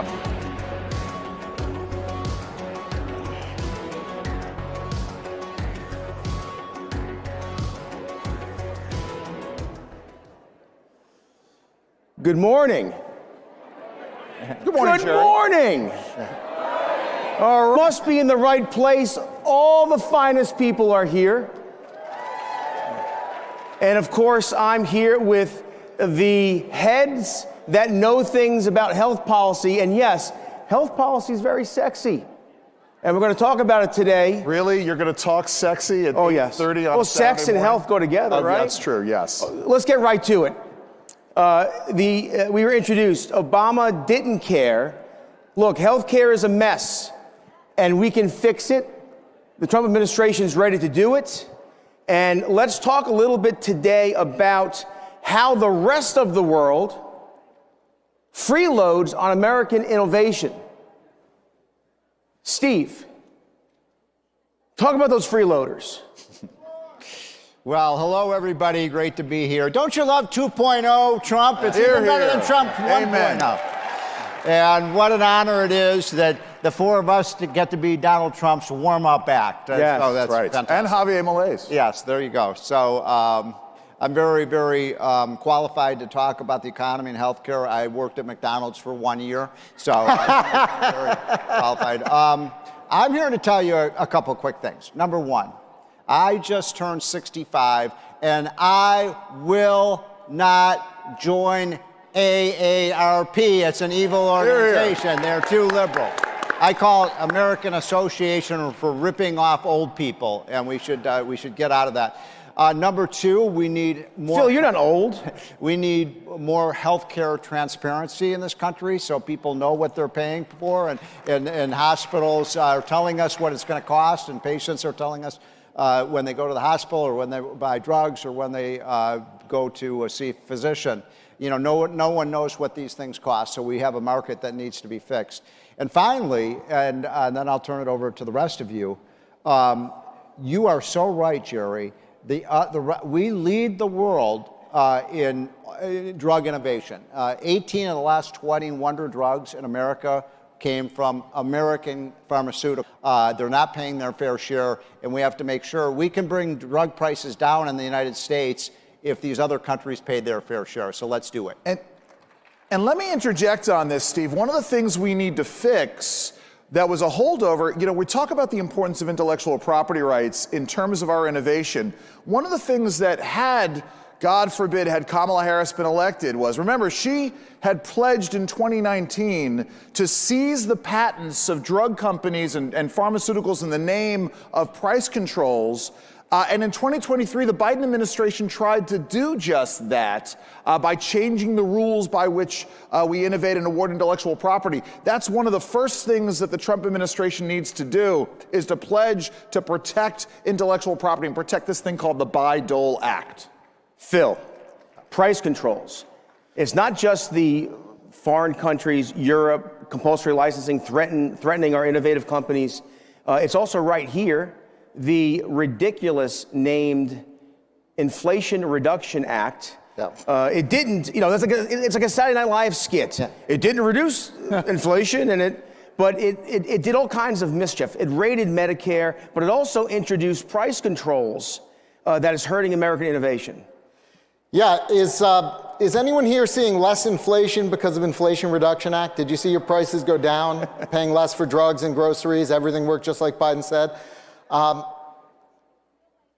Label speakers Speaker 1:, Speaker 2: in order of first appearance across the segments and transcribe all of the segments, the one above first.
Speaker 1: Yeah.
Speaker 2: Good morning.
Speaker 1: Good morning,
Speaker 2: Good
Speaker 1: Jerry.
Speaker 2: morning. Must be in the right place. All the finest people are here. And of course, I'm here with the heads that know things about health policy. And yes, health policy is very sexy. And we're going to talk about it today.
Speaker 1: Really? You're going to talk sexy at 8:30 on a Saturday
Speaker 2: Well, sex and
Speaker 1: morning?
Speaker 2: health go together, right?
Speaker 1: That's true, yes.
Speaker 2: Let's get right to it. We were introduced. Obama didn't care. Look, healthcare is a mess, and we can fix it. The Trump administration is ready to do it. And let's talk a little bit today about how the rest of the world freeloads on American innovation. Steve, talk about those freeloaders.
Speaker 3: Well, hello, everybody. Great to be here. Don't you love 2.0, Trump? It's even better than Trump 1.0. And what an honor it is that the four of us get to be Donald Trump's warm-up act.
Speaker 2: Yes,
Speaker 3: so that's
Speaker 1: right.
Speaker 3: fantastic.
Speaker 1: And Javier Milei's.
Speaker 3: Yes, there you go. So I'm very, very qualified to talk about the economy and healthcare. I worked at McDonald's for 1 year, so I'm very qualified. I'm here to tell you a couple quick things. Number one, I just turned 65, and I will not join AARP. It's an evil organization. They're too liberal. I call it American Association for Ripping Off Old People, and we should get out of that. Number two, we need more.
Speaker 2: Phil, you're not old.
Speaker 3: We need more healthcare transparency in this country so people know what they're paying for, and hospitals are telling us what it's going to cost, and patients are telling us when they go to the hospital or when they buy drugs or when they go to see a physician. You know, no one knows what these things cost, so we have a market that needs to be fixed. And finally, and then I'll turn it over to the rest of you, you are so right, Jerry. We lead the world in drug innovation. 18 of the last 20 wonder drugs in America came from American pharmaceuticals. They're not paying their fair share, and we have to make sure we can bring drug prices down in the United States if these other countries pay their fair share. So let's do it.
Speaker 1: And let me interject on this, Steve. One of the things we need to fix that was a holdover, you know, we talk about the importance of intellectual property rights in terms of our innovation. One of the things that had, God forbid, had Kamala Harris been elected was, remember, she had pledged in 2019 to seize the patents of drug companies and pharmaceuticals in the name of price controls. And in 2023, the Biden administration tried to do just that by changing the rules by which we innovate and award intellectual property. That's one of the first things that the Trump administration needs to do, is to pledge to protect intellectual property and protect this thing called the Bayh-Dole Act.
Speaker 2: Phil, price controls. It's not just the foreign countries, Europe, compulsory licensing threatening our innovative companies. It's also right here, the ridiculous named Inflation Reduction Act. Yeah. It didn't, you know, it's like a Saturday Night Live skit. Yeah. It didn't reduce inflation, but it did all kinds of mischief. It raided Medicare, but it also introduced price controls that is hurting American innovation.
Speaker 4: Yeah, is anyone here seeing less inflation because of Inflation Reduction Act? Did you see your prices go down, paying less for drugs and groceries? Everything worked just like Biden said.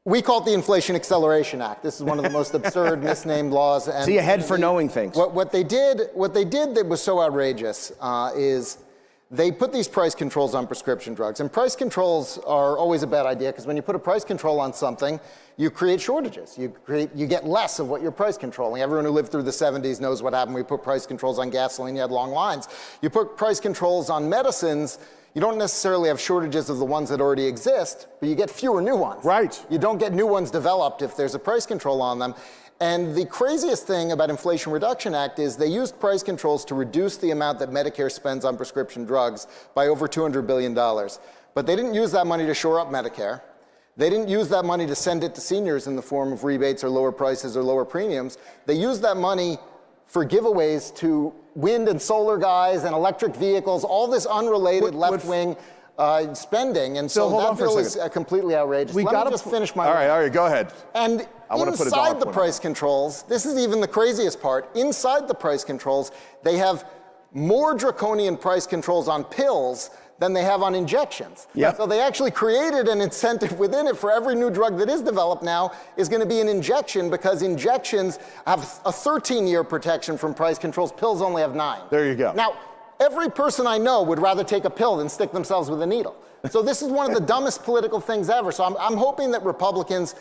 Speaker 4: We call it the Inflation Acceleration Act. This is one of the most absurd, misnamed laws. And
Speaker 2: see ahead for knowing things.
Speaker 4: What they did that was so outrageous is they put these price controls on prescription drugs. And price controls are always a bad idea, because when you put a price control on something, you create shortages. You get less of what you're price controlling. Everyone who lived through the 70s knows what happened. We put price controls on gasoline, you had long lines. You put price controls on medicines, you don't necessarily have shortages of the ones that already exist, but you get fewer new ones.
Speaker 1: Right.
Speaker 4: You don't get new ones developed if there's a price control on them. And the craziest thing about Inflation Reduction Act is they used price controls to reduce the amount that Medicare spends on prescription drugs by over $200 billion. But they didn't use that money to shore up Medicare. They didn't use that money to send it to seniors in the form of rebates or lower prices or lower premiums. They used that money for giveaways to wind and solar guys and electric vehicles, all this unrelated left-wing spending. And so that bill is completely outrageous. Let me just finish my...
Speaker 1: All right, go ahead.
Speaker 4: And inside the price controls, this is even the craziest part, inside the price controls, they have more draconian price controls on pills than they have on injections.
Speaker 2: Yep.
Speaker 4: So they actually created an incentive within it for every new drug that is developed now is going to be an injection, because injections have a 13-year protection from price controls. Pills only have 9.
Speaker 1: There you go.
Speaker 4: Now, every person I know would rather take a pill than stick themselves with a needle. So this is one of the dumbest political things ever. So I'm hoping that Republicans,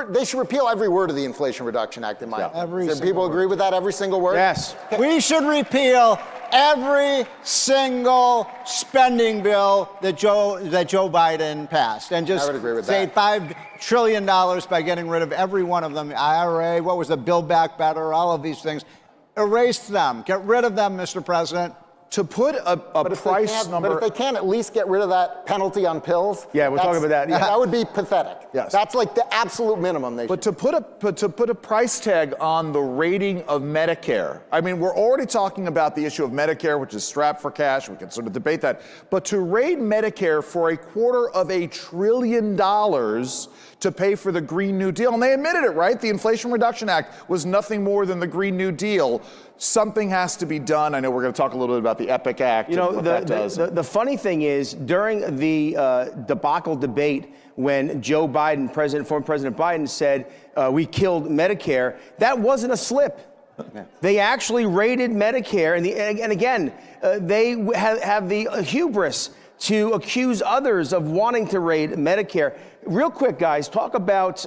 Speaker 4: they should repeal every word of the Inflation Reduction Act, in my opinion. Do people agree with that, every single word?
Speaker 2: Yes.
Speaker 3: We should repeal every single spending bill that Joe Biden passed, and just save $5 trillion by getting rid of every one of them. IRA, what was the Build Back Better, all of these things. Erase them. Get rid of them, Mr. President.
Speaker 1: To put a price number...
Speaker 4: But if they can't at least get rid of that penalty on pills...
Speaker 2: Yeah, we'll talk about that. Yeah.
Speaker 4: That would be pathetic.
Speaker 1: Yes.
Speaker 4: That's like the absolute minimum they should.
Speaker 1: But to put a price tag on the rating of Medicare, I mean, we're already talking about the issue of Medicare, which is strapped for cash. We can sort of debate that. But to rate Medicare for $250 billion to pay for the Green New Deal, and they admitted it, right? The Inflation Reduction Act was nothing more than the Green New Deal. Something has to be done. I know we're going to talk a little bit about the EPIC Act.
Speaker 2: You know,
Speaker 1: and what that does.
Speaker 2: The funny thing is, during the debacle debate, when Joe Biden, former President Biden, said we killed Medicare, that wasn't a slip. They actually raided Medicare, and again, they have the hubris to accuse others of wanting to raid Medicare. Real quick, guys, talk about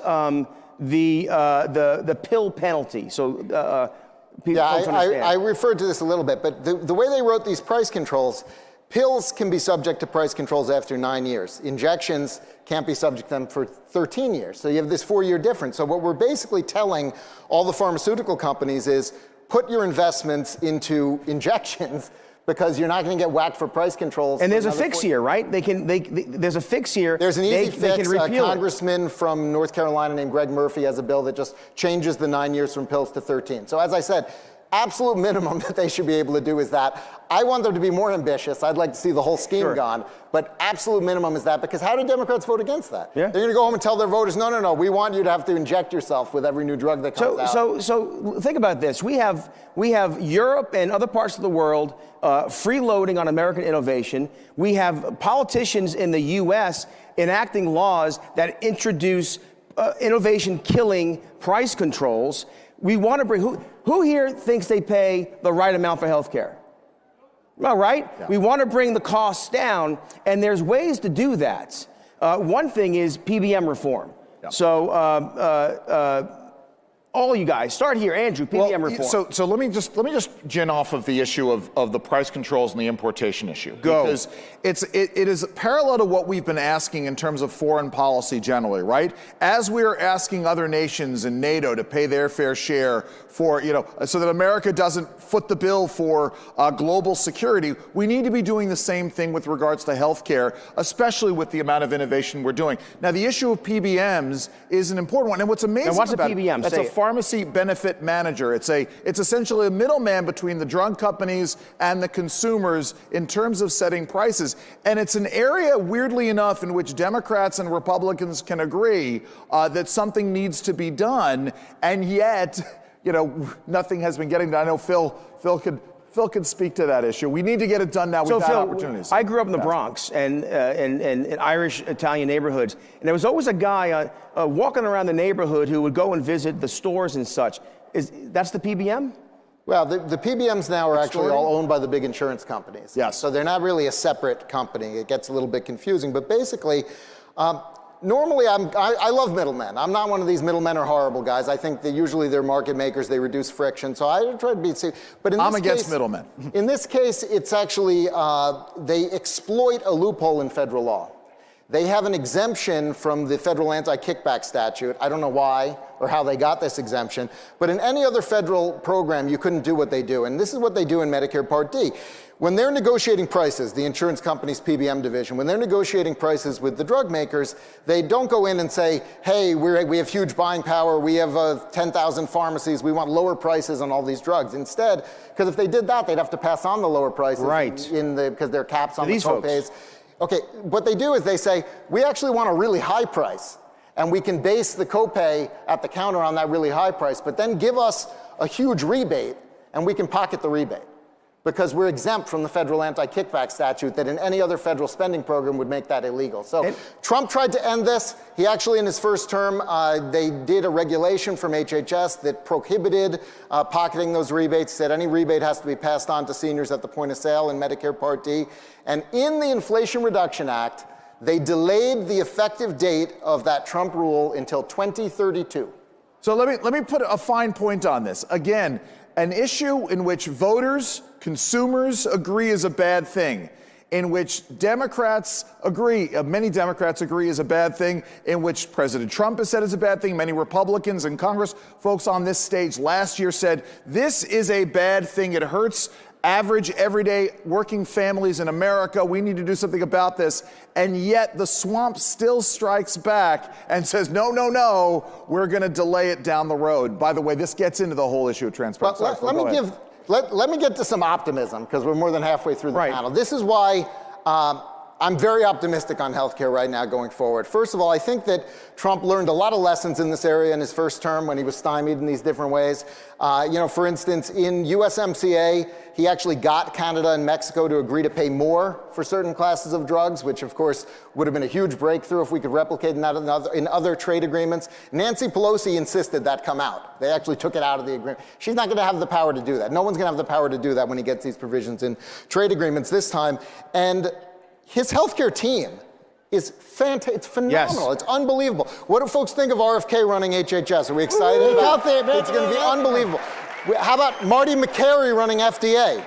Speaker 2: the pill penalty. So.
Speaker 4: I referred to this a little bit, but the way they wrote these price controls, pills can be subject to price controls after 9 years. Injections can't be subject to them for 13 years. So you have this 4-year difference. So what we're basically telling all the pharmaceutical companies is put your investments into injections, because you're not going to get whacked for price controls.
Speaker 2: And there's a fix here, right? There's a fix here.
Speaker 4: There's an easy fix. A congressman from North Carolina named Greg Murphy has a bill that just changes the 9 years from pills to 13. So as I said, absolute minimum that they should be able to do is that. I want them to be more ambitious. I'd like to see the whole scheme gone. But absolute minimum is that, because how do Democrats vote against that?
Speaker 2: Yeah.
Speaker 4: They're going to go home and tell their voters, no, we want you to have to inject yourself with every new drug that comes out.
Speaker 2: So think about this. We have Europe and other parts of the world freeloading on American innovation. We have politicians in the U.S. enacting laws that introduce innovation-killing price controls. We want to bring... Who here thinks they pay the right amount for health care? All right? Yeah. We want to bring the costs down, and there's ways to do that. One thing is PBM reform. Yeah. So all you guys, start here. Andrew, PBM reform.
Speaker 1: So let me just gin off of the issue of the price controls and the importation issue.
Speaker 2: Go.
Speaker 1: Because it is parallel to what we've been asking in terms of foreign policy generally, right? As we are asking other nations in NATO to pay their fair share for, so that America doesn't foot the bill for global security, we need to be doing the same thing with regards to healthcare, especially with the amount of innovation we're doing. Now, the issue of PBMs is an important one. And what's amazing
Speaker 2: now, what's
Speaker 1: about
Speaker 2: a PBM?
Speaker 1: That's a pharmacy benefit manager. It's essentially a middleman between the drug companies and the consumers in terms of setting prices. And it's an area, weirdly enough, in which Democrats and Republicans can agree that something needs to be done, and yet, nothing has been getting done. I know Phil could speak to that issue. We need to get it done now. We've had opportunities.
Speaker 2: I grew up in the Bronx and in Irish Italian neighborhoods, and there was always a guy walking around the neighborhood who would go and visit the stores and such. That's the PBM?
Speaker 4: Well, the PBMs now are actually all owned by the big insurance companies.
Speaker 1: Yes.
Speaker 4: So they're not really a separate company. It gets a little bit confusing. But basically, normally I love middlemen. I'm not one of these middlemen are horrible guys. I think that usually they're market makers. They reduce friction. So I try to be safe. But
Speaker 1: I'm against middlemen.
Speaker 4: In this case, it's actually they exploit a loophole in federal law. They have an exemption from the federal anti-kickback statute. I don't know why or how they got this exemption, but in any other federal program, you couldn't do what they do. And this is what they do in Medicare Part D. when they're negotiating prices, the insurance company's PBM division, when they're negotiating prices with the drug makers, they don't go in and say, hey, we have huge buying power, we have 10,000 pharmacies, we want lower prices on all these drugs. Instead, because if they did that, they'd have to pass on the lower prices because there are caps on the copays. Okay, what they do is they say, we actually want a really high price, and we can base the copay at the counter on that really high price, but then give us a huge rebate, and we can pocket the rebate, because we're exempt from the federal anti-kickback statute that in any other federal spending program would make that illegal. So Trump tried to end this. He actually, in his first term, they did a regulation from HHS that prohibited pocketing those rebates, said any rebate has to be passed on to seniors at the point of sale in Medicare Part D. And in the Inflation Reduction Act, they delayed the effective date of that Trump rule until 2032.
Speaker 1: So let me put a fine point on this. Again, an issue in which voters, consumers agree is a bad thing, in which Democrats agree, many Democrats agree is a bad thing, in which President Trump has said is a bad thing. Many Republicans and Congress folks on this stage last year said, this is a bad thing. It hurts average, everyday working families in America. We need to do something about this. And yet the swamp still strikes back and says, no, no, no, we're going to delay it down the road. By the way, this gets into the whole issue of transparency.
Speaker 4: Let me get to some optimism, because we're more than halfway through the panel. This is why I'm very optimistic on healthcare right now going forward. First of all, I think that Trump learned a lot of lessons in this area in his first term when he was stymied in these different ways. For instance, in USMCA, he actually got Canada and Mexico to agree to pay more for certain classes of drugs, which of course would have been a huge breakthrough if we could replicate that in other trade agreements. Nancy Pelosi insisted that come out. They actually took it out of the agreement. She's not going to have the power to do that. No one's going to have the power to do that when he gets these provisions in trade agreements this time. And his healthcare team is fantastic. It's phenomenal. Yes. It's unbelievable. What do folks think of RFK running HHS? Are we excited about it? It's going to be unbelievable. How about Marty McCary running FDA?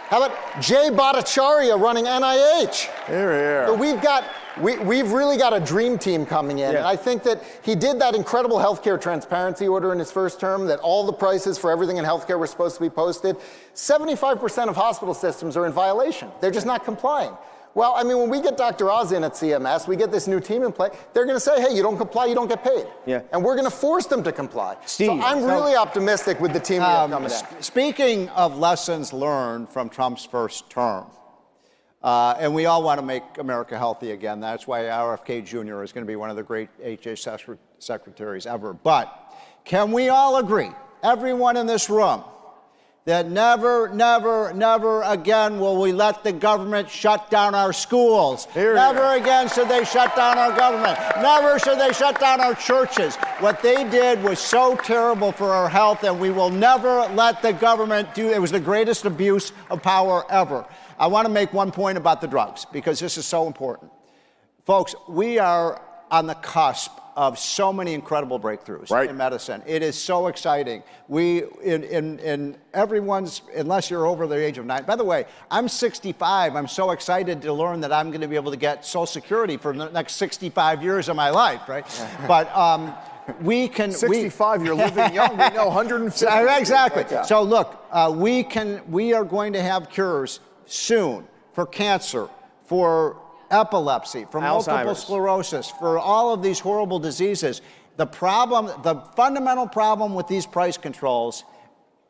Speaker 4: How about Jay Bhattacharya running NIH?
Speaker 1: Here.
Speaker 4: So we've really got a dream team coming in. Yeah. And I think that he did that incredible healthcare transparency order in his first term, that all the prices for everything in healthcare were supposed to be posted. 75% of hospital systems are in violation. They're just not complying. Well, I mean, when we get Dr. Oz in at CMS, we get this new team in play, they're going to say, hey, you don't comply, you don't get paid. Yeah. And we're going to force them to comply.
Speaker 2: Steve,
Speaker 4: so I'm really optimistic with the team we have coming in.
Speaker 3: Speaking of lessons learned from Trump's first term, and we all want to make America healthy again. That's why RFK Jr. is going to be one of the great HHS secretaries ever. But can we all agree, everyone in this room, that never, never, never again will we let the government shut down our schools. Never again should they shut down our government. Never should they shut down our churches. What they did was so terrible for our health, and we will never let the government do it. It was the greatest abuse of power ever. I want to make one point about the drugs, because this is so important. Folks, we are on the cusp of so many incredible breakthroughs in medicine. It is so exciting. In everyone's, unless you're over the age of 9. By the way, I'm 65. I'm so excited to learn that I'm going to be able to get Social Security for the next 65 years of my life, right? But we can...
Speaker 1: 65, you're living young. We know 150.
Speaker 3: Exactly. So look, we are going to have cures soon for cancer, for epilepsy, for multiple sclerosis, for all of these horrible diseases. The fundamental problem with these price controls,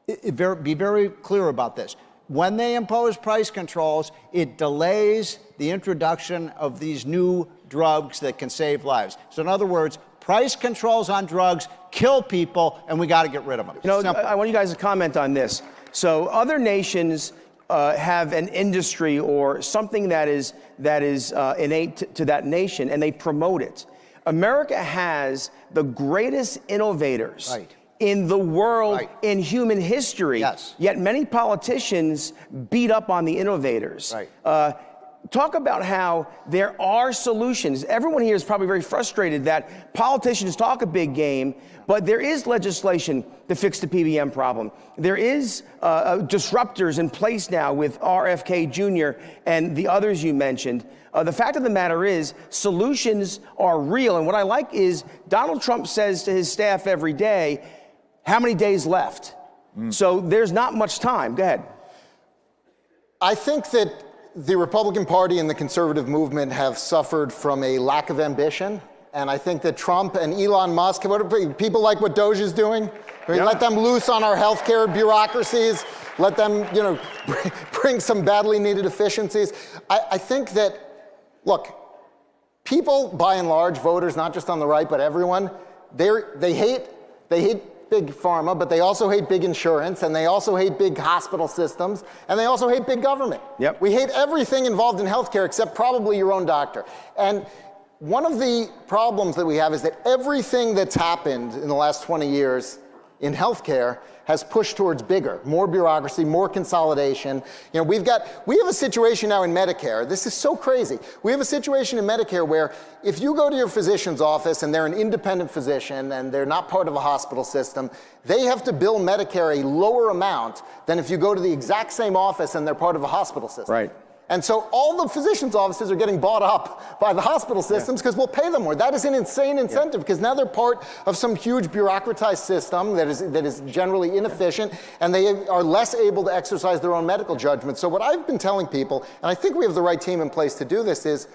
Speaker 3: be very clear about this. When they impose price controls, it delays the introduction of these new drugs that can save lives. So in other words, price controls on drugs kill people, and we got to get rid of them.
Speaker 2: I want you guys to comment on this. So other nations have an industry or something that is innate to that nation, and they promote it. America has the greatest innovators in the world in human history. Yet many politicians beat up on the innovators. Talk about how there are solutions. Everyone here is probably very frustrated that politicians talk a big game, but there is legislation to fix the PBM problem. There is disruptors in place now with RFK Jr. and the others you mentioned. The fact of the matter is, solutions are real. And what I like is Donald Trump says to his staff every day, how many days left? So there's not much time. Go ahead.
Speaker 4: I think that the Republican Party and the conservative movement have suffered from a lack of ambition. And I think that Trump and Elon Musk, people like what Doge is doing. Let them loose on our healthcare bureaucracies. Let them, bring some badly needed efficiencies. I think that, look, people, by and large, voters, not just on the right, but everyone, they hate big pharma, but they also hate big insurance, and they also hate big hospital systems, and they also hate big government.
Speaker 2: Yep.
Speaker 4: We hate everything involved in healthcare except probably your own doctor. And one of the problems that we have is that everything that's happened in the last 20 years in healthcare has pushed towards bigger, more bureaucracy, more consolidation. We have a situation now in Medicare. This is so crazy. We have a situation in Medicare where if you go to your physician's office and they're an independent physician and they're not part of a hospital system, they have to bill Medicare a lower amount than if you go to the exact same office and they're part of a hospital system.
Speaker 2: Right.
Speaker 4: And so all the physicians' offices are getting bought up by the hospital systems because we'll pay them more. That is an insane incentive because now they're part of some huge bureaucratized system that is generally inefficient, and they are less able to exercise their own medical judgment. So what I've been telling people, and I think we have the right team in place to do this, is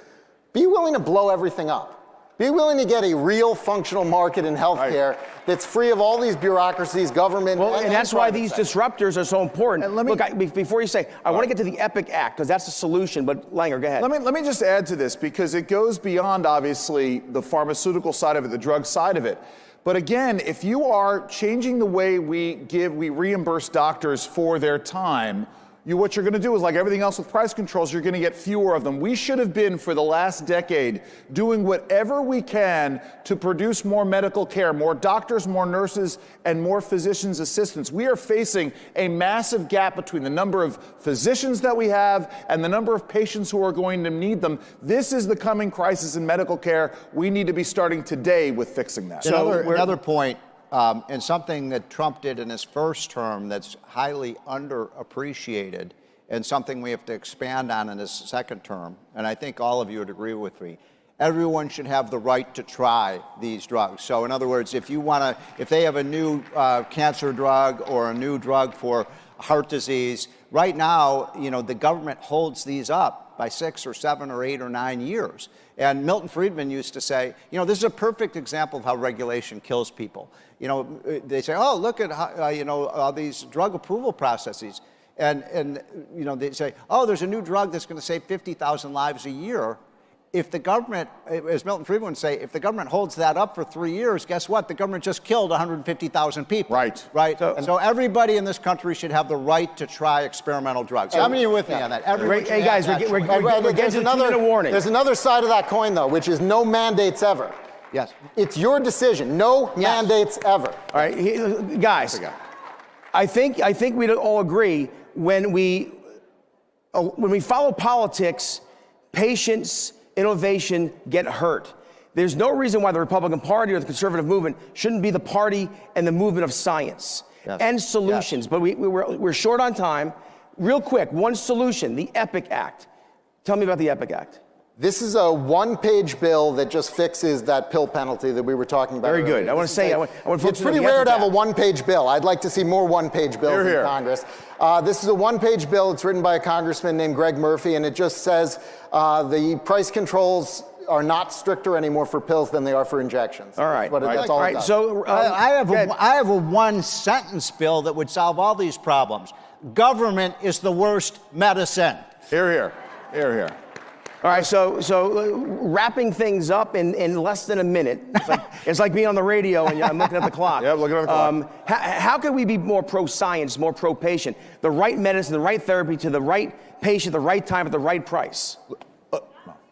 Speaker 4: be willing to blow everything up. Be willing to get a real functional market in healthcare that's free of all these bureaucracies, government,
Speaker 2: and that's why these disruptors are so important.
Speaker 1: And
Speaker 2: Look, before you say, I want to get to the EPIC Act, because that's the solution, but Langer, go ahead.
Speaker 1: Let me just add to this, because it goes beyond, obviously, the pharmaceutical side of it, the drug side of it. But again, if you are changing the way we reimburse doctors for their time, what you're going to do is, like everything else with price controls, you're going to get fewer of them. We should have been, for the last decade, doing whatever we can to produce more medical care, more doctors, more nurses, and more physicians' assistants. We are facing a massive gap between the number of physicians that we have and the number of patients who are going to need them. This is the coming crisis in medical care. We need to be starting today with fixing that.
Speaker 3: Another point. And something that Trump did in his first term that's highly underappreciated, and something we have to expand on in his second term, and I think all of you would agree with me, everyone should have the right to try these drugs. So in other words, if they have a new cancer drug or a new drug for heart disease, right now, the government holds these up by 6 or 7 or 8 or 9 years. And Milton Friedman used to say, this is a perfect example of how regulation kills people. They say, oh, look at how, all these drug approval processes. And they say, oh, there's a new drug that's going to save 50,000 lives a year. If the government, as Milton Friedman would say, if the government holds that up for 3 years, guess what? The government just killed 150,000 people.
Speaker 1: Right.
Speaker 3: Right? So everybody in this country should have the right to try experimental drugs. How many are with me on that?
Speaker 2: Hey, guys, we're getting to the 2-minute warning.
Speaker 4: There's another side of that coin, though, which is no mandates ever.
Speaker 3: Yes.
Speaker 4: It's your decision. No mandates ever.
Speaker 2: All right, guys, I think we'd all agree when we follow politics, patience, innovation get hurt. There's no reason why the Republican Party or the conservative movement shouldn't be the party and the movement of science and solutions. But we're short on time. Real quick, one solution, the EPIC Act. Tell me about the EPIC Act.
Speaker 4: This is a one-page bill that just fixes that pill penalty that we were talking about.
Speaker 2: Very
Speaker 4: earlier.
Speaker 2: good. I want to say,
Speaker 4: it's pretty rare to have a one-page bill. I'd like to see more one-page bills in Congress. This is a one-page bill. It's written by a congressman named Greg Murphy, and it just says the price controls are not stricter anymore for pills than they are for injections.
Speaker 2: All right.
Speaker 4: That's all it does.
Speaker 3: So I have a one-sentence bill that would solve all these problems. Government is the worst medicine.
Speaker 1: Hear, hear. Hear, hear.
Speaker 2: All right, so wrapping things up in less than a minute. It's like being on the radio and I'm looking at the clock.
Speaker 1: Yeah, looking at the clock.
Speaker 2: How can we be more pro-science, more pro-patient? The right medicine, the right therapy to the right patient, the right time at the right price?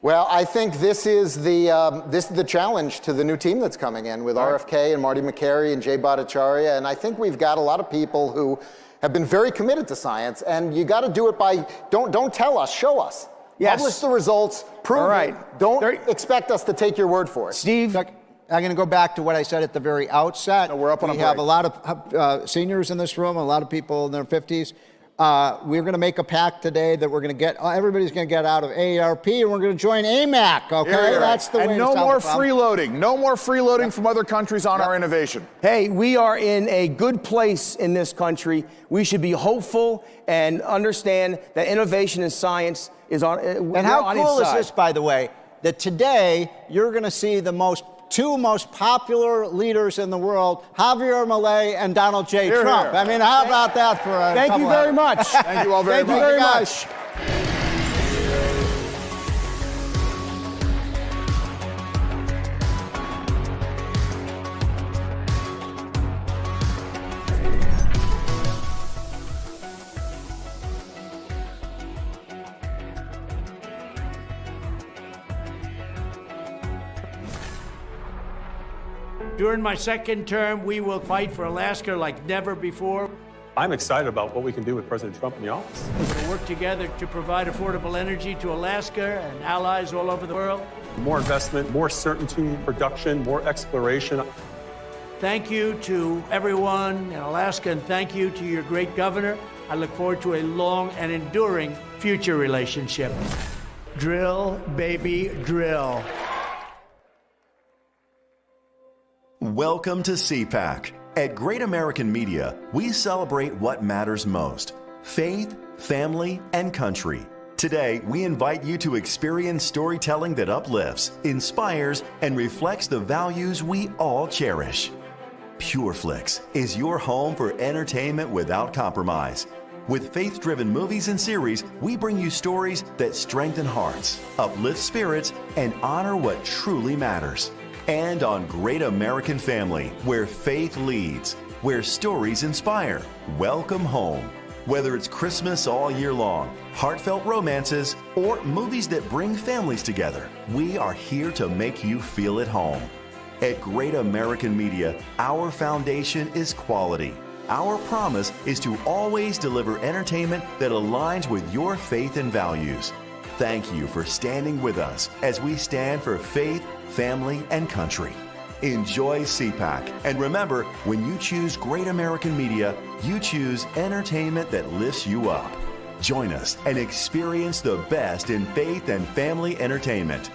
Speaker 4: Well, I think this is the challenge to the new team that's coming in with RFK and Marty McCary and Jay Bhattacharya. And I think we've got a lot of people who have been very committed to science. And you got to do it by, don't tell us, show us.
Speaker 2: Yes.
Speaker 4: Publish the results, prove it. Don't expect us to take your word for it.
Speaker 2: Steve?
Speaker 3: I'm going to go back to what I said at the very outset.
Speaker 1: No, we're up on a break.
Speaker 3: We have a lot of seniors in this room, a lot of people in their 50s. We're going to make a pact today that we're going to get, everybody's going to get out of AARP and we're going to join AMAC, okay? That's the way
Speaker 1: and
Speaker 3: to
Speaker 1: no
Speaker 3: solve
Speaker 1: more
Speaker 3: the problem.
Speaker 1: freeloading. No more freeloading from other countries on our innovation.
Speaker 2: Hey, we are in a good place in this country. We should be hopeful and understand that innovation in science is on
Speaker 3: And how cool is this, by the way, that today you're going to see the two most popular leaders in the world, Javier Milei and Donald J. Trump.
Speaker 1: Here.
Speaker 3: I mean, how about that for a
Speaker 2: Thank you very much.
Speaker 1: Thank you all very much.
Speaker 2: Thank you very much.
Speaker 5: During my second term, we will fight for Alaska like never before.
Speaker 6: I'm excited about what we can do with President Trump in the office.
Speaker 5: We'll work together to provide affordable energy to Alaska and allies all over the world.
Speaker 6: More investment, more certainty, production, more exploration.
Speaker 5: Thank you to everyone in Alaska, and thank you to your great governor. I look forward to a long and enduring future relationship. Drill, baby, drill.
Speaker 7: Welcome to CPAC. At Great American Media, we celebrate what matters most: faith, family, and country. Today, we invite you to experience storytelling that uplifts, inspires, and reflects the values we all cherish. PureFlix is your home for entertainment without compromise. With faith-driven movies and series, we bring you stories that strengthen hearts, uplift spirits, and honor what truly matters. And on Great American Family, where faith leads, where stories inspire. Welcome home. Whether it's Christmas all year long, heartfelt romances, or movies that bring families together, we are here to make you feel at home. At Great American Media, our foundation is quality. Our promise is to always deliver entertainment that aligns with your faith and values. Thank you for standing with us as we stand for faith, family, and country. Enjoy CPAC, and remember, when you choose Great American Media, you choose entertainment that lifts you up. Join us and experience the best in faith and family entertainment.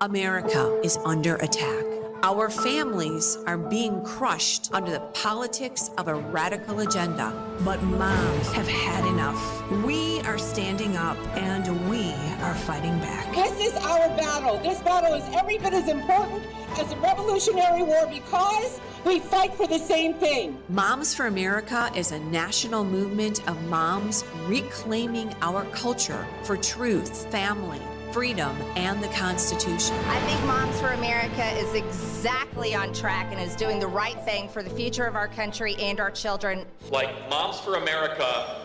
Speaker 8: America is under attack. Our families are being crushed under the politics of a radical agenda. But moms have had enough. We are standing up and we are fighting back.
Speaker 9: This is our battle. This battle is every bit as important as the Revolutionary War because we fight for the same thing.
Speaker 8: Moms for America is a national movement of moms reclaiming our culture for truth, family, freedom, and the Constitution.
Speaker 10: I think Moms for America is exactly on track and is doing the right thing for the future of our country and our children.
Speaker 11: Like, Moms for America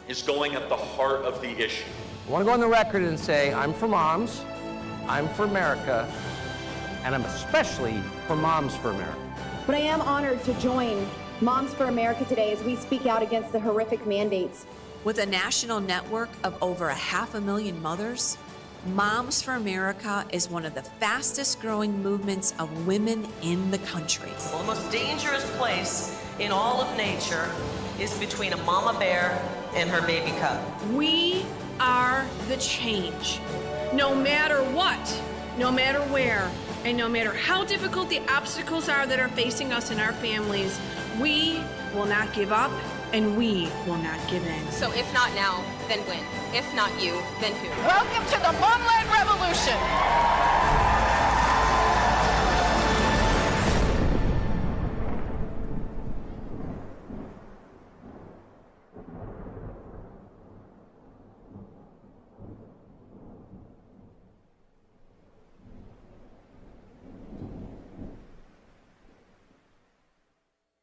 Speaker 11: is going at the heart of the issue.
Speaker 12: I want to go on the record and say I'm for moms, I'm for America, and I'm especially for Moms for America.
Speaker 13: But I am honored to join Moms for America today as we speak out against the horrific mandates.
Speaker 8: With a national network of over 500,000 mothers, Moms for America is one of the fastest growing movements of women in the country.
Speaker 14: Well, the most dangerous place in all of nature is between a mama bear and her baby cub.
Speaker 15: We are the change. No matter what, no matter where, and no matter how difficult the obstacles are that are facing us and our families, we will not give up and we will not give in.
Speaker 16: So if not now, then when? If not you, then who?
Speaker 9: Welcome to the Momland Revolution.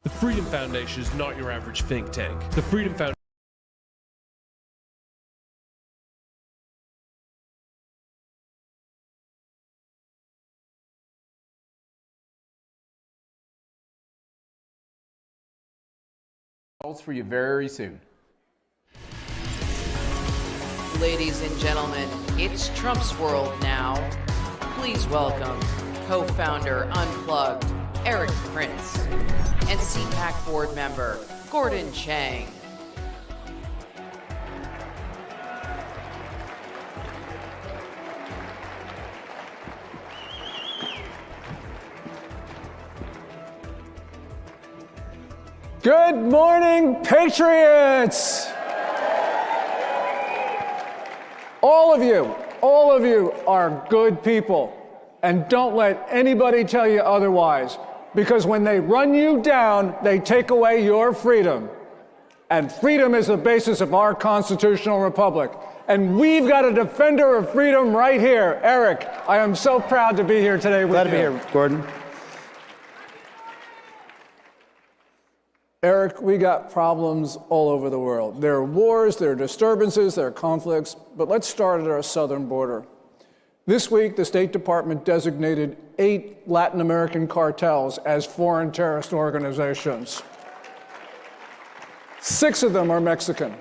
Speaker 17: The Freedom Foundation is not your average think tank. The Freedom Foundation
Speaker 18: for you very soon. Ladies and gentlemen, it's Trump's world now. Please welcome co-founder Unplugged, Eric Prince, and CPAC board member, Gordon Chang.
Speaker 19: Good morning, Patriots! All of you are good people. And don't let anybody tell you otherwise. Because when they run you down, they take away your freedom. And freedom is the basis of our constitutional republic. And we've got a defender of freedom right here. Eric, I am so proud to be here today with you.
Speaker 2: Glad to be here, Gordon.
Speaker 19: Eric, we got problems all over the world. There are wars, there are disturbances, there are conflicts, but let's start at our southern border. This week, the State Department designated 8 Latin American cartels as foreign terrorist organizations. 6 of them are Mexican.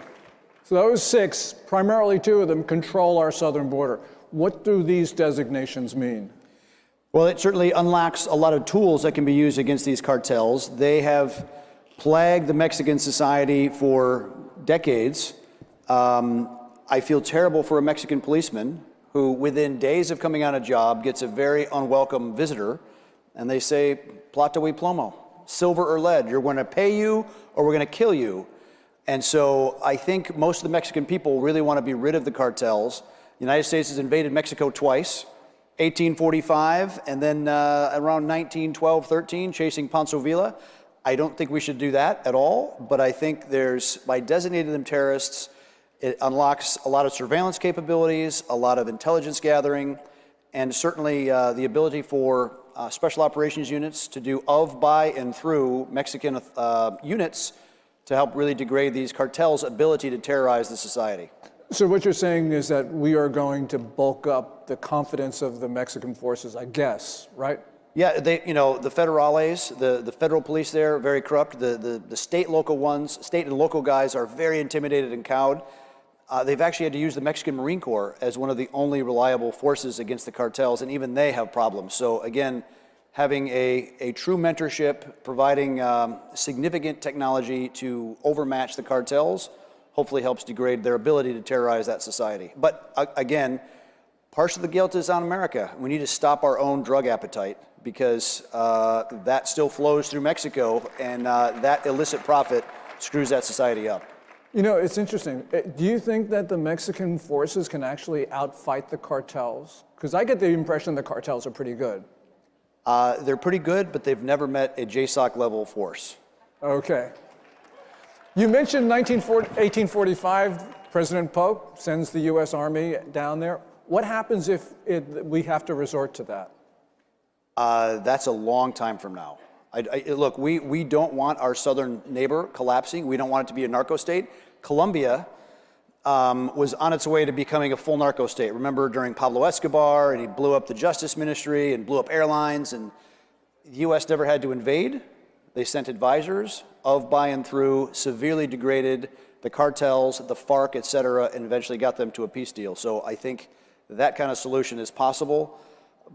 Speaker 19: So those 6, primarily 2 of them, control our southern border. What do these designations mean?
Speaker 2: Well, it certainly unlocks a lot of tools that can be used against these cartels. They have plagued the Mexican society for decades. I feel terrible for a Mexican policeman who, within days of coming on a job, gets a very unwelcome visitor, and they say, plata y plomo, silver or lead, you're going to pay you or we're going to kill you. And so I think most of the Mexican people really want to be rid of the cartels. The United States has invaded Mexico twice, 1845, and then around 1912, 13, chasing Pancho Villa. I don't think we should do that at all, but I think by designating them terrorists, it unlocks a lot of surveillance capabilities, a lot of intelligence gathering, and certainly the ability for special operations units to do of, by, and through Mexican units to help really degrade these cartels' ability to terrorize the society.
Speaker 19: So what you're saying is that we are going to bulk up the confidence of the Mexican forces, I guess, right?
Speaker 2: Yeah, the federales, the federal police there, very corrupt. The state and local guys are very intimidated and cowed. They've actually had to use the Mexican Marine Corps as one of the only reliable forces against the cartels, and even they have problems. So again, having a true mentorship, providing significant technology to overmatch the cartels, hopefully helps degrade their ability to terrorize that society. But again, partial of the guilt is on America. We need to stop our own drug appetite, because that still flows through Mexico, and that illicit profit screws that society up.
Speaker 19: You know, it's interesting. Do you think that the Mexican forces can actually outfight the cartels? Because I get the impression the cartels are pretty good.
Speaker 2: They're pretty good, but they've never met a JSOC level force.
Speaker 19: Okay. You mentioned 1845, President Polk sends the U.S. Army down there. What happens if we have to resort to that?
Speaker 2: That's a long time from now. Look, we don't want our southern neighbor collapsing. We don't want it to be a narco state. Colombia was on its way to becoming a full narco state. Remember during Pablo Escobar, and he blew up the Justice Ministry and blew up airlines, and the U.S. never had to invade. They sent advisors of, by, and through, severely degraded the cartels, the FARC, et cetera, and eventually got them to a peace deal. So I think that kind of solution is possible.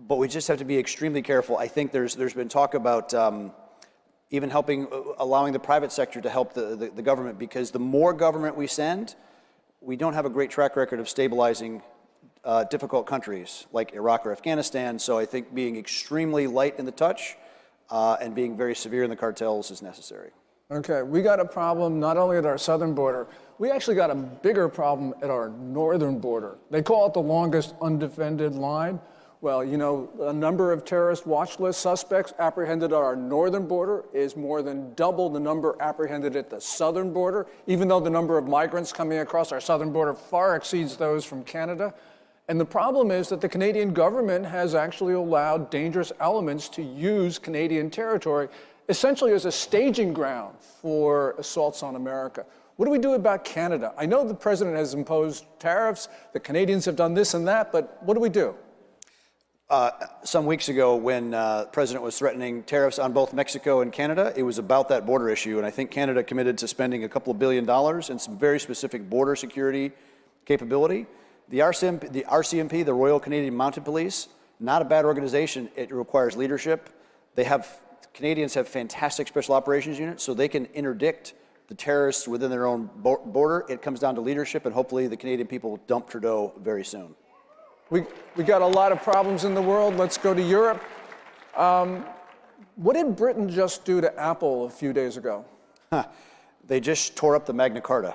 Speaker 2: But we just have to be extremely careful. I think there's been talk about even allowing the private sector to help the government, because the more government we send, we don't have a great track record of stabilizing difficult countries like Iraq or Afghanistan. So I think being extremely light in the touch and being very severe in the cartels is necessary.
Speaker 19: Okay, we got a problem not only at our southern border, we actually got a bigger problem at our northern border. They call it the longest undefended line. Well, you know, the number of terrorist watch list suspects apprehended at our northern border is more than double the number apprehended at the southern border, even though the number of migrants coming across our southern border far exceeds those from Canada. And the problem is that the Canadian government has actually allowed dangerous elements to use Canadian territory essentially as a staging ground for assaults on America. What do we do about Canada? I know the president has imposed tariffs, the Canadians have done this and that, but what do we do?
Speaker 2: Some weeks ago, when the president was threatening tariffs on both Mexico and Canada, it was about that border issue. And I think Canada committed to spending $2 billion in some very specific border security
Speaker 3: capability. The RCMP, the Royal Canadian Mounted Police, not a bad organization. It requires leadership. Canadians have fantastic special operations units, so they can interdict the terrorists within their own border. It comes down to leadership, and hopefully the Canadian people will dump Trudeau very soon.
Speaker 19: We got a lot of problems in the world. Let's go to Europe. What did Britain just do to Apple a few days ago?
Speaker 3: They just tore up the Magna Carta.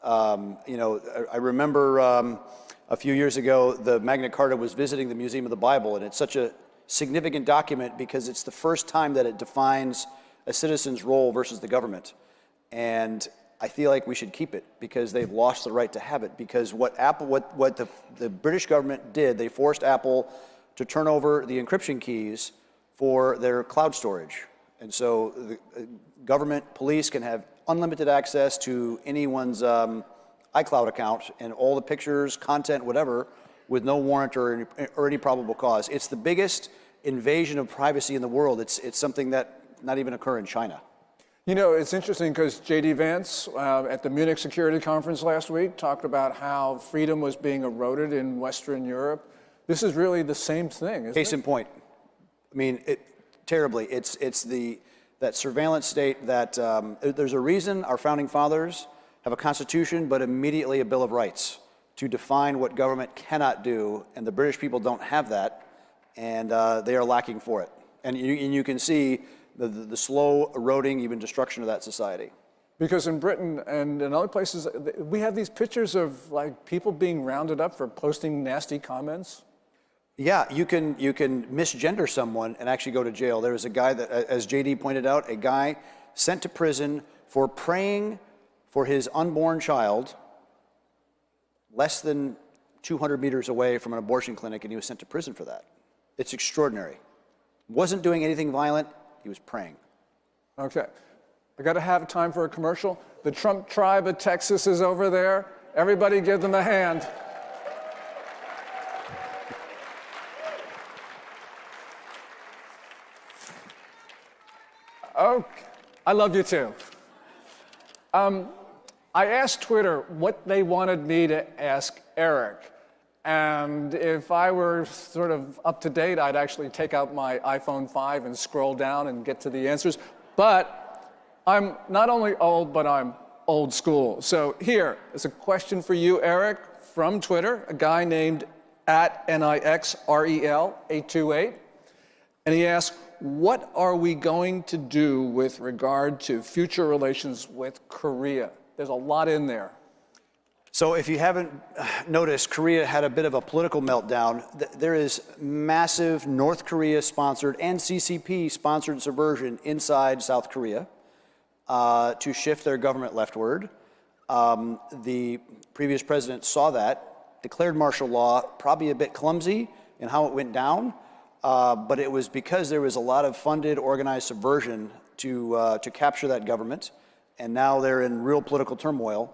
Speaker 3: I remember a few years ago, the Magna Carta was visiting the Museum of the Bible, and it's such a significant document because it's the first time that it defines a citizen's role versus the government. And I feel like we should keep it because they've lost the right to have it. Because what the British government did, they forced Apple to turn over the encryption keys for their cloud storage. And so the government, police can have unlimited access to anyone's iCloud account and all the pictures, content, whatever, with no warrant or any probable cause. It's the biggest invasion of privacy in the world. It's something that not even occur in China.
Speaker 19: You know, it's interesting because J.D. Vance at the Munich Security Conference last week talked about how freedom was being eroded in Western Europe. This is really the same thing, isn't it?
Speaker 3: Case in point. I mean, terribly. It's that surveillance state that there's a reason our founding fathers have a constitution, but immediately a Bill of Rights to define what government cannot do, and the British people don't have that, and they are lacking for it. And you can see the slow eroding, even destruction of that society.
Speaker 19: Because in Britain and in other places, we have these pictures of like people being rounded up for posting nasty comments.
Speaker 3: Yeah, you can misgender someone and actually go to jail. There was a guy that, as JD pointed out, a guy sent to prison for praying for his unborn child less than 200 meters away from an abortion clinic, and he was sent to prison for that. It's extraordinary. Wasn't doing anything violent, he was praying.
Speaker 19: Okay, I got to have time for a commercial. The Trump tribe of Texas is over there. Everybody give them a hand. Okay, I love you too. I asked Twitter what they wanted me to ask Eric. And if I were sort of up to date, I'd actually take out my iPhone 5 and scroll down and get to the answers. But I'm not only old, but I'm old school. So here is a question for you, Eric, from Twitter, a guy named @NIXREL828. And he asks, what are we going to do with regard to future relations with Korea? There's a lot in there.
Speaker 3: So if you haven't noticed, Korea had a bit of a political meltdown. There is massive North Korea-sponsored and CCP-sponsored subversion inside South Korea to shift their government leftward. The previous president saw that, declared martial law, probably a bit clumsy in how it went down, but it was because there was a lot of funded, organized subversion to capture that government, and now they're in real political turmoil.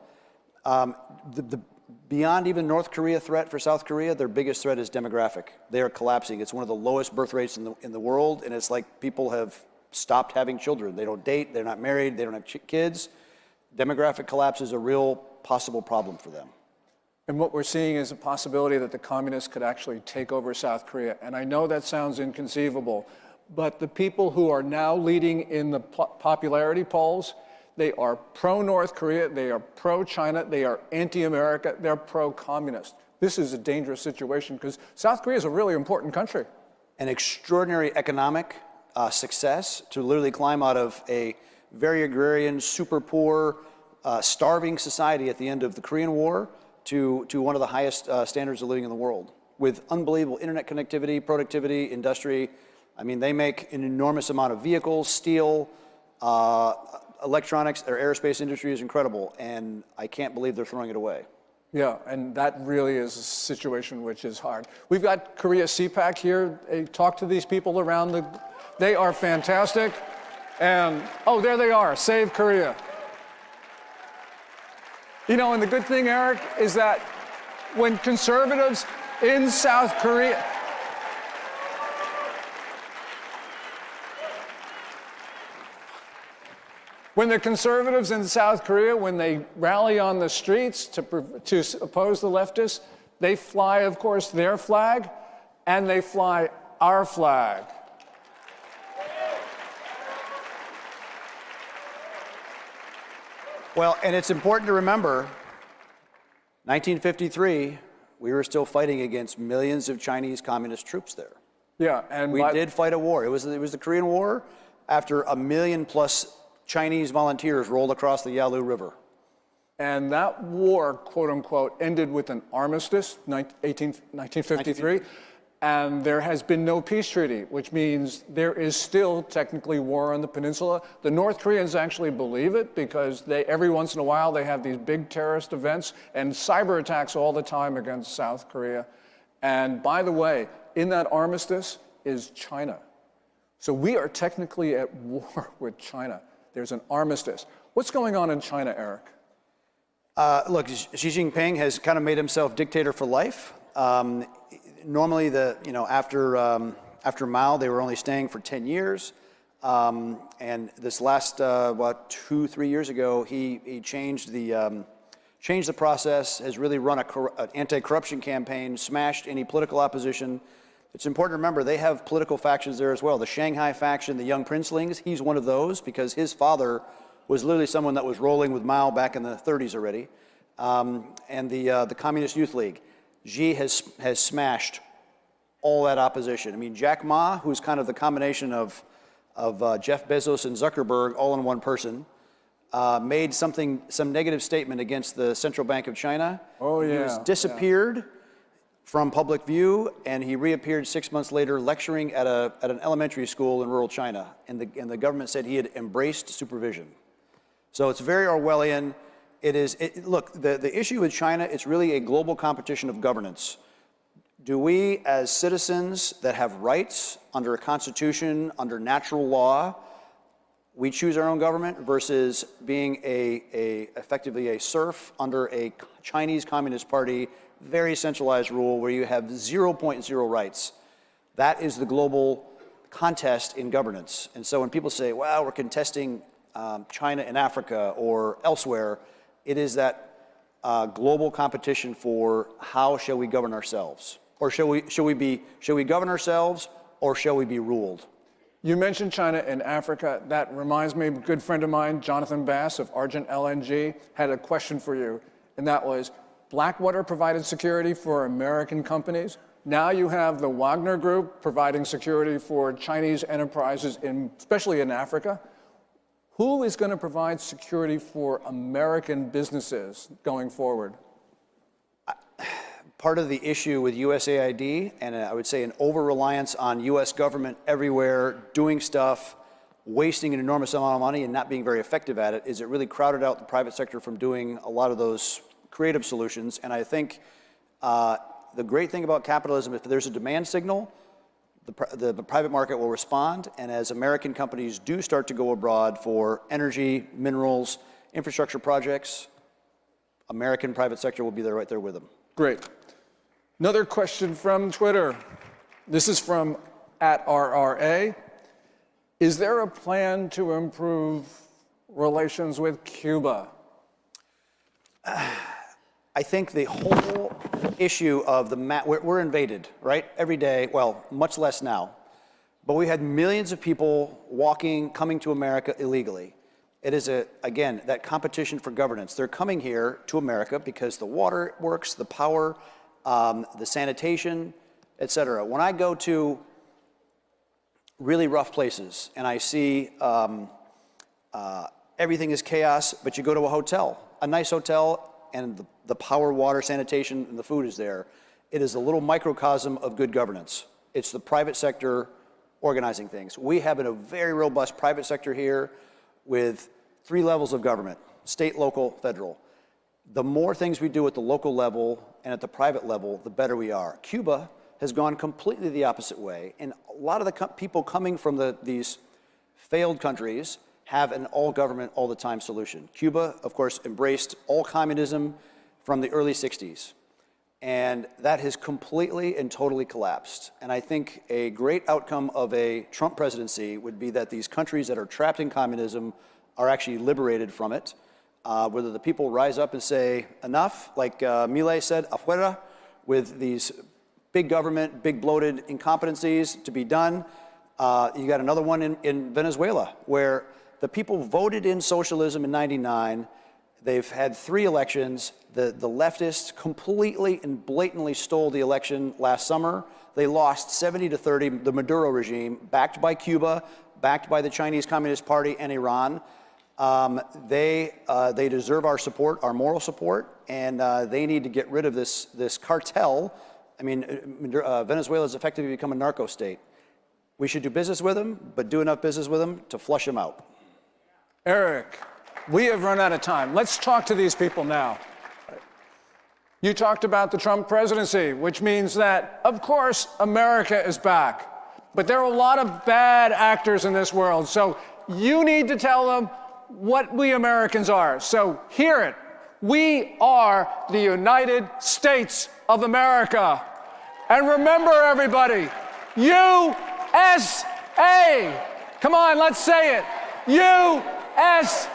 Speaker 3: Beyond even North Korea threat for South Korea, their biggest threat is demographic. They are collapsing. It's one of the lowest birth rates in the world, and it's like people have stopped having children. They don't date, they're not married, they don't have kids. Demographic collapse is a real possible problem for them.
Speaker 19: And what we're seeing is a possibility that the communists could actually take over South Korea. And I know that sounds inconceivable, but the people who are now leading in the popularity polls, they are pro-North Korea, they are pro-China, they are anti-America, they're pro-communist. This is a dangerous situation because South Korea is a really important country.
Speaker 3: An extraordinary economic success to literally climb out of a very agrarian, super poor, starving society at the end of the Korean War to one of the highest standards of living in the world with unbelievable internet connectivity, productivity, industry. I mean, they make an enormous amount of vehicles, steel, electronics. Their aerospace industry is incredible, and I can't believe they're throwing it away.
Speaker 19: Yeah, and that really is a situation which is hard. We've got Korea CPAC here. Talk to these people around they are fantastic. And, oh, there they are, Save Korea. You know, and the good thing, Eric, is that when conservatives in South Korea, When the conservatives in South Korea, when they rally on the streets to oppose the leftists, they fly, of course, their flag, and they fly our flag.
Speaker 3: Well, and it's important to remember, 1953, we were still fighting against millions of Chinese communist troops there.
Speaker 19: Yeah, and
Speaker 3: we did fight a war. It was the Korean War after 1 million plus Chinese volunteers rolled across the Yalu River.
Speaker 19: And that war, quote unquote, ended with an armistice, 1953. And there has been no peace treaty, which means there is still technically war on the peninsula. The North Koreans actually believe it because every once in a while they have these big terrorist events and cyber attacks all the time against South Korea. And by the way, in that armistice is China. So we are technically at war with China. There's an armistice. What's going on in China, Eric?
Speaker 3: Look, Xi Jinping has kind of made himself dictator for life. Normally, after Mao, they were only staying for 10 years. And this last, 2-3 years ago, he changed the process, has really run an anti-corruption campaign, smashed any political opposition. It's important to remember they have political factions there as well. The Shanghai faction, the Young Princelings, he's one of those because his father was literally someone that was rolling with Mao back in the 30s already. And the Communist Youth League. Xi has smashed all that opposition. I mean, Jack Ma, who's kind of the combination of Jeff Bezos and Zuckerberg all in one person, made some negative statement against the Central Bank of China.
Speaker 19: Oh, yeah.
Speaker 3: He was disappeared from public view, and he reappeared 6 months later lecturing at an elementary school in rural China. And the government said he had embraced supervision. So it's very Orwellian. Look, the issue with China, it's really a global competition of governance. Do we, as citizens that have rights under a constitution, under natural law, we choose our own government versus being effectively a serf under a Chinese Communist Party, very centralized rule where you have 0.0 rights. That is the global contest in governance. And so when people say, well, we're contesting China in Africa or elsewhere, it is that global competition for how shall we govern ourselves? Or shall we govern ourselves, or shall we be ruled?
Speaker 19: You mentioned China and Africa. That reminds me, a good friend of mine, Jonathan Bass of Argent LNG, had a question for you, and that was, Blackwater provided security for American companies. Now you have the Wagner Group providing security for Chinese enterprises, especially in Africa. Who is going to provide security for American businesses going forward?
Speaker 3: Part of the issue with USAID, and I would say an over-reliance on U.S. government everywhere, doing stuff, wasting an enormous amount of money and not being very effective at it, is it really crowded out the private sector from doing a lot of those creative solutions. And I think the great thing about capitalism, if there's a demand signal, the private market will respond, and as American companies do start to go abroad for energy, minerals, infrastructure projects, American private sector will be there right there with them.
Speaker 19: Great. Another question from Twitter. This is from @RRA. Is there a plan to improve relations with Cuba?
Speaker 3: I think the whole issue of we're invaded, right? Every day, well, much less now. But we had millions of people coming to America illegally. It is, again, that competition for governance. They're coming here to America because the water works, the power, the sanitation, et cetera. When I go to really rough places and I see everything is chaos, but you go to a hotel, a nice hotel, and the power, water, sanitation, and the food is there. It is a little microcosm of good governance. It's the private sector organizing things. We have a very robust private sector here with 3 levels of government: state, local, federal. The more things we do at the local level and at the private level, the better we are. Cuba has gone completely the opposite way, and a lot of the people coming from these failed countries have an all-government, all-the-time solution. Cuba, of course, embraced all communism from the early 60s, and that has completely and totally collapsed. And I think a great outcome of a Trump presidency would be that these countries that are trapped in communism
Speaker 20: are actually liberated from it. Whether the people rise up and say enough, like Milei said, afuera, with these big government, big bloated incompetencies to be done. You got another one in Venezuela, where the people voted in socialism in '99. They've had 3 elections. The leftists completely and blatantly stole the election last summer. They lost 70-30, the Maduro regime, backed by Cuba, backed by the Chinese Communist Party and Iran. They deserve our support, our moral support, and they need to get rid of this cartel. I mean, Venezuela has effectively become a narco state. We should do business with them, but do enough business with them to flush them out.
Speaker 19: Eric, we have run out of time. Let's talk to these people now. You talked about the Trump presidency, which means that, of course, America is back. But there are a lot of bad actors in this world, so you need to tell them what we Americans are. So hear it. We are the United States of America. And remember, everybody, USA. Come on, let's say it. USA.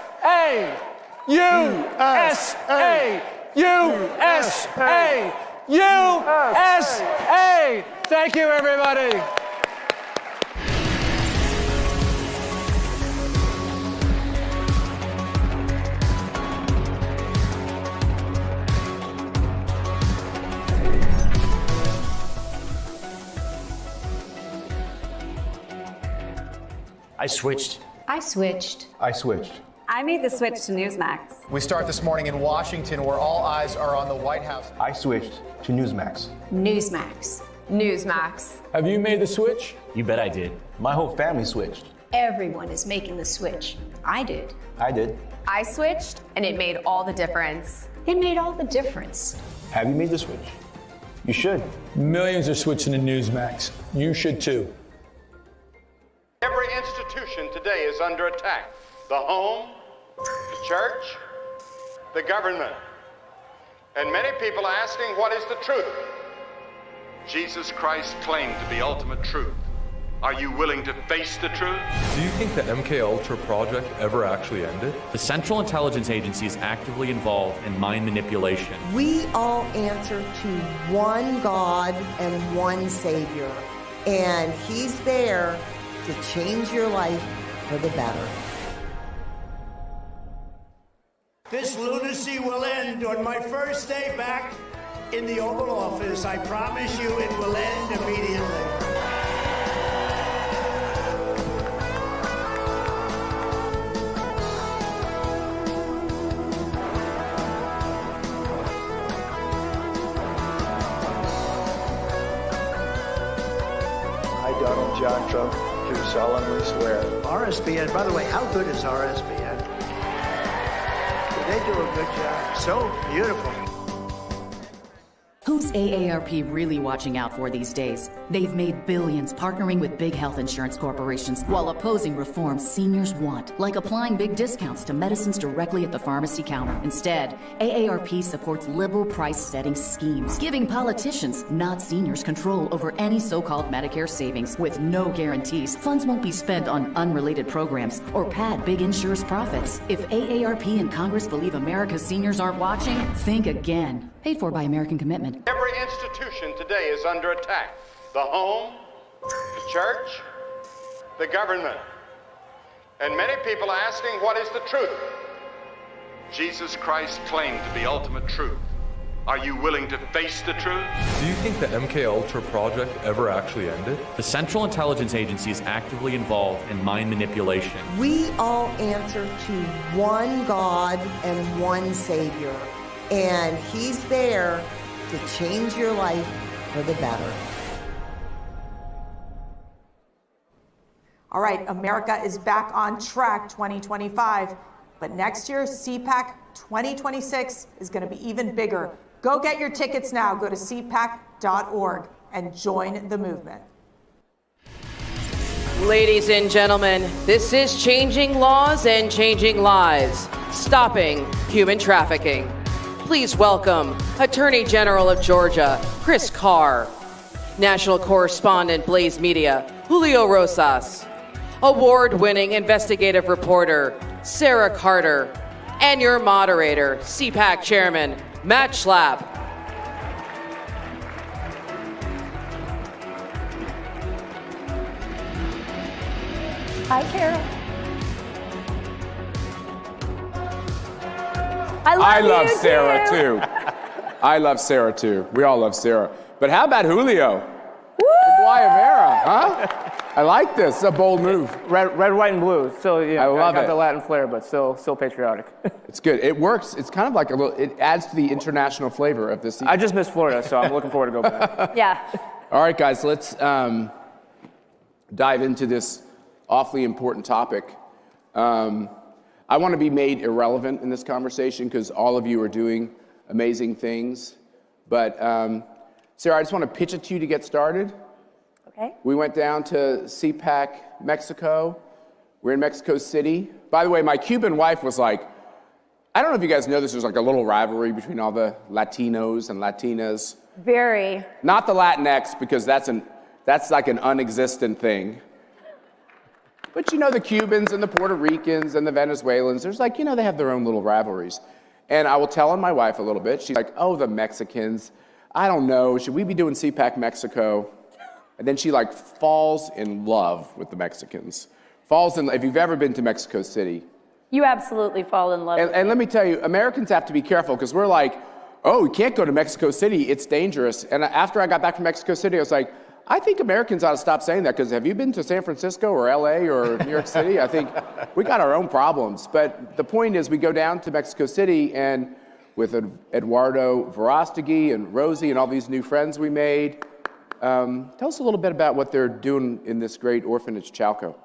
Speaker 19: USA. USA. USA. Thank you, everybody.
Speaker 21: I switched.
Speaker 22: I switched.
Speaker 21: I switched.
Speaker 22: I made the switch to Newsmax.
Speaker 23: We start this morning in Washington, where all eyes are on the White House.
Speaker 21: I switched to Newsmax.
Speaker 22: Newsmax. Newsmax.
Speaker 21: Have you made the switch? You bet I did. My whole family switched.
Speaker 22: Everyone is making the switch. I did.
Speaker 21: I did.
Speaker 22: I switched, and it made all the difference. It made all the difference.
Speaker 21: Have you made the switch? You should.
Speaker 24: Millions are switching to Newsmax. You should too.
Speaker 25: Every institution today is under attack. The home, the church, the government. And many people are asking, what is the truth? Jesus Christ claimed to be ultimate truth. Are you willing to face the truth?
Speaker 26: Do you think the MKUltra project ever actually ended? The Central Intelligence Agency is actively involved in mind manipulation.
Speaker 27: We all answer to one God and one Savior, and He's there to change your life for the better.
Speaker 5: This lunacy will end on my first day back in the Oval Office. I promise you it will end immediately.
Speaker 28: I, Donald John Trump, do solemnly swear.
Speaker 5: RSBN, by the way, how good is RSBN? They do a good job. So beautiful.
Speaker 29: Who's AARP really watching out for these days? They've made billions partnering with big health insurance corporations while opposing reforms seniors want, like applying big discounts to medicines directly at the pharmacy counter. Instead, AARP supports liberal price-setting schemes, giving politicians, not seniors, control over any so-called Medicare savings with no guarantees. Funds won't be spent on unrelated programs or pad big insurers' profits. If AARP and Congress believe America's seniors aren't watching, think again. Paid for by American Commitment.
Speaker 25: Every institution today is under attack. The home, the church, the government. And many people are asking, what is the truth? Jesus Christ claimed to be ultimate truth. Are you willing to face the truth?
Speaker 26: Do you think the MKUltra project ever actually ended? The Central Intelligence Agency is actively involved in mind manipulation.
Speaker 27: We all answer to one God and one Savior, and He's there to change your life for the better.
Speaker 30: All right, America is back on track 2025, but next year, CPAC 2026 is going to be even bigger. Go get your tickets now. Go to cpac.org and join the movement.
Speaker 18: Ladies and gentlemen, this is Changing Laws and Changing Lives, Stopping Human Trafficking. Please welcome Attorney General of Georgia, Chris Carr, National Correspondent, Blaze Media, Julio Rosas, award-winning investigative reporter, Sarah Carter, and your moderator, CPAC Chairman Matt Schlapp.
Speaker 1: Hi, Carol.
Speaker 4: I love Sarah too. I love Sarah too. We all love Sarah. But how about Julio? Woo! Guayavera, huh? I like this. It's a bold move.
Speaker 6: Red, white, and blue. Still, you know,
Speaker 4: I love
Speaker 6: got
Speaker 4: it.
Speaker 6: the Latin flair, but still patriotic.
Speaker 4: It's good. It works. It's kind of like a little. It adds to the international flavor of this.
Speaker 6: I just missed Florida, so I'm looking forward to go back.
Speaker 1: Yeah.
Speaker 4: All right, guys. Let's dive into this awfully important topic. I want to be made irrelevant in this conversation because all of you are doing amazing things. But Sarah, I just want to pitch it to you to get started.
Speaker 1: Okay.
Speaker 4: We went down to CPAC, Mexico. We're in Mexico City. By the way, my Cuban wife was like, I don't know if you guys know this, there's like a little rivalry between all the Latinos and Latinas.
Speaker 1: Very.
Speaker 4: Not the Latinx, because that's like an unexistent thing. But you know, the Cubans and the Puerto Ricans and the Venezuelans, there's like, you know, they have their own little rivalries. And I will tell on my wife a little bit. She's like, oh, the Mexicans. I don't know, should we be doing CPAC Mexico? And then she like falls in love with the Mexicans. If you've ever been to Mexico City.
Speaker 1: You absolutely fall in love with
Speaker 4: And let me tell you, Americans have to be careful because we're like, oh, we can't go to Mexico City, it's dangerous. And after I got back from Mexico City, I was like, I think Americans ought to stop saying that, because have you been to San Francisco or LA or New York City? I think we got our own problems. But the point is, we go down to Mexico City, and with Eduardo Verástegui and Rosie and all these new friends we made, tell us a little bit about what they're doing in this great orphanage, Chalco.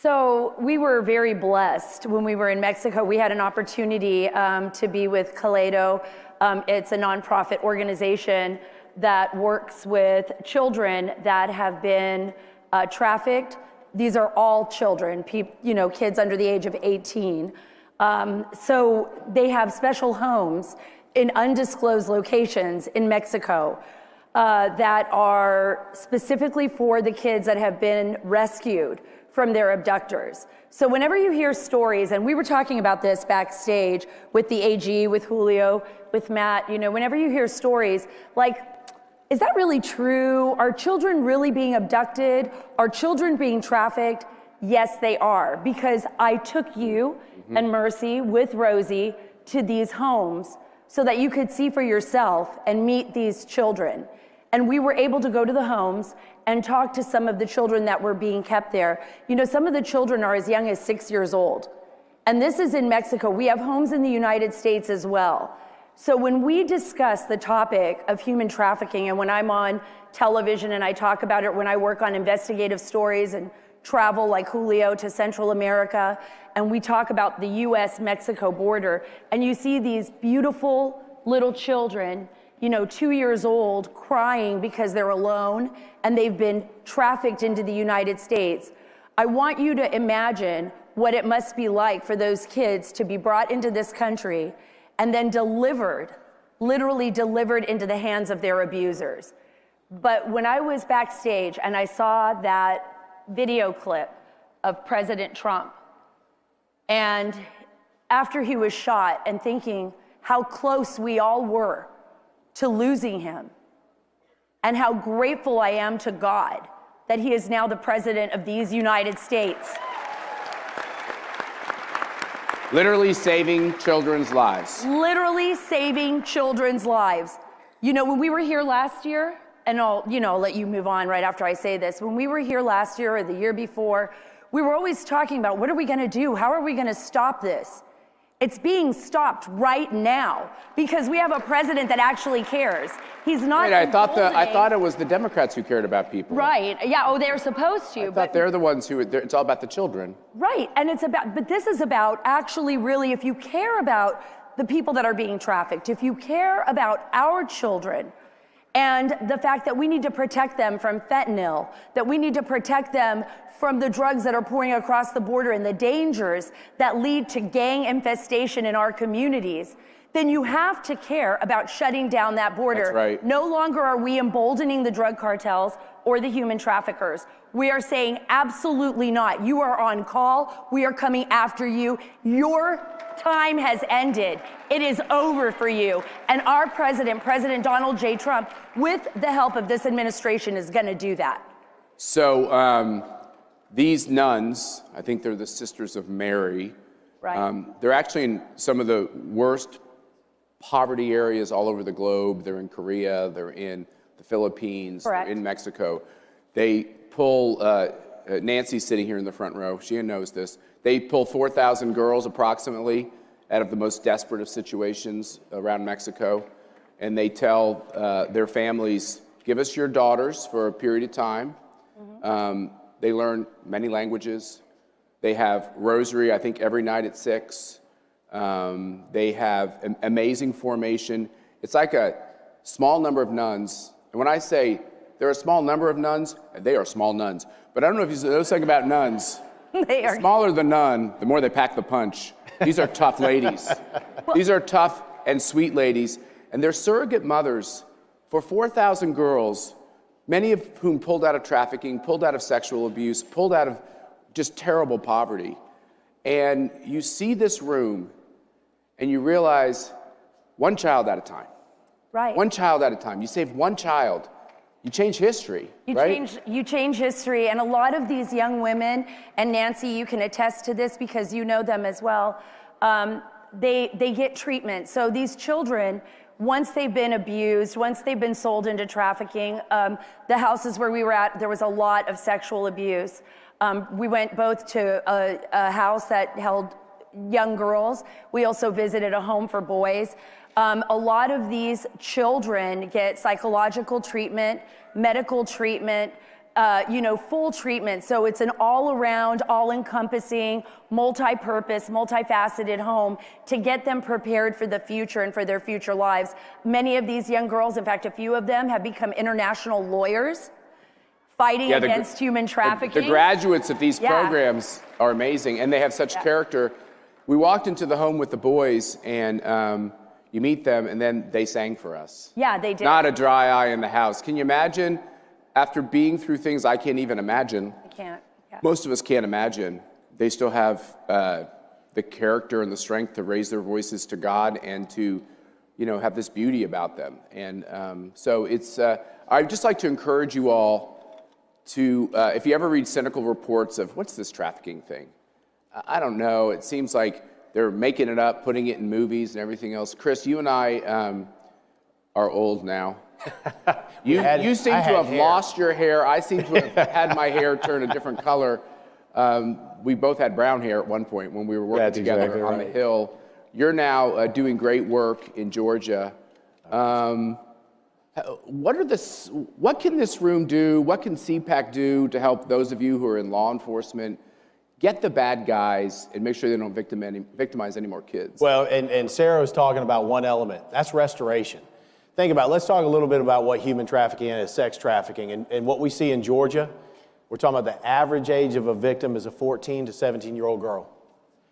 Speaker 1: So we were very blessed when we were in Mexico. We had an opportunity to be with Caledo. It's a nonprofit organization that works with children that have been trafficked. These are all children, kids under the age of 18. So they have special homes in undisclosed locations in Mexico that are specifically for the kids that have been rescued from their abductors. So whenever you hear stories, and we were talking about this backstage with the AG, with Julio, with Matt, whenever you hear stories like, is that really true? Are children really being abducted? Are children being trafficked? Yes, they are, because I took you and Mercy with Rosie to these homes so that you could see for yourself and meet these children. And we were able to go to the homes and talk to some of the children that were being kept there. Some of the children are as young as 6 years old. And this is in Mexico. We have homes in the United States as well. So when we discuss the topic of human trafficking, and when I'm on television and I talk about it, when I work on investigative stories and travel like Julio to Central America, and we talk about the US-Mexico border, and you see these beautiful little children, 2 years old, crying because they're alone and they've been trafficked into the United States. I want you to imagine what it must be like for those kids to be brought into this country and then literally delivered into the hands of their abusers. But when I was backstage and I saw that video clip of President Trump, and after he was shot, and thinking how close we all were to losing him, and how grateful I am to God that he is now the president of these United States.
Speaker 4: Literally saving children's lives.
Speaker 1: Literally saving children's lives. When we were here last year, and I'll let you move on right after I say this. When we were here last year or the year before, we were always talking about, what are we gonna do? How are we gonna stop this? It's being stopped right now because we have a president that actually cares. He's not.
Speaker 4: Wait, I thought it was the Democrats who cared about people.
Speaker 1: Right. Yeah. Oh, they're supposed to.
Speaker 4: I thought they're the ones who. It's all about the children.
Speaker 1: Right. And but this is about actually really, if you care about the people that are being trafficked, if you care about our children, and the fact that we need to protect them from fentanyl, that we need to protect them from the drugs that are pouring across the border and the dangers that lead to gang infestation in our communities, then you have to care about shutting down that border.
Speaker 4: That's right.
Speaker 1: No longer are we emboldening the drug cartels or the human traffickers. We are saying absolutely not. You are on call. We are coming after you. Your time has ended. It is over for you. And our president, President Donald J. Trump, with the help of this administration, is going to do that.
Speaker 4: So these nuns, I think they're the Sisters of Mary.
Speaker 1: Right.
Speaker 4: They're actually in some of the worst poverty areas all over the globe. They're in Korea, they're in the Philippines,
Speaker 1: Correct.
Speaker 4: they're in Mexico. They pull, Nancy's sitting here in the front row, she knows this. They pull 4,000 girls approximately out of the most desperate of situations around Mexico. And they tell their families, give us your daughters for a period of time. They learn many languages. They have rosary, I think, every night at 6. They have amazing formation. It's like a small number of nuns. And when I say they're a small number of nuns, they are small nuns. But I don't know if you know something about nuns.
Speaker 1: They are.
Speaker 4: The smaller the nun, the more they pack the punch. These are tough ladies. These are tough and sweet ladies. And they're surrogate mothers for 4,000 girls, many of whom pulled out of trafficking, pulled out of sexual abuse, pulled out of just terrible poverty. And you see this room and you realize one child at a time.
Speaker 1: Right.
Speaker 4: One child at a time. You save one child. You change history, right?
Speaker 1: You change history. And a lot of these young women, and Nancy, you can attest to this because you know them as well, they get treatment. So these children, once they've been abused, once they've been sold into trafficking, the houses where we were at, there was a lot of sexual abuse. We went both to a house that held young girls. We also visited a home for boys. A lot of these children get psychological treatment, medical treatment, full treatment. So it's an all-around, all-encompassing, multi-purpose, multifaceted home to get them prepared for the future and for their future lives. Many of these young girls, in fact, a few of them have become international lawyers fighting against human trafficking.
Speaker 4: The graduates of these programs are amazing, and they have such character. We walked into the home with the boys, and you meet them, and then they sang for us.
Speaker 1: Yeah, they did.
Speaker 4: Not a dry eye in the house. Can you imagine, after being through things I can't even imagine?
Speaker 1: I can't. Yeah.
Speaker 4: Most of us can't imagine. They still have the character and the strength to raise their voices to God and to, have this beauty about them. And so it's. I'd just like to encourage you all to, if you ever read cynical reports of what's this trafficking thing, I don't know. It seems like they're making it up, putting it in movies and everything else. Chris, you and I are old now. You seem to have lost your hair. I seem to have had my hair turn a different color. We both had brown hair at one point when we were working together on the Hill. You're now doing great work in Georgia. What can this room do? What can CPAC do to help those of you who are in law enforcement get the bad guys and make sure they don't victimize any more kids?
Speaker 7: Well, and Sarah was talking about one element. That's restoration. Think about it. Let's talk a little bit about what human trafficking is, sex trafficking. And what we see in Georgia, we're talking about the average age of a victim is a 14 to 17-year-old girl.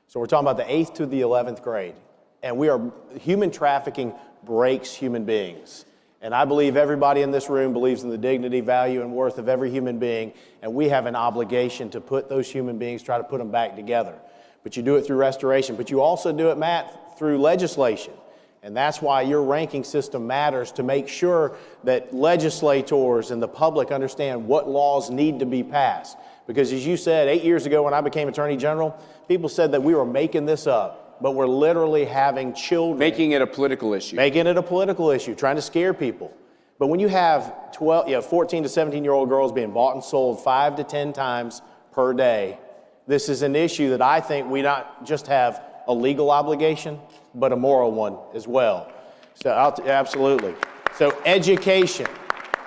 Speaker 7: So we're talking about the 8th to the 11th grade. And human trafficking breaks human beings. And I believe everybody in this room believes in the dignity, value, and worth of every human being. And we have an obligation to put those human beings, try to put them back together. But you do it through restoration. But you also do it, Matt, through legislation. And that's why your ranking system matters, to make sure that legislators and the public understand what laws need to be passed. Because as you said, 8 years ago when I became Attorney General, people said that we were making this up. But we're literally having children.
Speaker 4: Making it a political issue.
Speaker 7: Making it a political issue, trying to scare people. But when you have 14 to 17-year-old girls being bought and sold 5 to 10 times per day, this is an issue that I think we not just have a legal obligation, but a moral one as well. So absolutely. So education.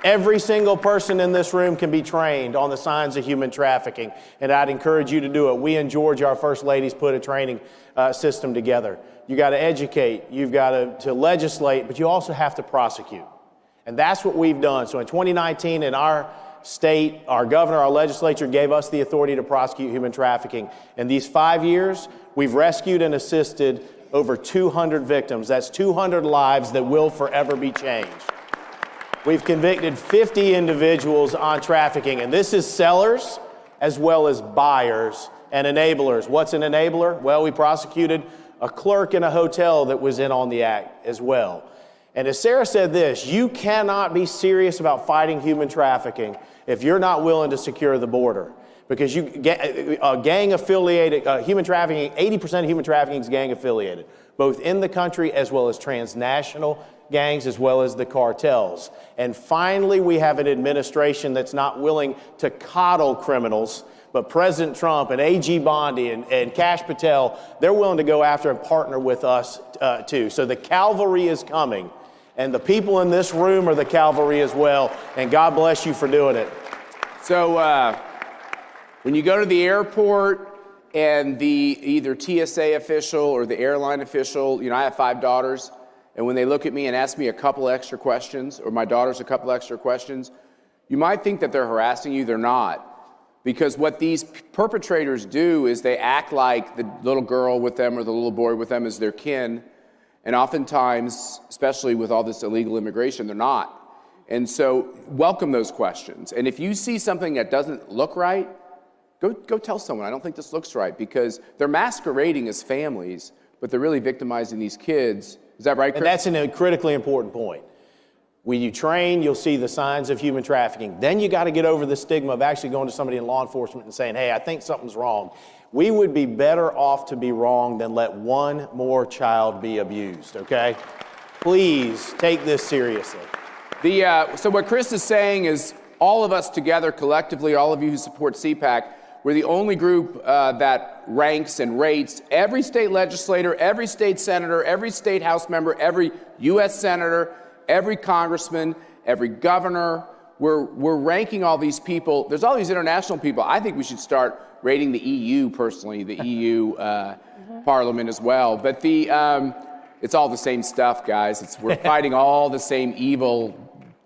Speaker 7: Every single person in this room can be trained on the signs of human trafficking, and I'd encourage you to do it. We in Georgia, our first ladies, put a training system together. You got to educate, you've got to legislate, but you also have to prosecute. And that's what we've done. So in 2019, in our state, our governor, our legislature gave us the authority to prosecute human trafficking. In these 5 years, we've rescued and assisted over 200 victims. That's 200 lives that will forever be changed. We've convicted 50 individuals on trafficking, and this is sellers as well as buyers and enablers. What's an enabler? Well, we prosecuted a clerk in a hotel that was in on the act as well. And as Sarah said this, you cannot be serious about fighting human trafficking if you're not willing to secure the border. Because gang affiliated, human trafficking, 80% of human trafficking is gang affiliated, both in the country as well as transnational gangs as well as the cartels. And finally, we have an administration that's not willing to coddle criminals, but President Trump and A.G. Bondi and Kash Patel, they're willing to go after and partner with us too. So the cavalry is coming, and the people in this room are the cavalry as well, and God bless you for doing it.
Speaker 4: So when you go to the airport and the either TSA official or the airline official, I have 5 daughters, and when they look at me and ask me a couple extra questions, or my daughters a couple extra questions, you might think that they're harassing you. They're not. Because what these perpetrators do is they act like the little girl with them or the little boy with them is their kin. And oftentimes, especially with all this illegal immigration, they're not. And so welcome those questions. And if you see something that doesn't look right, go tell someone, I don't think this looks right, because they're masquerading as families, but they're really victimizing these kids. Is that right, Chris?
Speaker 7: And that's a critically important point. When you train, you'll see the signs of human trafficking. Then you got to get over the stigma of actually going to somebody in law enforcement and saying, hey, I think something's wrong. We would be better off to be wrong than let one more child be abused, okay? Please take this seriously.
Speaker 4: So what Chris is saying is all of us together collectively, all of you who support CPAC, we're the only group that ranks and rates every state legislator, every state senator, every state House member, every U.S. senator, every congressman, every governor. We're ranking all these people. There's all these international people. I think we should start rating the EU personally, the EU Parliament as well. But it's all the same stuff, guys. We're fighting all the same evil,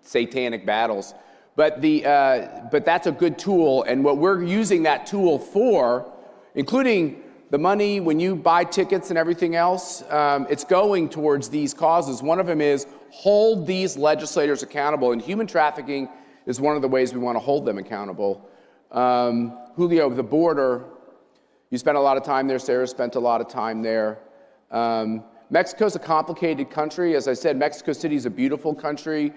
Speaker 4: satanic battles. But that's a good tool, and what we're using that tool for, including the money when you buy tickets and everything else, it's going towards these causes. One of them is hold these legislators accountable, and human trafficking is one of the ways we want to hold them accountable. Julio, the border, you spent a lot of time there. Sarah spent a lot of time there. Mexico's a complicated country. As I said, Mexico City is a beautiful country.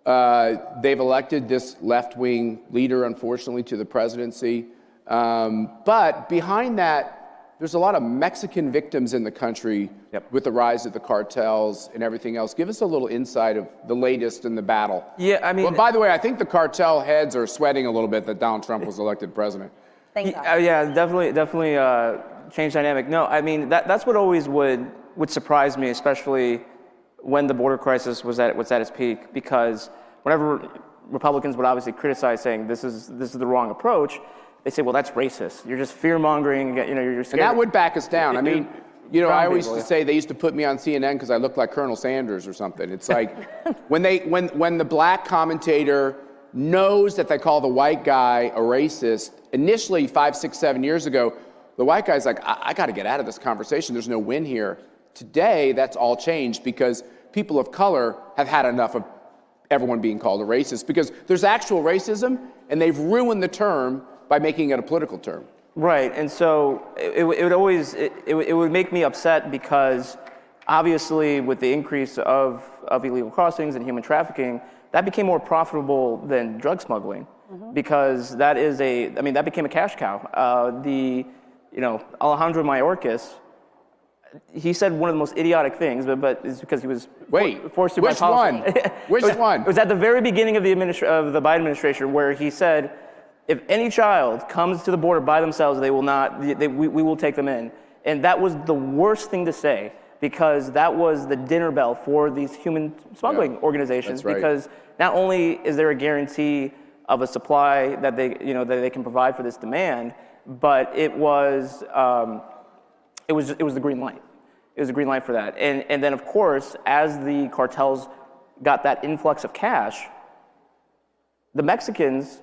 Speaker 4: They've elected this left-wing leader, unfortunately, to the presidency. But behind that, there's a lot of Mexican victims in the country with the rise of the cartels and everything else. Give us a little insight of the latest in the battle.
Speaker 6: Yeah, I mean...
Speaker 4: Well, by the way, I think the cartel heads are sweating a little bit that Donald Trump was elected president.
Speaker 6: Thank God. Yeah, definitely change dynamic. No, I mean, that's what always would surprise me, especially when the border crisis was at its peak, because whenever Republicans would obviously criticize saying this is the wrong approach, they say, well, that's racist. You're just fear-mongering, you're scared.
Speaker 4: And that would back us down. I mean, I always used to say they used to put me on CNN because I looked like Colonel Sanders or something. It's like when the black commentator knows that they call the white guy a racist, initially 5, 6, 7 years ago, the white guy's like, I got to get out of this conversation. There's no win here. Today, that's all changed because people of color have had enough of everyone being called a racist, because there's actual racism, and they've ruined the term by making it a political term.
Speaker 6: Right, and so it would make me upset, because obviously with the increase of illegal crossings and human trafficking, that became more profitable than drug smuggling, because that became a cash cow. Alejandro Mayorkas, he said one of the most idiotic things, but it's because he was forced to by policy.
Speaker 4: Which one?
Speaker 6: It was at the very beginning of the Biden administration, where he said, if any child comes to the border by themselves, we will take them in. And that was the worst thing to say, because that was the dinner bell for these human smuggling organizations.
Speaker 4: That's right.
Speaker 6: Because not only is there a guarantee of a supply that they can provide for this demand, but it was the green light. It was a green light for that. And then, of course, as the cartels got that influx of cash, the Mexicans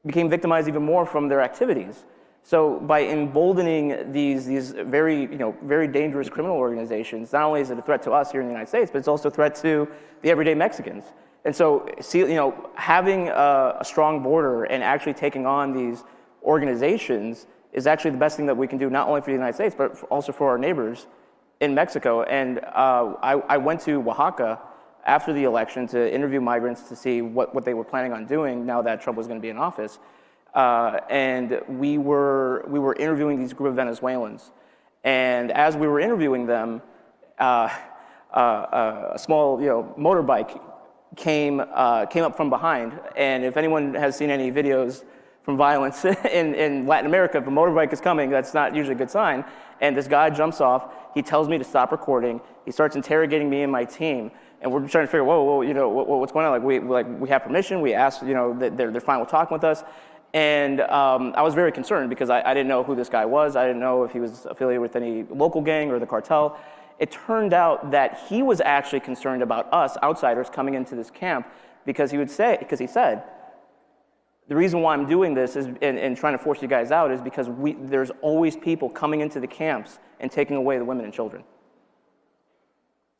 Speaker 6: became victimized even more from their activities. So by emboldening these very, very dangerous criminal organizations, not only is it a threat to us here in the United States, but it's also a threat to the everyday Mexicans. And so, having a strong border and actually taking on these organizations is actually the best thing that we can do, not only for the United States, but also for our neighbors in Mexico. And I went to Oaxaca after the election to interview migrants to see what they were planning on doing now that Trump was going to be in office. And we were interviewing these group of Venezuelans. And as we were interviewing them, a small motorbike came up from behind. And if anyone has seen any videos from violence in Latin America, if a motorbike is coming, that's not usually a good sign. And this guy jumps off. He tells me to stop recording. He starts interrogating me and my team. And we're trying to figure, whoa, what's going on? We have permission. We asked, that they're fine with talking with us. And I was very concerned because I didn't know who this guy was. I didn't know if he was affiliated with any local gang or the cartel. It turned out that he was actually concerned about us outsiders coming into this camp because he said, the reason why I'm doing this is and trying to force you guys out is because there's always people coming into the camps and taking away the women and children.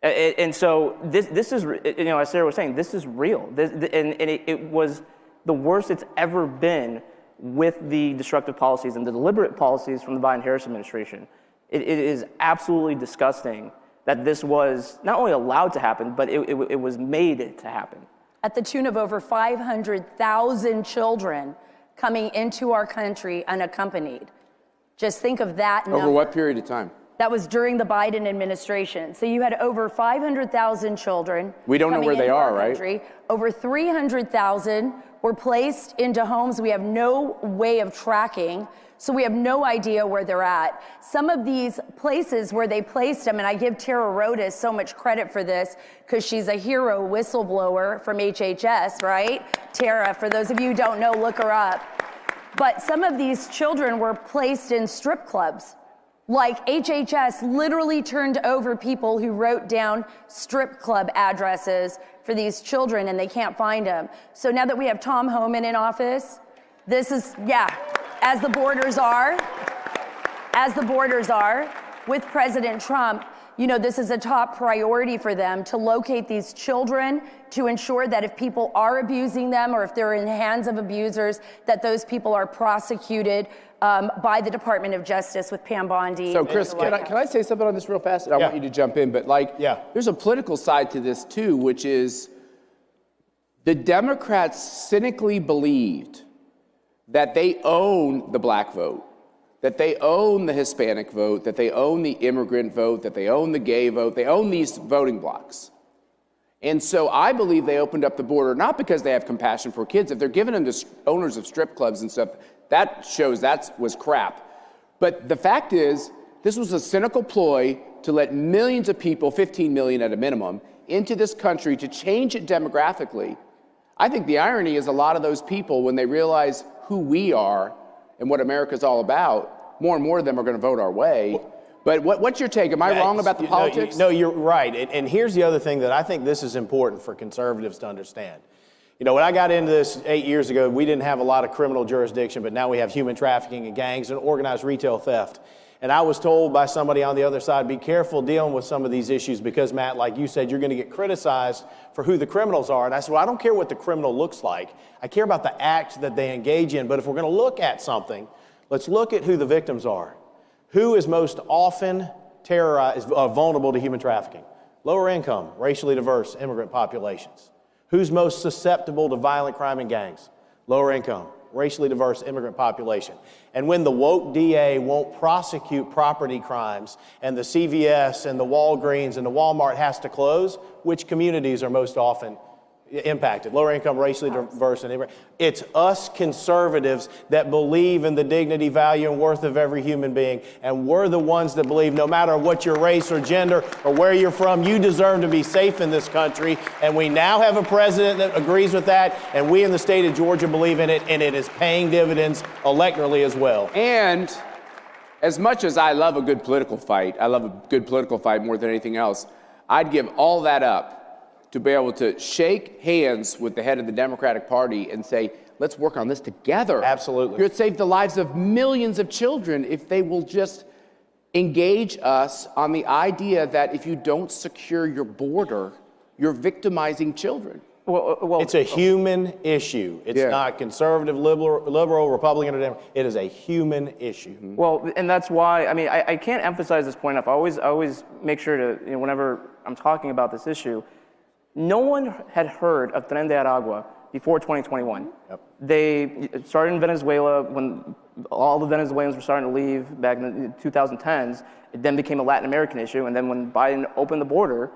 Speaker 6: And so this is, as Sarah was saying, this is real. It was the worst it's ever been with the destructive policies and the deliberate policies from the Biden-Harris administration. It is absolutely disgusting that this was not only allowed to happen, but it was made to happen.
Speaker 1: At the tune of over 500,000 children coming into our country unaccompanied. Just think of that number.
Speaker 4: Over what period of time?
Speaker 1: That was during the Biden administration. So you had over 500,000 children.
Speaker 4: We don't know where they are, right?
Speaker 1: Over 300,000 were placed into homes we have no way of tracking. So we have no idea where they're at. Some of these places where they placed them, and I give Tara Rodas so much credit for this because she's a hero whistleblower from HHS, right? Tara, for those of you who don't know, look her up. But some of these children were placed in strip clubs. Like HHS literally turned over people who wrote down strip club addresses for these children and they can't find them. So now that we have Tom Homan in office, this is, as the borders are with President Trump, this is a top priority for them to locate these children, to ensure that if people are abusing them or if they're in the hands of abusers, that those people are prosecuted by the Department of Justice with Pam Bondi.
Speaker 4: So, Chris, can I say something on this real fast? I want you to jump in, but there's a political side to this too, which is the Democrats cynically believed that they own the black vote, that they own the Hispanic vote, that they own the immigrant vote, that they own the gay vote, they own these voting blocks. And so I believe they opened up the border, not because they have compassion for kids. If they're giving them to owners of strip clubs and stuff, that shows that was crap. But the fact is, this was a cynical ploy to let millions of people, 15 million at a minimum, into this country to change it demographically. I think the irony is a lot of those people, when they realize who we are and what America's all about, more and more of them are going to vote our way. But what's your take? Am I wrong about the politics?
Speaker 7: No, you're right. And here's the other thing that I think this is important for conservatives to understand. When I got into this 8 years ago, we didn't have a lot of criminal jurisdiction, but now we have human trafficking and gangs and organized retail theft. And I was told by somebody on the other side, be careful dealing with some of these issues because, Matt, like you said, you're going to get criticized for who the criminals are. And I said, well, I don't care what the criminal looks like. I care about the act that they engage in. But if we're going to look at something, let's look at who the victims are. Who is most often terrorized, vulnerable to human trafficking? Lower income, racially diverse immigrant populations. Who's most susceptible to violent crime and gangs? Lower income, racially diverse immigrant population. And when the woke DA won't prosecute property crimes and the CVS and the Walgreens and the Walmart has to close, which communities are most often impacted? Lower income, racially diverse, and immigrant. It's us conservatives that believe in the dignity, value, and worth of every human being. And we're the ones that believe no matter what your race or gender or where you're from, you deserve to be safe in this country. And we now have a president that agrees with that. And we in the state of Georgia believe in it. And it is paying dividends electorally as well.
Speaker 4: And as much as I love a good political fight, I love a good political fight more than anything else, I'd give all that up to be able to shake hands with the head of the Democratic Party and say, let's work on this together.
Speaker 7: Absolutely.
Speaker 4: You'd save the lives of millions of children if they will just engage us on the idea that if you don't secure your border, you're victimizing children.
Speaker 7: Well, it's a human issue. It's not conservative, liberal, Republican, or Democrat. It is a human issue.
Speaker 6: Well, and that's why, I mean, I can't emphasize this point enough. I always make sure to, whenever I'm talking about this issue, no one had heard of Tren de Aragua before 2021. Yep. They started in Venezuela when all the Venezuelans were starting to leave back in the 2010s. It then became a Latin American issue, and then when Biden opened the border,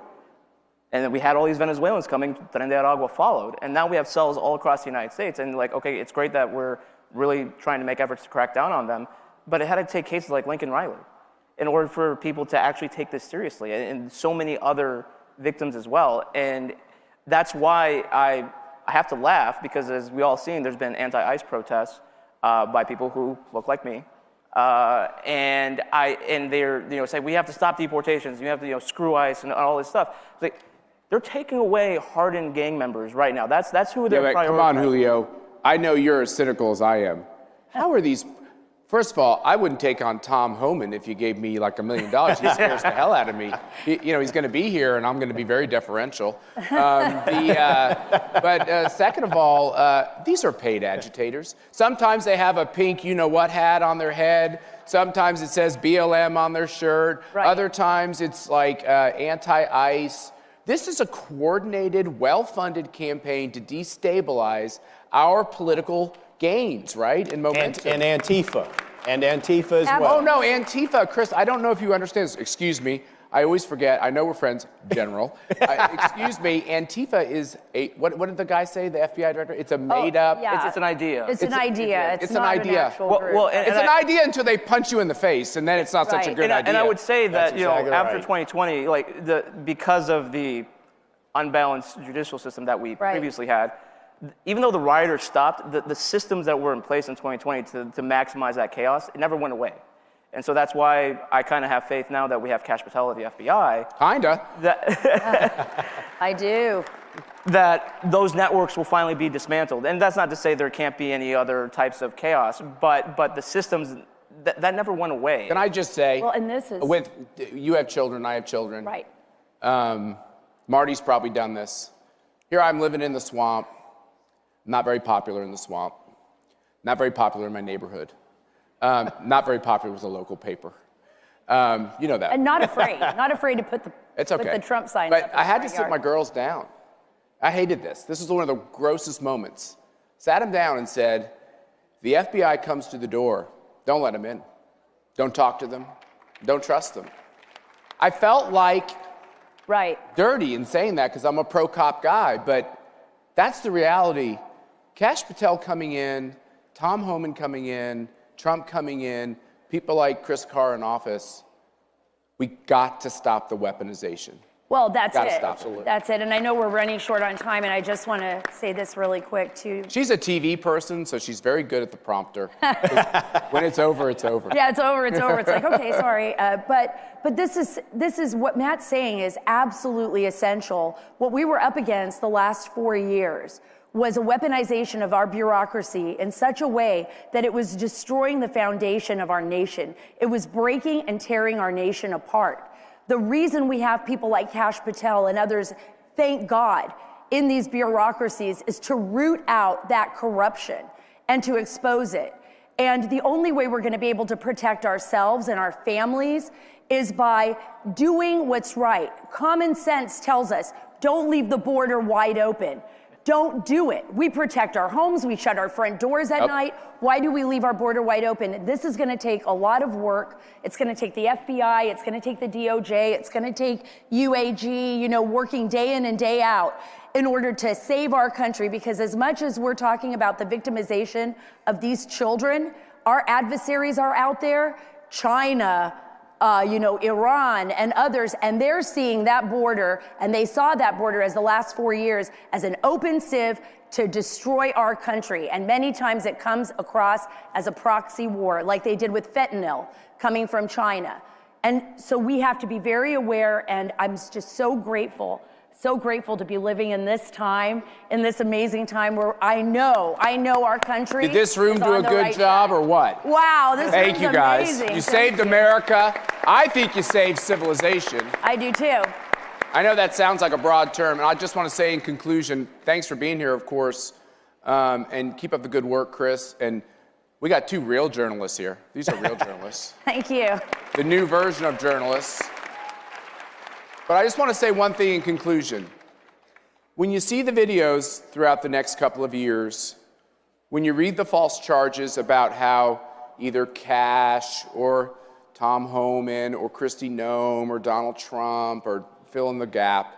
Speaker 6: and then we had all these Venezuelans coming, Tren de Aragua followed, and now we have cells all across the United States. And okay, it's great that we're really trying to make efforts to crack down on them, but it had to take cases like Lincoln Riley in order for people to actually take this seriously, and so many other victims as well. And that's why I have to laugh, because as we all seen, there's been anti-ICE protests by people who look like me. And they're say we have to stop deportations, you have to screw ICE and all this stuff. It's they're taking away hardened gang members right now. That's who they're prioritizing.
Speaker 4: Come on, Julio. I know you're as cynical as I am. How are these? First of all, I wouldn't take on Tom Homan if you gave me like $1 million. He scares the hell out of me. He's going to be here, and I'm going to be very deferential. But second of all, these are paid agitators. Sometimes they have a pink you-know-what hat on their head. Sometimes it says BLM on their shirt. Right. Other times it's like anti-ICE. This is a coordinated, well-funded campaign to destabilize our political gains, right? And momentum.
Speaker 7: And Antifa. And Antifa as well.
Speaker 4: Oh, no, Antifa. Chris, I don't know if you understand this. Excuse me. I always forget. I know we're friends, General. Excuse me. Antifa is what did the guy say, the FBI director? It's a made-up.
Speaker 1: Yeah.
Speaker 6: It's an idea.
Speaker 1: It's an idea. It's not
Speaker 4: an idea.
Speaker 1: An actual group.
Speaker 4: It's an idea until they punch you in the face, and then it's not such a good idea.
Speaker 6: And I would say that
Speaker 7: exactly
Speaker 6: after
Speaker 7: right.
Speaker 6: 2020, because of the unbalanced judicial system that we previously had, even though the rioters stopped, the systems that were in place in 2020 to maximize that chaos, it never went away. And so that's why I kind of have faith now that we have Kash Patel at the FBI.
Speaker 4: Kinda.
Speaker 1: I do.
Speaker 6: That those networks will finally be dismantled. And that's not to say there can't be any other types of chaos, but the systems, that never went away.
Speaker 4: Can I just say,
Speaker 1: well, and this is...
Speaker 4: you have children, I have children.
Speaker 1: Right.
Speaker 4: Marty's probably done this. Here I'm living in the swamp. Not very popular in the swamp. Not very popular in my neighborhood. Not very popular with the local paper. You know that.
Speaker 1: And not afraid to put the Trump signs
Speaker 4: but
Speaker 1: up.
Speaker 4: I had to sit my girls down. I hated this. This was one of the grossest moments. Sat them down and said, the FBI comes to the door. Don't let them in. Don't talk to them. Don't trust them. I felt like dirty in saying that because I'm a pro-cop guy, but that's the reality. Kash Patel coming in, Tom Homan coming in, Trump coming in, people like Chris Carr in office, we got to stop the weaponization.
Speaker 1: Well, that's it.
Speaker 4: Stop.
Speaker 1: That's it. And I know we're running short on time, and I just want to say this really quick, too.
Speaker 4: She's a TV person, so she's very good at the prompter. When it's over, it's over.
Speaker 1: Yeah, it's over. It's like, okay, sorry. But this is what Matt's saying is absolutely essential. What we were up against the last 4 years was a weaponization of our bureaucracy in such a way that it was destroying the foundation of our nation. It was breaking and tearing our nation apart. The reason we have people like Kash Patel and others, thank God, in these bureaucracies is to root out that corruption and to expose it. And the only way we're going to be able to protect ourselves and our families is by doing what's right. Common sense tells us, don't leave the border wide open. Don't do it. We protect our homes. We shut our front doors at night. Why do we leave our border wide open? This is going to take a lot of work. It's going to take the FBI. It's going to take the DOJ. It's going to take UAG, working day in and day out in order to save our country. Because as much as we're talking about the victimization of these children, our adversaries are out there, China, Iran and others, and they're seeing that border, and they saw that border as the last 4 years as an open sieve to destroy our country. And many times it comes across as a proxy war, like they did with fentanyl coming from China. And so we have to be very aware, and I'm just so grateful so grateful to be living in this time, in this amazing time where I know our country.
Speaker 4: Did this room
Speaker 1: is
Speaker 4: do
Speaker 1: on
Speaker 4: a
Speaker 1: the
Speaker 4: good
Speaker 1: right
Speaker 4: job
Speaker 1: track.
Speaker 4: or what?
Speaker 1: Wow, this
Speaker 4: Thank
Speaker 1: room's
Speaker 4: you guys.
Speaker 1: amazing.
Speaker 4: You
Speaker 1: Thank
Speaker 4: saved
Speaker 1: you.
Speaker 4: America. I think you saved civilization.
Speaker 1: I do too.
Speaker 4: I know that sounds like a broad term, and I just want to say in conclusion, thanks for being here, of course, and keep up the good work, Chris. And we got 2 real journalists here. These are real journalists.
Speaker 1: Thank you.
Speaker 4: The new version of journalists. But I just want to say one thing in conclusion. When you see the videos throughout the next couple of years, when you read the false charges about how either Cash or Tom Homan or Kristi Noem or Donald Trump or fill in the gap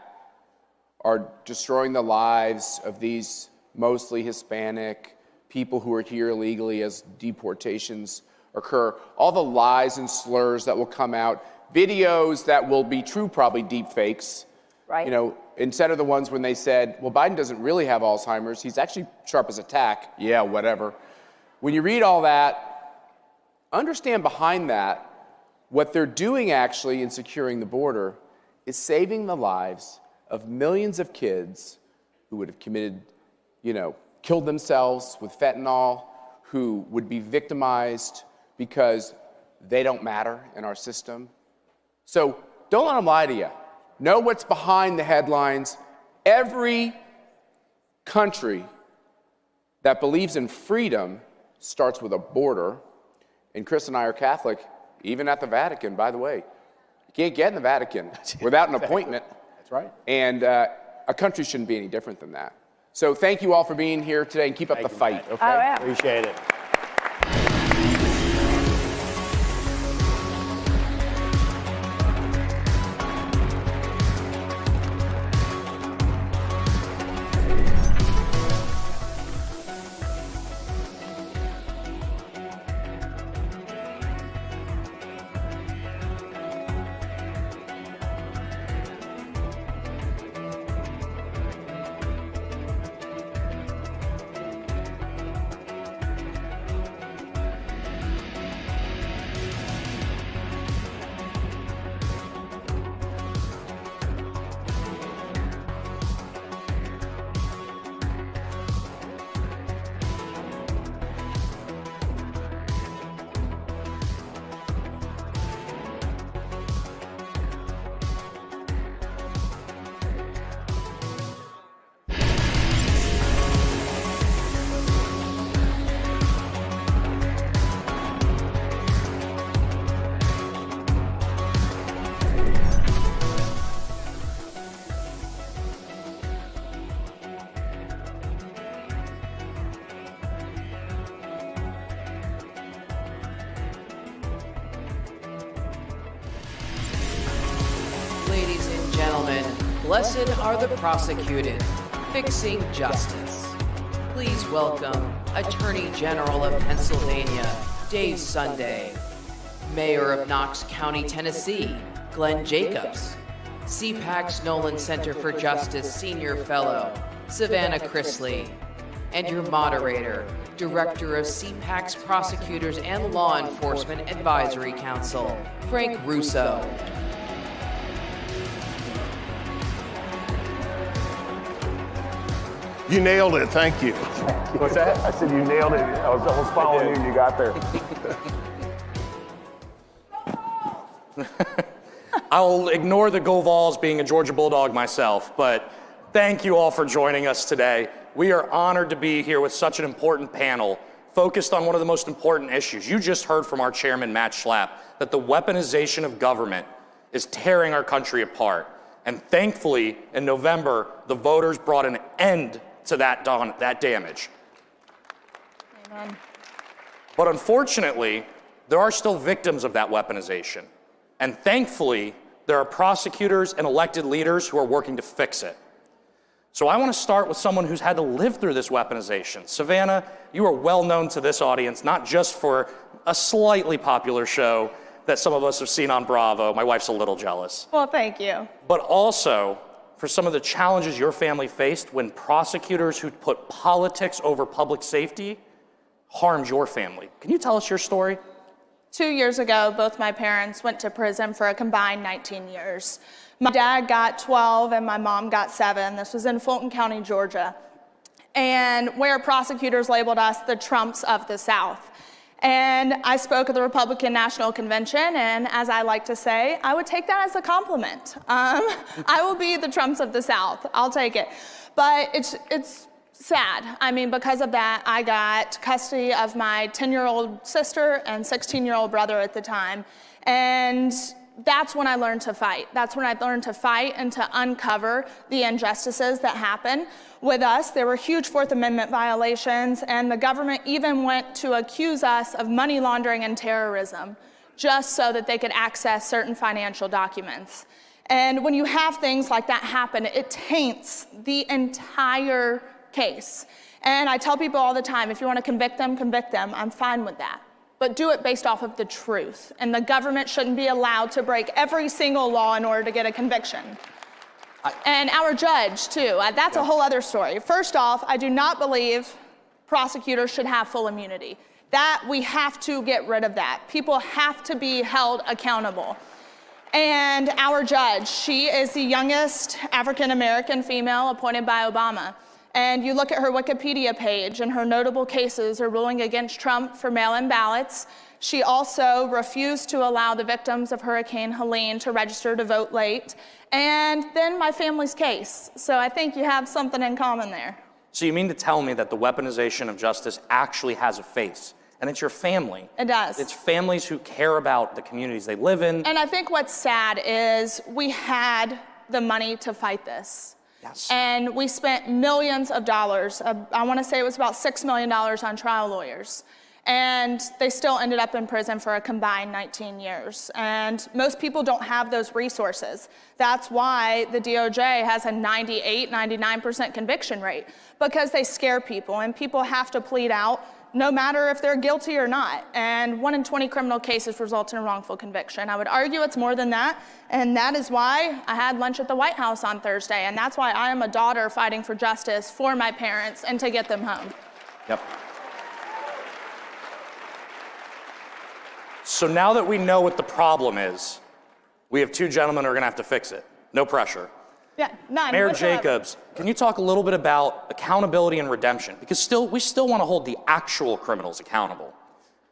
Speaker 4: are destroying the lives of these mostly Hispanic people who are here illegally as deportations occur, all the lies and slurs that will come out, videos that will be true, probably deep fakes.
Speaker 1: Right.
Speaker 4: You know, instead of the ones when they said, well, Biden doesn't really have Alzheimer's, he's actually sharp as a tack. Yeah, whatever. When you read all that, understand behind that, what they're doing actually in securing the border is saving the lives of millions of kids who would have committed, killed themselves with fentanyl, who would be victimized because they don't matter in our system. So don't let them lie to you. Know what's behind the headlines. Every country that believes in freedom starts with a border. And Chris and I are Catholic, even at the Vatican, by the way. You can't get in the Vatican without an appointment.
Speaker 7: That's right.
Speaker 4: And a country shouldn't be any different than that. So thank you all for being here today, and keep up the fight.
Speaker 7: Okay, appreciate it.
Speaker 18: Ladies and gentlemen, blessed are the prosecuted, fixing justice. Please welcome Attorney General of Pennsylvania, Dave Sunday, Mayor of Knox County, Tennessee, Glenn Jacobs, CPAC's Nolan Center for Justice Senior Fellow, Savannah Chrisley, and your moderator, Director of CPAC's Prosecutors and Law Enforcement Advisory Council, Frank Russo.
Speaker 8: You nailed it. Thank you.
Speaker 7: What's that?
Speaker 8: I said you nailed it. I was almost following you and you got there.
Speaker 9: I'll ignore the go Vols being a Georgia Bulldog myself, but thank you all for joining us today. We are honored to be here with such an important panel focused on one of the most important issues. You just heard from our chairman, Matt Schlapp, that the weaponization of government is tearing our country apart. And thankfully, in November, the voters brought an end to that damage.
Speaker 1: Amen.
Speaker 9: But unfortunately, there are still victims of that weaponization. And thankfully, there are prosecutors and elected leaders who are working to fix it. So I want to start with someone who's had to live through this weaponization. Savannah, you are well known to this audience, not just for a slightly popular show that some of us have seen on Bravo. My wife's a little jealous.
Speaker 10: Well, thank you.
Speaker 9: But also for some of the challenges your family faced when prosecutors who put politics over public safety harmed your family. Can you tell us your story?
Speaker 2: 2 years ago, both my parents went to prison for a combined 19 years. My dad got 12 and my mom got 7. This was in Fulton County, Georgia, and where prosecutors labeled us the Trumps of the South. And I spoke at the Republican National Convention, and as I like to say, I would take that as a compliment. I will be the Trumps of the South. I'll take it. But it's sad. I mean, because of that, I got custody of my 10-year-old sister and 16-year-old brother at the time. And that's when I learned to fight. That's when I learned to fight and to uncover the injustices that happen with us. There were huge Fourth Amendment violations, and the government even went to accuse us of money laundering and terrorism just so that they could access certain financial documents. And when you have things like that happen, it taints the entire case. And I tell people all the time, if you want to convict them, convict them. I'm fine with that. But do it based off of the truth. And the government shouldn't be allowed to break every single law in order to get a conviction. And our judge, too. That's a whole other story. First off, I do not believe prosecutors should have full immunity. That, we have to get rid of that. People have to be held accountable. And our judge, she is the youngest African-American female appointed by Obama. And you look at her Wikipedia page, and her notable cases are ruling against Trump for mail-in ballots. She also refused to allow the victims of Hurricane Helene to register to vote late. And then my family's case. So I think you have something in common there.
Speaker 9: So you mean to tell me that the weaponization of justice actually has a face? And it's your family.
Speaker 2: It does.
Speaker 9: It's families who care about the communities they live in.
Speaker 2: And I think what's sad is we had the money to fight this.
Speaker 9: Yes.
Speaker 2: And we spent millions of dollars. I want to say it was about $6 million on trial lawyers. And they still ended up in prison for a combined 19 years. And most people don't have those resources. That's why the DOJ has a 98, 99% conviction rate, because they scare people, and people have to plead out no matter if they're guilty or not. And 1 in 20 criminal cases result in a wrongful conviction. I would argue it's more than that, and that is why I had lunch at the White House on Thursday, and that's why I am a daughter fighting for justice for my parents and to get them home.
Speaker 9: Yep. So now that we know what the problem is, we have 2 gentlemen who are gonna have to fix it. No pressure.
Speaker 2: Yeah, none.
Speaker 9: Mayor
Speaker 2: whatsoever.
Speaker 9: Jacobs, can you talk a little bit about accountability and redemption? Because we still want to hold the actual criminals accountable.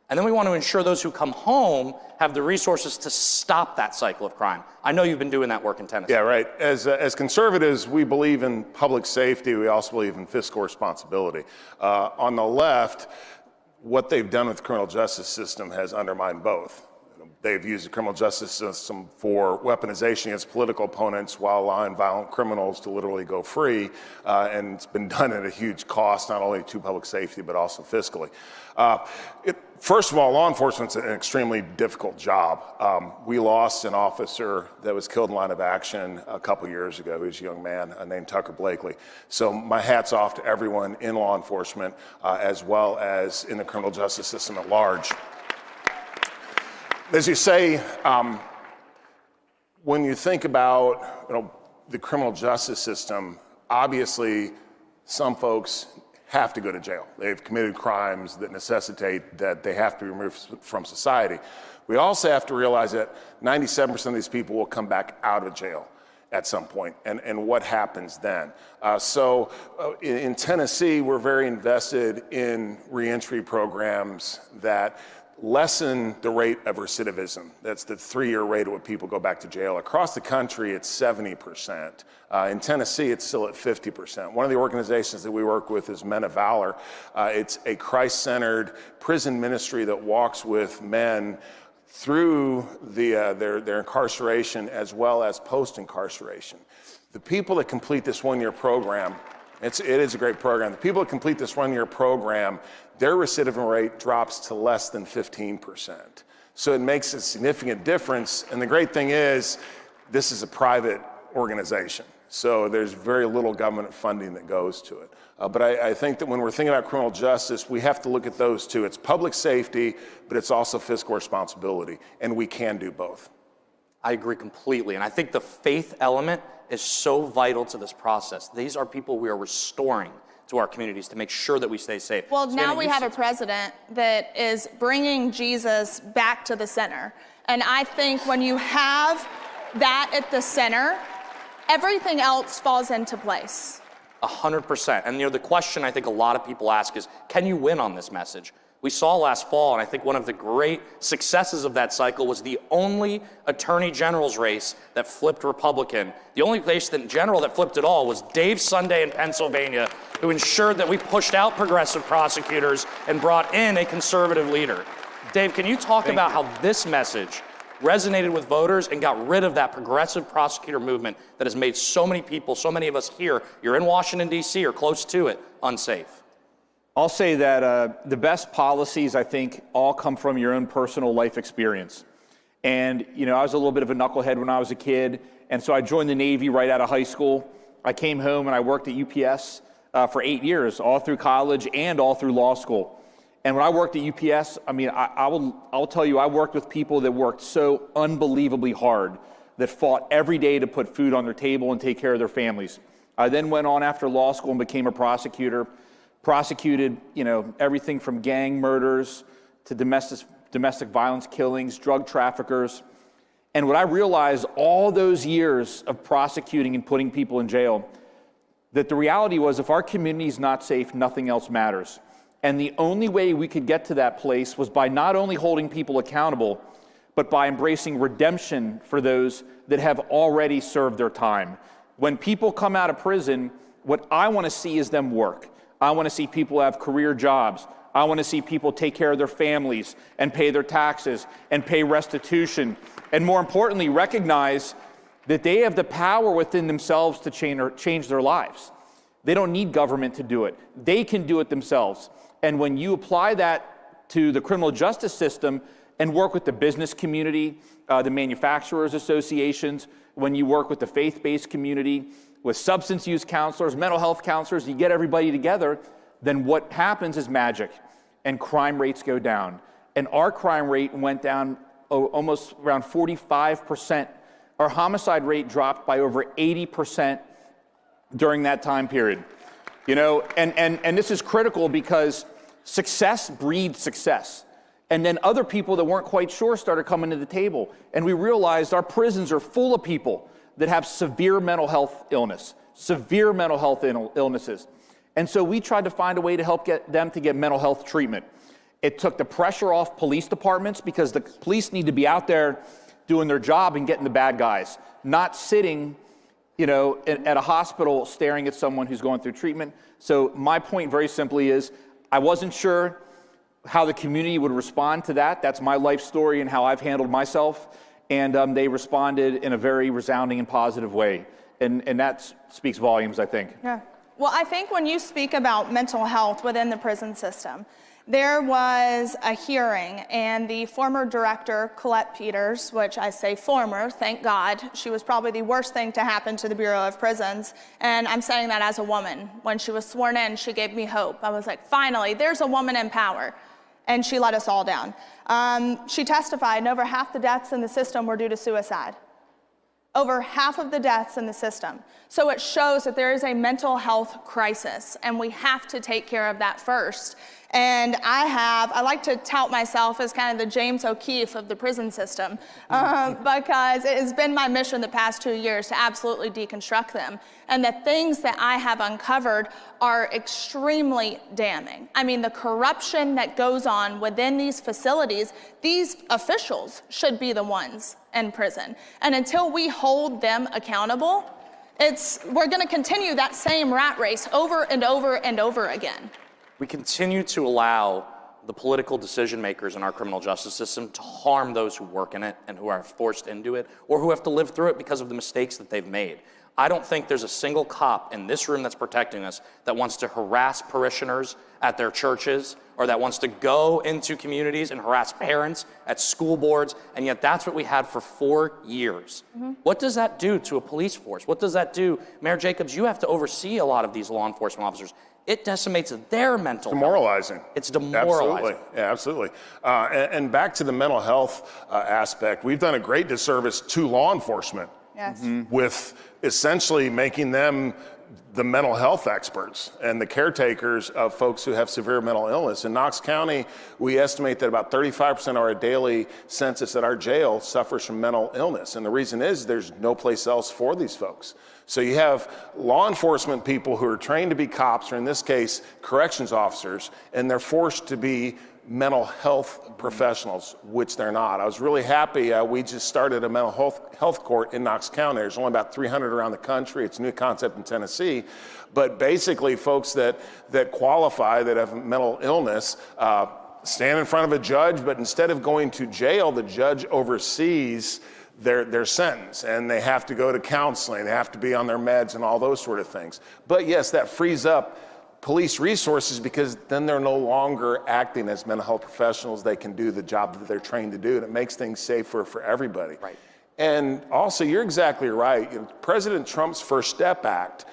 Speaker 9: And then we want to ensure those who come home have the resources to stop that cycle of crime. I know you've been doing that work in Tennessee.
Speaker 8: Yeah, right. As conservatives, we believe in public safety. We also believe in fiscal responsibility. On the left, what they've done with the criminal justice system has undermined both. They've used the criminal justice system for weaponization against political opponents while allowing violent criminals to literally go free. And it's been done at a huge cost, not only to public safety, but also fiscally. First of all, law enforcement's an extremely difficult job. We lost an officer that was killed in line of action a couple years ago. He was a young man named Tucker Blakely. So my hat's off to everyone in law enforcement, as well as in the criminal justice system at large. As you say, when you think about the criminal justice system, obviously some folks have to go to jail. They've committed crimes that necessitate that they have to be removed from society. We also have to realize that 97% of these people will come back out of jail at some point, and what happens then? So in Tennessee, we're very invested in reentry programs that lessen the rate of recidivism. That's the 3-year rate at which people go back to jail. Across the country, it's 70%. In Tennessee, it's still at 50%. One of the organizations that we work with is Men of Valor. It's a Christ-centered prison ministry that walks with men through their incarceration as well as post-incarceration. The people that complete this 1-year program, it is a great program. The people that complete this 1-year program, their recidivism rate drops to less than 15%. So it makes a significant difference. And the great thing is, this is a private organization. So there's very little government funding that goes to it. But I think that when we're thinking about criminal justice, we have to look at those two. It's public safety, but it's also fiscal responsibility. And we can do both.
Speaker 9: I agree completely. And I think the faith element is so vital to this process. These are people we are restoring to our communities to make sure that we stay safe.
Speaker 2: Well, now we have a
Speaker 9: Savannah,
Speaker 2: president that is bringing Jesus back to the center. And I think when you have that at the center, everything else falls into place.
Speaker 9: 100%. And the question I think a lot of people ask is, can you win on this message? We saw last fall, and I think one of the great successes of that cycle was the only attorney general's race that flipped Republican. The only race in general that flipped at all was Dave Sunday in Pennsylvania, who ensured that we pushed out progressive prosecutors and brought in a conservative leader. Dave, can you talk about how this message resonated with voters and got rid of that progressive prosecutor movement that has made so many people, so many of us here, you're in Washington, D.C. or close to it, unsafe?
Speaker 3: I'll say that the best policies, I think, all come from your own personal life experience. And, I was a little bit of a knucklehead when I was a kid, and so I joined the Navy right out of high school. I came home and I worked at UPS for 8 years, all through college and all through law school. And when I worked at UPS, I will tell you, I worked with people that worked so unbelievably hard, that fought every day to put food on their table and take care of their families. I then went on after law school and became a prosecutor. Prosecuted, everything from gang murders to domestic violence killings, drug traffickers. And what I realized all those years of prosecuting and putting people in jail, that the reality was if our community is not safe, nothing else matters. And the only way we could get to that place was by not only holding people accountable, but by embracing redemption for those that have already served their time. When people come out of prison, what I want to see is them work. I want to see people have career jobs. I want to see people take care of their families and pay their taxes and pay restitution. And more importantly, recognize that they have the power within themselves to change their lives. They don't need government to do it. They can do it themselves. And when you apply that to the criminal justice system and work with the business community, the manufacturers associations, when you work with the faith-based community, with substance use counselors, mental health counselors, you get everybody together, then what happens is magic, and crime rates go down. And our crime rate went down almost around 45%. Our homicide rate dropped by over 80% during that time period. And this is critical because success breeds success. And then other people that weren't quite sure started coming to the table. And we realized our prisons are full of people that have severe mental health illnesses. And so we tried to find a way to help get them to get mental health treatment. It took the pressure off police departments because the police need to be out there doing their job and getting the bad guys, not sitting, at a hospital staring at someone who's going through treatment. So my point very simply is I wasn't sure how the community would respond to that. That's my life story and how I've handled myself. And they responded in a very resounding and positive way. And that speaks volumes, I think.
Speaker 2: Yeah. Well, I think when you speak about mental health within the prison system, there was a hearing, and the former director, Colette Peters, which I say former, thank God, she was probably the worst thing to happen to the Bureau of Prisons, and I'm saying that as a woman. When she was sworn in, she gave me hope. I was like, finally, there's a woman in power. And she let us all down. She testified, and over half the deaths in the system were due to suicide. Over half of the deaths in the system. So it shows that there is a mental health crisis, and we have to take care of that first. And I like to tout myself as kind of the James O'Keefe of the prison system, because it has been my mission the past 2 years to absolutely deconstruct them. And the things that I have uncovered are extremely damning. I mean, the corruption that goes on within these facilities, these officials should be the ones in prison. And until we hold them accountable, we're going to continue that same rat race over and over and over again.
Speaker 9: We continue to allow the political decision makers in our criminal justice system to harm those who work in it and who are forced into it or who have to live through it because of the mistakes that they've made. I don't think there's a single cop in this room that's protecting us that wants to harass parishioners at their churches or that wants to go into communities and harass parents at school boards, and yet that's what we had for 4 years. Mm-hmm. What does that do to a police force? What does that do? Mayor Jacobs, you have to oversee a lot of these law enforcement officers. It decimates their mental
Speaker 8: demoralizing.
Speaker 9: Health. It's demoralizing.
Speaker 8: Absolutely. Yeah, absolutely. And back to the mental health aspect, we've done a great disservice to law enforcement.
Speaker 2: Yes.
Speaker 8: With essentially making them the mental health experts and the caretakers of folks who have severe mental illness. In Knox County, we estimate that about 35% of our daily census at our jail suffers from mental illness. And the reason is there's no place else for these folks. So you have law enforcement people who are trained to be cops, or in this case, corrections officers, and they're forced to be mental health professionals, which they're not. I was really happy. We just started a mental health court in Knox County. There's only about 300 around the country. It's a new concept in Tennessee. But basically, folks that qualify, that have mental illness, stand in front of a judge, but instead of going to jail, the judge oversees their sentence, and they have to go to counseling, they have to be on their meds and all those sort of things. But yes, that frees up police resources, because then they're no longer acting as mental health professionals. They can do the job that they're trained to do, and it makes things safer for everybody.
Speaker 9: Right.
Speaker 8: And also, you're exactly right. President Trump's First Step Act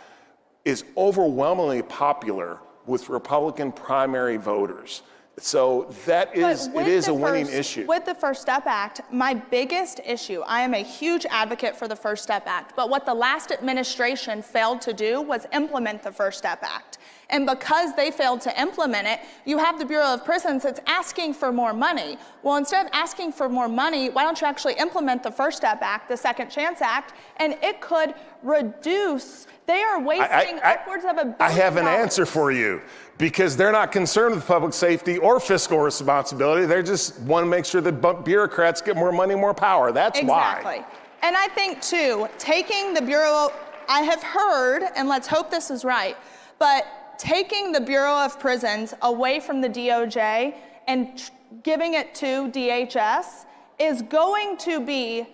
Speaker 8: is overwhelmingly popular with Republican primary voters. So it is a winning issue.
Speaker 2: With the First Step Act, my biggest issue, I am a huge advocate for the First Step Act, but what the last administration failed to do was implement the First Step Act. And because they failed to implement it, you have the Bureau of Prisons that's asking for more money. Well, instead of asking for more money, why don't you actually implement the First Step Act, the Second Chance Act, and it could reduce, they are wasting upwards of $1 billion.
Speaker 8: I have an answer for you, because they're not concerned with public safety or fiscal responsibility. They just want to make sure that bureaucrats get more money, more power. That's why.
Speaker 2: Exactly. And I think, too, taking the Bureau, I have heard, and let's hope this is right, but taking the Bureau of Prisons away from the DOJ and giving it to DHS is going to be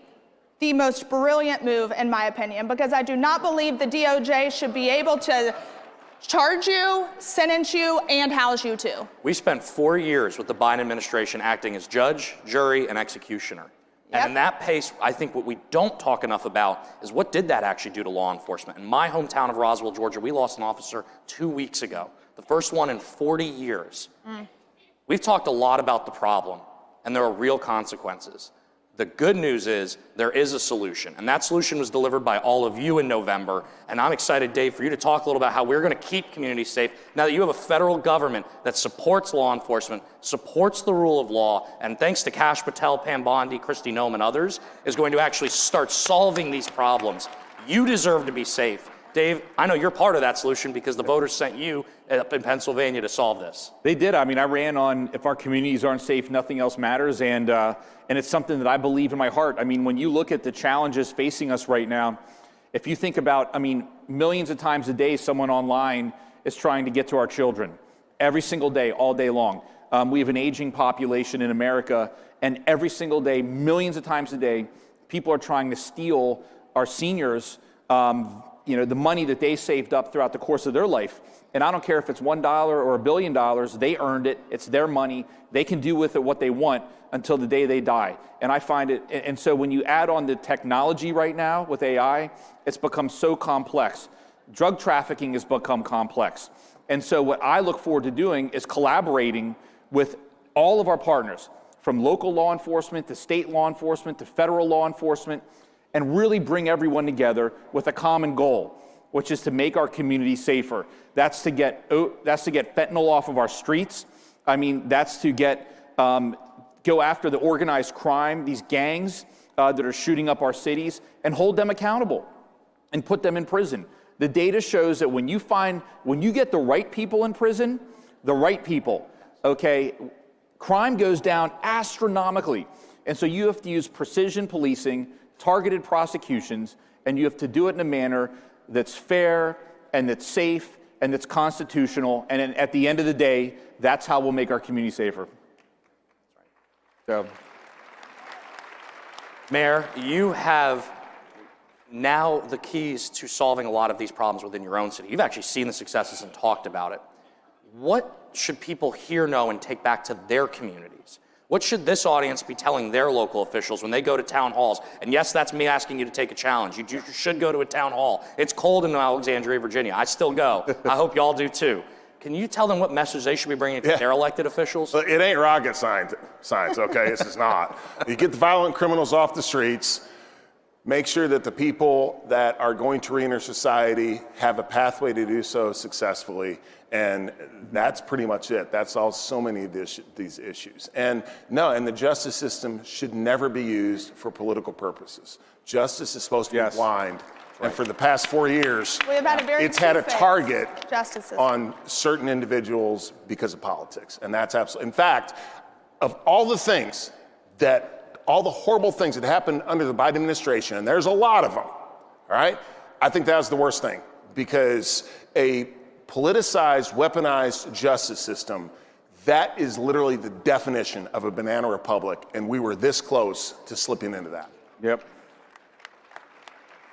Speaker 2: the most brilliant move, in my opinion, because I do not believe the DOJ should be able to charge you, sentence you, and house you too.
Speaker 9: We spent 4 years with the Biden administration acting as judge, jury, and executioner. And in that pace, I think what we don't talk enough about is what did that actually do to law enforcement? In my hometown of Roswell, Georgia, we lost an officer 2 weeks ago, the first one in 40 years. We've talked a lot about the problem, and there are real consequences. The good news is there is a solution, and that solution was delivered by all of you in November. And I'm excited, Dave, for you to talk a little about how we're going to keep communities safe now that you have a federal government that supports law enforcement, supports the rule of law, and thanks to Kash Patel, Pam Bondi, Kristi Noem, and others, is going to actually start solving these problems. You deserve to be safe. Dave, I know you're part of that solution because the voters sent you up in Pennsylvania to solve this.
Speaker 3: They did. I mean, I ran on if our communities aren't safe, nothing else matters. And it's something that I believe in my heart. I mean, when you look at the challenges facing us right now, if you think about, I mean, millions of times a day, someone online is trying to get to our children. Every single day, all day long. We have an aging population in America, and every single day, millions of times a day, people are trying to steal our seniors, the money that they saved up throughout the course of their life. And I don't care if it's $1 or $1 billion, they earned it, it's their money, they can do with it what they want until the day they die. And I find it, and so when you add on the technology right now with AI, it's become so complex. Drug trafficking has become complex. And so what I look forward to doing is collaborating with all of our partners, from local law enforcement to state law enforcement to federal law enforcement, and really bring everyone together with a common goal, which is to make our community safer. That's to get fentanyl off of our streets. I mean, that's to go after the organized crime, these gangs that are shooting up our cities, and hold them accountable and put them in prison. The data shows that when you get the right people in prison, okay, crime goes down astronomically. And so you have to use precision policing, targeted prosecutions, and you have to do it in a manner that's fair and that's safe and that's constitutional. And at the end of the day, that's how we'll make our community safer. So,
Speaker 9: Mayor, you have now the keys to solving a lot of these problems within your own city. You've actually seen the successes and talked about it. What should people here know and take back to their communities? What should this audience be telling their local officials when they go to town halls? And yes, that's me asking you to take a challenge. You should go to a town hall. It's cold in Alexandria, Virginia. I still go. I hope y'all do too. Can you tell them what message they should be bringing to their elected officials?
Speaker 8: It ain't rocket science, okay? This is not. You get the violent criminals off the streets. make sure that the people that are going to reenter society have a pathway to do so successfully. And that's pretty much it. That's all so many of these issues. And the justice system should never be used for political purposes. Justice is supposed to be blind. And for the past 4 years, it's had a target on certain individuals because of politics. And that's absolutely, in fact, of all the things all the horrible things that happened under the Biden administration, and there's a lot of them, all right? I think that was the worst thing, because a politicized, weaponized justice system, that is literally the definition of a banana republic, and we were this close to slipping into that.
Speaker 3: Yep.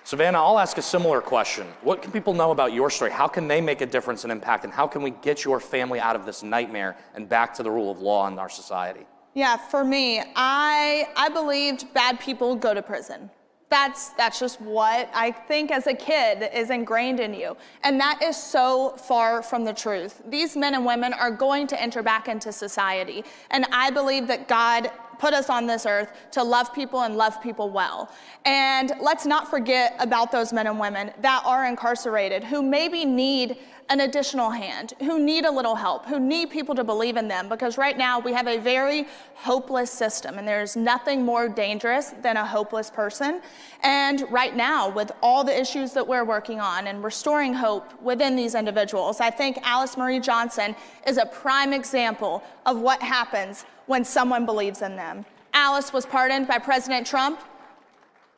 Speaker 9: Savannah, I'll ask a similar question. What can people know about your story? How can they make a difference and impact, and how can we get your family out of this nightmare and back to the rule of law in our society?
Speaker 2: Yeah, for me, I believed bad people go to prison. That's just what I think as a kid is ingrained in you. And that is so far from the truth. These men and women are going to enter back into society. And I believe that God put us on this earth to love people and love people well. And let's not forget about those men and women that are incarcerated, who maybe need an additional hand, who need a little help, who need people to believe in them, because right now we have a very hopeless system, and there's nothing more dangerous than a hopeless person. And right now, with all the issues that we're working on and restoring hope within these individuals, I think Alice Marie Johnson is a prime example of what happens when someone believes in them. Alice was pardoned by President Trump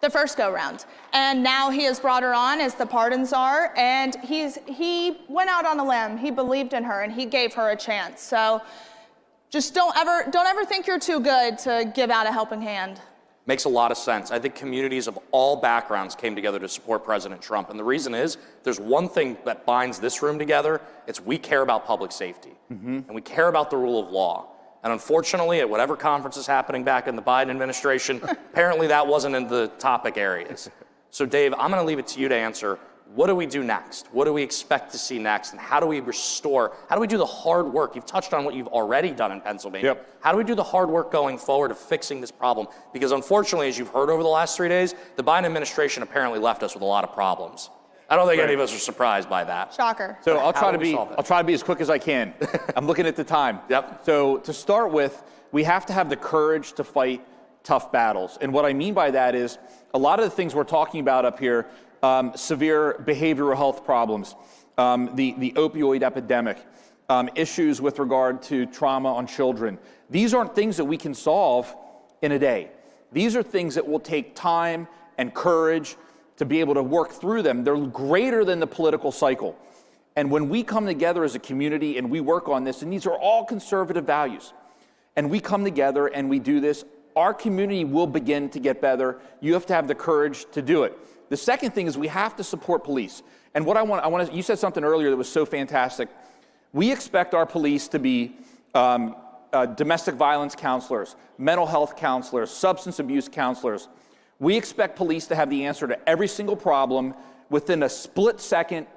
Speaker 2: the first go-round, and now he has brought her on as the pardon czar, and he went out on a limb. He believed in her, and he gave her a chance. So just don't ever think you're too good to give out a helping hand.
Speaker 9: Makes a lot of sense. I think communities of all backgrounds came together to support President Trump. And the reason is, there's one thing that binds this room together. It's we care about public safety. And we care about the rule of law. And unfortunately, at whatever conference is happening back in the Biden administration, apparently that wasn't in the topic areas. So Dave, I'm gonna leave it to you to answer. What do we do next? What do we expect to see next? And how do we do the hard work? You've touched on what you've already done in Pennsylvania.
Speaker 3: Yep.
Speaker 9: How do we do the hard work going forward of fixing this problem? Because unfortunately, as you've heard over the last 3 days, the Biden administration apparently left us with a lot of problems. I don't think any of us are surprised by that.
Speaker 2: Shocker.
Speaker 3: So I'll try to be as quick as I can. I'm looking at the time.
Speaker 9: Yep.
Speaker 3: So to start with, we have to have the courage to fight tough battles. And what I mean by that is a lot of the things we're talking about up here, severe behavioral health problems, the opioid epidemic, issues with regard to trauma on children. These aren't things that we can solve in a day. These are things that will take time and courage to be able to work through them. They're greater than the political cycle. And when we come together as a community and we work on this, and these are all conservative values, and we come together and we do this, our community will begin to get better. You have to have the courage to do it. The second thing is we have to support police. And what I want to, you said something earlier that was so fantastic. We expect our police to be domestic violence counselors, mental health counselors, substance abuse counselors. We expect police to have the answer to every single problem within a split second,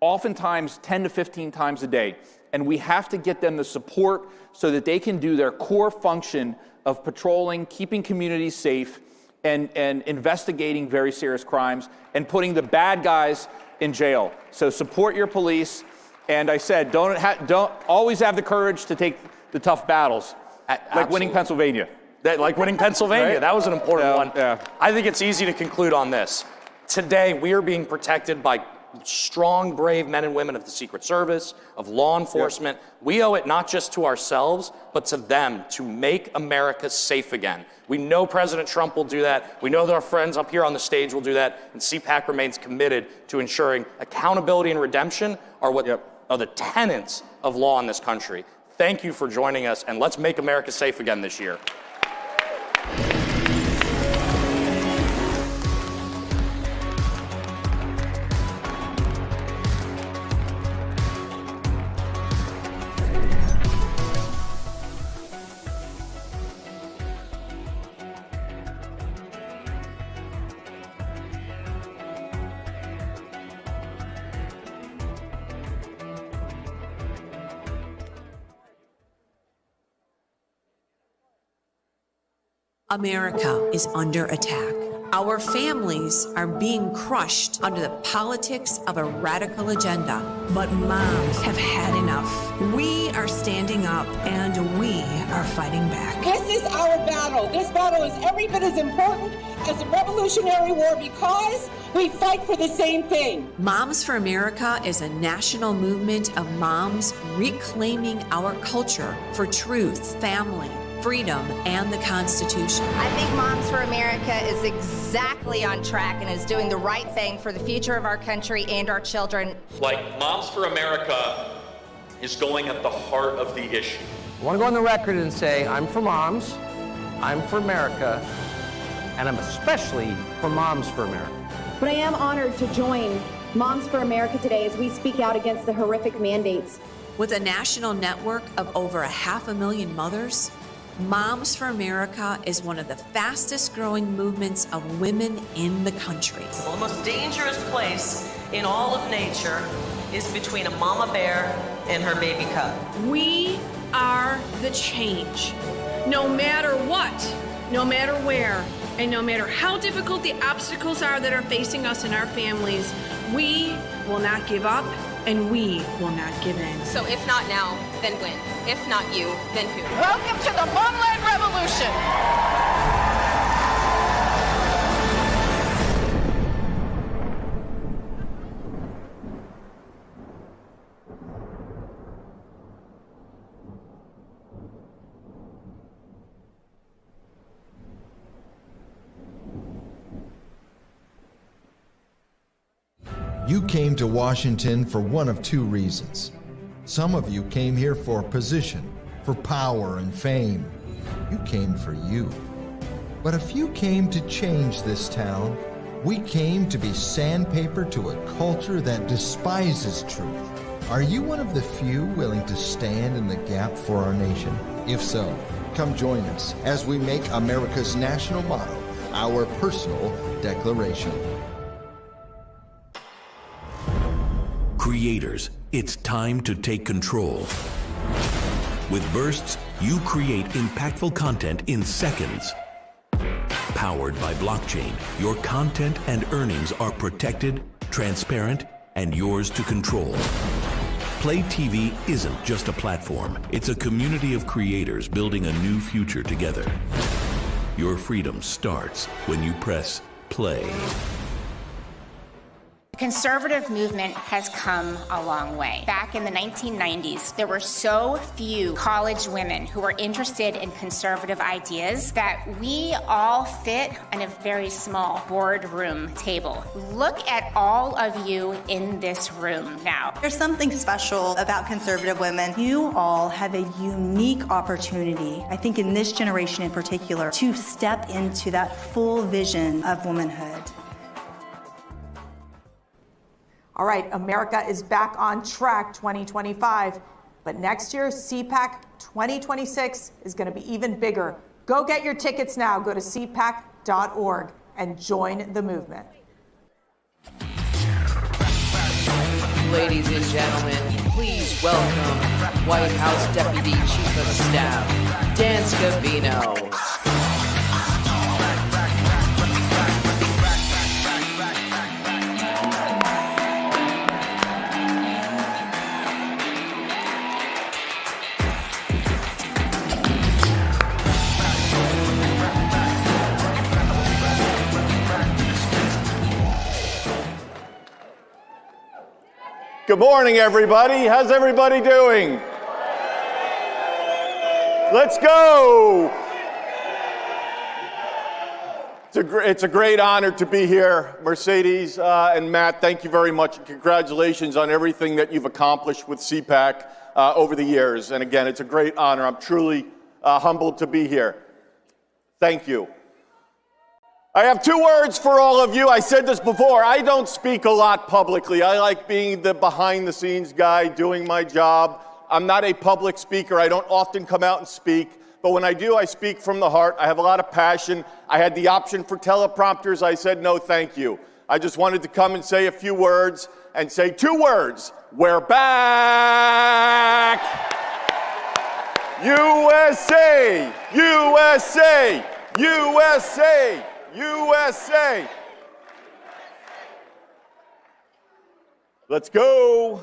Speaker 3: oftentimes 10 to 15 times a day. And we have to get them the support so that they can do their core function of patrolling, keeping communities safe, and investigating very serious crimes and putting the bad guys in jail. So support your police. And I said, don't always have the courage to take the tough battles, like winning Pennsylvania.
Speaker 9: Like winning Pennsylvania,
Speaker 3: Right?
Speaker 9: That was an important one.
Speaker 3: Yeah.
Speaker 9: I think it's easy to conclude on this. Today, we are being protected by strong, brave men and women of the Secret Service, of law enforcement. Yep. We owe it not just to ourselves, but to them to make America safe again. We know President Trump will do that. We know that our friends up here on the stage will do that. And CPAC remains committed to ensuring accountability and redemption are the tenets of law in this country. Thank you for joining us, and let's make America safe again this year.
Speaker 10: America is under attack. Our families are being crushed under the politics of a radical agenda. But moms have had enough. We are standing up and we are fighting back.
Speaker 11: This is our battle. This battle is every bit as important as the Revolutionary War because we fight for the same thing.
Speaker 10: Moms for America is a national movement of moms reclaiming our culture for truth, family, freedom, and the Constitution.
Speaker 22: I think Moms for America is exactly on track and is doing the right thing for the future of our country and our children.
Speaker 12: Like, Moms for America is going at the heart of the issue.
Speaker 13: I want to go on the record and say I'm for moms, I'm for America, and I'm especially for Moms for America.
Speaker 14: But I am honored to join Moms for America today as we speak out against the horrific mandates.
Speaker 10: With a national network of over 500,000 mothers, Moms for America is one of the fastest growing movements of women in the country.
Speaker 15: Well, the most dangerous place in all of nature is between a mama bear and her baby cub.
Speaker 16: We are the change. No matter what, no matter where, and no matter how difficult the obstacles are that are facing us and our families, we will not give up and we will not give in.
Speaker 22: So if not now, then when? If not you, then who?
Speaker 11: Welcome to the Mom-Led Revolution.
Speaker 17: You came to Washington for one of two reasons. Some of you came here for position, for power and fame. You came for you. But a few came to change this town. We came to be sandpaper to a culture that despises truth. Are you one of the few willing to stand in the gap for our nation? If so, come join us as we make America's national motto our personal declaration.
Speaker 19: Creators, it's time to take control. With Bursts, you create impactful content in seconds. Powered by blockchain, your content and earnings are protected, transparent, and yours to control. Play TV isn't just a platform, it's a community of creators building a new future together. Your freedom starts when you press play.
Speaker 20: The conservative movement has come a long way. Back in the 1990s, there were so few college women who were interested in conservative ideas that we all fit on a very small boardroom table. Look at all of you in this room now.
Speaker 31: There's something special about conservative women. You all have a unique opportunity, I think in this generation in particular, to step into that full vision of womanhood.
Speaker 30: All right, America is back on track 2025, but next year, CPAC 2026 is going to be even bigger. Go get your tickets now. Go to cpac.org and join the movement.
Speaker 18: Ladies and gentlemen, please welcome White House Deputy Chief of Staff, Dan Scavino.
Speaker 25: Good morning, everybody. How's everybody doing? Let's go. It's a great honor to be here. Mercedes and Matt, thank you very much, and congratulations on everything that you've accomplished with CPAC over the years. And again, it's a great honor. I'm truly humbled to be here. Thank you. I have two words for all of you. I said this before. I don't speak a lot publicly. I like being the behind-the-scenes guy doing my job. I'm not a public speaker. I don't often come out and speak. But when I do, I speak from the heart. I have a lot of passion. I had the option for teleprompters. I said, no, thank you. I just wanted to come and say a few words and say two words. We're back! USA! USA! USA!
Speaker 4: USA. Let's go.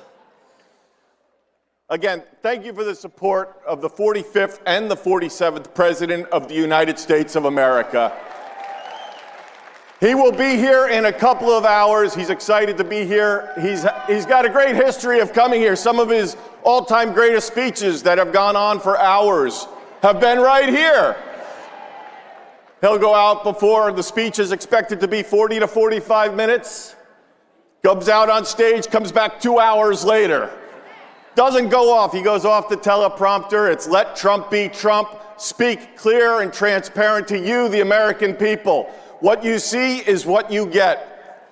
Speaker 4: Again, thank you for the support of the 45th and the 47th President of the United States of America. He will be here in a couple of hours. He's excited to be here. He's got a great history of coming here. Some of his all-time greatest speeches that have gone on for hours have been right here. He'll go out before the speech is expected to be 40 to 45 minutes. Comes out on stage, comes back 2 hours later. Doesn't go off. He goes off the teleprompter. It's let Trump be Trump. Speak clear and transparent to you, the American people. What you see is what you get.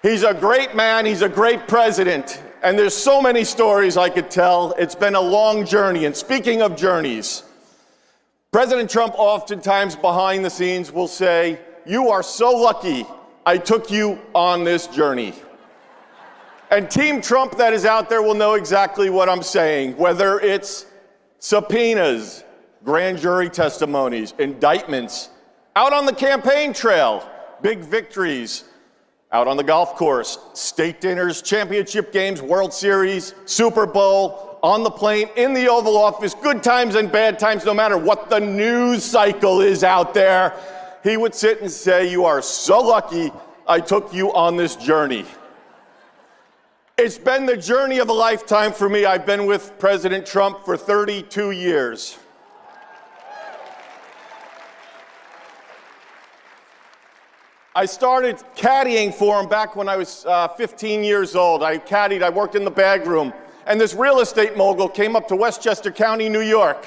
Speaker 4: He's a great man. He's a great president. And there's so many stories I could tell. It's been a long journey. And speaking of journeys, President Trump oftentimes behind the scenes will say, "You are so lucky I took you on this journey." And Team Trump that is out there will know exactly what I'm saying, whether it's subpoenas, grand jury testimonies, indictments, out on the campaign trail, big victories, out on the golf course, state dinners, championship games, World Series, Super Bowl, on the plane, in the Oval Office, good times and bad times, no matter what the news cycle is out there, he would sit and say, "You are so lucky I took you on this journey." It's been the journey of a lifetime for me. I've been with President Trump for 32 years. I started caddying for him back when I was 15 years old. I caddied, I worked in the bag room, and this real estate mogul came up to Westchester County, New York,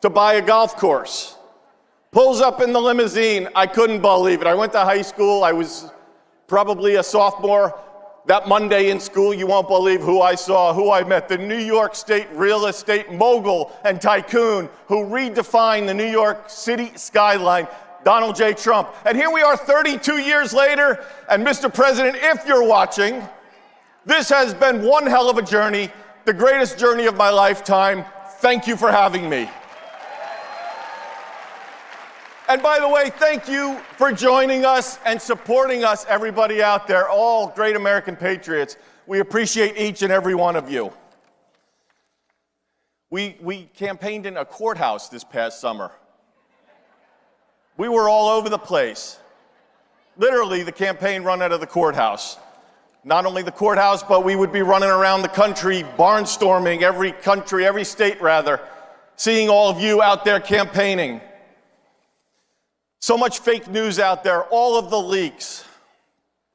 Speaker 4: to buy a golf course. Pulls up in the limousine. I couldn't believe it. I went to high school. I was probably a sophomore. That Monday in school, you won't believe who I saw, who I met. The New York State real estate mogul and tycoon who redefined the New York City skyline, Donald J. Trump. And here we are 32 years later, and Mr. President, if you're watching, this has been one hell of a journey, the greatest journey of my lifetime. Thank you for having me. And by the way, thank you for joining us and supporting us, everybody out there, all great American patriots. We appreciate each and every one of you. We campaigned in a courthouse this past summer. We were all over the place. Literally, the campaign run out of the courthouse. Not only the courthouse, but we would be running around the country, barnstorming every state rather, seeing all of you out there campaigning. So much fake news out there, all of the leaks,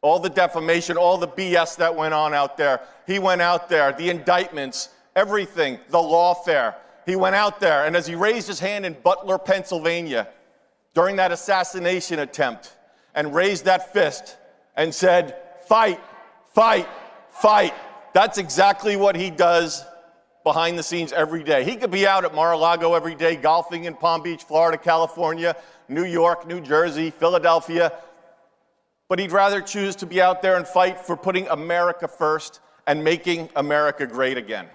Speaker 4: all the defamation, all the BS that went on out there. He went out there, the indictments, everything, the lawfare. He went out there, and as he raised his hand in Butler, Pennsylvania, during that assassination attempt, and raised that fist and said, "Fight, fight, fight." That's exactly what he does behind the scenes every day. He could be out at Mar-a-Lago every day, golfing in Palm Beach, Florida, California, New York, New Jersey, Philadelphia, but he'd rather choose to be out there and fight for putting America first and making America great again.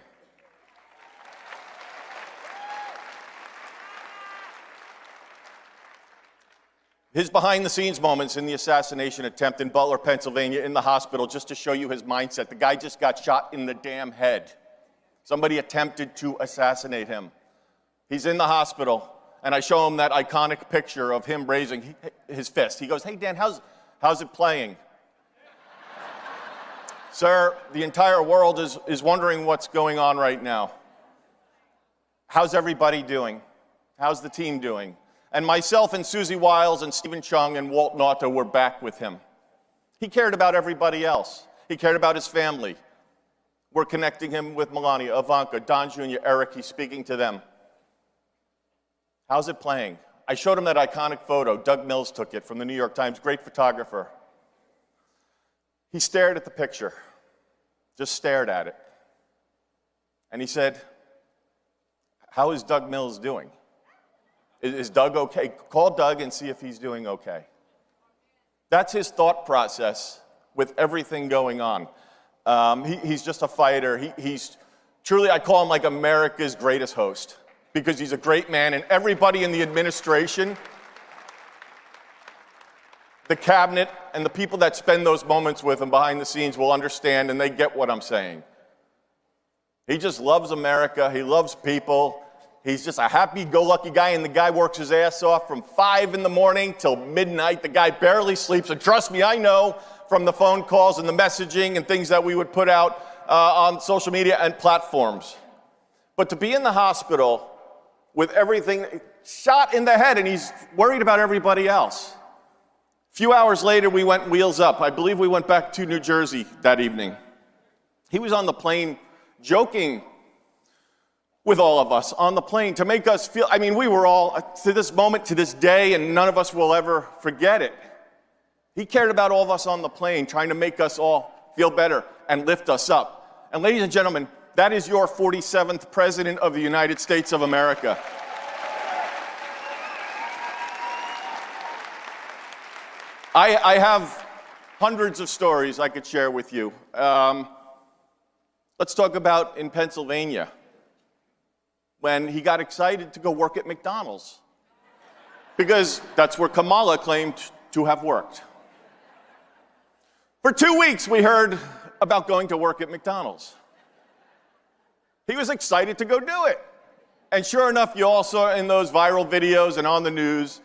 Speaker 4: His behind-the-scenes moments in the assassination attempt in Butler, Pennsylvania, in the hospital, just to show you his mindset. The guy just got shot in the damn head. Somebody attempted to assassinate him. He's in the hospital, and I show him that iconic picture of him raising his fist. He goes, "Hey, Dan, how's it playing?" Sir, the entire world is wondering what's going on right now. How's everybody doing? How's the team doing? And myself and Susie Wiles and Stephen Chung and Walt Nauta were back with him. He cared about everybody else. He cared about his family. We're connecting him with Melania, Ivanka, Don Jr., Eric. He's speaking to them. How's it playing? I showed him that iconic photo. Doug Mills took it from the New York Times, great photographer. He stared at the picture, just stared at it. And he said, "How is Doug Mills doing? Is Doug okay? Call Doug and see if he's doing okay." That's his thought process with everything going on. He's just a fighter. He's truly, I call him like America's greatest host, because he's a great man, and everybody in the administration the cabinet, and the people that spend those moments with him behind the scenes will understand, and they get what I'm saying. He just loves America. He loves people. He's just a happy-go-lucky guy, and the guy works his ass off from 5 in the morning till midnight. The guy barely sleeps, and trust me, I know from the phone calls and the messaging and things that we would put out on social media and platforms. But to be in the hospital with everything shot in the head, and he's worried about everybody else. A few hours later, we went wheels up. I believe we went back to New Jersey that evening. He was on the plane joking with all of us on the plane to make us feel, I mean, we were all, to this moment, to this day, and none of us will ever forget it. He cared about all of us on the plane, trying to make us all feel better and lift us up. And ladies and gentlemen, that is your 47th President of the United States of America. I have hundreds of stories I could share with you. Let's talk about in Pennsylvania, when he got excited to go work at McDonald's, because that's where Kamala claimed to have worked. For 2 weeks, we heard about going to work at McDonald's. He was excited to go do it. And sure enough, you all saw in those viral videos and on the news,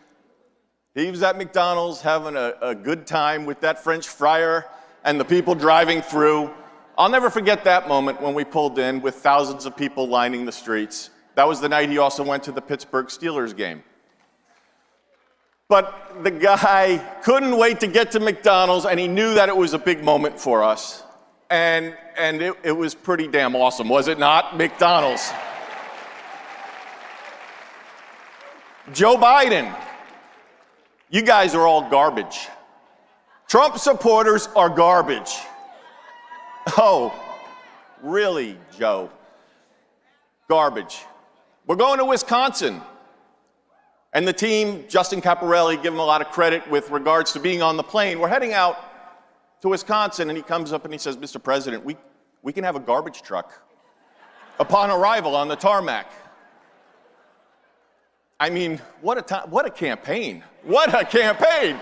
Speaker 4: he was at McDonald's having a good time with that French fryer and the people driving through. I'll never forget that moment when we pulled in with thousands of people lining the streets. That was the night he also went to the Pittsburgh Steelers game. But the guy couldn't wait to get to McDonald's, and he knew that it was a big moment for us. And it was pretty damn awesome, was it not? McDonald's. Joe Biden, you guys are all garbage. Trump supporters are garbage. Oh, really, Joe? Garbage. We're going to Wisconsin. And the team, Justin Caparelli, give him a lot of credit with regards to being on the plane. We're heading out to Wisconsin, and he comes up and he says, Mr. President, we can have a garbage truck upon arrival on the tarmac. I mean, what a campaign. What a campaign.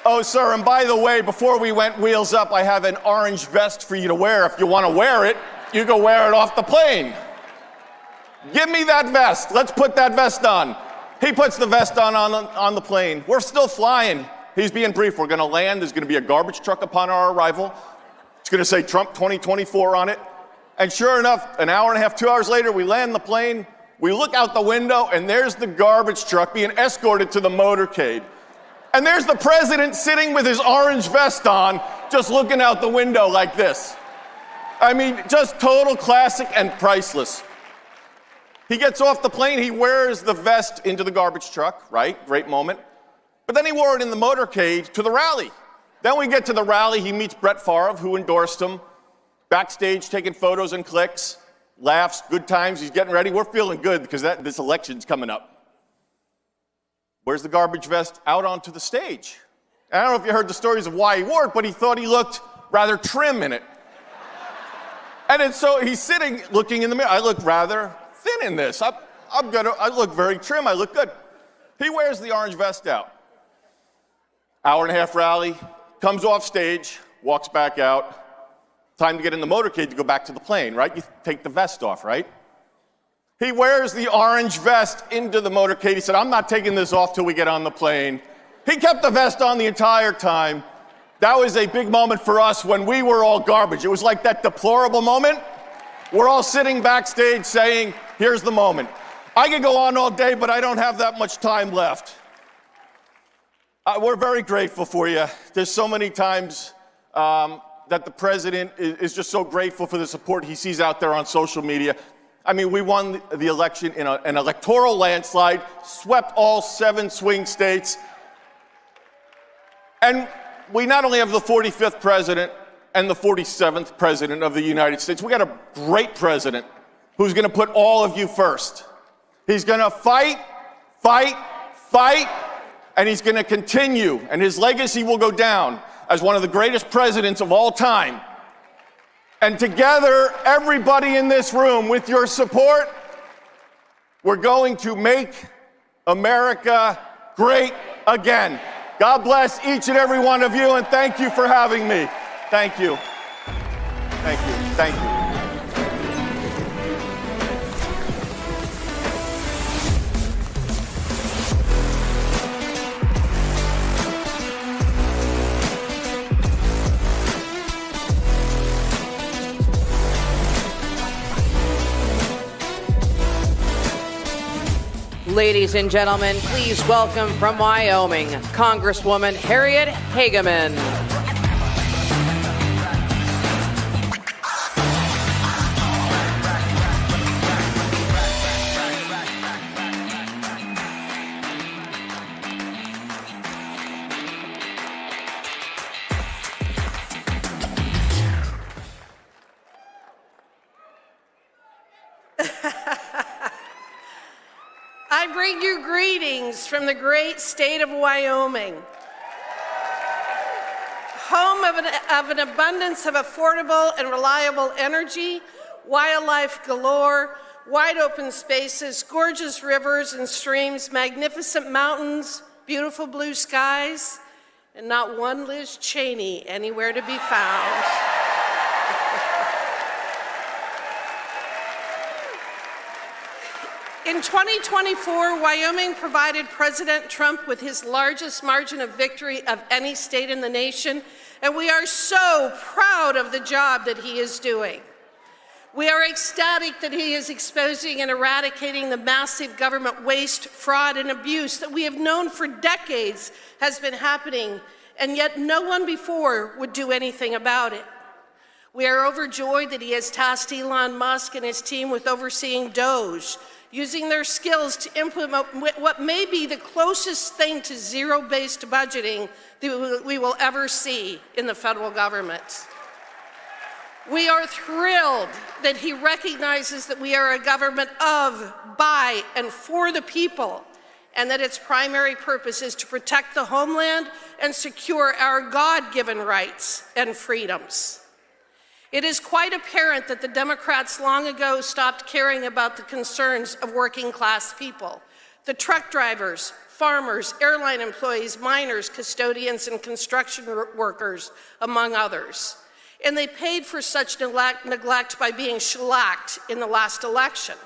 Speaker 4: Oh, sir, and by the way, before we went wheels up, I have an orange vest for you to wear. If you want to wear it, you go wear it off the plane. Give me that vest. Let's put that vest on. He puts the vest on the plane. We're still flying. He's being brief. We're going to land. There's going to be a garbage truck upon our arrival. It's going to say Trump 2024 on it. And sure enough, an hour and a half, 2 hours later, we land the plane. We look out the window, and there's the garbage truck being escorted to the motorcade. And there's the president sitting with his orange vest on, just looking out the window like this. I mean, just total classic and priceless. He gets off the plane, he wears the vest into the garbage truck, right? Great moment. But then he wore it in the motorcade to the rally. Then we get to the rally, he meets Brett Favre, who endorsed him, backstage taking photos and clicks, laughs, good times, he's getting ready. We're feeling good because this election's coming up. Where's the garbage vest? Out onto the stage. And I don't know if you heard the stories of why he wore it, but he thought he looked rather trim in it. And so he's sitting, looking in the mirror. I look rather thin in this. I look very trim. I look good. He wears the orange vest out. Hour and a half rally, comes off stage, walks back out. Time to get in the motorcade to go back to the plane, right? You take the vest off, right? He wears the orange vest into the motorcade. He said, I'm not taking this off till we get on the plane. He kept the vest on the entire time. That was a big moment for us when we were all garbage. It was like that deplorable moment. We're all sitting backstage saying, here's the moment. I could go on all day, but I don't have that much time left. We're very grateful for you. There's so many times that the president is just so grateful for the support he sees out there on social media. I mean, we won the election in an electoral landslide, swept all 7 swing states. And we not only have the 45th president and the 47th president of the United States, we got a great president who's going to put all of you first. He's going to fight, fight, fight, and he's going to continue. And his legacy will go down as one of the greatest presidents of all time. And together, everybody in this room, with your support, we're going to make America great again. God bless each and every one of you, and thank you for having me. Thank you. Thank you. Thank you.
Speaker 18: Ladies and gentlemen, please welcome from Wyoming, Congresswoman Harriet Hageman.
Speaker 1: I bring you greetings from the great state of Wyoming, home of an abundance of affordable and reliable energy, wildlife galore, wide open spaces, gorgeous rivers and streams, magnificent mountains, beautiful blue skies, and not one Liz Cheney anywhere to be found. In 2024, Wyoming provided President Trump with his largest margin of victory of any state in the nation, and we are so proud of the job that he is doing. We are ecstatic that he is exposing and eradicating the massive government waste, fraud, and abuse that we have known for decades has been happening, and yet no one before would do anything about it. We are overjoyed that he has tasked Elon Musk and his team with overseeing DOGE, using their skills to implement what may be the closest thing to zero-based budgeting that we will ever see in the federal government. We are thrilled that he recognizes that we are a government of, by, and for the people, and that its primary purpose is to protect the homeland and secure our God-given rights and freedoms. It is quite apparent that the Democrats long ago stopped caring about the concerns of working-class people, the truck drivers, farmers, airline employees, miners, custodians, and construction workers, among others. And they paid for such neglect by being shellacked in the last election.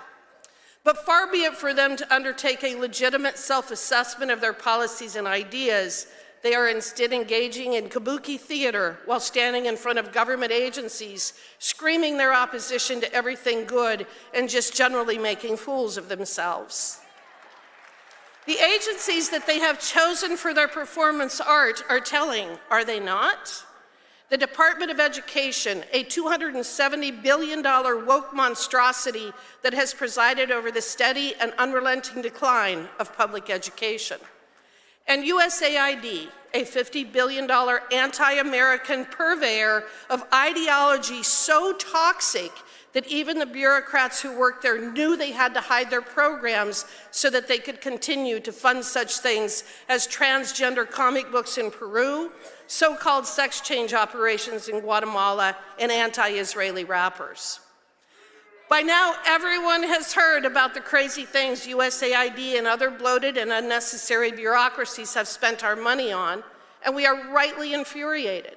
Speaker 1: But far be it for them to undertake a legitimate self-assessment of their policies and ideas. They are instead engaging in kabuki theater while standing in front of government agencies, screaming their opposition to everything good and just generally making fools of themselves. The agencies that they have chosen for their performance art are telling, are they not? The Department of Education, a $270 billion woke monstrosity that has presided over the steady and unrelenting decline of public education. And USAID, a $50 billion anti-American purveyor of ideology so toxic that even the bureaucrats who worked there knew they had to hide their programs so that they could continue to fund such things as transgender comic books in Peru, so-called sex change operations in Guatemala, and anti-Israeli rappers. By now, everyone has heard about the crazy things USAID and other bloated and unnecessary bureaucracies have spent our money on, and we are rightly infuriated.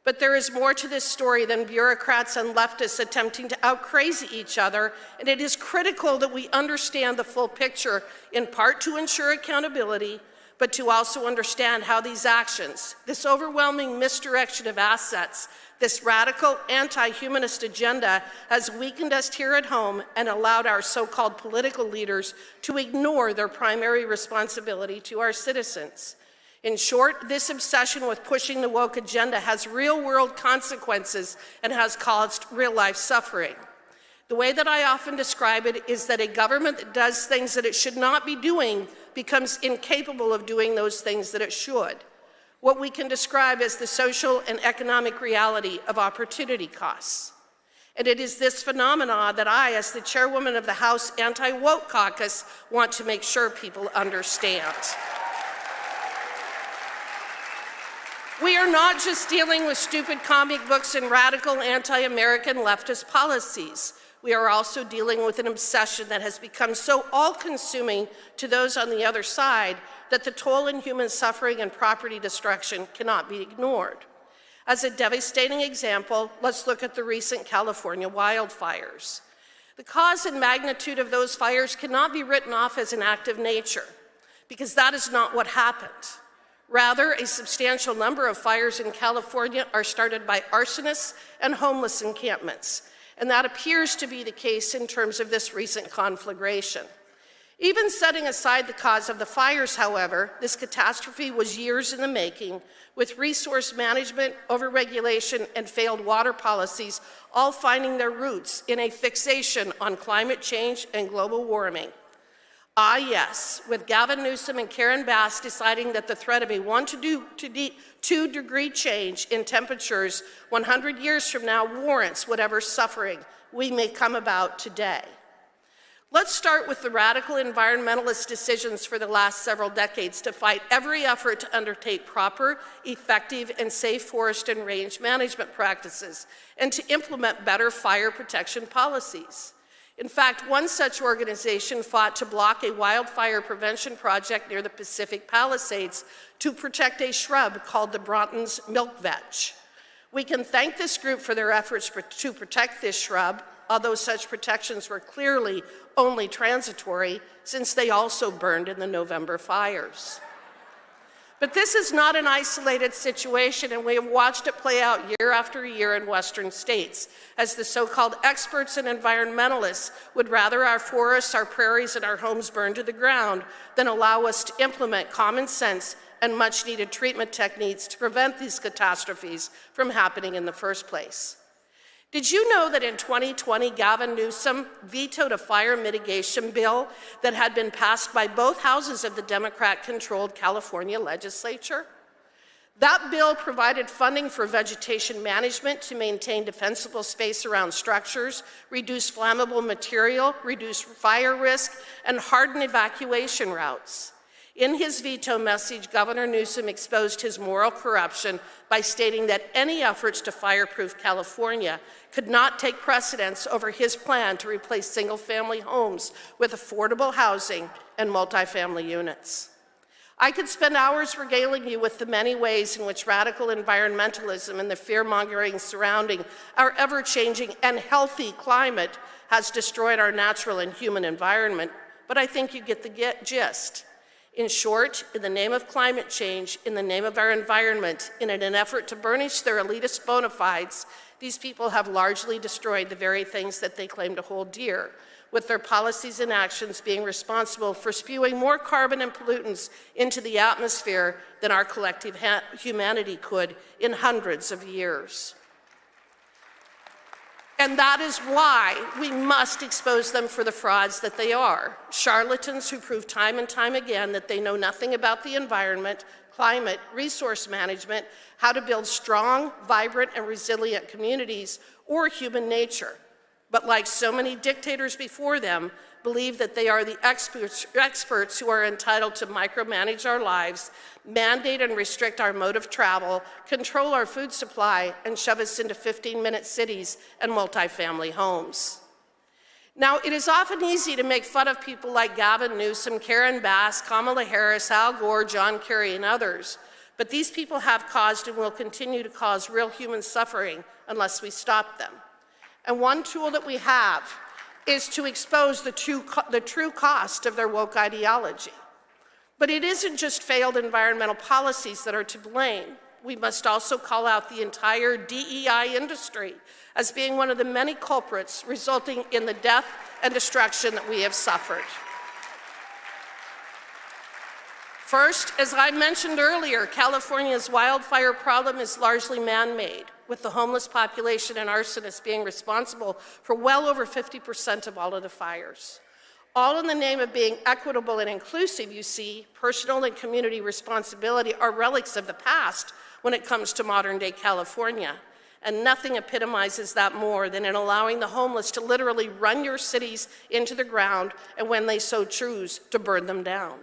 Speaker 1: But there is more to this story than bureaucrats and leftists attempting to out-crazy each other, and it is critical that we understand the full picture, in part to ensure accountability, but to also understand how these actions, this overwhelming misdirection of assets, this radical anti-humanist agenda has weakened us here at home and allowed our so-called political leaders to ignore their primary responsibility to our citizens. In short, this obsession with pushing the woke agenda has real-world consequences and has caused real-life suffering. The way that I often describe it is that a government that does things that it should not be doing becomes incapable of doing those things that it should. What we can describe as the social and economic reality of opportunity costs. And it is this phenomena that I, as the chairwoman of the House Anti-Woke Caucus, want to make sure people understand. We are not just dealing with stupid comic books and radical anti-American leftist policies. We are also dealing with an obsession that has become so all-consuming to those on the other side that the toll in human suffering and property destruction cannot be ignored. As a devastating example, let's look at the recent California wildfires. The cause and magnitude of those fires cannot be written off as an act of nature, because that is not what happened. Rather, a substantial number of fires in California are started by arsonists and homeless encampments, and that appears to be the case in terms of this recent conflagration. Even setting aside the cause of the fires, however, this catastrophe was years in the making, with resource management, overregulation, and failed water policies all finding their roots in a fixation on climate change and global warming. Ah, yes, with Gavin Newsom and Karen Bass deciding that the threat of a 1 to 2 degree change in temperatures 100 years from now warrants whatever suffering we may come about today. Let's start with the radical environmentalist decisions for the last several decades to fight every effort to undertake proper, effective, and safe forest and range management practices and to implement better fire protection policies. In fact, one such organization fought to block a wildfire prevention project near the Pacific Palisades to protect a shrub called the Broughton's milk vetch. We can thank this group for their efforts to protect this shrub, although such protections were clearly only transitory since they also burned in the November fires. But this is not an isolated situation, and we have watched it play out year after year in Western states, as the so-called experts and environmentalists would rather our forests, our prairies, and our homes burn to the ground than allow us to implement common sense and much-needed treatment techniques to prevent these catastrophes from happening in the first place. Did you know that in 2020, Gavin Newsom vetoed a fire mitigation bill that had been passed by both houses of the Democrat-controlled California legislature? That bill provided funding for vegetation management to maintain defensible space around structures, reduce flammable material, reduce fire risk, and harden evacuation routes. In his veto message, Governor Newsom exposed his moral corruption by stating that any efforts to fireproof California could not take precedence over his plan to replace single-family homes with affordable housing and multifamily units. I could spend hours regaling you with the many ways in which radical environmentalism and the fear-mongering surrounding our ever-changing and healthy climate has destroyed our natural and human environment, but I think you get the gist. In short, in the name of climate change, in the name of our environment, in an effort to burnish their elitist bona fides, these people have largely destroyed the very things that they claim to hold dear, with their policies and actions being responsible for spewing more carbon and pollutants into the atmosphere than our collective humanity could in hundreds of years. And that is why we must expose them for the frauds that they are. Charlatans who prove time and time again that they know nothing about the environment, climate, resource management, how to build strong, vibrant, and resilient communities, or human nature. But like so many dictators before them, believe that they are the experts who are entitled to micromanage our lives, mandate and restrict our mode of travel, control our food supply, and shove us into 15-minute cities and multifamily homes. Now, it is often easy to make fun of people like Gavin Newsom, Karen Bass, Kamala Harris, Al Gore, John Kerry, and others, but these people have caused and will continue to cause real human suffering unless we stop them. And one tool that we have is to expose the true cost of their woke ideology. But it isn't just failed environmental policies that are to blame. We must also call out the entire DEI industry as being one of the many culprits resulting in the death and destruction that we have suffered. First, as I mentioned earlier, California's wildfire problem is largely man-made, with the homeless population and arsonists being responsible for well over 50% of all of the fires. All in the name of being equitable and inclusive, you see, personal and community responsibility are relics of the past when it comes to modern-day California. And nothing epitomizes that more than in allowing the homeless to literally run your cities into the ground and when they so choose, to burn them down.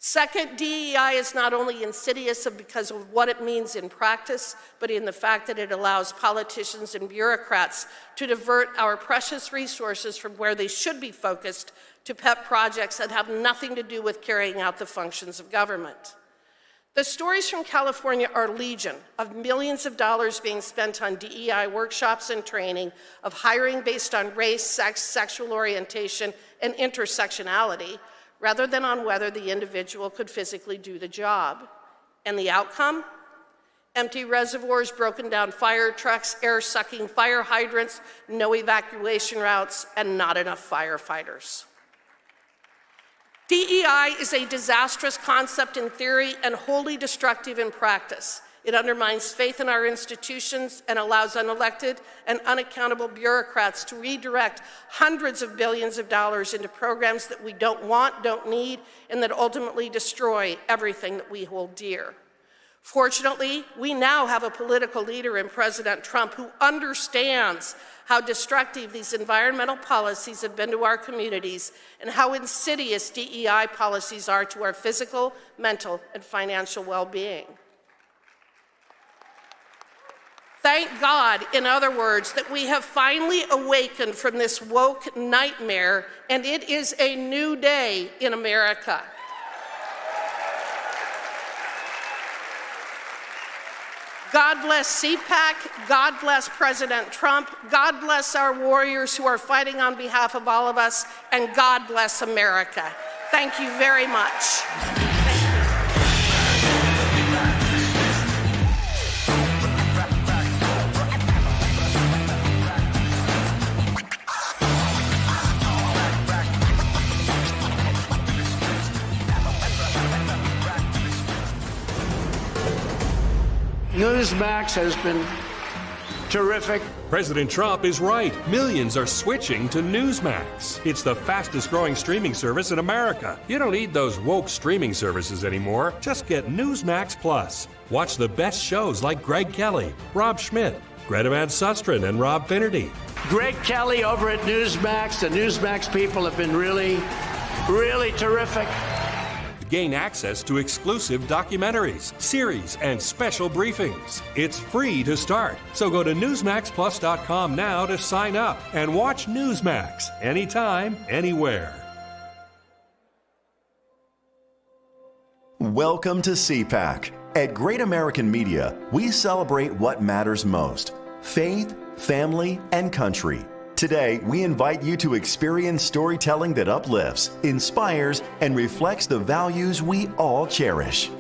Speaker 1: Second, DEI is not only insidious because of what it means in practice, but in the fact that it allows politicians and bureaucrats to divert our precious resources from where they should be focused to pet projects that have nothing to do with carrying out the functions of government. The stories from California are legion of millions of dollars being spent on DEI workshops and training, of hiring based on race, sex, sexual orientation, and intersectionality, rather than on whether the individual could physically do the job. And the outcome? Empty reservoirs, broken down fire trucks, air-sucking fire hydrants, no evacuation routes, and not enough firefighters. DEI is a disastrous concept in theory and wholly destructive in practice. It undermines faith in our institutions and allows unelected and unaccountable bureaucrats to redirect hundreds of billions of dollars into programs that we don't want, don't need, and that ultimately destroy everything that we hold dear. Fortunately, we now have a political leader in President Trump who understands how destructive these environmental policies have been to our communities and how insidious DEI policies are to our physical, mental, and financial well-being. Thank God, in other words, that we have finally awakened from this woke nightmare, and it is a new day in America. God bless CPAC, God bless President Trump, God bless our warriors who are fighting on behalf of all of us, and God bless America. Thank you very much.
Speaker 5: Newsmax has been terrific.
Speaker 6: President Trump is right. Millions are switching to Newsmax. It's the fastest growing streaming service in America. You don't need those woke streaming services anymore. Just get Newsmax Plus. Watch the best shows like Greg Kelly, Rob Schmidt, Greta Van Susteren, and Rob Finnerty.
Speaker 5: Greg Kelly over at Newsmax. The Newsmax people have been really, really terrific.
Speaker 6: Gain access to exclusive documentaries, series, and special briefings. It's free to start. So go to NewsmaxPlus.com now to sign up and watch Newsmax anytime, anywhere.
Speaker 7: Welcome to CPAC. At Great American Media, we celebrate what matters most: faith, family, and country. Today, we invite you to experience storytelling that uplifts, inspires, and reflects the values we all cherish.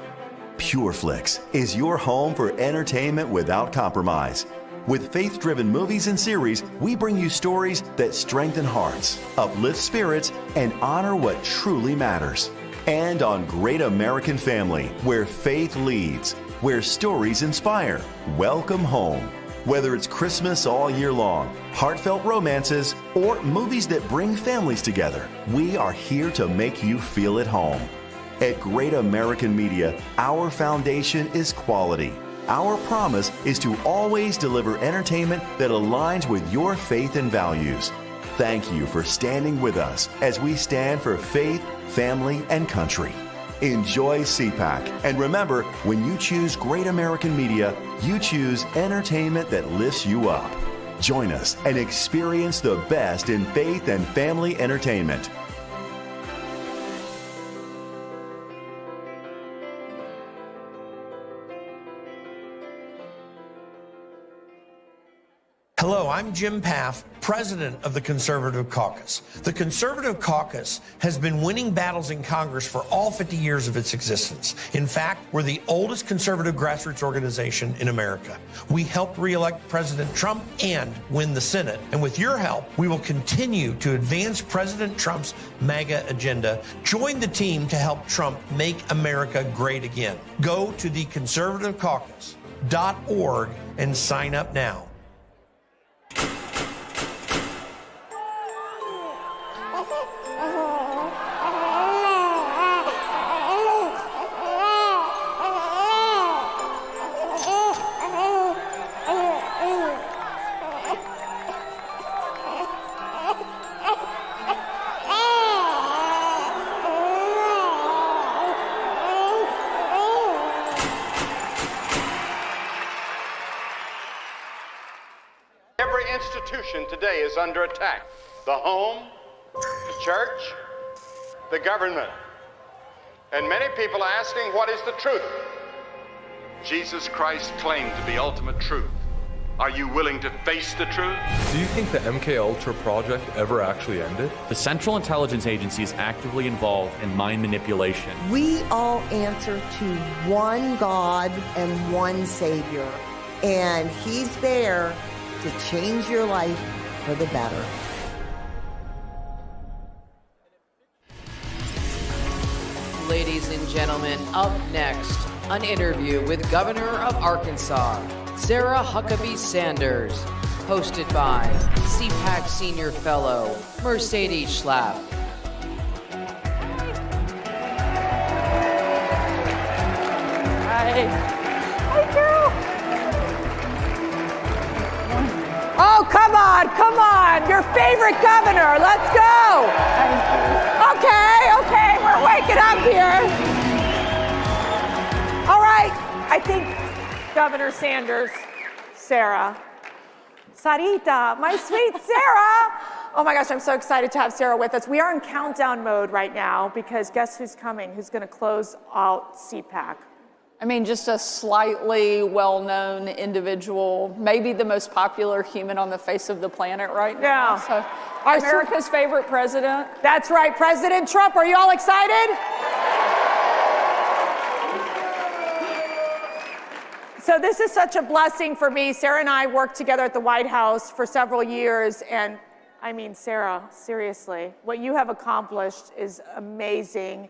Speaker 7: PureFlix is your home for entertainment without compromise. With faith-driven movies and series, we bring you stories that strengthen hearts, uplift spirits, and honor what truly matters. And on Great American Family, where faith leads, where stories inspire. Welcome home. Whether it's Christmas all year long, heartfelt romances, or movies that bring families together, we are here to make you feel at home. At Great American Media, our foundation is quality. Our promise is to always deliver entertainment that aligns with your faith and values. Thank you for standing with us as we stand for faith, family, and country. Enjoy CPAC, and remember, when you choose Great American Media, you choose entertainment that lifts you up. Join us and experience the best in faith and family entertainment.
Speaker 8: Hello, I'm Jim Paff, president of the Conservative Caucus. The Conservative Caucus has been winning battles in Congress for all 50 years of its existence. In fact, we're the oldest conservative grassroots organization in America. We helped re-elect President Trump and win the Senate. And with your help, we will continue to advance President Trump's MAGA agenda. Join the team to help Trump make America great again. Go to theconservativecaucus.org and sign up now.
Speaker 25: is under attack. The home, the church, the government. And many people are asking, what is the truth? Jesus Christ claimed to be ultimate truth. Are you willing to face the truth?
Speaker 2: Do you think the MK Ultra project ever actually ended?
Speaker 3: The Central Intelligence Agency is actively involved in mind manipulation.
Speaker 9: We all answer to one God and one Savior, and He's there to change your life for the better.
Speaker 18: Ladies and gentlemen, up next, an interview with Governor of Arkansas, Sarah Huckabee Sanders, hosted by CPAC Senior Fellow, Mercedes Schlapp.
Speaker 30: Hi. Hi, Carol. Oh, come on. Your favorite governor. Let's go. Okay, we're waking up here. All right, I think Governor Sanders, Sarah, Sarita, my sweet Sarah. Oh my gosh, I'm so excited to have Sarah with us. We are in countdown mode right now because guess who's coming? Who's going to close out CPAC?
Speaker 12: I mean, just a slightly well-known individual, maybe the most popular human on the face of the planet right now.
Speaker 30: Yeah.
Speaker 12: So, America's favorite president.
Speaker 30: That's right, President Trump. Are you all excited? So this is such a blessing for me. Sarah and I worked together at the White House for several years, and I mean, Sarah, seriously, what you have accomplished is amazing.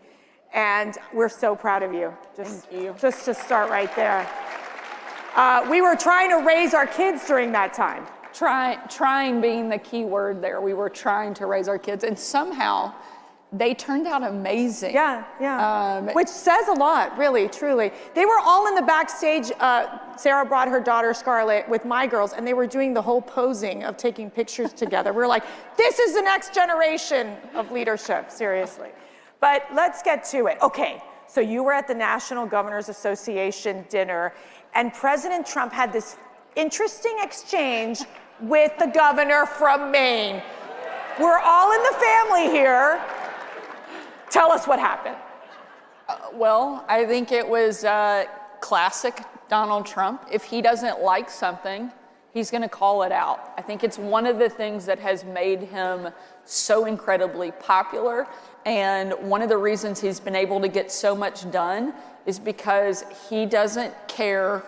Speaker 30: And we're so proud of you. Thank you. Just to start right there. We were trying to raise our kids during that time.
Speaker 12: Trying being the key word there. We were trying to raise our kids, and somehow they turned out amazing.
Speaker 30: Yeah. Which says a lot, really, truly. They were all in the backstage. Sarah brought her daughter Scarlett with my girls, and they were doing the whole posing of taking pictures together. We were like, this is the next generation of leadership, seriously. But let's get to it. Okay, so you were at the National Governors Association dinner, and President Trump had this interesting exchange with the governor from Maine. We're all in the family here. Tell us what happened.
Speaker 12: Well, I think it was classic Donald Trump. If he doesn't like something, he's going to call it out. I think it's one of the things that has made him so incredibly popular. And one of the reasons he's been able to get so much done is because he doesn't care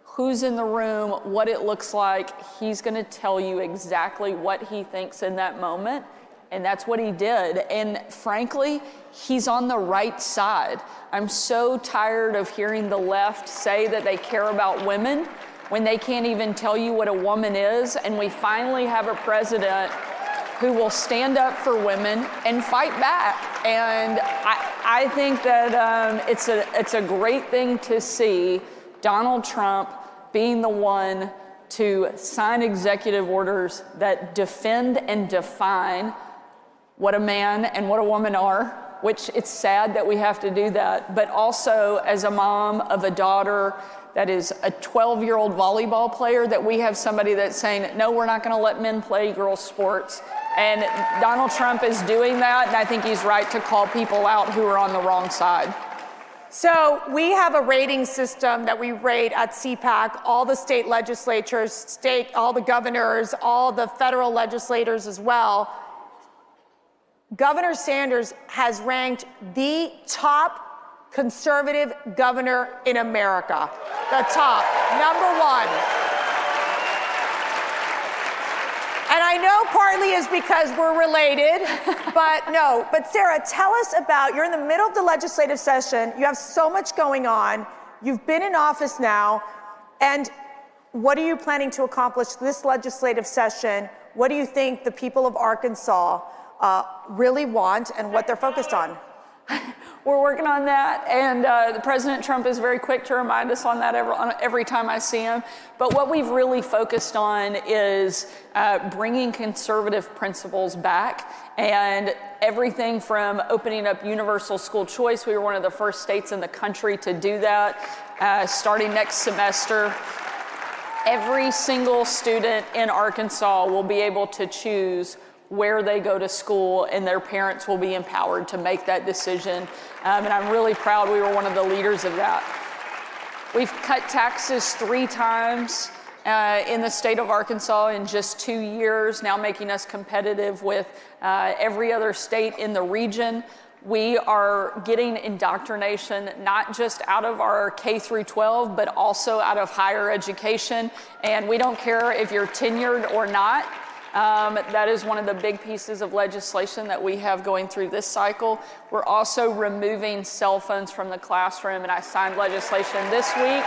Speaker 12: who's in the room, what it looks like. He's going to tell you exactly what he thinks in that moment. And that's what he did. And frankly, he's on the right side. I'm so tired of hearing the left say that they care about women when they can't even tell you what a woman is. And we finally have a president who will stand up for women and fight back. And I think that it's a great thing to see Donald Trump being the one to sign executive orders that defend and define what a man and what a woman are, which it's sad that we have to do that. But also as a mom of a daughter that is a 12-year-old volleyball player, that we have somebody that's saying, no, we're not gonna let men play girls' sports. And Donald Trump is doing that, and I think he's right to call people out who are on the wrong side.
Speaker 30: So we have a rating system that we rate at CPAC, all the state legislatures, all the governors, all the federal legislators as well. Governor Sanders has ranked the top conservative governor in America. The top, #1. And I know partly is because we're related, but no. But Sarah, tell us about, you're in the middle of the legislative session, you have so much going on, you've been in office now, and what are you planning to accomplish this legislative session? What do you think the people of Arkansas really want and what they're focused on?
Speaker 12: We're working on that, and the President Trump is very quick to remind us on that every time I see him. But what we've really focused on is bringing conservative principles back, and everything from opening up universal school choice. We were one of the first states in the country to do that, starting next semester. Every single student in Arkansas will be able to choose where they go to school, and their parents will be empowered to make that decision. And I'm really proud we were one of the leaders of that. We've cut taxes 3 times in the state of Arkansas in just 2 years, now making us competitive with every other state in the region. We are getting indoctrination not just out of our K through 12, but also out of higher education. And we don't care if you're tenured or not. That is one of the big pieces of legislation that we have going through this cycle. We're also removing cell phones from the classroom, and I signed legislation this week.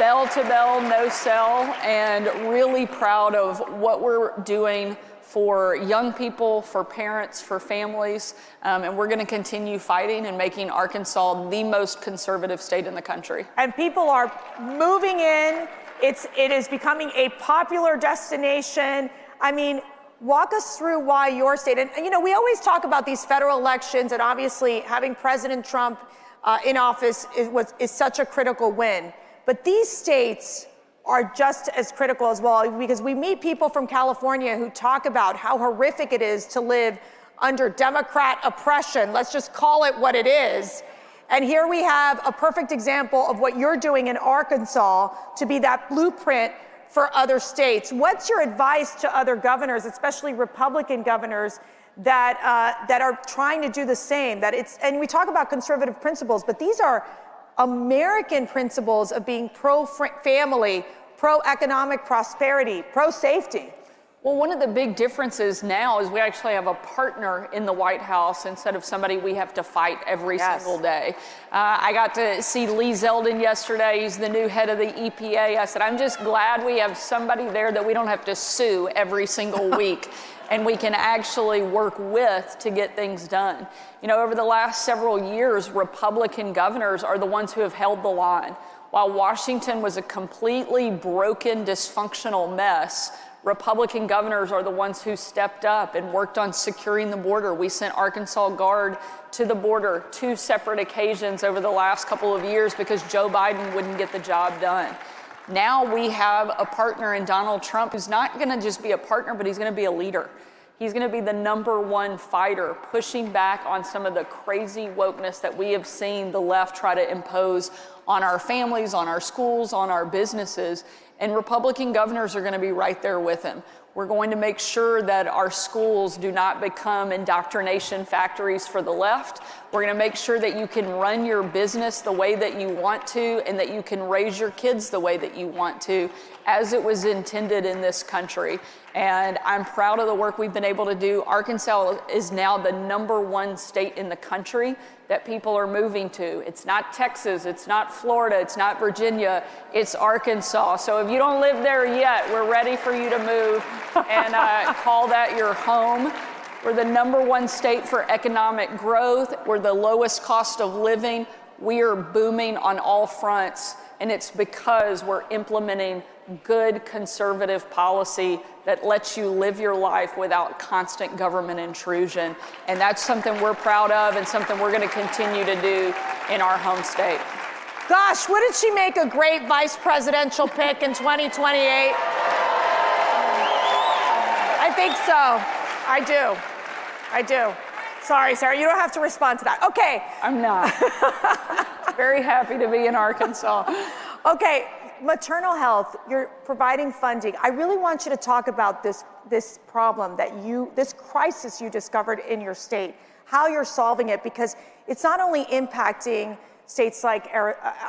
Speaker 12: Bell to bell, no cell, and really proud of what we're doing for young people, for parents, for families, and we're going to continue fighting and making Arkansas the most conservative state in the country.
Speaker 30: And people are moving in. It is becoming a popular destination. I mean, walk us through why your state, and you know, we always talk about these federal elections, and obviously having President Trump in office is such a critical win. But these states are just as critical as well, because we meet people from California who talk about how horrific it is to live under Democrat oppression. Let's just call it what it is. And here we have a perfect example of what you're doing in Arkansas to be that blueprint for other states. What's your advice to other governors, especially Republican governors, that are trying to do the same? And we talk about conservative principles, but these are American principles of being pro-family, pro-economic prosperity, pro-safety.
Speaker 12: Well, one of the big differences now is we actually have a partner in the White House instead of somebody we have to fight every single day. I got to see Lee Zeldin yesterday. He's the new head of the EPA. I said, I'm just glad we have somebody there that we don't have to sue every single week. And we can actually work with to get things done. You know, over the last several years, Republican governors are the ones who have held the line. While Washington was a completely broken, dysfunctional mess, Republican governors are the ones who stepped up and worked on securing the border. We sent Arkansas Guard to the border 2 separate occasions over the last couple of years because Joe Biden wouldn't get the job done. Now we have a partner in Donald Trump who's not going to just be a partner, but he's going to be a leader. He's going to be the #1 fighter, pushing back on some of the crazy wokeness that we have seen the left try to impose on our families, on our schools, on our businesses. And Republican governors are going to be right there with him. We're going to make sure that our schools do not become indoctrination factories for the left. We're going to make sure that you can run your business the way that you want to, and that you can raise your kids the way that you want to, as it was intended in this country. And I'm proud of the work we've been able to do. Arkansas is now the #1 state in the country that people are moving to. It's not Texas, it's not Florida, it's not Virginia, it's Arkansas. So if you don't live there yet, we're ready for you to move and call that your home. We're the #1 state for economic growth. We're the lowest cost of living. We are booming on all fronts, and it's because we're implementing good conservative policy that lets you live your life without constant government intrusion. And that's something we're proud of and something we're going to continue to do in our home state.
Speaker 30: Gosh, wouldn't she make a great vice presidential pick in 2028? I think so. I do. Sorry, Sarah, you don't have to respond to that. Okay.
Speaker 12: I'm not. Very happy to be in Arkansas.
Speaker 30: Okay, maternal health, you're providing funding. I really want you to talk about this problem this crisis you discovered in your state, how you're solving it, because it's not only impacting states like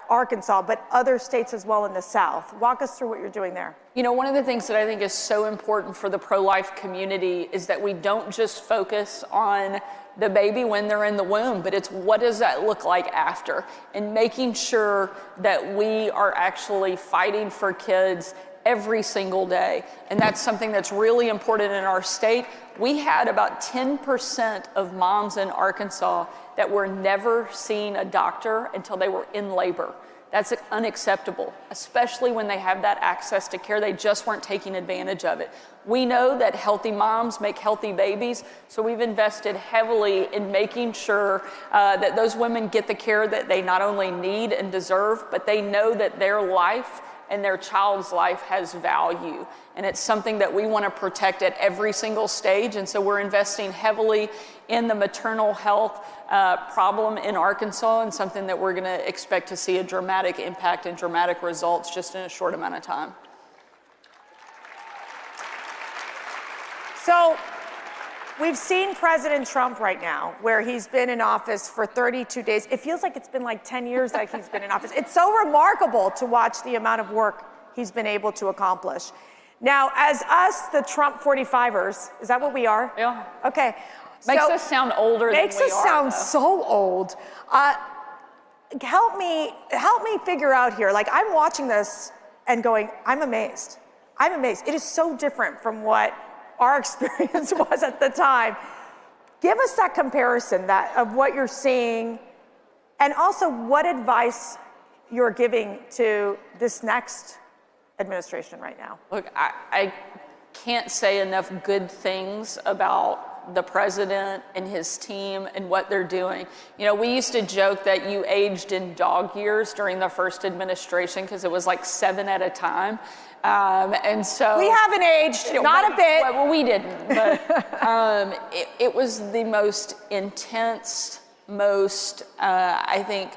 Speaker 30: Arkansas, but other states as well in the South. Walk us through what you're doing there.
Speaker 12: You know, one of the things that I think is so important for the pro-life community is that we don't just focus on the baby when they're in the womb, but it's what does that look like after, and making sure that we are actually fighting for kids every single day. And that's something that's really important in our state. We had about 10% of moms in Arkansas that were never seeing a doctor until they were in labor. That's unacceptable, especially when they have that access to care. They just weren't taking advantage of it. We know that healthy moms make healthy babies, so we've invested heavily in making sure that those women get the care that they not only need and deserve, but they know that their life and their child's life has value. And it's something that we want to protect at every single stage. And so we're investing heavily in the maternal health problem in Arkansas, and something that we're going to expect to see a dramatic impact and dramatic results just in a short amount of time.
Speaker 30: So we've seen President Trump right now, where he's been in office for 32 days. It feels like it's been like 10 years that he's been in office. It's so remarkable to watch the amount of work he's been able to accomplish. Now, as us, the Trump 45ers, is that what we are?
Speaker 12: Yeah.
Speaker 30: Okay.
Speaker 12: Makes us sound older than we are.
Speaker 30: Makes us sound so old. Help me figure out here. Like, I'm watching this and going, I'm amazed. I'm amazed. It is so different from what our experience was at the time. Give us that comparison of what you're seeing, and also what advice you're giving to this next administration right now.
Speaker 12: Look, I can't say enough good things about the president and his team and what they're doing. You know, we used to joke that you aged in dog years during the first administration because it was like 7 at a time. And so
Speaker 30: we haven't aged, not a bit.
Speaker 12: Well, we didn't, but it was the most intense, most, I think,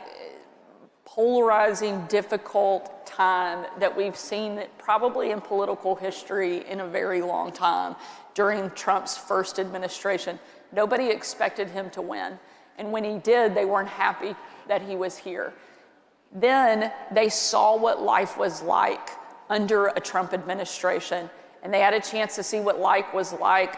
Speaker 12: polarizing, difficult time that we've seen probably in political history in a very long time during Trump's first administration. Nobody expected him to win. And when he did, they weren't happy that he was here. Then they saw what life was like under a Trump administration, and they had a chance to see what life was like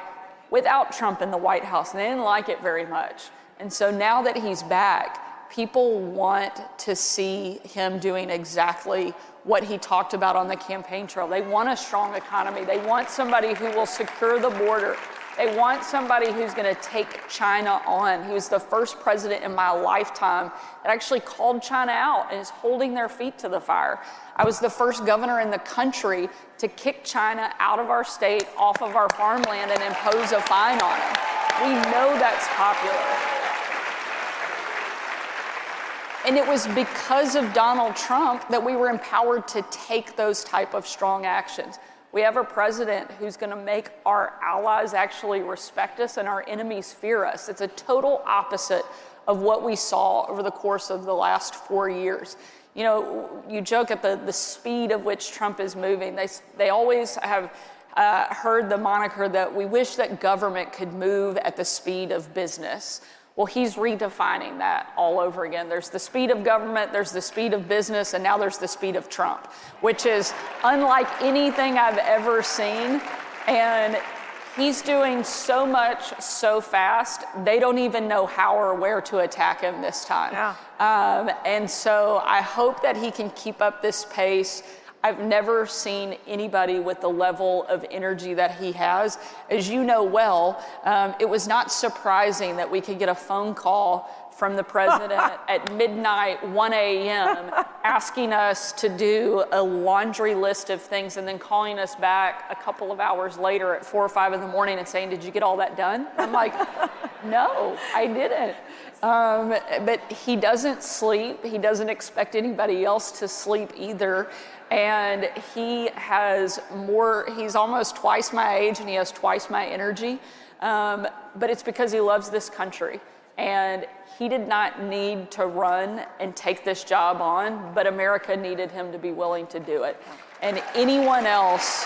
Speaker 12: without Trump in the White House, and they didn't like it very much. And so now that he's back, people want to see him doing exactly what he talked about on the campaign trail. They want a strong economy. They want somebody who will secure the border. They want somebody who's going to take China on. He was the first president in my lifetime that actually called China out and is holding their feet to the fire. I was the first governor in the country to kick China out of our state, off of our farmland, and impose a fine on them. We know that's popular. And it was because of Donald Trump that we were empowered to take those type of strong actions. We have a president who's going to make our allies actually respect us and our enemies fear us. It's a total opposite of what we saw over the course of the last 4 years. You know, you joke at the speed of which Trump is moving. They always have heard the moniker that we wish that government could move at the speed of business. Well, he's redefining that all over again. There's the speed of government, there's the speed of business, and now there's the speed of Trump, which is unlike anything I've ever seen. And he's doing so much so fast, they don't even know how or where to attack him this time. Yeah. And so I hope that he can keep up this pace. I've never seen anybody with the level of energy that he has. As you know well, it was not surprising that we could get a phone call from the president at midnight, 1 a.m., asking us to do a laundry list of things and then calling us back a couple of hours later at 4 or 5 in the morning and saying, "Did you get all that done?" I'm like, "No, I didn't." But he doesn't sleep. He doesn't expect anybody else to sleep either. And he has he's almost twice my age and he has twice my energy. But it's because he loves this country. And he did not need to run and take this job on, but America needed him to be willing to do it. And anyone else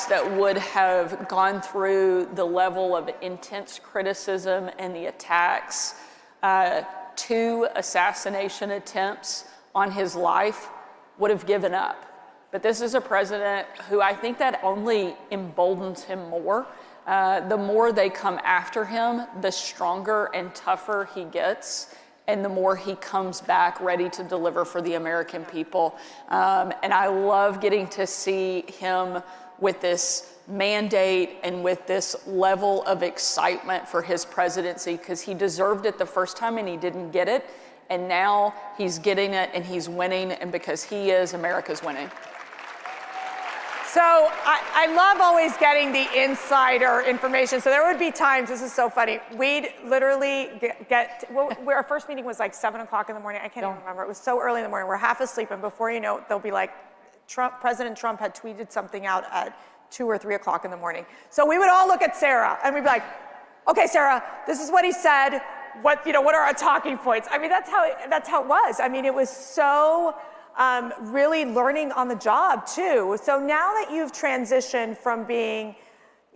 Speaker 12: that would have gone through the level of intense criticism and the attacks, 2 assassination attempts on his life, would have given up. But this is a president who I think that only emboldens him more. The more they come after him, the stronger and tougher he gets, and the more he comes back ready to deliver for the American people. And I love getting to see him with this mandate and with this level of excitement for his presidency, because he deserved it the first time and he didn't get it. And now he's getting it and he's winning, and because he is, America's winning.
Speaker 30: So I love always getting the insider information. So there would be times, this is so funny, we'd literally our first meeting was like 7 o'clock in the morning. I can't even remember. It was so early in the morning. We're half asleep, and before you know it, they'll be like, President Trump had tweeted something out at 2 or 3 o'clock in the morning. So we would all look at Sarah and we'd be like, okay, Sarah, this is what he said. What are our talking points? I mean, that's how it was. I mean, it was so really learning on the job too. So now that you've transitioned from being,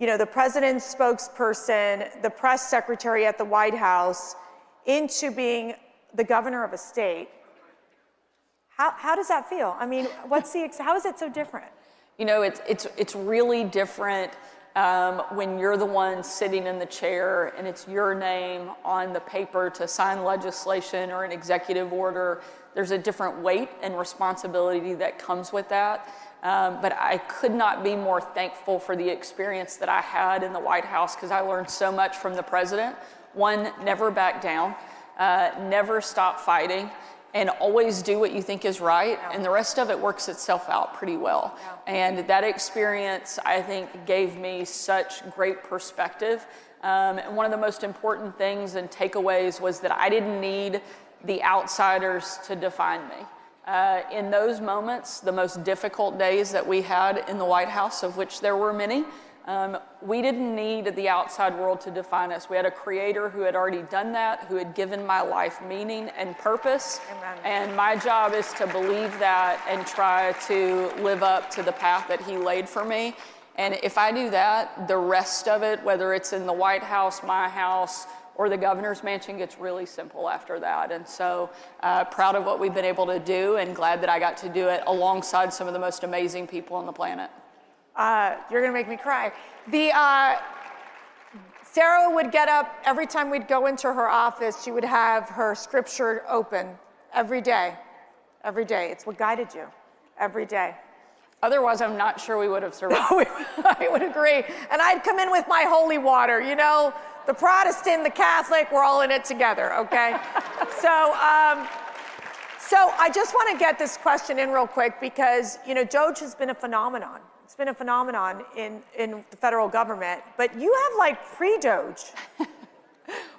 Speaker 30: the president's spokesperson, the press secretary at the White House, into being the governor of a state, how does that feel? I mean, how is it so different?
Speaker 12: It's really different when you're the one sitting in the chair and it's your name on the paper to sign legislation or an executive order. There's a different weight and responsibility that comes with that. But I could not be more thankful for the experience that I had in the White House, because I learned so much from the president. One, never back down, never stop fighting, and always do what you think is right, and the rest of it works itself out pretty well. And that experience, I think, gave me such great perspective. And one of the most important things and takeaways was that I didn't need the outsiders to define me. In those moments, the most difficult days that we had in the White House, of which there were many, we didn't need the outside world to define us. We had a creator who had already done that, who had given my life meaning and purpose. Amen. And my job is to believe that and try to live up to the path that he laid for me. And if I do that, the rest of it, whether it's in the White House, my house, or the governor's mansion, gets really simple after that. And so proud of what we've been able to do, and glad that I got to do it alongside some of the most amazing people on the planet.
Speaker 30: You're gonna make me cry. Sarah would get up every time we'd go into her office. She would have her scripture open every day. Every day. It's what guided you every day.
Speaker 12: Otherwise, I'm not sure we would have survived.
Speaker 30: I would agree. And I'd come in with my holy water. The Protestant, the Catholic, we're all in it together. Okay. So I just want to get this question in real quick, because Doge has been a phenomenon. It's been a phenomenon in the federal government, but you have like pre-Doge.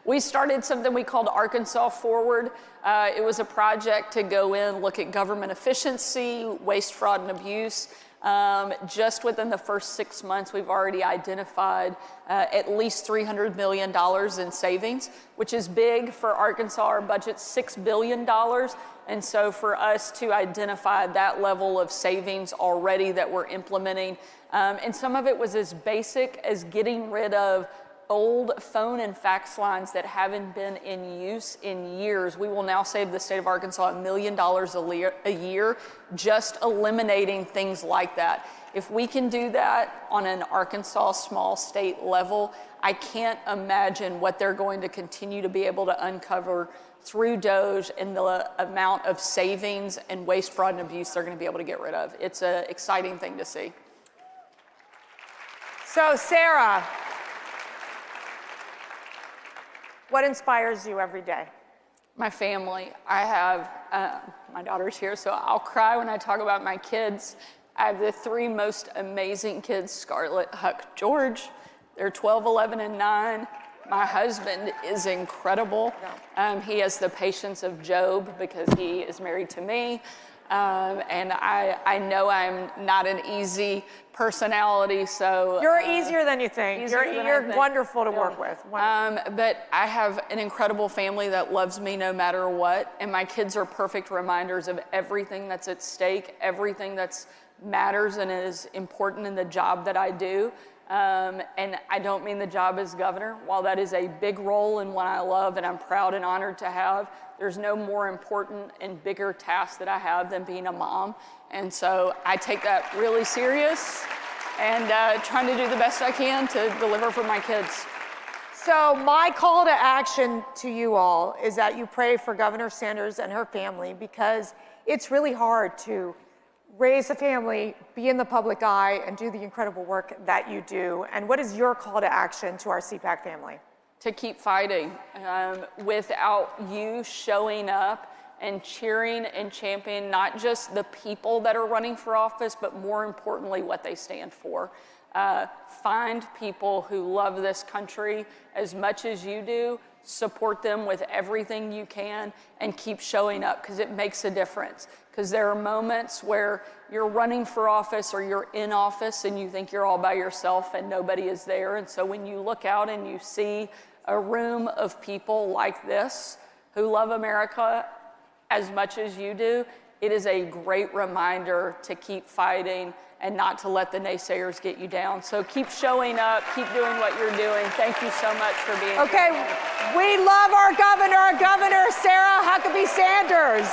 Speaker 12: We started something we called Arkansas Forward. It was a project to go in, look at government efficiency, waste, fraud, and abuse. Just within the first 6 months, we've already identified at least $300 million in savings, which is big for Arkansas. Our budget's $6 billion. And so for us to identify that level of savings already that we're implementing, and some of it was as basic as getting rid of old phone and fax lines that haven't been in use in years. We will now save the state of Arkansas $1 million a year, just eliminating things like that. If we can do that on an Arkansas small state level, I can't imagine what they're going to continue to be able to uncover through Doge and the amount of savings and waste, fraud, and abuse they're going to be able to get rid of. It's an exciting thing to see.
Speaker 30: So, Sarah, what inspires you every day?
Speaker 12: My family. I have, my daughter's here, so I'll cry when I talk about my kids. I have the 3 most amazing kids, Scarlett, Huck, George. They're 12, 11, and 9. My husband is incredible. He has the patience of Job because he is married to me. And I know I'm not an easy personality, so...
Speaker 30: You're easier than you think. You're wonderful to work with.
Speaker 12: But I have an incredible family that loves me no matter what, and my kids are perfect reminders of everything that's at stake, everything that's matters and is important in the job that I do. And I don't mean the job as governor. While that is a big role and one I love and I'm proud and honored to have, there's no more important and bigger task that I have than being a mom. And so I take that really serious and trying to do the best I can to deliver for my kids.
Speaker 30: So my call to action to you all is that you pray for Governor Sanders and her family, because it's really hard to raise a family, be in the public eye, and do the incredible work that you do. And what is your call to action to our CPAC family?
Speaker 12: To keep fighting. Without you showing up and cheering and championing not just the people that are running for office, but more importantly, what they stand for. Find people who love this country as much as you do, support them with everything you can, and keep showing up, because it makes a difference. Because there are moments where you're running for office or you're in office and you think you're all by yourself and nobody is there. And so when you look out and you see a room of people like this who love America as much as you do, it is a great reminder to keep fighting and not to let the naysayers get you down. So keep showing up, keep doing what you're doing. Thank you so much for being here.
Speaker 30: Okay, we love our Governor Sarah Huckabee Sanders.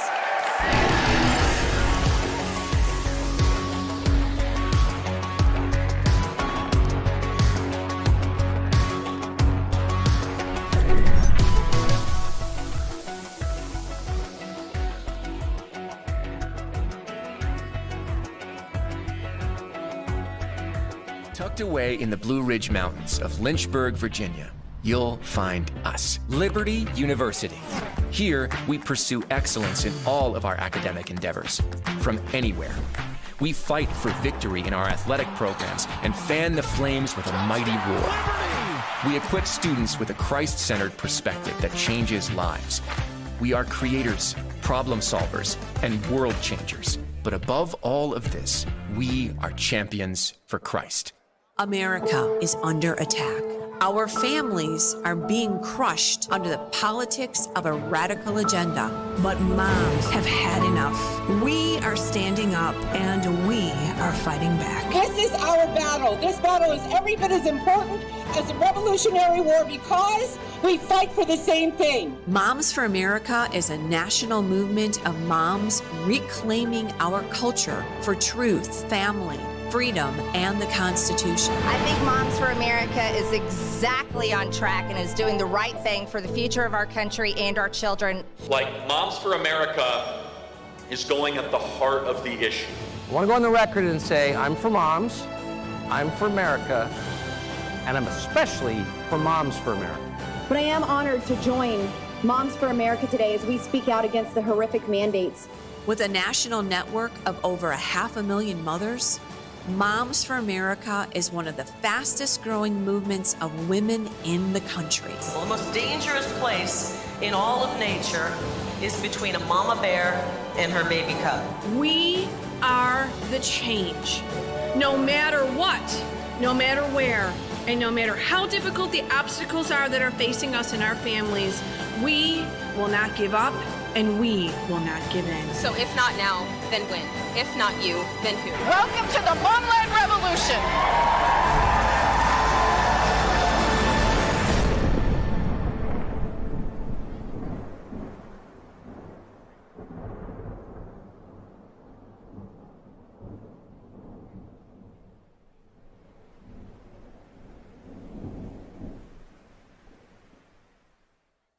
Speaker 10: Tucked away in the Blue Ridge Mountains of Lynchburg, Virginia, you'll find us, Liberty University. Here, we pursue excellence in all of our academic endeavors, from anywhere. We fight for victory in our athletic programs and fan the flames with a mighty roar. We equip students with a Christ-centered perspective that changes lives. We are creators, problem solvers, and world changers. But above all of this, we are champions for Christ.
Speaker 13: America is under attack. Our families are being crushed under the politics of a radical agenda. But moms have had enough. We are standing up and we are fighting back.
Speaker 11: This is our battle. This battle is every bit as important as the Revolutionary War because we fight for the same thing.
Speaker 13: Moms for America is a national movement of moms reclaiming our culture for truth, family, freedom, and the Constitution.
Speaker 22: I think Moms for America is exactly on track and is doing the right thing for the future of our country and our children.
Speaker 14: Like, Moms for America is going at the heart of the issue.
Speaker 5: I want to go on the record and say I'm for moms, I'm for America, and I'm especially for Moms for America.
Speaker 15: But I am honored to join Moms for America today as we speak out against the horrific mandates.
Speaker 13: With a national network of over 500,000 mothers, Moms for America is one of the fastest growing movements of women in the country.
Speaker 21: Well, the most dangerous place in all of nature is between a mama bear and her baby cub.
Speaker 16: We are the change. No matter what, no matter where, and no matter how difficult the obstacles are that are facing us and our families, we will not give up and we will not give in.
Speaker 23: So if not now, then when? If not you, then who?
Speaker 11: Welcome to the Mom-led Revolution.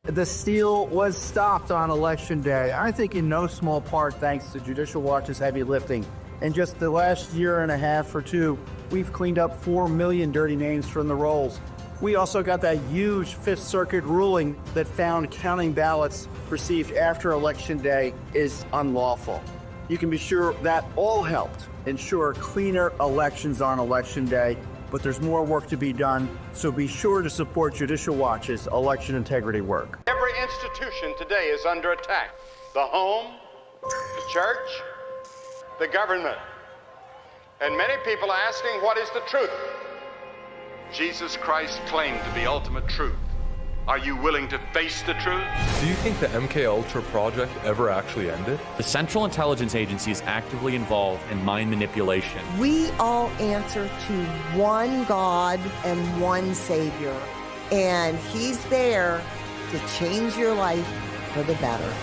Speaker 24: The steal was stopped on Election Day, I think in no small part thanks to Judicial Watch's heavy lifting. In just the last year and a half or two, we've cleaned up 4 million dirty names from the rolls. We also got that huge Fifth Circuit ruling that found counting ballots received after Election Day is unlawful. You can be sure that all helped ensure cleaner elections on Election Day, but there's more work to be done, so be sure to support Judicial Watch's election integrity work.
Speaker 25: Every institution today is under attack. The home, the church, the government. And many people are asking, what is the truth? Jesus Christ claimed to be ultimate truth. Are you willing to face the truth?
Speaker 2: Do you think the MKUltra project ever actually ended?
Speaker 3: The Central Intelligence Agency is actively involved in mind manipulation.
Speaker 9: We all answer to one God and one Savior, and He's there to change your life for the better.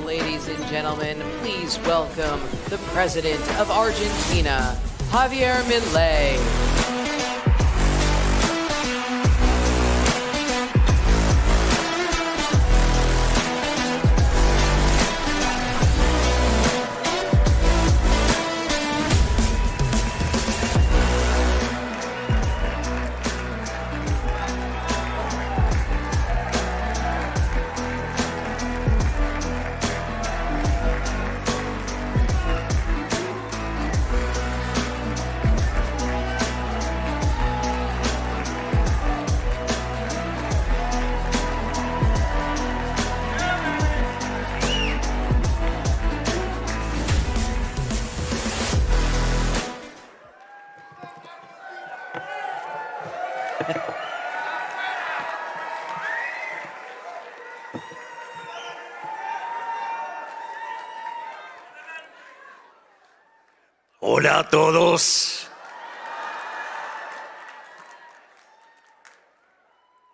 Speaker 18: Ladies and gentlemen, please welcome the President of Argentina, Javier Milei.
Speaker 1: Hola a todos.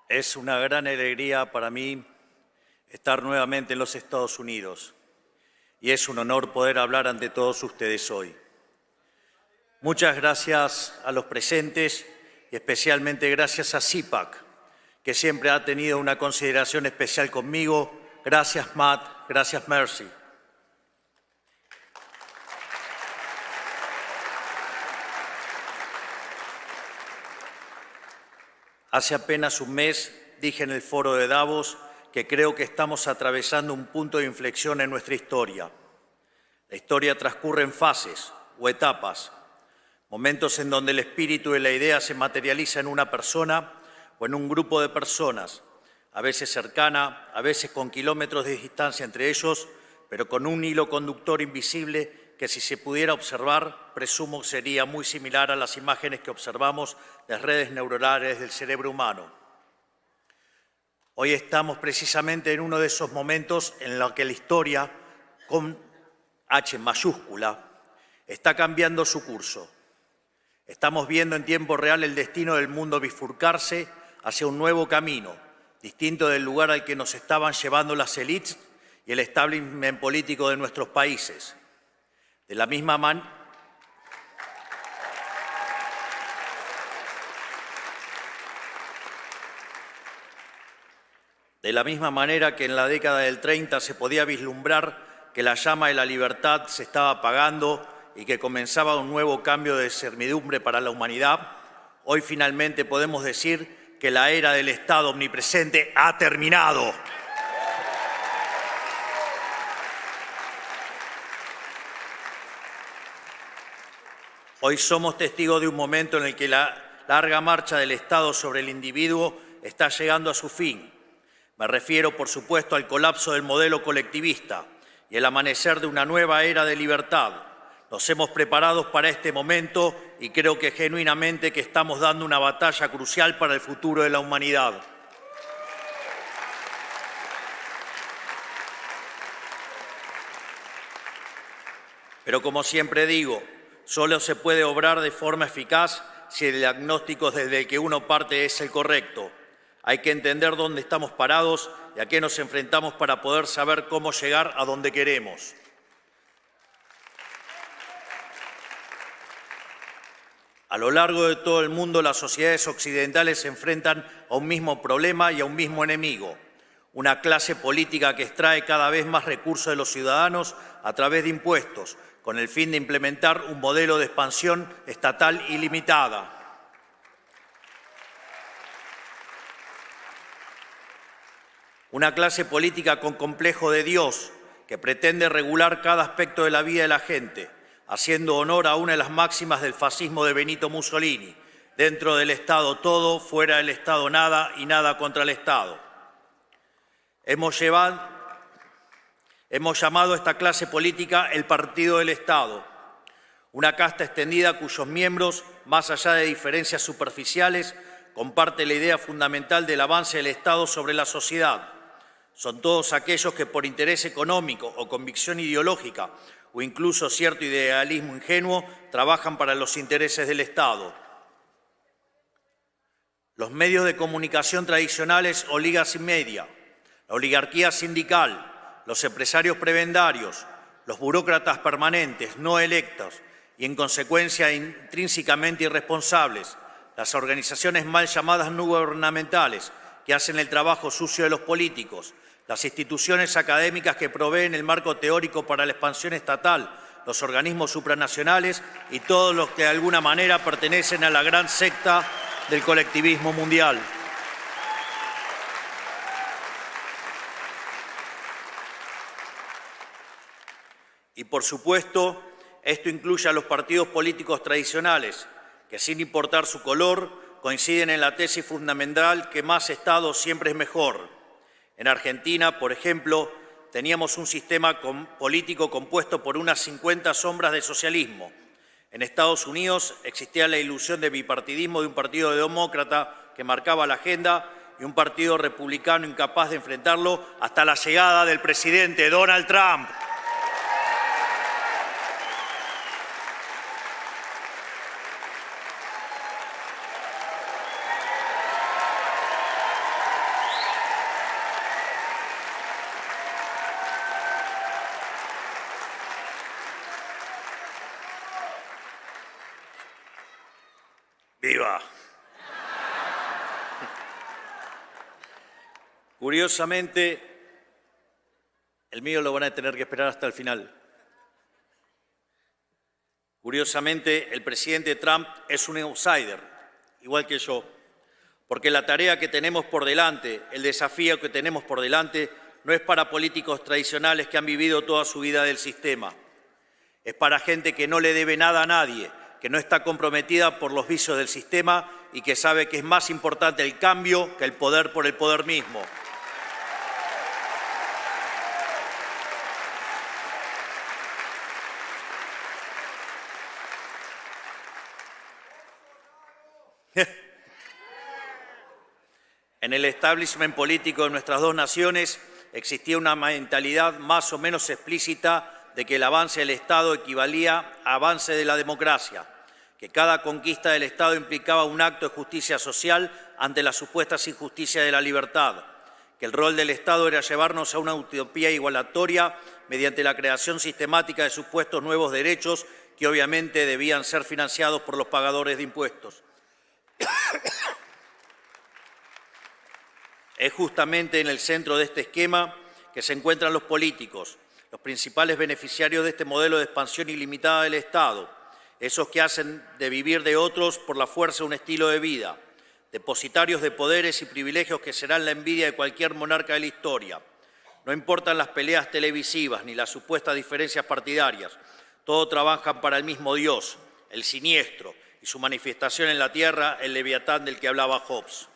Speaker 1: Es una gran alegría para mí estar nuevamente en los Estados Unidos y es un honor poder hablar ante todos ustedes hoy. Muchas gracias a los presentes y especialmente gracias a CPAC, que siempre ha tenido una consideración especial conmigo. Gracias, Matt. Gracias, Mercy. Hace apenas un mes dije en el foro de Davos que creo que estamos atravesando un punto de inflexión en nuestra historia. La historia transcurre en fases o etapas, momentos en donde el espíritu y la idea se materializa en una persona o en un grupo de personas, a veces cercana, a veces con kilómetros de distancia entre ellos, pero con un hilo conductor invisible que si se pudiera observar, presumo sería muy similar a las imágenes que observamos de redes neuronales del cerebro humano. Hoy estamos precisamente en uno de esos momentos en los que la historia, con H mayúscula, está cambiando su curso. Estamos viendo en tiempo real el destino del mundo bifurcarse hacia un nuevo camino, distinto del lugar al que nos estaban llevando las élites y el establishment político de nuestros países. De la misma manera que en la década del 30 se podía vislumbrar que la llama de la libertad se estaba apagando y que comenzaba un nuevo cambio de servidumbre para la humanidad, hoy finalmente podemos decir que la era del Estado omnipresente ha terminado. Hoy somos testigos de un momento en el que la larga marcha del Estado sobre el individuo está llegando a su fin. Me refiero, por supuesto, al colapso del modelo colectivista y el amanecer de una nueva era de libertad. Nos hemos preparado para este momento y creo que genuinamente que estamos dando una batalla crucial para el futuro de la humanidad. Pero como siempre digo, solo se puede obrar de forma eficaz si el diagnóstico desde el que uno parte es el correcto. Hay que entender dónde estamos parados y a qué nos enfrentamos para poder saber cómo llegar a donde queremos. A lo largo de todo el mundo, las sociedades occidentales se enfrentan a un mismo problema y a un mismo enemigo. Una clase política que extrae cada vez más recursos de los ciudadanos a través de impuestos, con el fin de implementar un modelo de expansión estatal ilimitada. Una clase política con complejo de Dios, que pretende regular cada aspecto de la vida de la gente, haciendo honor a una de las máximas del fascismo de Benito Mussolini: dentro del Estado todo, fuera del Estado nada y nada contra el Estado. Hemos llamado a esta clase política el Partido del Estado, una casta extendida cuyos miembros, más allá de diferencias superficiales, comparten la idea fundamental del avance del Estado sobre la sociedad. Son todos aquellos que por interés económico o convicción ideológica o incluso cierto idealismo ingenuo trabajan para los intereses del Estado. Los medios de comunicación tradicionales o ligas media, la oligarquía sindical, los empresarios prebendarios, los burócratas permanentes no electos y en consecuencia intrínsecamente irresponsables, las organizaciones mal llamadas no gubernamentales que hacen el trabajo sucio de los políticos, las instituciones académicas que proveen el marco teórico para la expansión estatal, los organismos supranacionales y todos los que de alguna manera pertenecen a la gran secta del colectivismo mundial. Y por supuesto, esto incluye a los partidos políticos tradicionales, que sin importar su color, coinciden en la tesis fundamental que más Estado siempre es mejor. En Argentina, por ejemplo, teníamos un sistema político compuesto por unas 50 sombras de socialismo. En Estados Unidos existía la ilusión de bipartidismo de un partido demócrata que marcaba la agenda y un partido republicano incapaz de enfrentarlo hasta la llegada del presidente Donald Trump. ¡Viva! Curiosamente, el mío lo van a tener que esperar hasta el final. Curiosamente, el presidente Trump es un outsider, igual que yo, porque la tarea que tenemos por delante, el desafío que tenemos por delante, no es para políticos tradicionales que han vivido toda su vida del sistema. Es para gente que no le debe nada a nadie, que no está comprometida por los vicios del sistema y que sabe que es más importante el cambio que el poder por el poder mismo. En el establishment político de nuestras dos naciones existía una mentalidad más o menos explícita de que el avance del Estado equivalía a avance de la democracia, que cada conquista del Estado implicaba un acto de justicia social ante las supuestas injusticias de la libertad, que el rol del Estado era llevarnos a una utopía igualatoria mediante la creación sistemática de supuestos nuevos derechos que obviamente debían ser financiados por los pagadores de impuestos. Es justamente en el centro de este esquema que se encuentran los políticos, los principales beneficiarios de este modelo de expansión ilimitada del Estado, esos que hacen de vivir de otros por la fuerza un estilo de vida, depositarios de poderes y privilegios que serán la envidia de cualquier monarca de la historia. No importan las peleas televisivas ni las supuestas diferencias partidarias, todos trabajan para el mismo Dios, el siniestro, y su manifestación en la tierra, el leviatán del que hablaba Hobbes.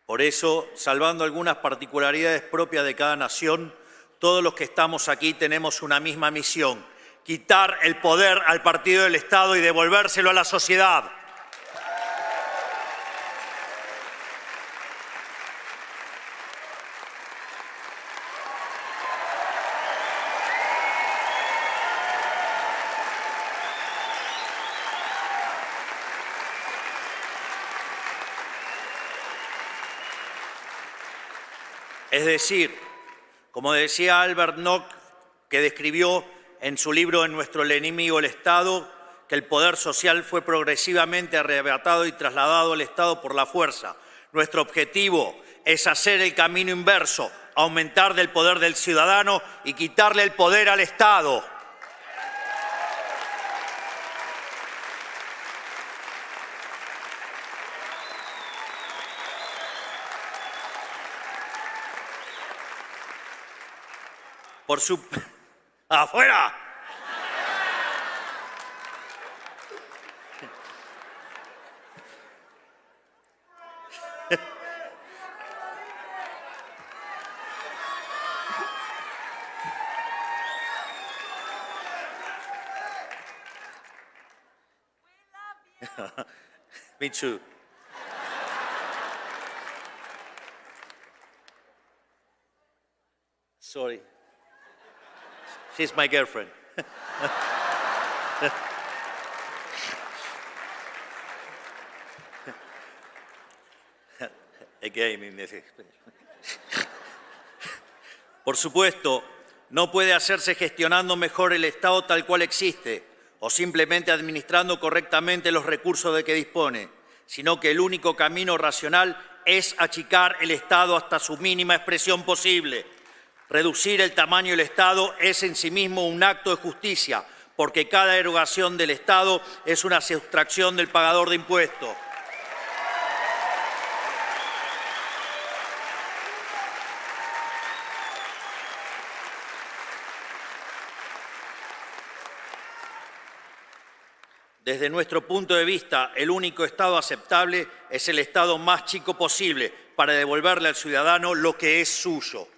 Speaker 1: Por eso, salvando algunas particularidades propias de cada nación, todos los que estamos aquí tenemos una misma misión: quitar el poder al partido del Estado y devolvérselo a la sociedad. Es decir, como decía Albert Nock, que describió en su libro En nuestro enemigo el Estado, que el poder social fue progresivamente arrebatado y trasladado al Estado por la fuerza. Nuestro objetivo es hacer el camino inverso, aumentar del poder del ciudadano y quitarle el poder al Estado. Por su... ¡Afuera! Me too. Sorry. She's my girlfriend. Again, por supuesto, no puede hacerse gestionando mejor el Estado tal cual existe o simplemente administrando correctamente los recursos de que dispone, sino que el único camino racional es achicar el Estado hasta su mínima expresión posible. Reducir el tamaño del Estado es en sí mismo un acto de justicia, porque cada erogación del Estado es una sustracción del pagador de impuestos. Desde nuestro punto de vista, el único Estado aceptable es el Estado más chico posible para devolverle al ciudadano lo que es suyo.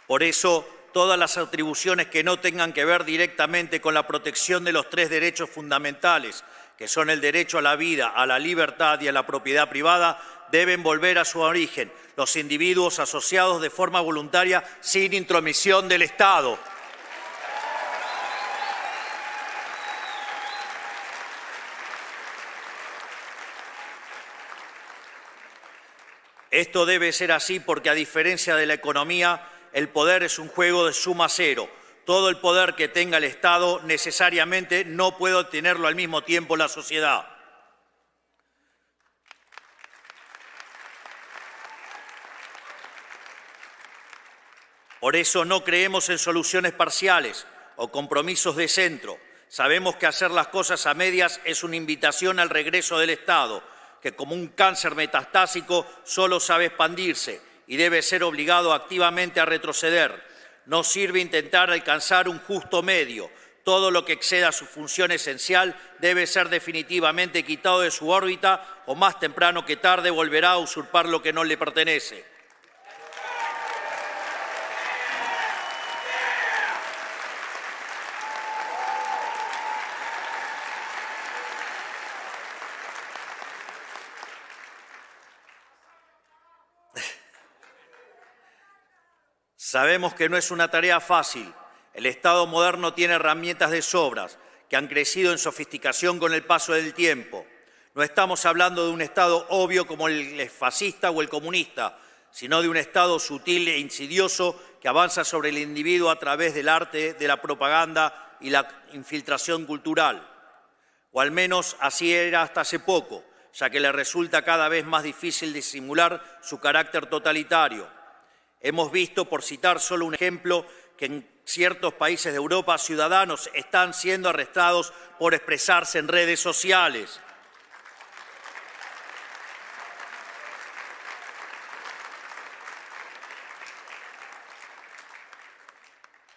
Speaker 1: Por eso, todas las atribuciones que no tengan que ver directamente con la protección de los tres derechos fundamentales, que son el derecho a la vida, a la libertad y a la propiedad privada, deben volver a su origen, los individuos asociados de forma voluntaria sin intromisión del Estado. Esto debe ser así porque, a diferencia de la economía, el poder es un juego de suma cero. Todo el poder que tenga el Estado necesariamente no puede obtenerlo al mismo tiempo la sociedad. Por eso no creemos en soluciones parciales o compromisos de centro. Sabemos que hacer las cosas a medias es una invitación al regreso del Estado, que como un cáncer metastásico solo sabe expandirse y debe ser obligado activamente a retroceder. No sirve intentar alcanzar un justo medio. Todo lo que exceda su función esencial debe ser definitivamente quitado de su órbita o más temprano que tarde volverá a usurpar lo que no le pertenece. Sabemos que no es una tarea fácil. El Estado moderno tiene herramientas de sobras que han crecido en sofisticación con el paso del tiempo. No estamos hablando de un Estado obvio como el fascista o el comunista, sino de un Estado sutil e insidioso que avanza sobre el individuo a través del arte, de la propaganda y la infiltración cultural. O al menos así era hasta hace poco, ya que le resulta cada vez más difícil disimular su carácter totalitario. Hemos visto, por citar solo un ejemplo, que en ciertos países de Europa ciudadanos están siendo arrestados por expresarse en redes sociales.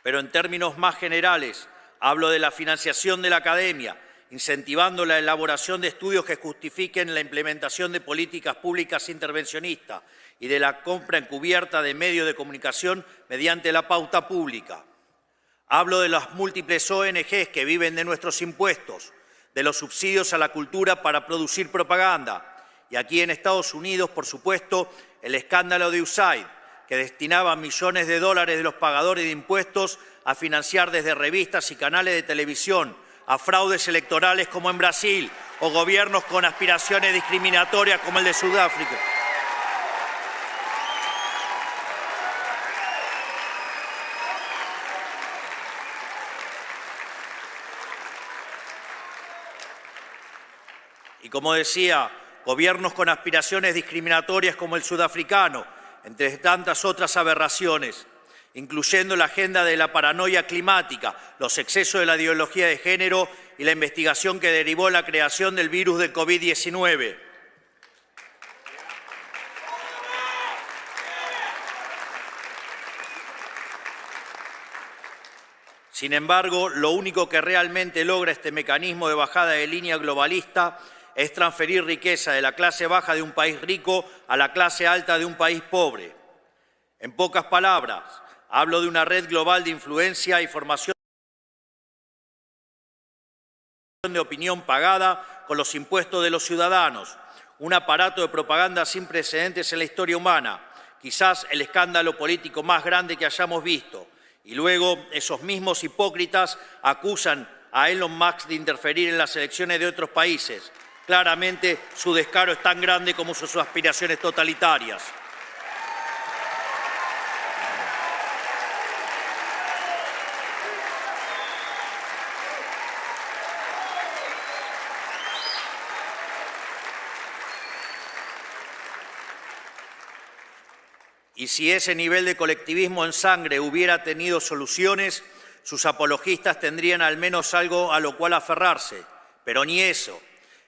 Speaker 1: Pero en términos más generales, hablo de la financiación de la academia, incentivando la elaboración de estudios que justifiquen la implementación de políticas públicas intervencionistas y de la compra encubierta de medios de comunicación mediante la pauta pública. Hablo de las múltiples ONGs que viven de nuestros impuestos, de los subsidios a la cultura para producir propaganda. Y aquí en Estados Unidos, por supuesto, el escándalo de USAID, que destinaba millones de dólares de los pagadores de impuestos a financiar desde revistas y canales de televisión a fraudes electorales como en Brasil o gobiernos con aspiraciones discriminatorias como el de Sudáfrica. Y como decía, gobiernos con aspiraciones discriminatorias como el sudafricano, entre tantas otras aberraciones, incluyendo la agenda de la paranoia climática, los excesos de la ideología de género y la investigación que derivó la creación del virus del COVID-19. Sin embargo, lo único que realmente logra este mecanismo de bajada de línea globalista es transferir riqueza de la clase baja de un país rico a la clase alta de un país pobre. En pocas palabras, hablo de una red global de influencia y formación de opinión pagada con los impuestos de los ciudadanos, un aparato de propaganda sin precedentes en la historia humana, quizás el escándalo político más grande que hayamos visto. Y luego esos mismos hipócritas acusan a Elon Musk de interferir en las elecciones de otros países. Claramente su descaro es tan grande como sus aspiraciones totalitarias. Y si ese nivel de colectivismo en sangre hubiera tenido soluciones, sus apologistas tendrían al menos algo a lo cual aferrarse. Pero ni eso.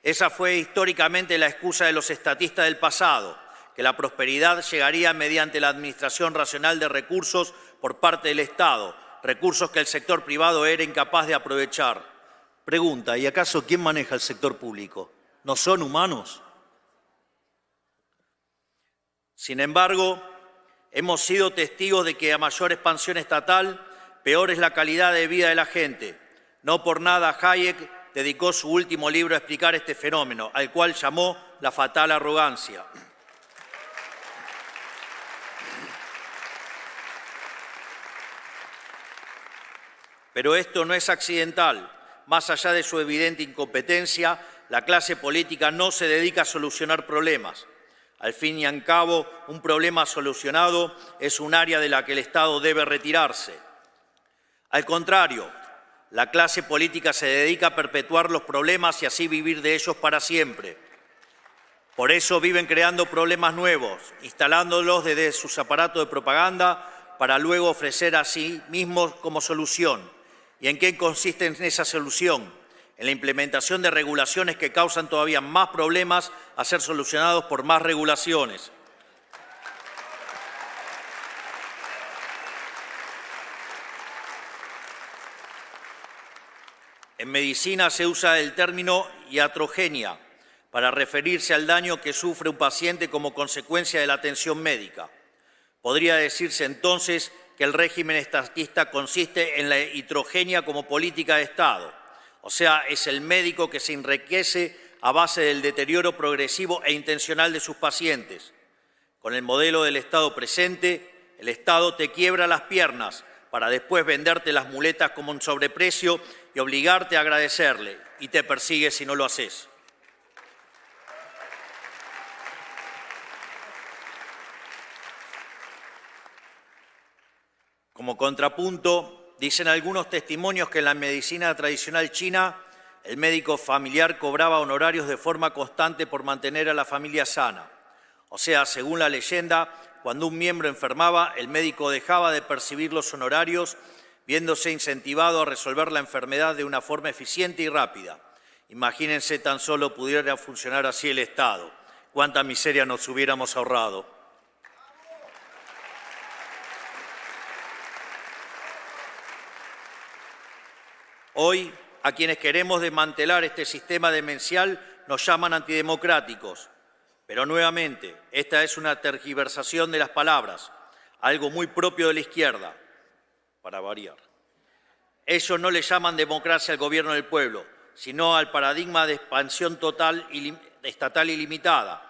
Speaker 1: Esa fue históricamente la excusa de los estatistas del pasado, que la prosperidad llegaría mediante la administración racional de recursos por parte del Estado, recursos que el sector privado era incapaz de aprovechar. Pregunta, ¿y acaso quién maneja el sector público? ¿No son humanos? Sin embargo, hemos sido testigos de que a mayor expansión estatal, peor es la calidad de vida de la gente. No por nada Hayek dedicó su último libro a explicar este fenómeno, al cual llamó la fatal arrogancia. Pero esto no es accidental. Más allá de su evidente incompetencia, la clase política no se dedica a solucionar problemas. Al fin y al cabo, un problema solucionado es un área de la que el Estado debe retirarse. Al contrario, la clase política se dedica a perpetuar los problemas y así vivir de ellos para siempre. Por eso viven creando problemas nuevos, instalándolos desde sus aparatos de propaganda para luego ofrecer a sí mismos como solución. ¿Y en qué consiste esa solución? En la implementación de regulaciones que causan todavía más problemas a ser solucionados por más regulaciones. En medicina se usa el término iatrogenia para referirse al daño que sufre un paciente como consecuencia de la atención médica. Podría decirse entonces que el régimen estatista consiste en la iatrogenia como política de Estado. O sea, es el médico que se enriquece a base del deterioro progresivo e intencional de sus pacientes. Con el modelo del Estado presente, el Estado te quiebra las piernas para después venderte las muletas como un sobreprecio y obligarte a agradecerle, y te persigue si no lo haces. Como contrapunto, dicen algunos testimonios que en la medicina tradicional china el médico familiar cobraba honorarios de forma constante por mantener a la familia sana. O sea, según la leyenda, cuando un miembro enfermaba, el médico dejaba de percibir los honorarios, viéndose incentivado a resolver la enfermedad de una forma eficiente y rápida. Imagínense tan solo pudiera funcionar así el Estado. Cuánta miseria nos hubiéramos ahorrado. Hoy, a quienes queremos desmantelar este sistema demencial nos llaman antidemocráticos. Pero nuevamente, esta es una tergiversación de las palabras, algo muy propio de la izquierda, para variar. Ellos no le llaman democracia al gobierno del pueblo, sino al paradigma de expansión total estatal ilimitada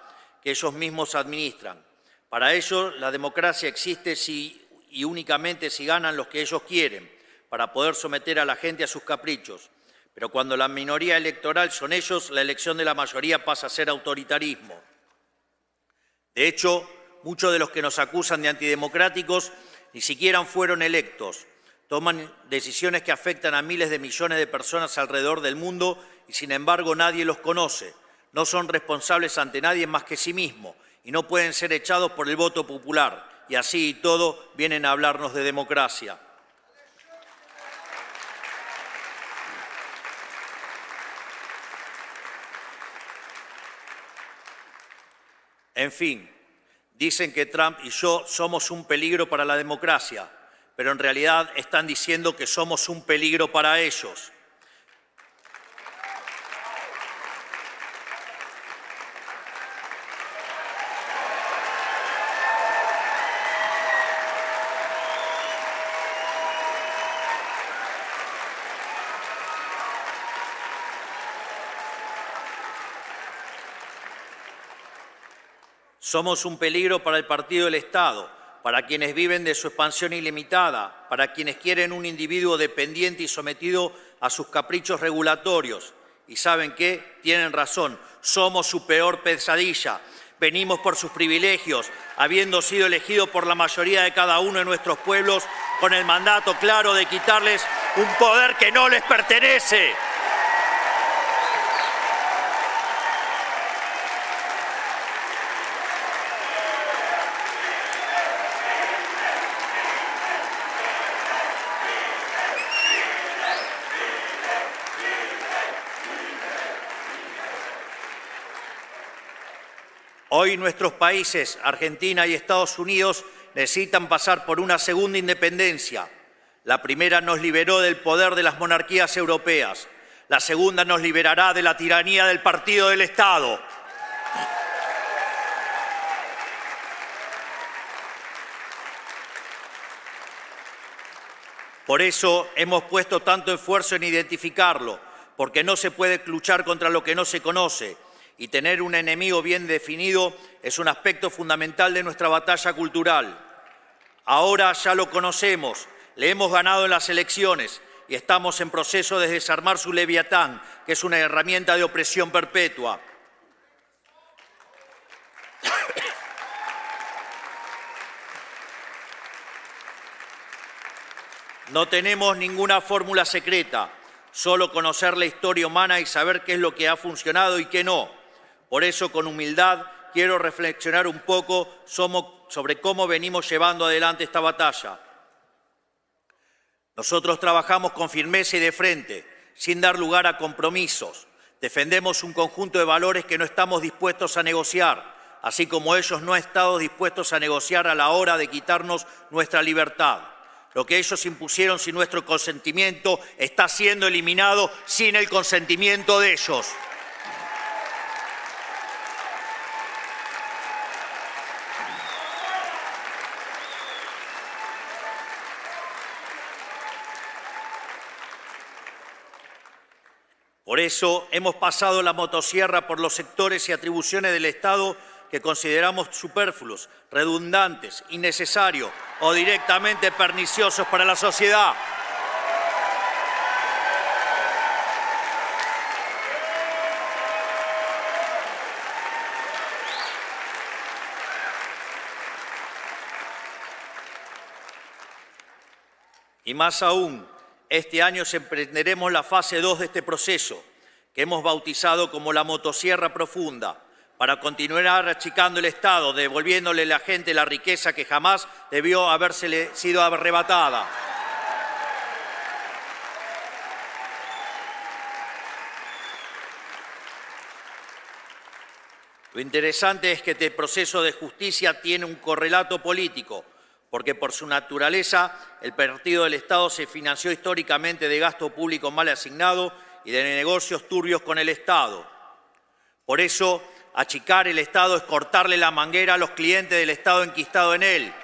Speaker 1: que ellos mismos administran. Para ellos, la democracia existe si y únicamente si ganan los que ellos quieren, para poder someter a la gente a sus caprichos. Pero cuando la minoría electoral son ellos, la elección de la mayoría pasa a ser autoritarismo. De hecho, muchos de los que nos acusan de antidemocráticos ni siquiera fueron electos. Toman decisiones que afectan a miles de millones de personas alrededor del mundo y sin embargo nadie los conoce. No son responsables ante nadie más que sí mismos y no pueden ser echados por el voto popular. Y así y todo vienen a hablarnos de democracia. En fin, dicen que Trump y yo somos un peligro para la democracia, pero en realidad están diciendo que somos un peligro para ellos. Somos un peligro para el partido del Estado, para quienes viven de su expansión ilimitada, para quienes quieren un individuo dependiente y sometido a sus caprichos regulatorios. ¿Y saben qué? Tienen razón, somos su peor pesadilla. Venimos por sus privilegios, habiendo sido elegidos por la mayoría de cada uno de nuestros pueblos, con el mandato claro de quitarles un poder que no les pertenece. Hoy nuestros países, Argentina y Estados Unidos, necesitan pasar por una segunda independencia. La primera nos liberó del poder de las monarquías europeas. La segunda nos liberará de la tiranía del partido del Estado. Por eso hemos puesto tanto esfuerzo en identificarlo, porque no se puede luchar contra lo que no se conoce. Y tener un enemigo bien definido es un aspecto fundamental de nuestra batalla cultural. Ahora ya lo conocemos, le hemos ganado en las elecciones y estamos en proceso de desarmar su leviatán, que es una herramienta de opresión perpetua. No tenemos ninguna fórmula secreta, solo conocer la historia humana y saber qué es lo que ha funcionado y qué no. Por eso, con humildad, quiero reflexionar un poco sobre cómo venimos llevando adelante esta batalla. Nosotros trabajamos con firmeza y de frente, sin dar lugar a compromisos. Defendemos un conjunto de valores que no estamos dispuestos a negociar, así como ellos no han estado dispuestos a negociar a la hora de quitarnos nuestra libertad. Lo que ellos impusieron sin nuestro consentimiento está siendo eliminado sin el consentimiento de ellos. Por eso hemos pasado la motosierra por los sectores y atribuciones del Estado que consideramos superfluos, redundantes, innecesarios o directamente perniciosos para la sociedad. Y más aún, este año emprenderemos la fase 2 de este proceso, que hemos bautizado como la motosierra profunda, para continuar achicando el Estado, devolviéndole a la gente la riqueza que jamás debió habérsele sido arrebatada. Lo interesante es que este proceso de justicia tiene un correlato político, porque por su naturaleza el partido del Estado se financió históricamente de gasto público mal asignado y de negocios turbios con el Estado. Por eso, achicar el Estado es cortarle la manguera a los clientes del Estado enquistado en él,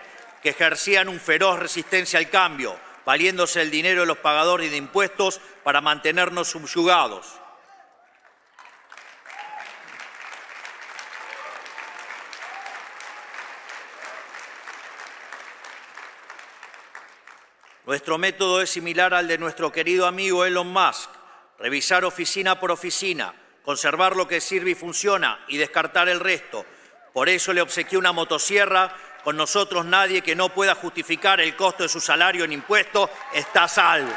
Speaker 1: que ejercían un feroz resistencia al cambio, valiéndose el dinero de los pagadores de impuestos para mantenernos subyugados. Nuestro método es similar al de nuestro querido amigo Elon Musk: revisar oficina por oficina, conservar lo que sirve y funciona y descartar el resto. Por eso le obsequié una motosierra. Con nosotros nadie que no pueda justificar el costo de su salario en impuestos está a salvo.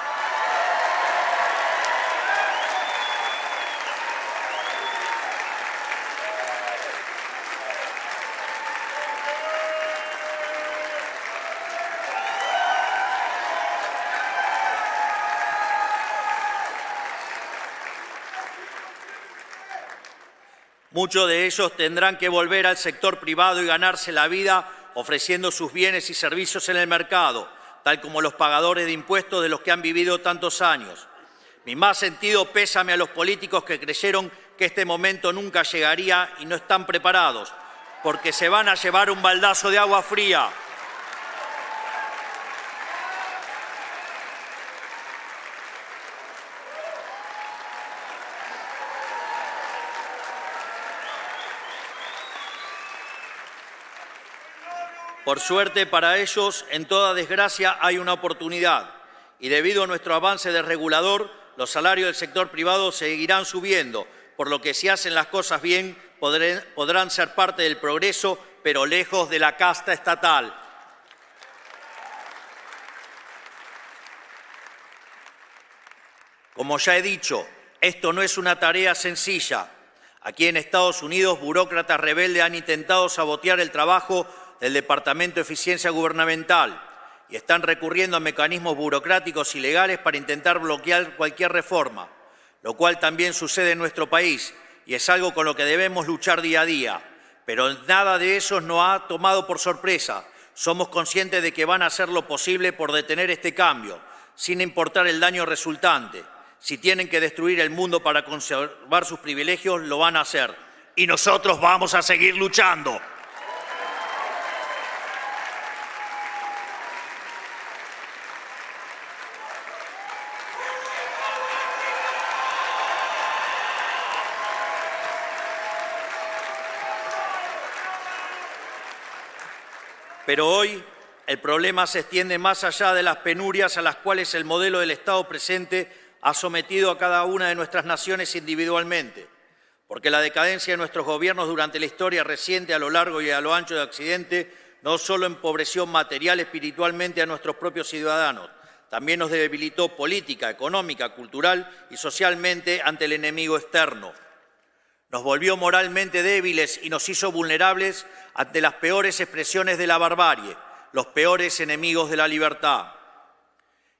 Speaker 1: Muchos de ellos tendrán que volver al sector privado y ganarse la vida ofreciendo sus bienes y servicios en el mercado, tal como los pagadores de impuestos de los que han vivido tantos años. Mi más sentido pésame a los políticos que creyeron que este momento nunca llegaría y no están preparados, porque se van a llevar un baldazo de agua fría. Por suerte para ellos, en toda desgracia hay una oportunidad, y debido a nuestro avance desregulador, los salarios del sector privado seguirán subiendo, por lo que si hacen las cosas bien, podrán ser parte del progreso, pero lejos de la casta estatal. Como ya he dicho, esto no es una tarea sencilla. Aquí en Estados Unidos, burócratas rebeldes han intentado sabotear el trabajo del Departamento de Eficiencia Gubernamental y están recurriendo a mecanismos burocráticos y legales para intentar bloquear cualquier reforma, lo cual también sucede en nuestro país y es algo con lo que debemos luchar día a día. Pero nada de eso nos ha tomado por sorpresa. Somos conscientes de que van a hacer lo posible por detener este cambio, sin importar el daño resultante. Si tienen que destruir el mundo para conservar sus privilegios, lo van a hacer. Y nosotros vamos a seguir luchando. Pero hoy el problema se extiende más allá de las penurias a las cuales el modelo del Estado presente ha sometido a cada una de nuestras naciones individualmente, porque la decadencia de nuestros gobiernos durante la historia reciente a lo largo y a lo ancho de Occidente no solo empobreció material y espiritualmente a nuestros propios ciudadanos, también nos debilitó política, económica, cultural y socialmente ante el enemigo externo. Nos volvió moralmente débiles y nos hizo vulnerables ante las peores expresiones de la barbarie, los peores enemigos de la libertad.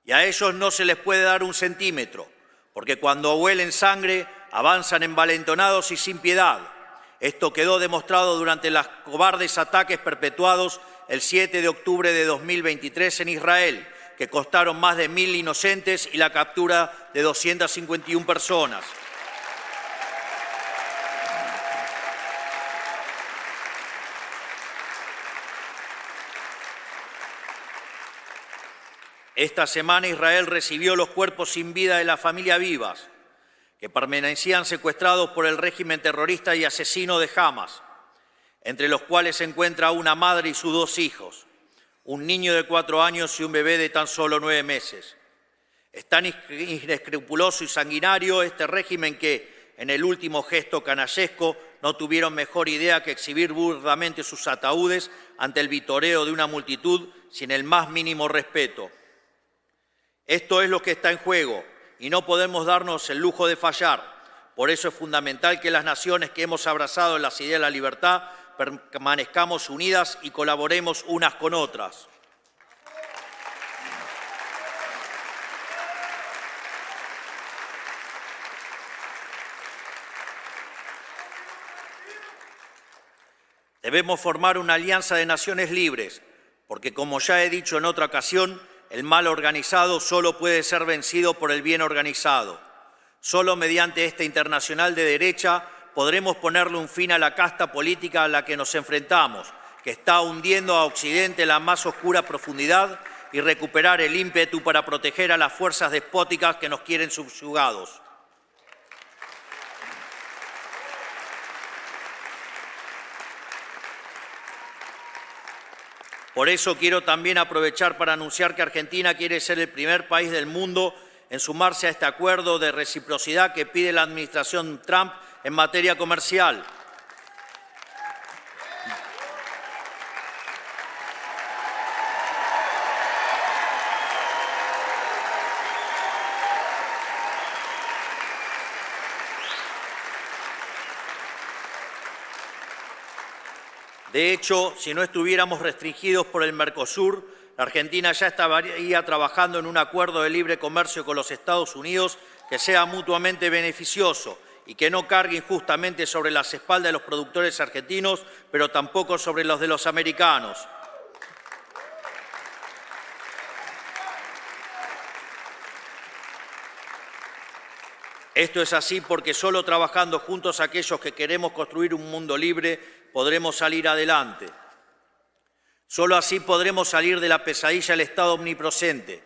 Speaker 1: Y a ellos no se les puede dar un centímetro, porque cuando huelen sangre avanzan envalentonados y sin piedad. Esto quedó demostrado durante los cobardes ataques perpetuados el 7 de octubre de 2023 en Israel, que costaron más de 1.000 inocentes y la captura de 251 personas. Esta semana Israel recibió los cuerpos sin vida de la familia Vivas, que permanecían secuestrados por el régimen terrorista y asesino de Hamas, entre los cuales se encuentra una madre y sus 2 hijos, un niño de 4 años y un bebé de tan solo 9 meses. Es tan inescrupuloso y sanguinario este régimen que, en el último gesto canallesco, no tuvieron mejor idea que exhibir burdamente sus ataúdes ante el vitoreo de una multitud sin el más mínimo respeto. Esto es lo que está en juego y no podemos darnos el lujo de fallar. Por eso es fundamental que las naciones que hemos abrazado las ideas de la libertad permanezcamos unidas y colaboremos unas con otras. Debemos formar una alianza de naciones libres, porque como ya he dicho en otra ocasión, el mal organizado solo puede ser vencido por el bien organizado. Solo mediante esta internacional de derecha podremos ponerle un fin a la casta política a la que nos enfrentamos, que está hundiendo a Occidente en la más oscura profundidad, y recuperar el ímpetu para proteger a las fuerzas despóticas que nos quieren subyugados. Por eso quiero también aprovechar para anunciar que Argentina quiere ser el primer país del mundo en sumarse a este acuerdo de reciprocidad que pide la administración Trump en materia comercial. De hecho, si no estuviéramos restringidos por el Mercosur, la Argentina ya estaría trabajando en un acuerdo de libre comercio con los Estados Unidos que sea mutuamente beneficioso y que no cargue injustamente sobre las espaldas de los productores argentinos, pero tampoco sobre los de los americanos. Esto es así porque solo trabajando juntos aquellos que queremos construir un mundo libre podremos salir adelante. Solo así podremos salir de la pesadilla del Estado omnipresente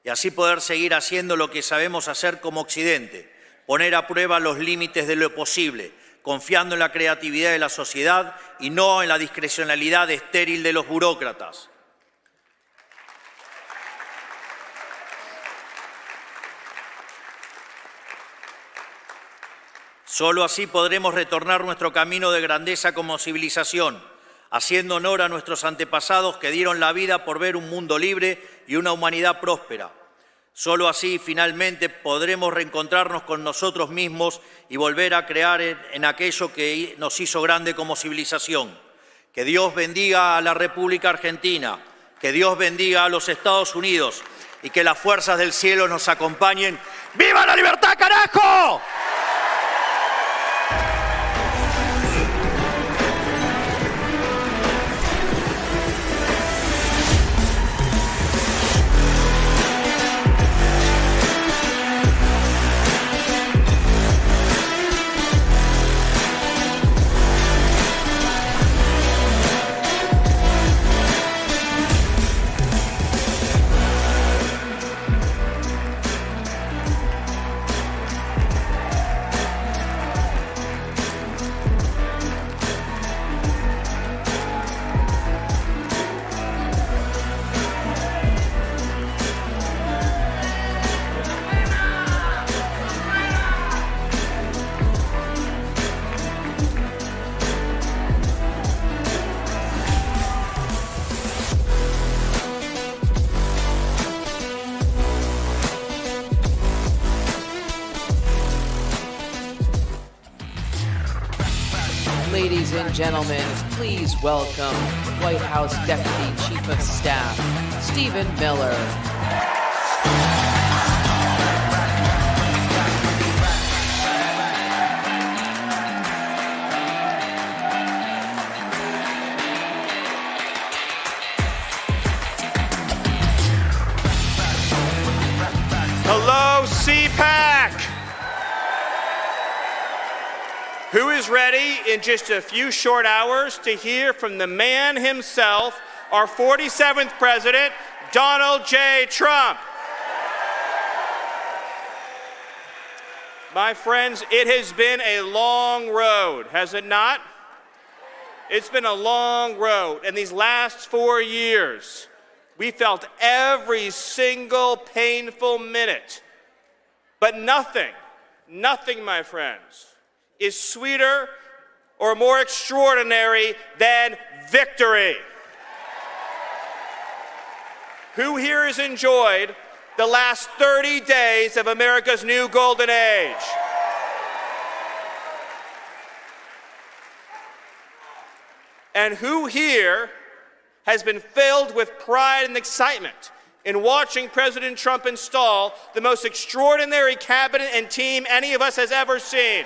Speaker 1: y así poder seguir haciendo lo que sabemos hacer como Occidente, poner a prueba los límites de lo posible, confiando en la creatividad de la sociedad y no en la discrecionalidad estéril de los burócratas. Solo así podremos retornar nuestro camino de grandeza como civilización, haciendo honor a nuestros antepasados que dieron la vida por ver un mundo libre y una humanidad próspera. Solo así, finalmente, podremos reencontrarnos con nosotros mismos y volver a crear en aquello que nos hizo grande como civilización. Que Dios bendiga a la República Argentina, que Dios bendiga a los Estados Unidos y que las fuerzas del cielo nos acompañen. ¡Viva la libertad, carajo!
Speaker 18: Ladies and gentlemen, please welcome White House Deputy Chief of Staff, Stephen Miller.
Speaker 4: Hello, CPAC! Who is ready in just a few short hours to hear from the man himself, our 47th President, Donald J. Trump? My friends, it has been a long road, has it not? It's been a long road, and these last 4 years, we felt every single painful minute. But nothing, my friends, is sweeter or more extraordinary than victory. Who here has enjoyed the last 30 days of America's new golden age? And who here has been filled with pride and excitement in watching President Trump install the most extraordinary cabinet and team any of us has ever seen?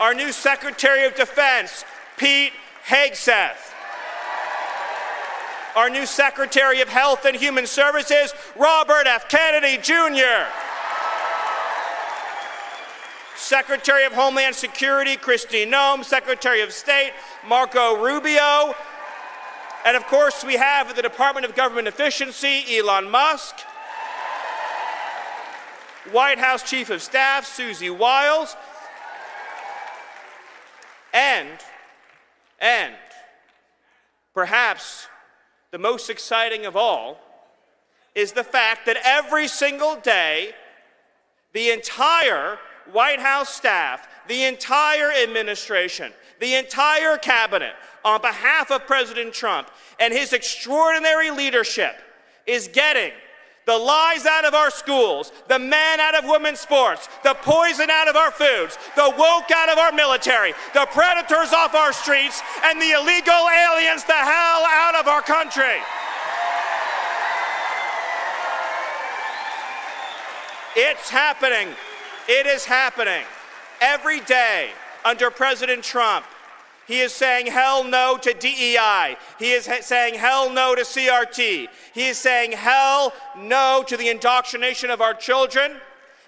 Speaker 4: Our new Secretary of Defense, Pete Hegseth. Our new Secretary of Health and Human Services, Robert F. Kennedy Jr. Secretary of Homeland Security, Kristi Noem. Secretary of State, Marco Rubio. And of course, we have at the Department of Government Efficiency, Elon Musk. White House Chief of Staff, Susie Wiles. And perhaps the most exciting of all is the fact that every single day, the entire White House staff, the entire administration, the entire cabinet, on behalf of President Trump and his extraordinary leadership, is getting the lies out of our schools, the men out of women's sports, the poison out of our foods, the woke out of our military, the predators off our streets, and the illegal aliens the hell out of our country. It's happening. It is happening. Every day under President Trump, he is saying hell no to DEI. He is saying hell no to CRT. He is saying hell no to the indoctrination of our children.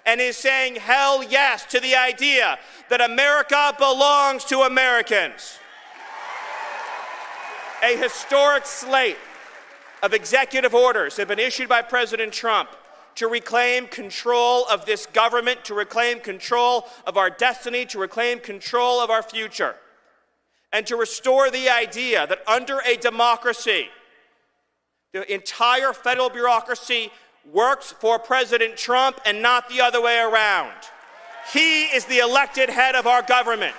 Speaker 4: And is saying hell yes to the idea that America belongs to Americans. A historic slate of executive orders have been issued by President Trump to reclaim control of this government, to reclaim control of our destiny, to reclaim control of our future. And to restore the idea that under a democracy, the entire federal bureaucracy works for President Trump and not the other way around. He is the elected head of our government.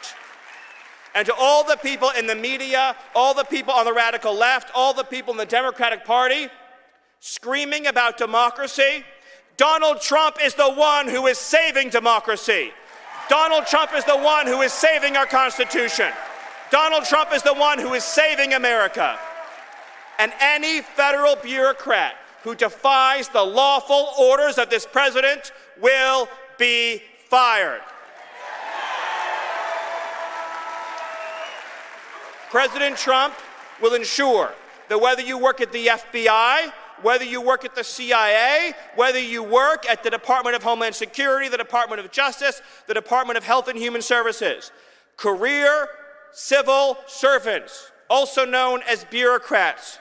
Speaker 4: And to all the people in the media, all the people on the radical left, all the people in the Democratic Party screaming about democracy, Donald Trump is the one who is saving democracy. Donald Trump is the one who is saving our Constitution. Donald Trump is the one who is saving America. And any federal bureaucrat who defies the lawful orders of this president will be fired. President Trump will ensure that whether you work at the FBI, whether you work at the CIA, whether you work at the Department of Homeland Security, the Department of Justice, the Department of Health and Human Services, career civil servants, also known as bureaucrats,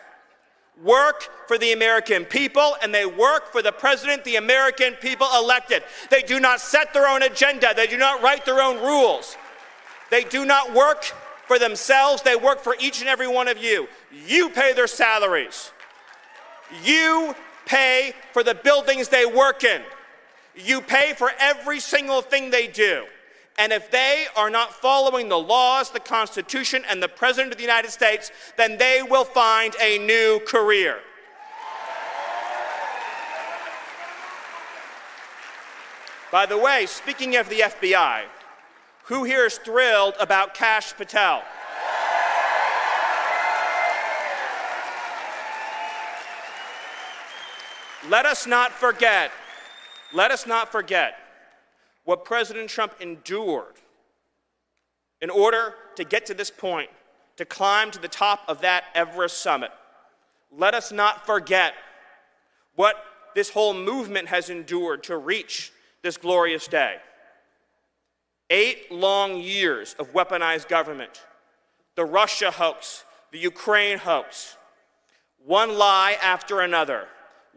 Speaker 4: work for the American people, and they work for the president the American people elected. They do not set their own agenda. They do not write their own rules. They do not work for themselves. They work for each and every one of you. You pay their salaries. You pay for the buildings they work in. You pay for every single thing they do. And if they are not following the laws, the Constitution, and the President of the United States, then they will find a new career. By the way, speaking of the FBI, Who here is thrilled about Kash Patel? Let us not forget what President Trump endured in order to get to this point, to climb to the top of that Everest summit. Let us not forget what this whole movement has endured to reach this glorious day. 8 long years of weaponized government, the Russia hoax, the Ukraine hoax, one lie after another,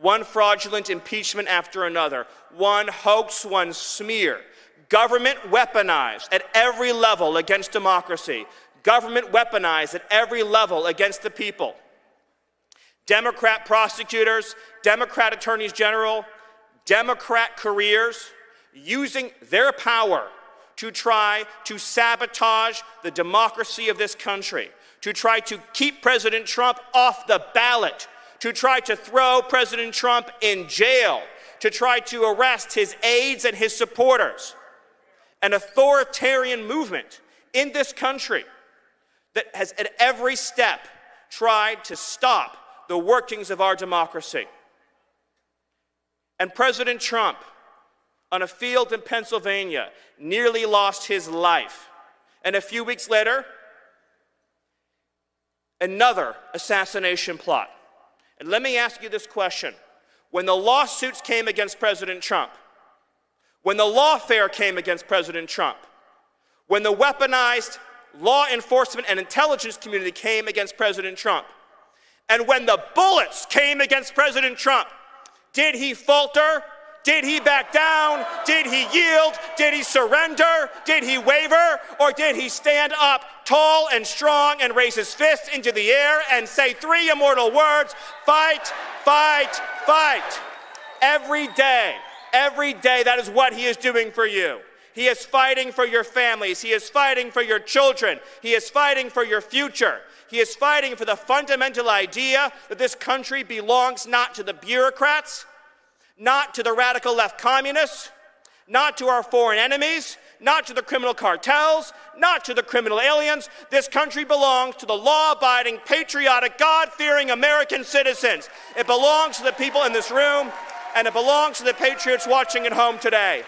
Speaker 4: one fraudulent impeachment after another, one hoax, one smear. Government weaponized at every level against democracy. Government weaponized at every level against the people. Democrat prosecutors, Democrat attorneys general, Democrat careers using their power to try to sabotage the democracy of this country, to try to keep President Trump off the ballot, to try to throw President Trump in jail, to try to arrest his aides and his supporters. An authoritarian movement in this country that has at every step tried to stop the workings of our democracy. And President Trump, on a field in Pennsylvania, nearly lost his life. And a few weeks later, another assassination plot. And let me ask you this question. When the lawsuits came against President Trump, when the lawfare came against President Trump, when the weaponized law enforcement and intelligence community came against President Trump, and when the bullets came against President Trump, did he falter? Did he back down? Did he yield? Did he surrender? Did he waver? Or did he stand up tall and strong and raise his fist into the air and say 3 immortal words, fight, fight, fight? Every day, that is what he is doing for you. He is fighting for your families. He is fighting for your children. He is fighting for your future. He is fighting for the fundamental idea that this country belongs not to the bureaucrats, not to the radical left communists, not to our foreign enemies, not to the criminal cartels, not to the criminal aliens. This country belongs to the law-abiding, patriotic, God-fearing American citizens. It belongs to the people in this room, and it belongs to the patriots watching at home today.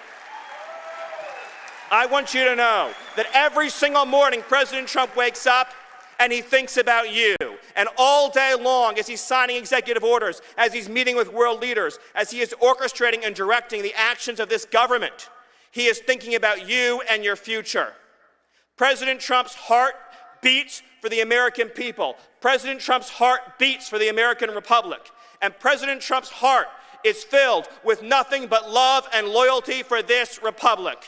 Speaker 4: I want you to know that every single morning President Trump wakes up and he thinks about you. And all day long, as he's signing executive orders, as he's meeting with world leaders, as he is orchestrating and directing the actions of this government, he is thinking about you and your future. President Trump's heart beats for the American people. President Trump's heart beats for the American Republic. And President Trump's heart is filled with nothing but love and loyalty for this republic.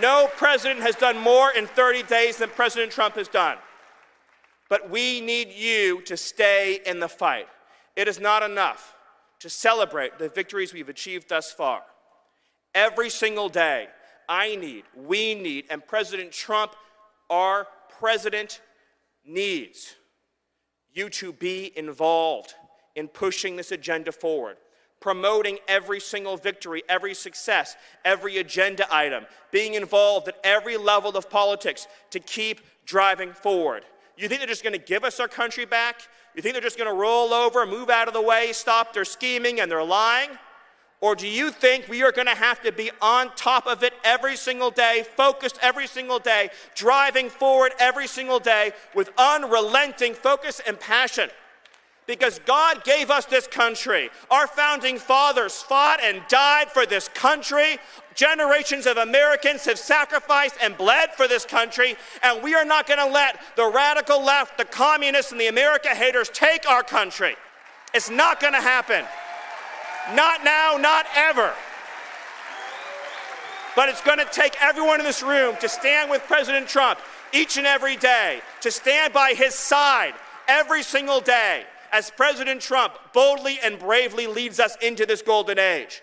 Speaker 4: No president has done more in 30 days than President Trump has done. But we need you to stay in the fight. It is not enough to celebrate the victories we've achieved thus far. Every single day, we need, and President Trump, our president, needs you to be involved in pushing this agenda forward, promoting every single victory, every success, every agenda item, being involved at every level of politics to keep driving forward. You think they're just going to give us our country back? You think they're just going to roll over, move out of the way, stop their scheming and their lying? Or do you think we are going to have to be on top of it every single day, focused every single day, driving forward every single day with unrelenting focus and passion? Because God gave us this country. Our founding fathers fought and died for this country. Generations of Americans have sacrificed and bled for this country, and we are not going to let the radical left, the communists, and the America haters take our country. It's not going to happen. Not now, not ever. But it's going to take everyone in this room to stand with President Trump each and every day, to stand by his side every single day, as President Trump boldly and bravely leads us into this golden age.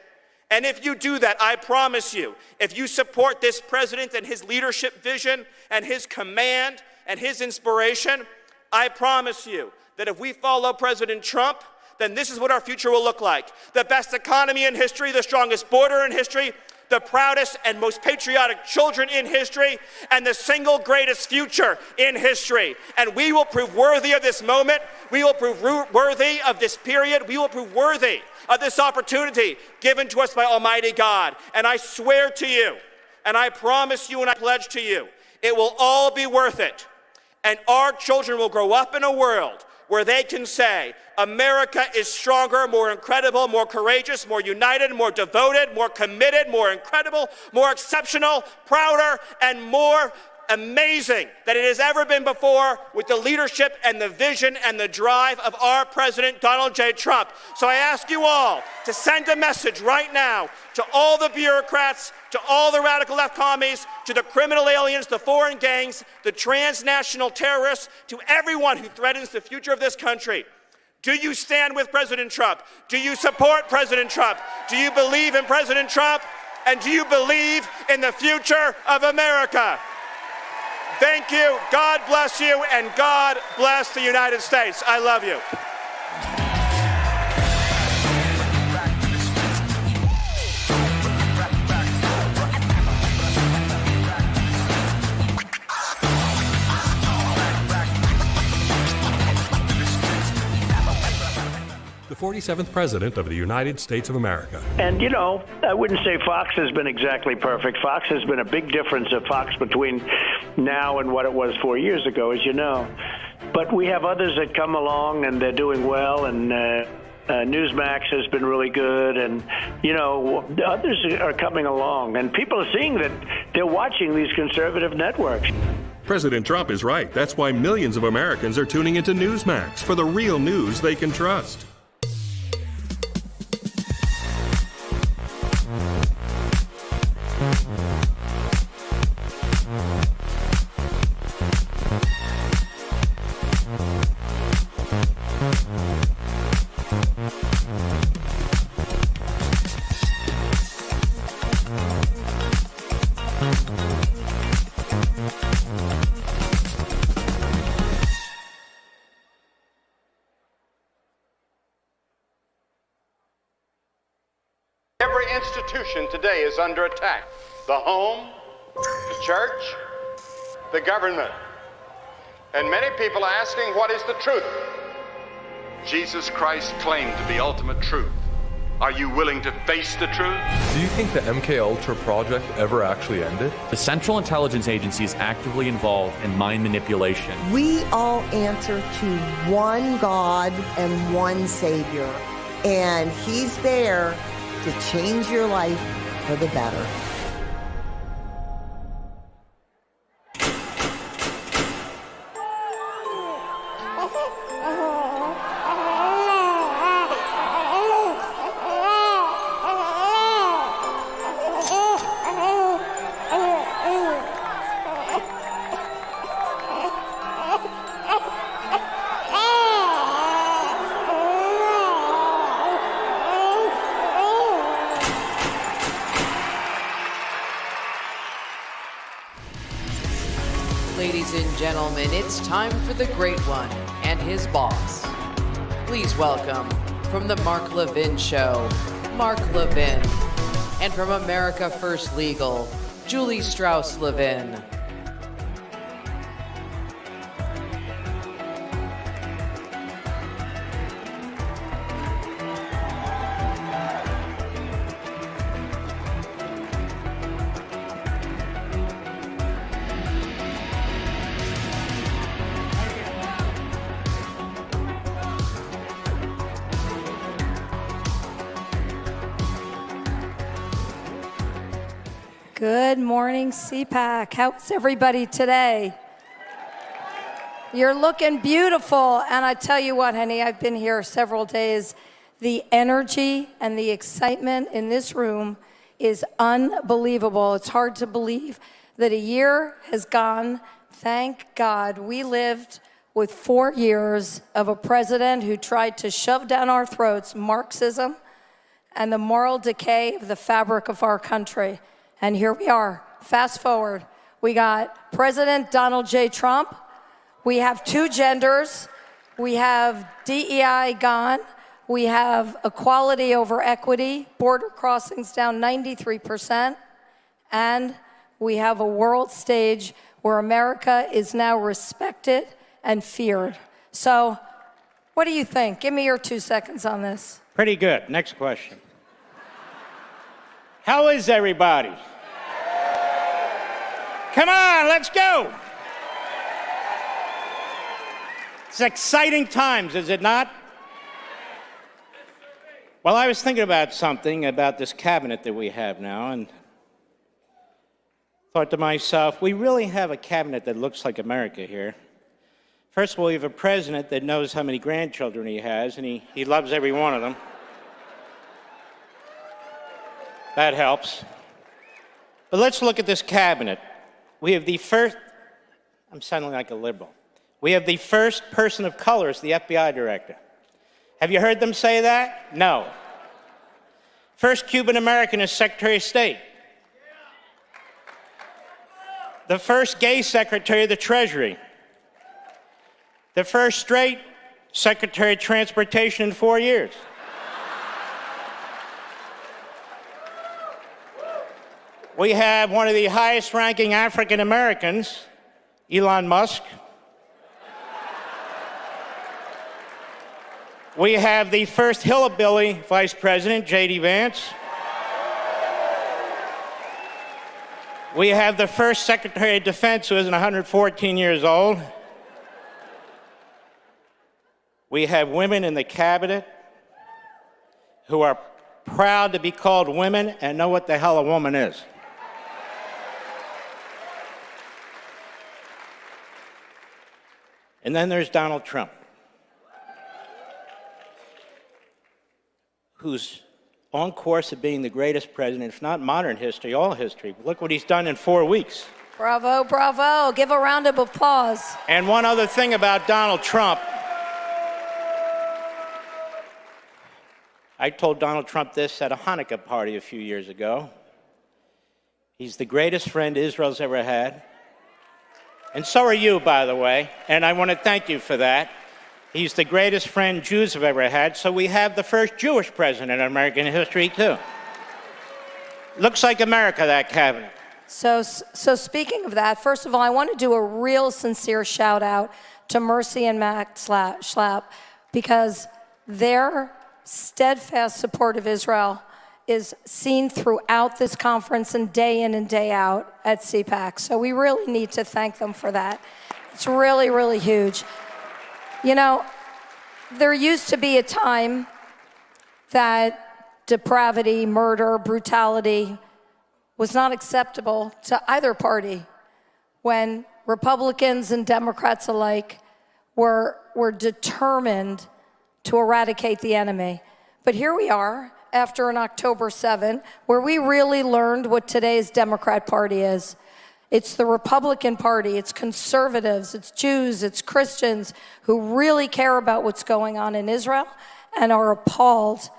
Speaker 4: And if you do that, I promise you, if you support this president and his leadership vision and his command and his inspiration, I promise you that if we follow President Trump, then this is what our future will look like. The best economy in history, the strongest border in history, the proudest and most patriotic children in history, and the single greatest future in history. And we will prove worthy of this moment. We will prove worthy of this period. We will prove worthy of this opportunity given to us by Almighty God. And I swear to you, and I promise you, and I pledge to you, it will all be worth it. And our children will grow up in a world where they can say, America is stronger, more incredible, more courageous, more united, more devoted, more committed, more incredible, more exceptional, prouder, and more amazing than it has ever been before, with the leadership and the vision and the drive of our President Donald J. Trump. So I ask you all to send a message right now to all the bureaucrats, to all the radical left commies, to the criminal aliens, the foreign gangs, the transnational terrorists, to everyone who threatens the future of this country. Do you stand with President Trump? Do you support President Trump? Do you believe in President Trump? And do you believe in the future of America? Thank you, God bless you, and God bless the United States. I love you.
Speaker 6: The 47th President of the United States of America.
Speaker 7: And, you know, I wouldn't say Fox has been exactly perfect. Fox has been a big difference of Fox between now and what it was 4 years ago, as you know. But we have others that come along, and they're doing well, and Newsmax has been really good, and, you know, others are coming along. And people are seeing that they're watching these conservative networks.
Speaker 6: President Trump is right. That's why millions of Americans are tuning into Newsmax for the real news they can trust.
Speaker 25: Every institution today is under attack. The home, the church, the government. And many people are asking, what is the truth? Jesus Christ claimed to be ultimate truth. Are you willing to face the truth?
Speaker 2: Do you think the MKUltra project ever actually ended?
Speaker 3: The Central Intelligence Agency is actively involved in mind manipulation.
Speaker 9: We all answer to one God and one Savior, and He's there to change your life for the better.
Speaker 18: Ladies and gentlemen, it's time for the great one and his boss. Please welcome, from the Mark Levin Show, Mark Levin. And from America First Legal, Julie Strauss-Levin.
Speaker 8: Good morning, CPAC. How's everybody today? You're looking beautiful. And I tell you what, honey, I've been here several days. The energy and the excitement in this room is unbelievable. It's hard to believe that a year has gone. Thank God we lived with 4 years of a president who tried to shove down our throats Marxism and the moral decay of the fabric of our country. And here we are. Fast forward. We got President Donald J. Trump. We have 2 genders. We have DEI gone. We have equality over equity, border crossings down 93%, and we have a world stage where America is now respected and feared. So, what do you think? Give me your 2 seconds on this.
Speaker 10: Pretty good. Next question. How is everybody? Come on, let's go. It's exciting times, is it not? Well, I was thinking about something about this cabinet that we have now, and thought to myself, we really have a cabinet that looks like America here. First of all, we have a president that knows how many grandchildren he has, and he loves every one of them. That helps. But let's look at this cabinet. We have the first, I'm sounding like a liberal. We have the first person of color as the FBI director. Have you heard them say that? No. First Cuban American as Secretary of State. The first gay Secretary of the Treasury. The first straight Secretary of Transportation in 4 years. We have one of the highest ranking African Americans, Elon Musk. We have the first hillbilly Vice President, J.D. Vance. We have the first Secretary of Defense who isn't 114 years old. We have women in the cabinet who are proud to be called women and know what the hell a woman is. And then there's Donald Trump, who's on course of being the greatest president, if not modern history, all history. Look what he's done in 4 weeks.
Speaker 8: Bravo, bravo. Give a round of applause.
Speaker 10: And one other thing about Donald Trump. I told Donald Trump this at a Hanukkah party a few years ago. He's the greatest friend Israel's ever had. And so are you, by the way, and I want to thank you for that. He's the greatest friend Jews have ever had, so we have the first Jewish president in American history, too. Looks like America, that cabinet.
Speaker 8: So speaking of that, first of all, I want to do a real sincere shout out to Mercy and Matt Schlapp, because their steadfast support of Israel is seen throughout this conference and day in and day out at CPAC. So we really need to thank them for that. It's really, really huge. You know, there used to be a time that depravity, murder, brutality was not acceptable to either party, when Republicans and Democrats alike were determined to eradicate the enemy. But here we are after an October 7, where we really learned what today's Democrat Party is. It's the Republican Party, it's conservatives, it's Jews, it's Christians who really care about what's going on in Israel and are appalled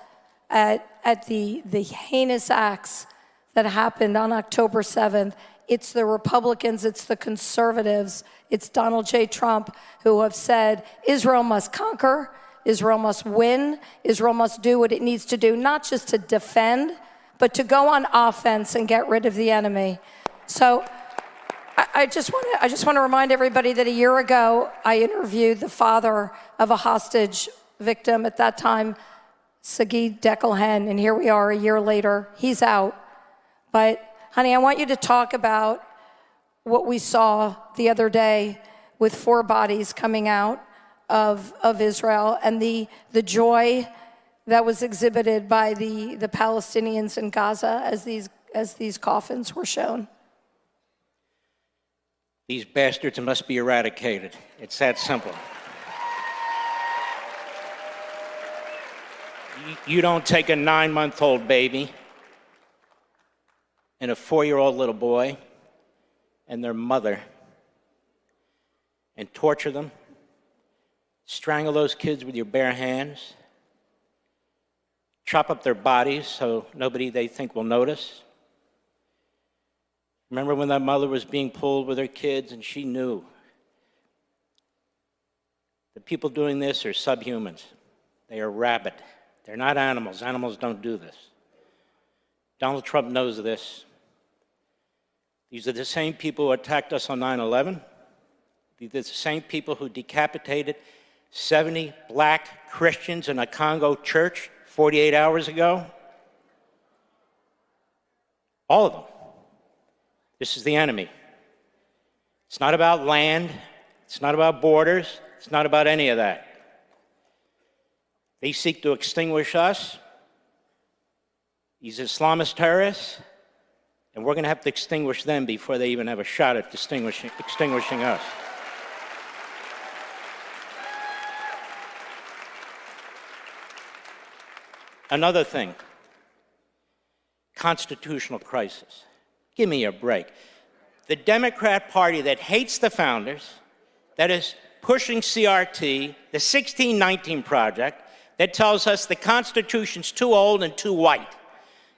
Speaker 8: at the heinous acts that happened on October 7th. It's the Republicans, it's the conservatives, it's Donald J. Trump who have said Israel must conquer, Israel must win, Israel must do what it needs to do, not just to defend, but to go on offense and get rid of the enemy. So I just want to remind everybody that a year ago, I interviewed the father of a hostage victim at that time, Sagid Deckelhen, and here we are a year later. He's out. But, honey, I want you to talk about what we saw the other day with 4 bodies coming out of Israel and the joy that was exhibited by the Palestinians in Gaza as these coffins were shown.
Speaker 10: These bastards must be eradicated. It's that simple. You don't take a 9-month-old baby and a 4-year-old little boy and their mother and torture them, strangle those kids with your bare hands, chop up their bodies so nobody they think will notice. Remember when that mother was being pulled with her kids and she knew the people doing this are subhumans. They are rabid. They're not animals. Animals don't do this. Donald Trump knows this. These are the same people who attacked us on 9/11. These are the same people who decapitated 70 black Christians in a Congo church 48 hours ago. All of them. This is the enemy. It's not about land. It's not about borders. It's not about any of that. They seek to extinguish us, these Islamist terrorists, and we're going to have to extinguish them before they even have a shot at extinguishing us. Another thing, constitutional crisis. Give me a break. The Democrat Party that hates the founders, that is pushing CRT, the 1619 Project, that tells us the Constitution's too old and too white.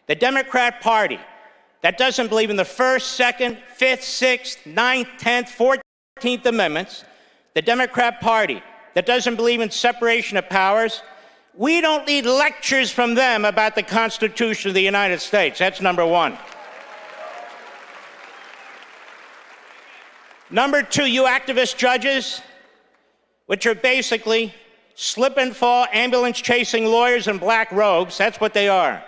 Speaker 10: The Democrat Party that doesn't believe in the First, Second, Fifth, Sixth, Ninth, 10th, 14th Amendments. The Democrat Party that doesn't believe in separation of powers. We don't need lectures from them about the Constitution of the United States. That's number one. Number two, you activist judges, which are basically slip and fall, ambulance-chasing lawyers in black robes. That's what they are.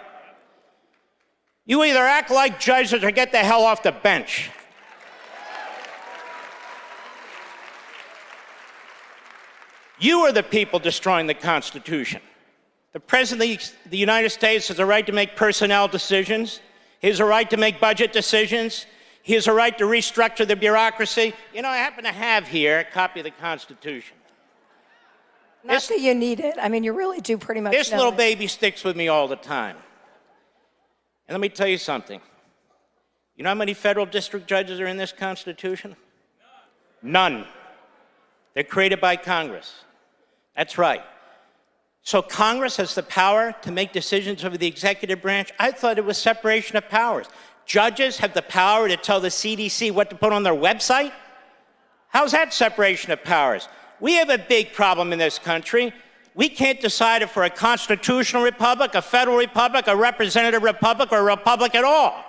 Speaker 10: You either act like judges or get the hell off the bench. You are the people destroying the Constitution. The President of the United States has a right to make personnel decisions. He has a right to make budget decisions. He has a right to restructure the bureaucracy. You know, I happen to have here a copy of the Constitution.
Speaker 8: Not that you need it. I mean, you really do pretty much
Speaker 10: This
Speaker 8: know
Speaker 10: little
Speaker 8: it.
Speaker 10: baby sticks with me all the time. And let me tell you something. You know how many federal district judges are in this Constitution? None. They're created by Congress. That's right. So Congress has the power to make decisions over the executive branch. I thought it was separation of powers. Judges have the power to tell the CDC what to put on their website? How's that separation of powers? We have a big problem in this country. We can't decide if we're a constitutional republic, a federal republic, a representative republic, or a republic at all.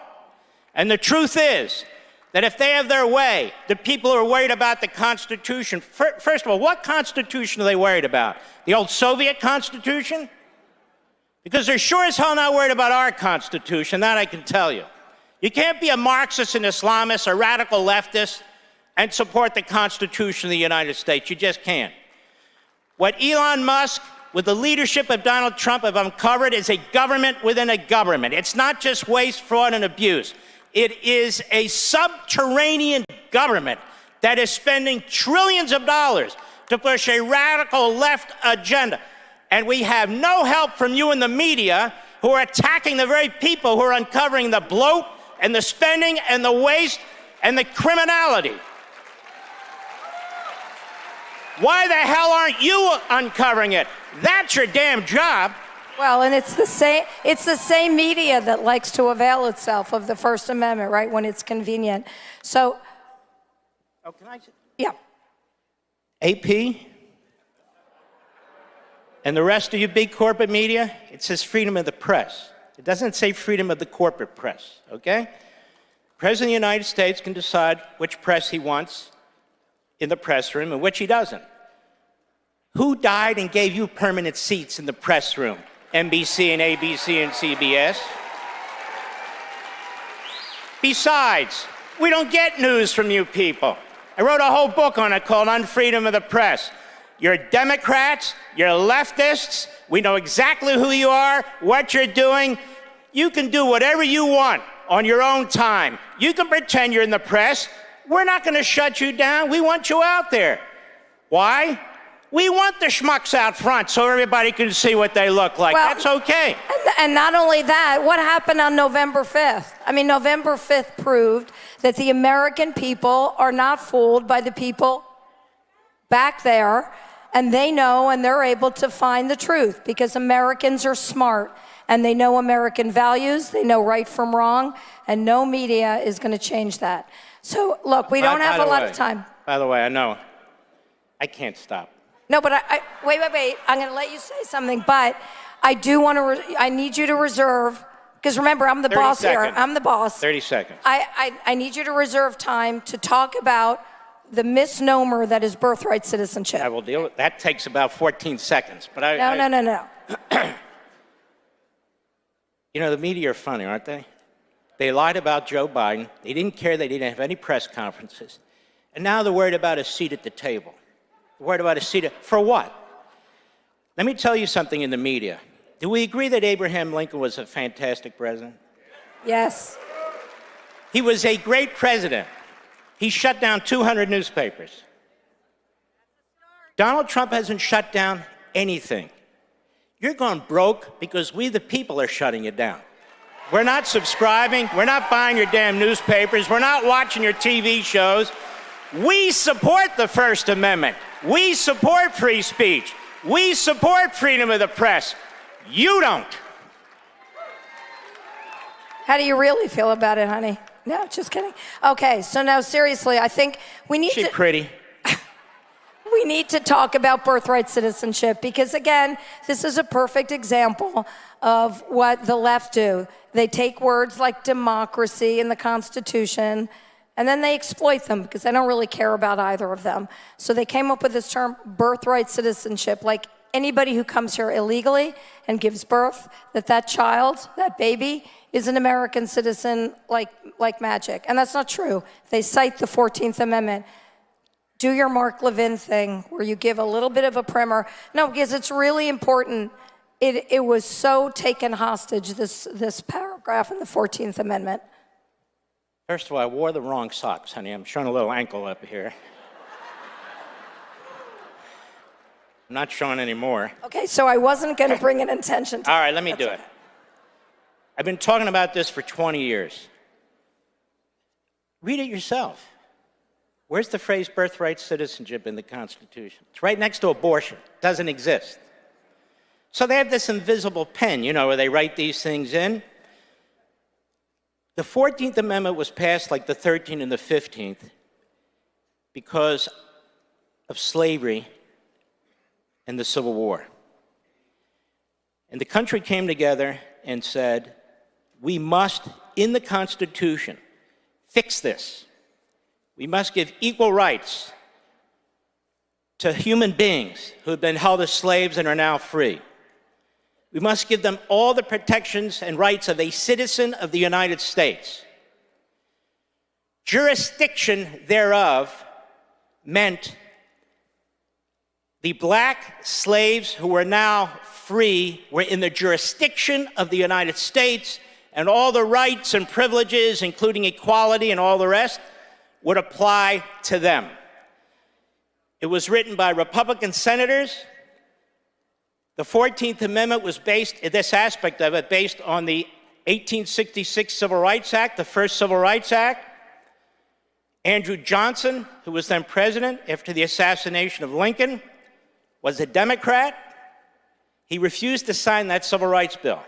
Speaker 10: And the truth is that if they have their way, the people who are worried about the Constitution, first of all, what Constitution are they worried about? The old Soviet Constitution? Because they're sure as hell not worried about our Constitution, that I can tell you. You can't be a Marxist and Islamist, a radical leftist, and support the Constitution of the United States. You just can't. What Elon Musk, with the leadership of Donald Trump, have uncovered is a government within a government. It's not just waste, fraud, and abuse. It is a subterranean government that is spending trillions of dollars to push a radical left agenda. And we have no help from you in the media who are attacking the very people who are uncovering the bloat and the spending and the waste and the criminality. Why the hell aren't you uncovering it? That's your damn job.
Speaker 8: Well, and it's the same media that likes to avail itself of the First Amendment, right, when it's convenient. So,
Speaker 10: oh, can I?
Speaker 8: Yeah.
Speaker 10: AP and the rest of you big corporate media, it says freedom of the press. It doesn't say freedom of the corporate press, okay? The President of the United States can decide which press he wants in the press room and which he doesn't. Who died and gave you permanent seats in the press room? NBC and ABC and CBS? Besides, we don't get news from you people. I wrote a whole book on it called Unfreedom of the Press. You're Democrats, you're leftists, we know exactly who you are, what you're doing. You can do whatever you want on your own time. You can pretend you're in the press. We're not going to shut you down. We want you out there. Why? We want the schmucks out front so everybody can see what they look like. Well, that's okay.
Speaker 8: And not only that, what happened on November 5th? I mean, November 5th proved that the American people are not fooled by the people back there, and they know and they're able to find the truth because Americans are smart and they know American values, they know right from wrong, and no media is going to change that. So, look, we don't have a lot of time.
Speaker 10: By the way, I know I can't stop.
Speaker 8: No, but wait. I'm going to let you say something, but I do want to, I need you to reserve, because remember, I'm the boss here. I'm the boss.
Speaker 10: 30 seconds.
Speaker 8: I need you to reserve time to talk about the misnomer that is birthright citizenship.
Speaker 10: I will deal with that. Takes about 14 seconds. But
Speaker 8: No.
Speaker 10: You know, the media are funny, aren't they? They lied about Joe Biden. They didn't care. They didn't have any press conferences. And now they're worried about a seat at the table. They're worried about a seat for what? Let me tell you something in the media. Do we agree that Abraham Lincoln was a fantastic president?
Speaker 8: Yes.
Speaker 10: He was a great president. He shut down 200 newspapers. Donald Trump hasn't shut down anything. You're going broke because we, the people, are shutting you down. We're not subscribing. We're not buying your damn newspapers. We're not watching your TV shows. We support the First Amendment. We support free speech. We support freedom of the press. You don't.
Speaker 8: How do you really feel about it, honey? No, just kidding. Okay, so now seriously, I think we need
Speaker 10: She's pretty.
Speaker 8: We need to talk about birthright citizenship because, again, this is a perfect example of what the left do. They take words like democracy and the Constitution, and then they exploit them because they don't really care about either of them. So they came up with this term, birthright citizenship, like anybody who comes here illegally and gives birth, that child, that baby, is an American citizen like magic. And that's not true. They cite the 14th Amendment. Do your Mark Levin thing where you give a little bit of a primer. No, because it's really important. It was so taken hostage, this paragraph in the 14th Amendment.
Speaker 10: First of all, I wore the wrong socks, honey. I'm showing a little ankle up here. I'm not showing any more.
Speaker 8: Okay, so I wasn't going to bring an intention to
Speaker 10: All right, let me do it. I've been talking about this for 20 years. Read it yourself. Where's the phrase birthright citizenship in the Constitution? It's right next to abortion. It doesn't exist. So they have this invisible pen, you know, where they write these things in. The 14th Amendment was passed like the 13th and the 15th because of slavery and the Civil War. And the country came together and said, we must, in the Constitution, fix this. We must give equal rights to human beings who have been held as slaves and are now free. We must give them all the protections and rights of a citizen of the United States. Jurisdiction thereof meant the black slaves who were now free were in the jurisdiction of the United States, and all the rights and privileges, including equality and all the rest, would apply to them. It was written by Republican senators. The 14th Amendment was based, this aspect of it, based on the 1866 Civil Rights Act, the first Civil Rights Act. Andrew Johnson, who was then president after the assassination of Lincoln, was a Democrat. He refused to sign that civil rights bill.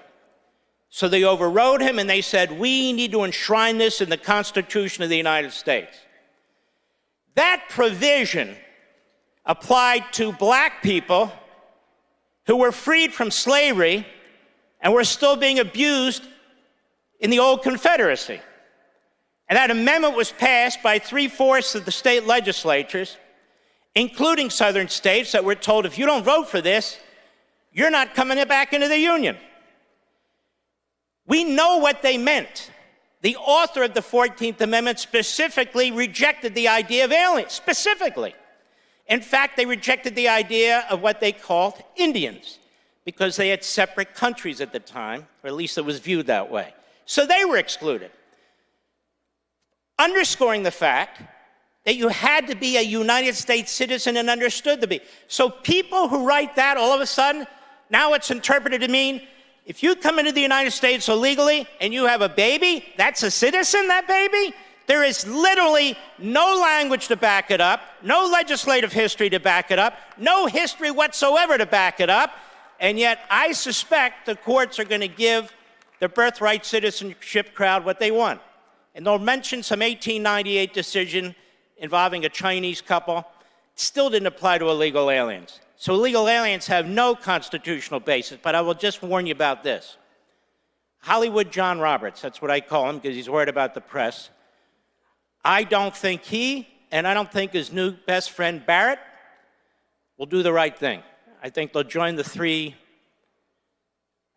Speaker 10: So they overrode him and they said, we need to enshrine this in the Constitution of the United States. That provision applied to black people who were freed from slavery and were still being abused in the old Confederacy. And that amendment was passed by 3/4 of the state legislatures, including southern states that were told, if you don't vote for this, you're not coming back into the Union. We know what they meant. The author of the 14th Amendment specifically rejected the idea of aliens, specifically. In fact, they rejected the idea of what they called Indians, because they had separate countries at the time, or at least it was viewed that way. So they were excluded, underscoring the fact that you had to be a United States citizen and understood to be. So people who write that, all of a sudden, now it's interpreted to mean, if you come into the United States illegally and you have a baby, that's a citizen, that baby? There is literally no language to back it up, no legislative history to back it up, no history whatsoever to back it up, and yet I suspect the courts are going to give the birthright citizenship crowd what they want. And they'll mention some 1898 decision involving a Chinese couple. It still didn't apply to illegal aliens. So illegal aliens have no constitutional basis, but I will just warn you about this. Hollywood John Roberts, that's what I call him because he's worried about the press. I don't think he, and I don't think his new best friend Barrett, will do the right thing. I think they'll join the three,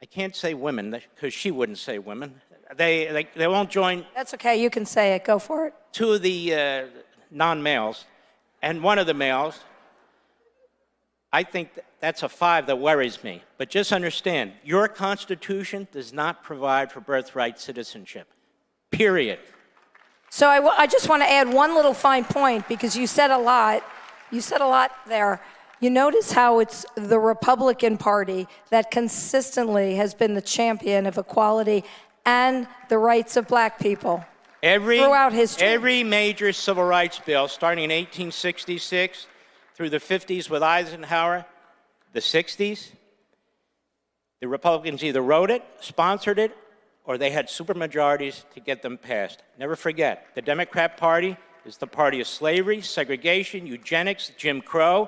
Speaker 10: I can't say women, because she wouldn't say women. They won't join.
Speaker 8: That's okay, you can say it, go for it.
Speaker 10: Two of the non-males, and one of the males. I think that's a 5 that worries me. But just understand, your Constitution does not provide for birthright citizenship, period.
Speaker 8: So I just want to add one little fine point, because you said a lot. You said a lot there. You notice how it's the Republican Party that consistently has been the champion of equality and the rights of black people throughout history.
Speaker 10: Every major civil rights bill, starting in 1866 through the 50s with Eisenhower, the 60s, the Republicans either wrote it, sponsored it, or they had supermajorities to get them passed. Never forget, the Democrat Party is the party of slavery, segregation, eugenics, Jim Crow.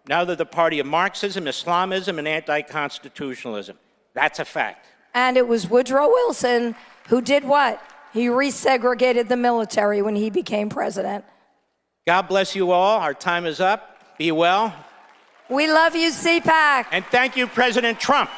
Speaker 10: Now they're the party of Marxism, Islamism, and anti-constitutionalism. That's a fact.
Speaker 8: And it was Woodrow Wilson who did what? He resegregated the military when he became president.
Speaker 10: God bless you all. Our time is up. Be well.
Speaker 8: We love you, CPAC.
Speaker 10: And thank you, President Trump.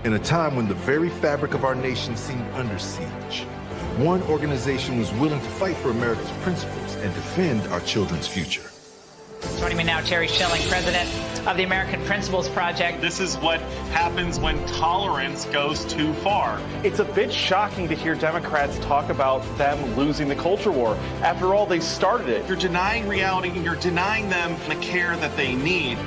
Speaker 12: In a time when the very fabric of our nation seemed under siege, one organization was willing to fight for America's principles and defend our children's future.
Speaker 17: Joining me now, Terry Schilling, president of the American Principles Project.
Speaker 19: This is what happens when tolerance goes too far.
Speaker 20: It's a bit shocking to hear Democrats talk about them losing the culture war. After all, they started it.
Speaker 19: You're denying reality, and you're denying them the care that they need.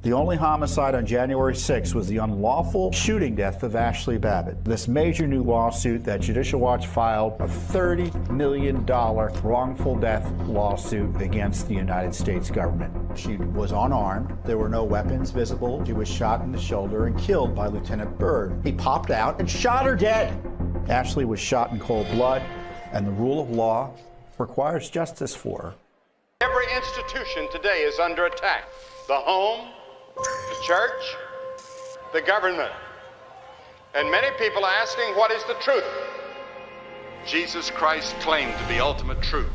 Speaker 22: The only homicide on January 6th was the unlawful shooting death of Ashley Babbitt. This major new lawsuit that Judicial Watch filed, a $30 million wrongful death lawsuit against the United States government. She was unarmed. There were no weapons visible. She was shot in the shoulder and killed by Lieutenant Byrd. He popped out and shot her dead. Ashley was shot in cold blood, and the rule of law requires justice for her.
Speaker 25: Every institution today is under attack. The home, the church, the government. And many people are asking, what is the truth? Jesus Christ claimed to be ultimate truth.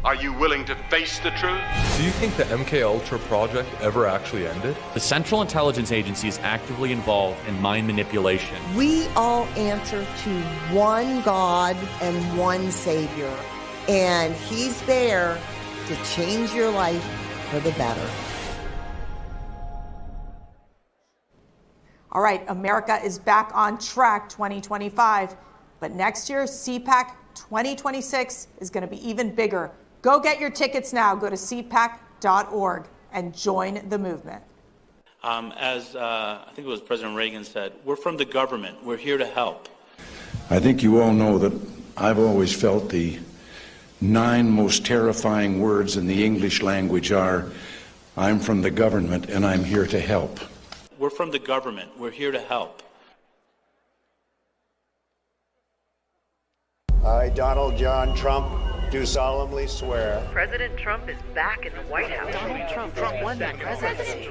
Speaker 25: Are you willing to face the truth?
Speaker 2: Do you think the MKUltra project ever actually ended?
Speaker 3: The Central Intelligence Agency is actively involved in mind manipulation.
Speaker 9: We all answer to one God and one Savior, and He's there to change your life for the better.
Speaker 26: All right, America is back on track 2025, but next year, CPAC 2026 is going to be even bigger. Go get your tickets now. Go to cpac.org and join the movement.
Speaker 27: As I think it was President Reagan said, we're from the government. We're here to help.
Speaker 28: I think you all know that I've always felt the 9 most terrifying words in the English language are, I'm from the government and I'm here to help.
Speaker 27: We're from the government. We're here to help.
Speaker 29: I, Donald John Trump, do solemnly swear.
Speaker 30: President Trump is back in the White House.
Speaker 31: Donald Trump has won the presidency.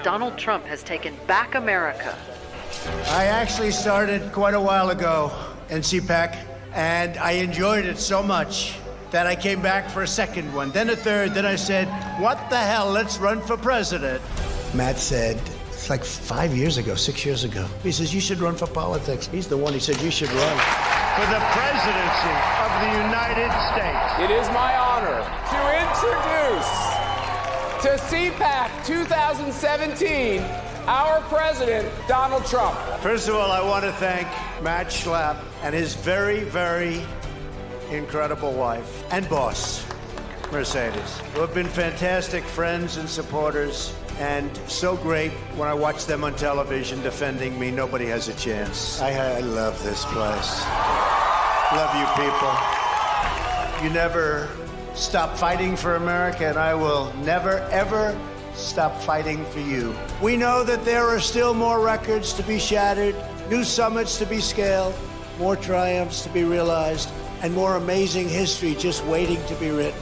Speaker 30: Donald Trump has taken back America.
Speaker 24: I actually started quite a while ago in CPAC, and I enjoyed it so much that I came back for a second one, then a third, then I said, what the hell, let's run for president. Matt said, it's like 5 years ago, 6 years ago. He says, you should run for politics. He's the one, he said, you should run.
Speaker 25: For the presidency of the United States.
Speaker 32: It is my honor to introduce to CPAC 2017 our president, Donald Trump.
Speaker 24: First of all, I want to thank Matt Schlapp and his very, very
Speaker 29: incredible wife and boss, Mercedes, who have been fantastic friends and supporters, and so great when I watch them on television defending me. Nobody has a chance. I love this place. Love you people. You never stop fighting for America, and I will never, ever stop fighting for you. We know that there are still more records to be shattered, new summits to be scaled, more triumphs to be realized, and more amazing history just waiting to be written.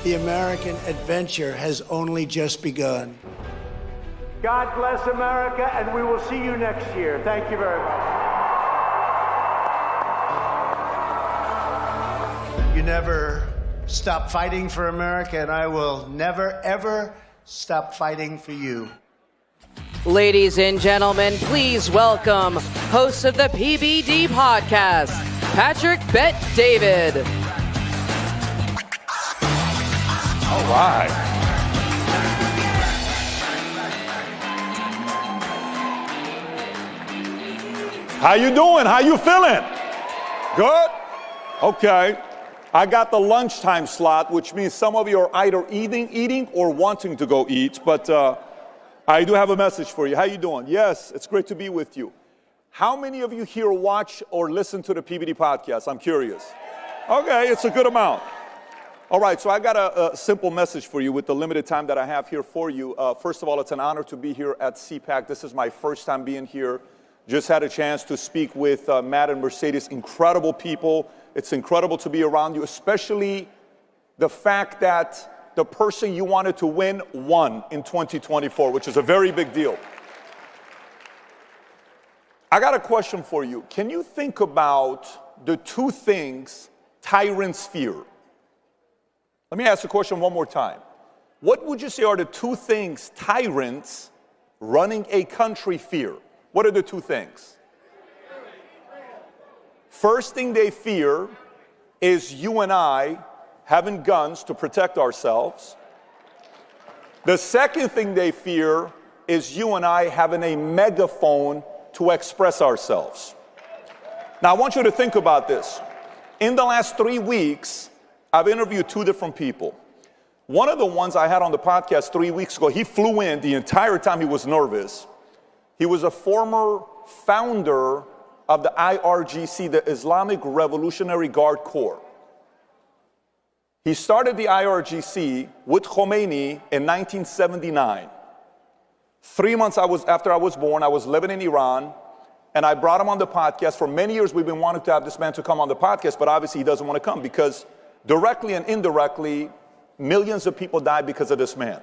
Speaker 29: The American adventure has only just begun. God bless America, and we will see you next year. Thank you very much. You never stop fighting for America, and I will never, ever stop fighting for you.
Speaker 18: Ladies and gentlemen, please welcome host of the PBD podcast, Patrick Bet-David.
Speaker 1: All right. How you doing? How you feeling? Good? Okay. I got the lunchtime slot, which means some of you are either eating or wanting to go eat, but I do have a message for you. How you doing? Yes, it's great to be with you. How many of you here watch or listen to the PBD podcast? I'm curious. Okay, it's a good amount. All right, so I got a simple message for you with the limited time that I have here for you. First of all, it's an honor to be here at CPAC. This is my first time being here. Just had a chance to speak with Matt and Mercedes, incredible people. It's incredible to be around you, especially the fact that the person you wanted to win won in 2024, which is a very big deal. I got a question for you. Can you think about the two things tyrants fear? Let me ask the question one more time. What would you say are the two things tyrants running a country fear? What are the two things? First thing they fear is you and I having guns to protect ourselves. The second thing they fear is you and I having a megaphone to express ourselves. Now, I want you to think about this. In the last 3 weeks, I've interviewed two different people. One of the ones I had on the podcast 3 weeks ago, he flew in the entire time he was nervous. He was a former founder of the IRGC, the Islamic Revolutionary Guard Corps. He started the IRGC with Khomeini in 1979. 3 months after I was born, I was living in Iran, and I brought him on the podcast. For many years, we've been wanting to have this man to come on the podcast, but obviously he doesn't want to come because directly and indirectly, millions of people died because of this man.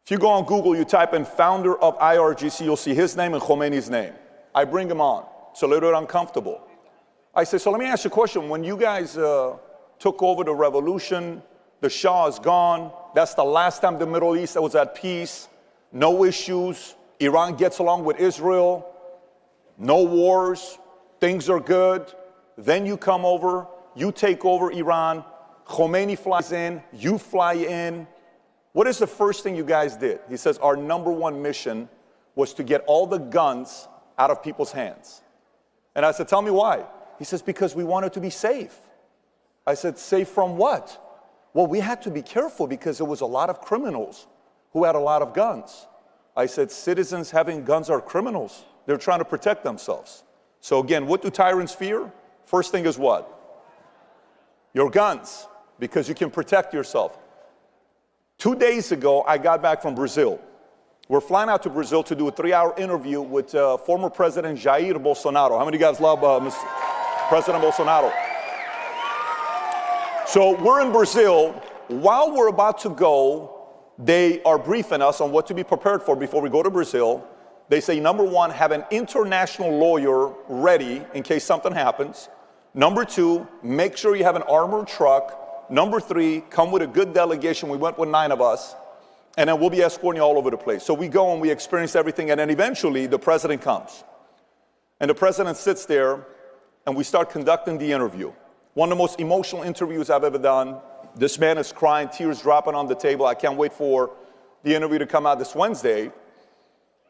Speaker 1: If you go on Google, you type in founder of IRGC, you'll see his name and Khomeini's name. I bring him on. It's a little uncomfortable. I say, so let me ask you a question. When you guys took over the revolution, the Shah is gone. That's the last time the Middle East was at peace. No issues. Iran gets along with Israel. No wars. Things are good. Then you come over. You take over Iran. Khomeini flies in. You fly in. What is the first thing you guys did? He says, our number one mission was to get all the guns out of people's hands. And I said, tell me why. He says, because we wanted to be safe. I said, safe from what? Well, we had to be careful because there was a lot of criminals who had a lot of guns. I said, citizens having guns are criminals. They're trying to protect themselves. So again, what do tyrants fear? First thing is what? Your guns, because you can protect yourself. 2 days ago, I got back from Brazil. We're flying out to Brazil to do a 3-hour interview with former President Jair Bolsonaro. How many of you guys love President Bolsonaro? So we're in Brazil. While we're about to go, they are briefing us on what to be prepared for before we go to Brazil. They say, number one, have an international lawyer ready in case something happens. Number two, make sure you have an armored truck. Number three, come with a good delegation. We went with 9 of us. And then we'll be escorting you all over the place. So we go and we experience everything. And then eventually the president comes. And the president sits there and we start conducting the interview. One of the most emotional interviews I've ever done. This man is crying, tears dropping on the table. I can't wait for the interview to come out this Wednesday.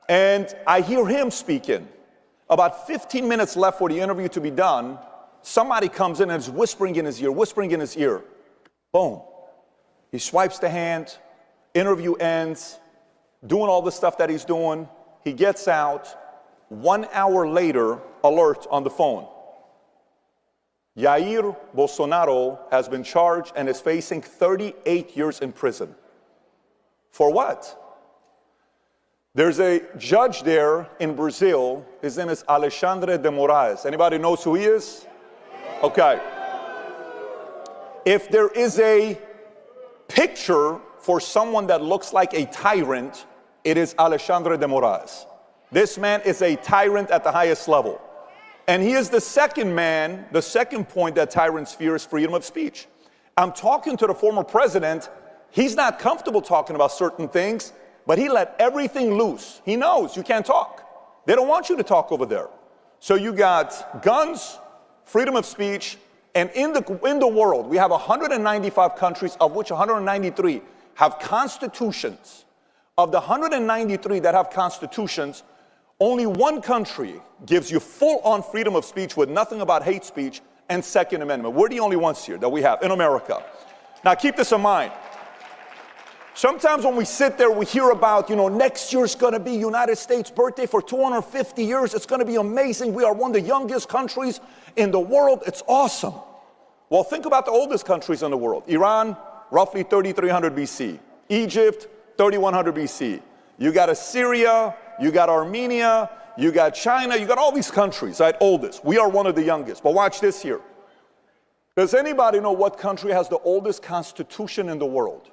Speaker 1: And I hear him speaking. About 15 minutes left for the interview to be done. somebody comes in and is whispering in his ear. Boom. He swipes the hand, interview ends, doing all the stuff that he's doing. He gets out. 1 hour later, alert on the phone. Jair Bolsonaro has been charged and is facing 38 years in prison. For what? There's a judge there in Brazil. His name is Alexandre de Moraes. Anybody knows who he is? Okay. If there is a picture for someone that looks like a tyrant, it is Alexandre de Moraes. This man is a tyrant at the highest level. And he is the second man, the second point that tyrants fear is freedom of speech. I'm talking to the former president. He's not comfortable talking about certain things, but he let everything loose. He knows you can't talk. They don't want you to talk over there. So you got guns, freedom of speech, and in the world, we have 195 countries, of which 193 have constitutions. Of the 193 that have constitutions, only one country gives you full-on freedom of speech with nothing about hate speech and Second Amendment. We're the only ones here that we have in America. Now keep this in mind. Sometimes when we sit there, we hear about, next year's going to be United States birthday for 250 years. It's going to be amazing. We are one of the youngest countries in the world. It's awesome. Well, think about the oldest countries in the world. Iran, roughly 3300 BC. Egypt, 3100 BC. You got Assyria, you got Armenia, you got China, you got all these countries, right? Oldest. We are one of the youngest. But watch this here. Does anybody know what country has the oldest constitution in the world?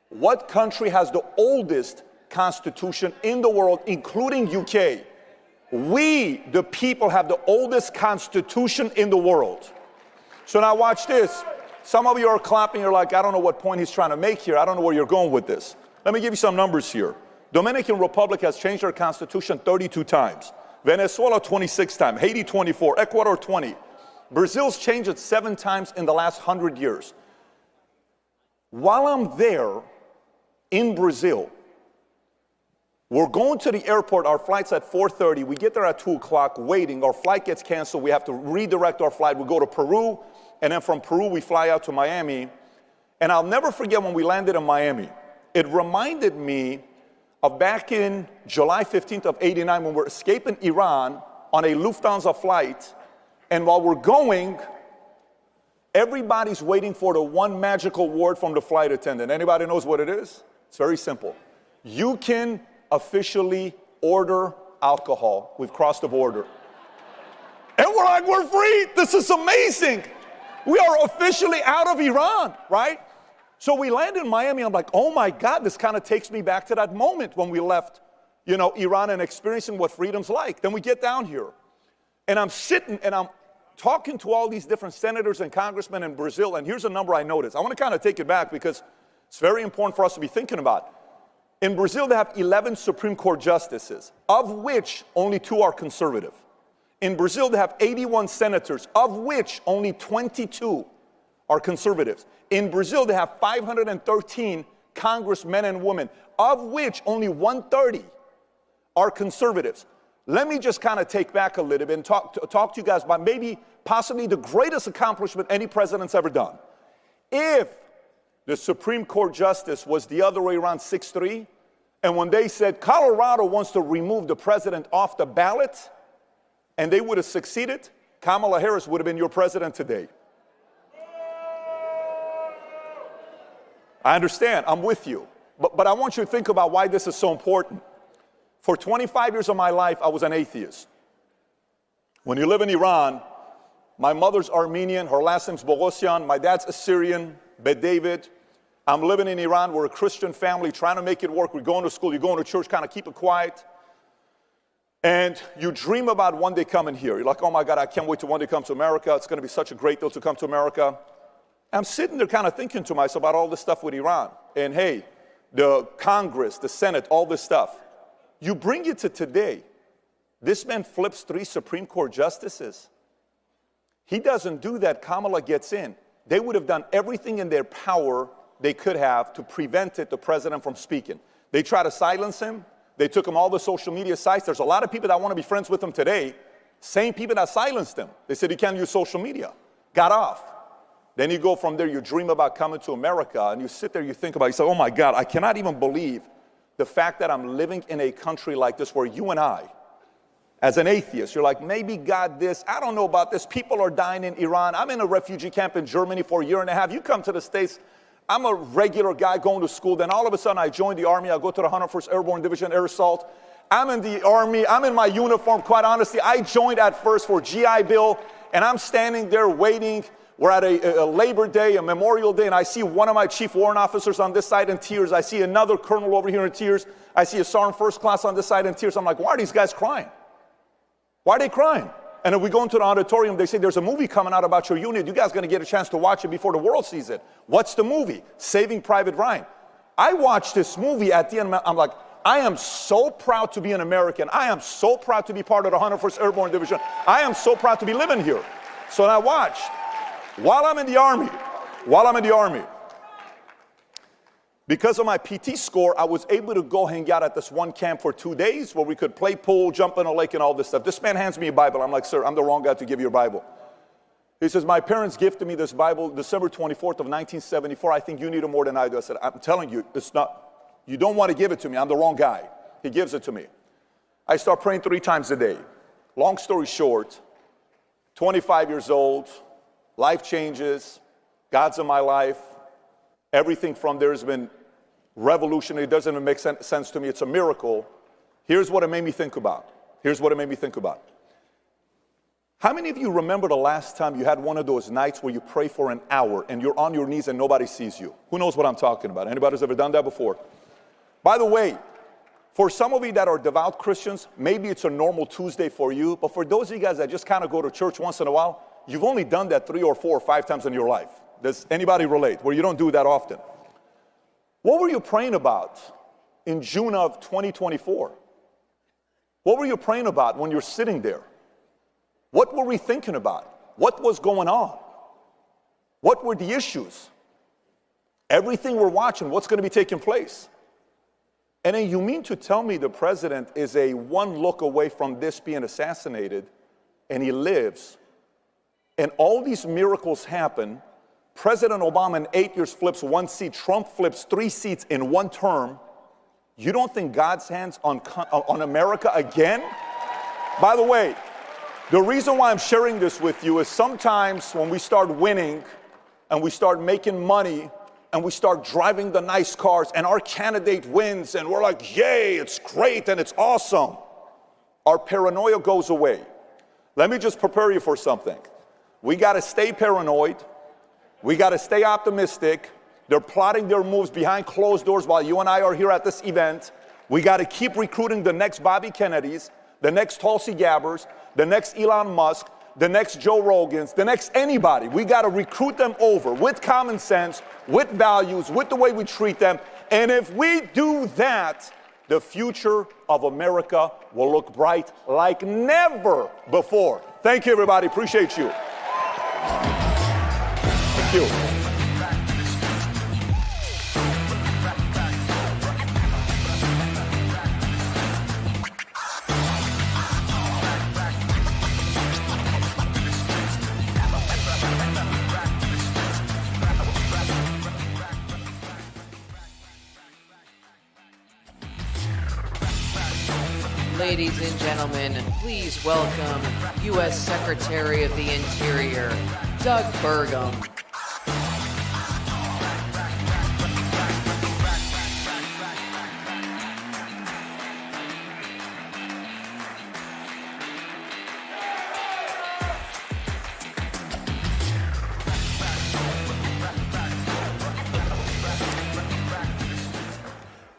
Speaker 1: What country has the oldest constitution in the world, including UK? We, the people, have the oldest constitution in the world. So now watch this. Some of you are clapping. You're like, I don't know what point he's trying to make here. I don't know where you're going with this. Let me give you some numbers here. Dominican Republic has changed their constitution 32 times. Venezuela 26 times. Haiti 24. Ecuador 20. Brazil's changed it 7 times in the last 100 years. While I'm there in Brazil, we're going to the airport. Our flight's at 4:30. We get there at 2 o'clock waiting. Our flight gets canceled. We have to redirect our flight. We go to Peru, and then from Peru, we fly out to Miami. And I'll never forget when we landed in Miami. It reminded me of back in July 15th of '89 when we're escaping Iran on a Lufthansa flight. And while we're going, everybody's waiting for the one magical word from the flight attendant. Anybody knows what it is? It's very simple. You can officially order alcohol. We've crossed the border. And we're like, we're free. This is amazing. We are officially out of Iran, right? So we land in Miami. I'm like, oh my God, this kind of takes me back to that moment when we left, Iran and experiencing what freedom's like. Then we get down here. And I'm sitting and I'm talking to all these different senators and congressmen in Brazil. And here's a number I noticed. I want to kind of take it back because it's very important for us to be thinking about. In Brazil, they have 11 Supreme Court justices, of which only 2 are conservative. In Brazil, they have 81 senators, of which only 22 are conservatives. In Brazil, they have 513 congressmen and women, of which only 130 are conservatives. Let me just kind of take back a little bit and talk to you guys about possibly the greatest accomplishment any president's ever done. If the Supreme Court justice was the other way around, 6-3, and when they said Colorado wants to remove the president off the ballot, and they would have succeeded, Kamala Harris would have been your president today. I understand, I'm with you. But I want you to think about why this is so important. For 25 years of my life, I was an atheist. When you live in Iran, my mother's Armenian, her last name's Bogosian, my dad's Assyrian, Bet David. I'm living in Iran, we're a Christian family, trying to make it work. We're going to school, you're going to church, kind of keep it quiet. And you dream about one day coming here. You're like, oh my God, I can't wait to one day come to America. It's going to be such a great deal to come to America. I'm sitting there kind of thinking to myself about all this stuff with Iran. And hey, the Congress, the Senate, all this stuff. You bring it to today. This man flips 3 Supreme Court justices. He doesn't do that. Kamala gets in. They would have done everything in their power they could have to prevent the president from speaking. They try to silence him. They took him all the social media sites. There's a lot of people that want to be friends with him today. Same people that silenced them. They said you can't use social media. Got off. Then you go from there, you dream about coming to America, and you sit there, you think about it, you say, oh my God, I cannot even believe the fact that I'm living in a country like this where you and I, as an atheist, you're like, maybe God this, I don't know about this. People are dying in Iran. I'm in a refugee camp in Germany for a year and a half. You come to the States, I'm a regular guy going to school. Then all of a sudden I join the Army. I go to the 101st Airborne Division Air Assault. I'm in the Army. I'm in my uniform, quite honestly. I joined at first for GI Bill, and I'm standing there waiting. We're at a Labor Day, a Memorial Day, and I see one of my chief warrant officers on this side in tears. I see another colonel over here in tears. I see a sergeant first class on this side in tears. I'm like, why are these guys crying? Why are they crying? And if we go into the auditorium, they say, there's a movie coming out about your unit. You guys are going to get a chance to watch it before the world sees it. What's the movie? Saving Private Ryan. I watched this movie at the end. I'm like, I am so proud to be an American. I am so proud to be part of the 101st Airborne Division. I am so proud to be living here. So I watched. While I'm in the Army, because of my PT score, I was able to go hang out at this one camp for 2 days where we could play pool, jump in a lake, and all this stuff. This man hands me a Bible. I'm like, sir, I'm the wrong guy to give you a Bible. He says, my parents gifted me this Bible December 24th of 1974. I think you need it more than I do. I said, I'm telling you, it's not, you don't want to give it to me. I'm the wrong guy. He gives it to me. I start praying 3 times a day. Long story short, 25 years old, life changes, God's in my life. Everything from there has been revolutionary. It doesn't even make sense to me. It's a miracle. Here's what it made me think about. How many of you remember the last time you had one of those nights where you pray for an hour and you're on your knees and nobody sees you? Who knows what I'm talking about? Anybody's ever done that before? By the way, for some of you that are devout Christians, maybe it's a normal Tuesday for you, but for those of you guys that just kind of go to church once in a while, you've only done that 3 or 4 or 5 times in your life. Does anybody relate where you don't do that often? What were you praying about in June of 2024? What were you praying about when you're sitting there? What were we thinking about? What was going on? What were the issues? Everything we're watching, what's going to be taking place? And then you mean to tell me the president is a one look away from this being assassinated, and he lives, and all these miracles happen. President Obama in 8 years flips 1 seat. Trump flips 3 seats in 1 term. You don't think God's hands on America again? By the way, the reason why I'm sharing this with you is sometimes when we start winning and we start making money and we start driving the nice cars and our candidate wins and we're like, yay, it's great and it's awesome, our paranoia goes away. Let me just prepare you for something. We got to stay paranoid. We got to stay optimistic. They're plotting their moves behind closed doors while you and I are here at this event. We got to keep recruiting the next Bobby Kennedys, the next Tulsi Gabbers, the next Elon Musk, the next Joe Rogans, the next anybody. We got to recruit them over with common sense, with values, with the way we treat them. And if we do that, the future of America will look bright like never before. Thank you, everybody. Appreciate you. Thank you.
Speaker 18: Ladies and gentlemen, please welcome U.S. Secretary of the Interior, Doug Burgum.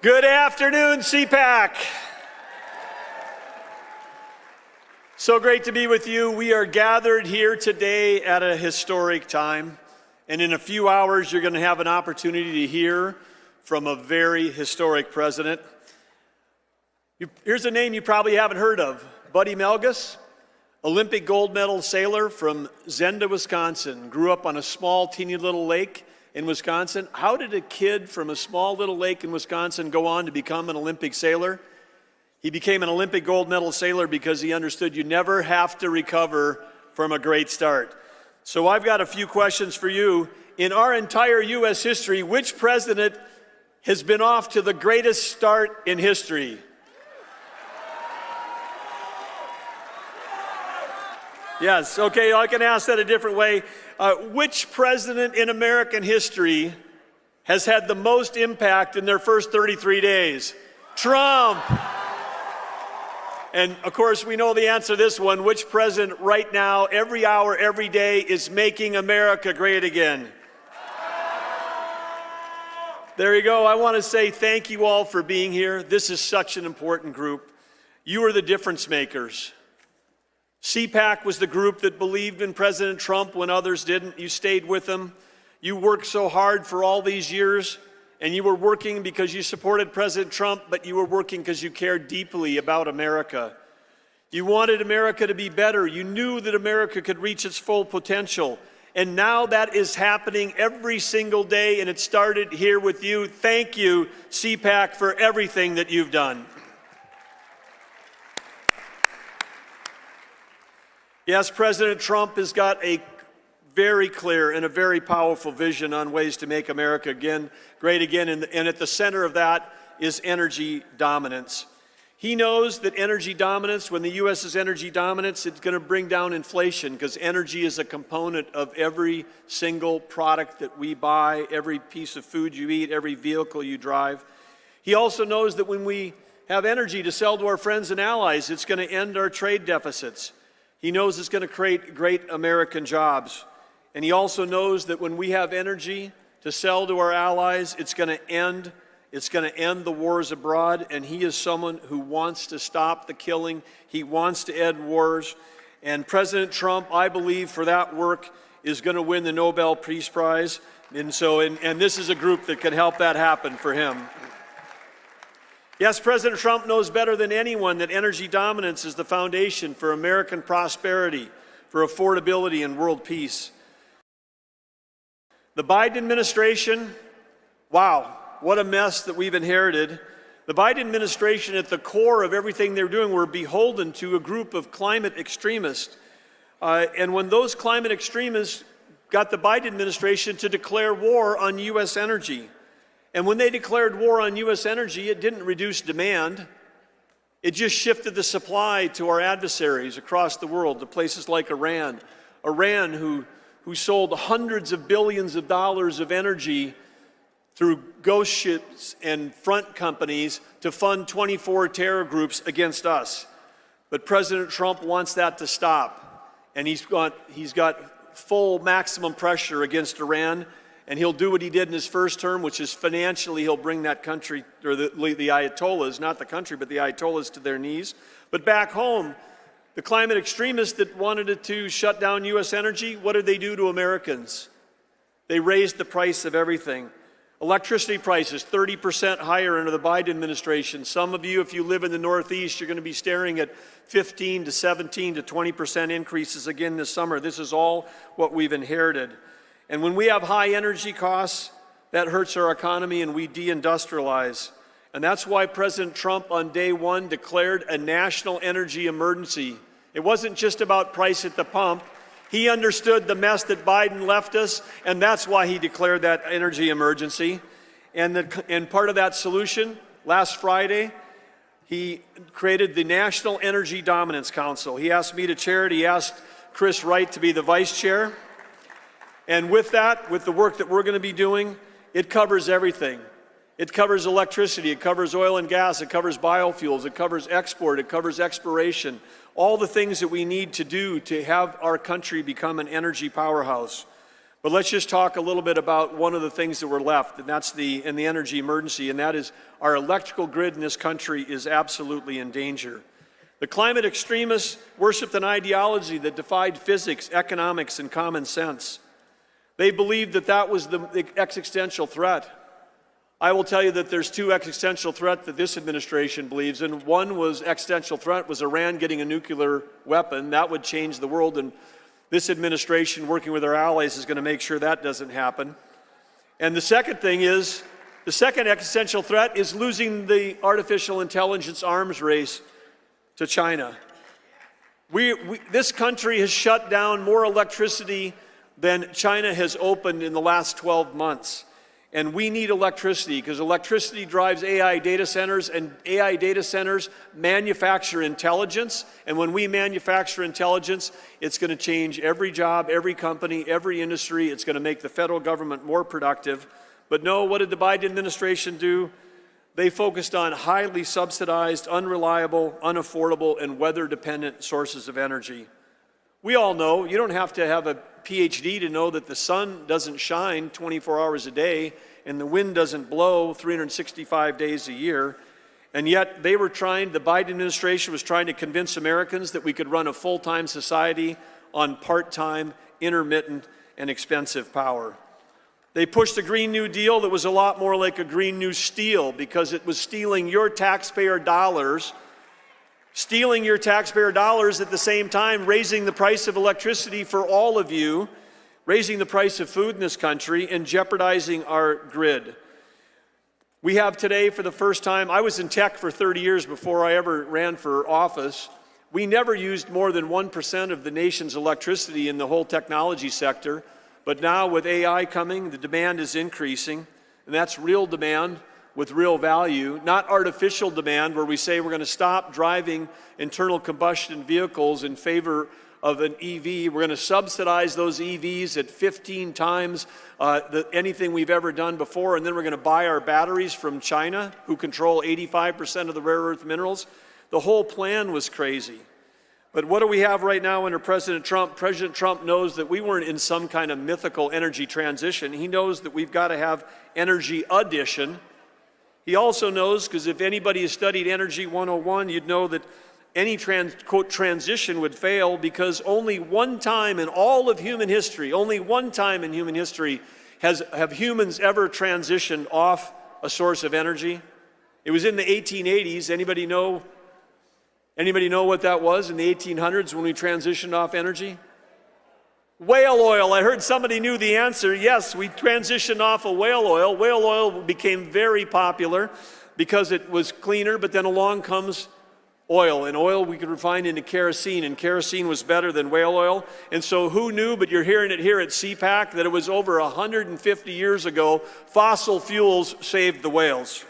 Speaker 4: Good afternoon, CPAC. So great to be with you. We are gathered here today at a historic time, and in a few hours you're going to have an opportunity to hear from a very historic president. Here's a name you probably haven't heard of, Buddy Melgus, Olympic gold medal sailor from Zenda, Wisconsin, grew up on a small, teeny little lake in Wisconsin. How did a kid from a small little lake in Wisconsin go on to become an Olympic sailor? He became an Olympic gold medal sailor because he understood you never have to recover from a great start. So I've got a few questions for you. In our entire U.S. history, which president has been off to the greatest start in history? Yes, okay, I can ask that a different way. Which president in American history has had the most impact in their first 33 days? Trump. And of course, we know the answer to this one. Which president right now, every hour, every day, is making America great again? There you go. I want to say thank you all for being here. This is such an important group. You are the difference makers. CPAC was the group that believed in President Trump when others didn't. You stayed with him. You worked so hard for all these years, and you were working because you supported President Trump, but you were working because you cared deeply about America. You wanted America to be better. You knew that America could reach its full potential. And now that is happening every single day, and it started here with you. Thank you, CPAC, for everything that you've done. Yes, President Trump has got a very clear and a very powerful vision on ways to make America great again, and at the center of that is energy dominance. He knows that energy dominance, when the U.S. is energy dominance, it's going to bring down inflation because energy is a component of every single product that we buy, every piece of food you eat, every vehicle you drive. He also knows that when we have energy to sell to our friends and allies, it's going to end our trade deficits. He knows it's going to create great American jobs. And he also knows that when we have energy to sell to our allies, it's going to end the wars abroad. And he is someone who wants to stop the killing. He wants to end wars. And President Trump, I believe, for that work, is going to win the Nobel Peace Prize. And this is a group that can help that happen for him. Yes, President Trump knows better than anyone that energy dominance is the foundation for American prosperity, for affordability, and world peace. The Biden administration, wow, what a mess that we've inherited. The Biden administration, at the core of everything they're doing, we're beholden to a group of climate extremists. And when those climate extremists got the Biden administration to declare war on U.S. energy, and when they declared war on U.S. energy, it didn't reduce demand. It just shifted the supply to our adversaries across the world, to places like Iran. Iran, who sold hundreds of billions of dollars of energy through ghost ships and front companies to fund 24 terror groups against us. But President Trump wants that to stop. And he's got full maximum pressure against Iran. And he'll do what he did in his first term, which is financially he'll bring that country, or the Ayatollahs, not the country, but the Ayatollahs to their knees. But back home, the climate extremists that wanted it to shut down U.S. energy, what did they do to Americans? They raised the price of everything. Electricity prices 30% higher under the Biden administration. Some of you, if you live in the Northeast, you're going to be staring at 15 to 17 to 20% increases again this summer. This is all what we've inherited. And when we have high energy costs, that hurts our economy and we deindustrialize. And that's why President Trump on day one declared a national energy emergency. It wasn't just about price at the pump. He understood the mess that Biden left us, and that's why he declared that energy emergency. And part of that solution, last Friday, he created the National Energy Dominance Council. He asked me to chair it. He asked Chris Wright to be the vice chair. And with that, with the work that we're going to be doing, it covers everything. It covers electricity, it covers oil and gas, it covers biofuels, it covers export, it covers exploration, all the things that we need to do to have our country become an energy powerhouse. But let's just talk a little bit about one of the things that were left, and that's the energy emergency, and that is our electrical grid in this country is absolutely in danger. The climate extremists worshiped an ideology that defied physics, economics, and common sense. They believed that that was the existential threat. I will tell you that there's two existential threats that this administration believes in. One was existential threat was Iran getting a nuclear weapon. That would change the world, and this administration, working with our allies, is going to make sure that doesn't happen. And the second thing is The second existential threat is losing the artificial intelligence arms race to China. This country has shut down more electricity than China has opened in the last 12 months. And we need electricity because electricity drives AI data centers, and AI data centers manufacture intelligence. And when we manufacture intelligence, it's going to change every job, every company, every industry. It's going to make the federal government more productive. But no, what did the Biden administration do? They focused on highly subsidized, unreliable, unaffordable, and weather-dependent sources of energy. We all know, you don't have to have a PhD to know that the sun doesn't shine 24 hours a day and the wind doesn't blow 365 days a year. And yet the Biden administration was trying to convince Americans that we could run a full-time society on part-time, intermittent, and expensive power. They pushed a Green New Deal that was a lot more like a Green New Steel because it was stealing your taxpayer dollars at the same time, raising the price of electricity for all of you, raising the price of food in this country, and jeopardizing our grid. We have today, for the first time, I was in tech for 30 years before I ever ran for office. We never used more than 1% of the nation's electricity in the whole technology sector. But now with AI coming, the demand is increasing, and that's real demand with real value, not artificial demand where we say we're going to stop driving internal combustion vehicles in favor of an EV. We're going to subsidize those EVs at 15 times anything we've ever done before, and then we're going to buy our batteries from China, who control 85% of the rare earth minerals. The whole plan was crazy. But what do we have right now under President Trump? President Trump knows that we weren't in some kind of mythical energy transition. He knows that we've got to have energy addition. He also knows, because if anybody has studied Energy 101, you'd know that any quote, transition would fail because only one time in all of human history, have humans ever transitioned off a source of energy. It was in the 1880s. Anybody know what that was in the 1800s when we transitioned off energy? Whale oil. I heard somebody knew the answer. Yes, we transitioned off of whale oil. Whale oil became very popular because it was cleaner, but then along comes oil. And oil we could refine into kerosene, and kerosene was better than whale oil. And so who knew, but you're hearing it here at CPAC, that it was over 150 years ago, fossil fuels saved the whales.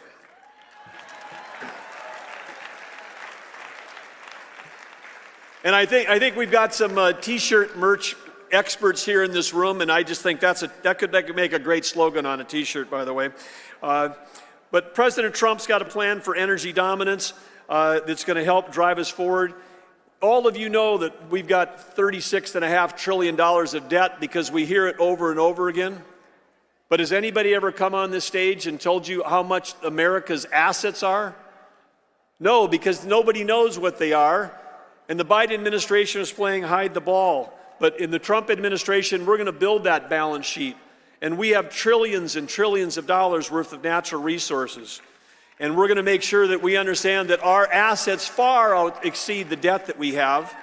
Speaker 4: And I think we've got some T-shirt merch experts here in this room, and I just think that could make a great slogan on a T-shirt, by the way. But President Trump's got a plan for energy dominance that's going to help drive us forward. All of you know that we've got $36.5 trillion of debt because we hear it over and over again. But has anybody ever come on this stage and told you how much America's assets are? No, because nobody knows what they are. And the Biden administration is playing hide the ball. But in the Trump administration, we're going to build that balance sheet. And we have trillions and trillions of dollars worth of natural resources. And we're going to make sure that we understand that our assets far exceed the debt that we have.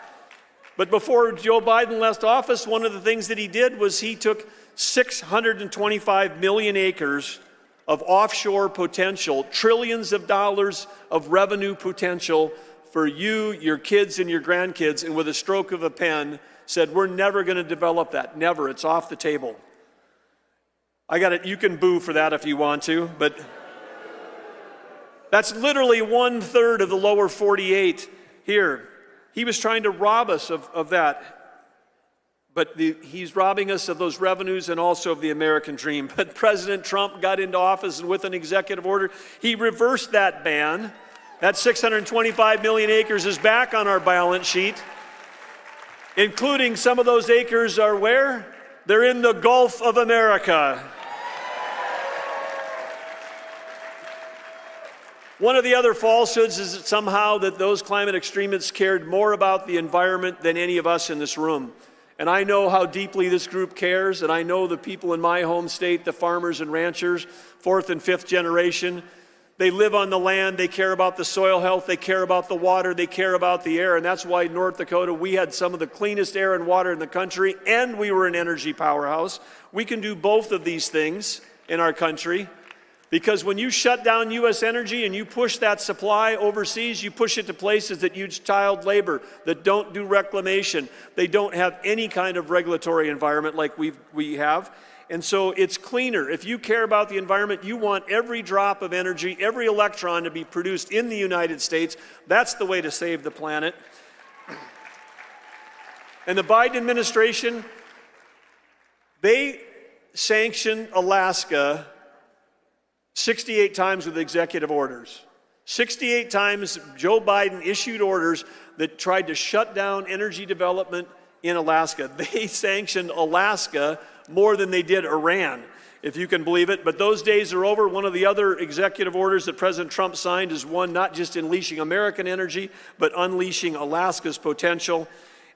Speaker 4: But before Joe Biden left office, one of the things that he did was he took 625 million acres of offshore potential, trillions of dollars of revenue potential for you, your kids, and your grandkids, and with a stroke of a pen, said, we're never going to develop that. Never. It's off the table. I got it. You can boo for that if you want to, but that's literally 1/3 of the lower 48 here. He was trying to rob us of that. But he's robbing us of those revenues and also of the American dream. But President Trump got into office, and with an executive order, he reversed that ban. That 625 million acres is back on our balance sheet, including some of those acres are where? They're in the Gulf of America. One of the other falsehoods is that somehow that those climate extremists cared more about the environment than any of us in this room. And I know how deeply this group cares, and I know the people in my home state, the farmers and ranchers, 4th and 5th generation. They live on the land, they care about the soil health, they care about the water, they care about the air, and that's why in North Dakota we had some of the cleanest air and water in the country, and we were an energy powerhouse. We can do both of these things in our country. Because when you shut down U.S. energy and you push that supply overseas, you push it to places that use child labor, that don't do reclamation. They don't have any kind of regulatory environment like we have. And so it's cleaner. If you care about the environment, you want every drop of energy, every electron to be produced in the United States. That's the way to save the planet. And the Biden administration, they sanctioned Alaska 68 times with executive orders. 68 times Joe Biden issued orders that tried to shut down energy development in Alaska. They sanctioned Alaska more than they did Iran, if you can believe it. But those days are over. One of the other executive orders that President Trump signed is one not just unleashing American energy, but unleashing Alaska's potential.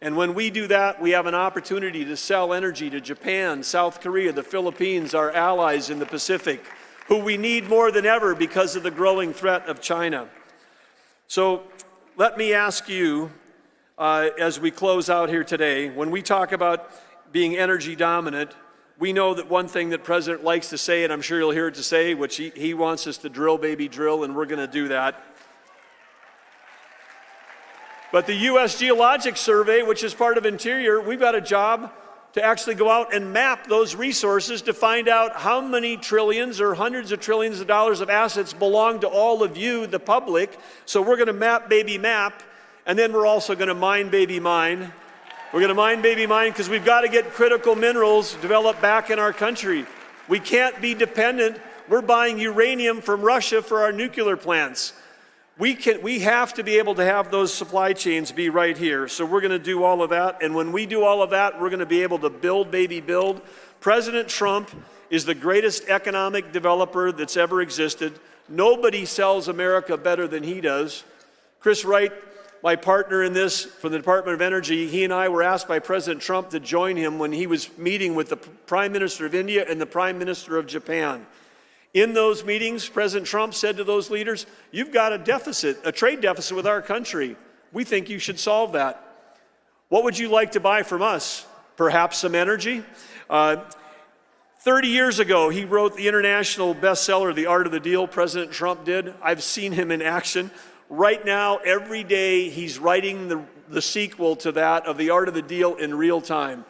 Speaker 4: And when we do that, we have an opportunity to sell energy to Japan, South Korea, the Philippines, our allies in the Pacific, who we need more than ever because of the growing threat of China. So let me ask you, as we close out here today, when we talk about being energy dominant, we know that one thing that President likes to say, and I'm sure you'll hear it to say, which he wants us to drill, baby, drill, and we're going to do that. But the U.S. Geologic Survey, which is part of Interior, we've got a job to actually go out and map those resources to find out how many trillions or hundreds of trillions of dollars of assets belong to all of you, the public. So we're going to map, baby, map, and then we're also going to mine, baby, mine. We're going to mine, baby, mine, because we've got to get critical minerals developed back in our country. We can't be dependent. We're buying uranium from Russia for our nuclear plants. We have to be able to have those supply chains be right here. So we're going to do all of that. And when we do all of that, we're going to be able to build, baby, build. President Trump is the greatest economic developer that's ever existed. Nobody sells America better than he does. Chris Wright, my partner in this from the Department of Energy, he and I were asked by President Trump to join him when he was meeting with the Prime Minister of India and the Prime Minister of Japan. In those meetings, President Trump said to those leaders, you've got a deficit, a trade deficit with our country. We think you should solve that. What would you like to buy from us? Perhaps some energy? 30 years ago, he wrote the international bestseller, The Art of the Deal, President Trump did. I've seen him in action. Right now, every day, he's writing the sequel to that of The Art of the Deal in real time.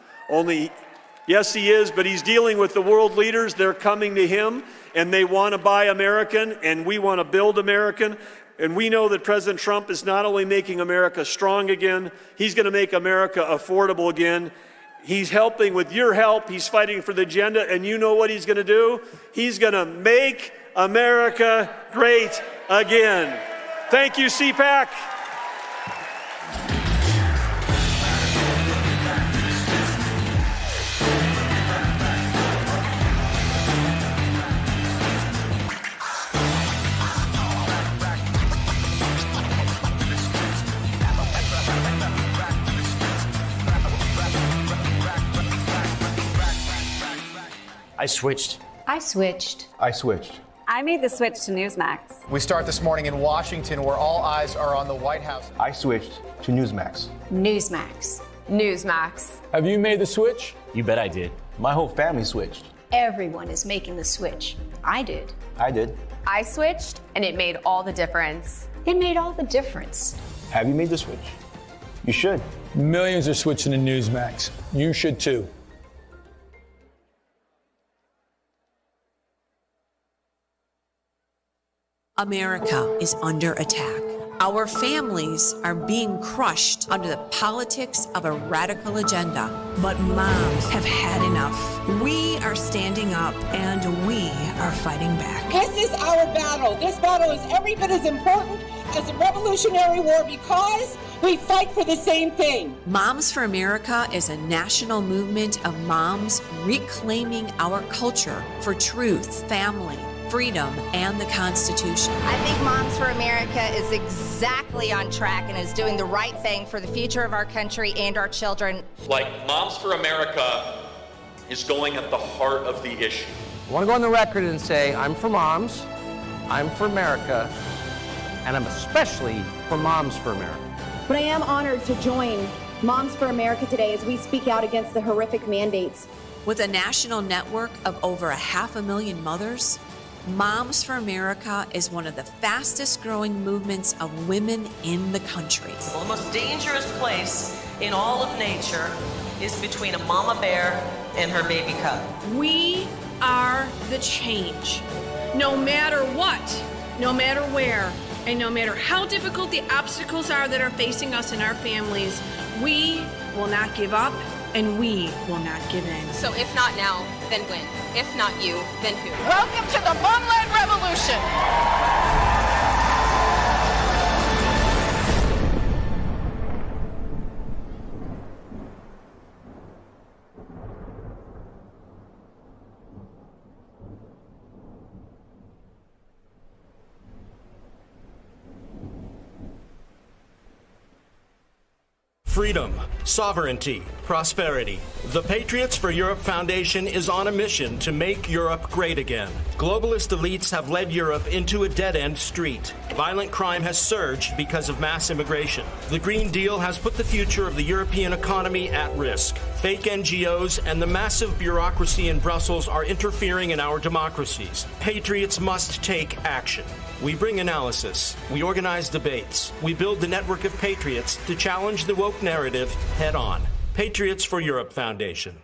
Speaker 4: Yes, he is, but he's dealing with the world leaders. They're coming to him, and they want to buy American, and we want to build American. And we know that President Trump is not only making America strong again, he's going to make America affordable again. He's helping with your help. He's fighting for the agenda, and you know what he's going to do? He's going to make America great again. Thank you, CPAC.
Speaker 5: I switched.
Speaker 6: I switched.
Speaker 5: I switched.
Speaker 6: I made the switch to Newsmax.
Speaker 7: We start this morning in Washington, where all eyes are on the White House.
Speaker 5: I switched to Newsmax.
Speaker 6: Newsmax. Newsmax.
Speaker 7: Have you made the switch?
Speaker 5: You bet I did. My whole family switched.
Speaker 6: Everyone is making the switch. I did.
Speaker 5: I did.
Speaker 6: I switched, and it made all the difference. It made all the difference.
Speaker 5: Have you made the switch? You should.
Speaker 7: Millions are switching to Newsmax. You should too.
Speaker 8: America is under attack. Our families are being crushed under the politics of a radical agenda. But moms have had enough. We are standing up and we are fighting back.
Speaker 10: This is our battle. This battle is every bit as important as the Revolutionary War because we fight for the same thing.
Speaker 8: Moms for America is a national movement of moms reclaiming our culture for truth, family, freedom, and the Constitution.
Speaker 11: I think Moms for America is exactly on track and is doing the right thing for the future of our country and our children.
Speaker 27: Like, Moms for America is going at the heart of the issue.
Speaker 7: I want to go on the record and say I'm for moms, I'm for America, and I'm especially for Moms for America.
Speaker 13: But I am honored to join Moms for America today as we speak out against the horrific mandates.
Speaker 8: With a national network of over 500,000 mothers, Moms for America is one of the fastest growing movements of women in the country.
Speaker 2: The most dangerous place in all of nature is between a mama bear and her baby cub.
Speaker 3: We are the change. No matter what, no matter where, and no matter how difficult the obstacles are that are facing us and our families, we will not give up and we will not give in.
Speaker 11: So if not now, then when? If not you, then who?
Speaker 30: Welcome to the Mom-led revolution.
Speaker 12: Freedom, sovereignty, prosperity. The Patriots for Europe Foundation is on a mission to make Europe great again. Globalist elites have led Europe into a dead-end street. Violent crime has surged because of mass immigration. The Green Deal has put the future of the European economy at risk. Fake NGOs and the massive bureaucracy in Brussels are interfering in our democracies. Patriots must take action. We bring analysis. We organize debates. We build the network of patriots to challenge the woke narrative head on. Patriots for Europe Foundation.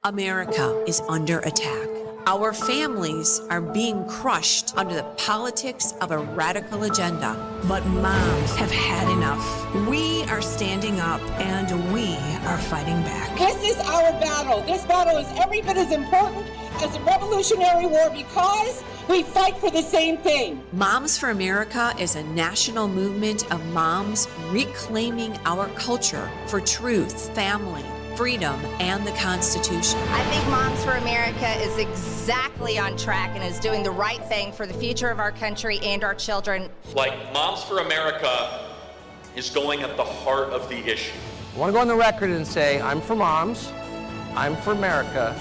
Speaker 8: America is under attack. Our families are being crushed under the politics of a radical agenda. But moms have had enough. We are standing up and we are fighting back.
Speaker 10: This is our battle. This battle is every bit as important as the Revolutionary War because we fight for the same thing.
Speaker 8: Moms for America is a national movement of moms reclaiming our culture for truth, family, freedom, and the Constitution.
Speaker 11: I think Moms for America is exactly on track and is doing the right thing for the future of our country and our children.
Speaker 14: Like, Moms for America is going at the heart of the issue.
Speaker 7: I want to go on the record and say I'm for moms, I'm for America,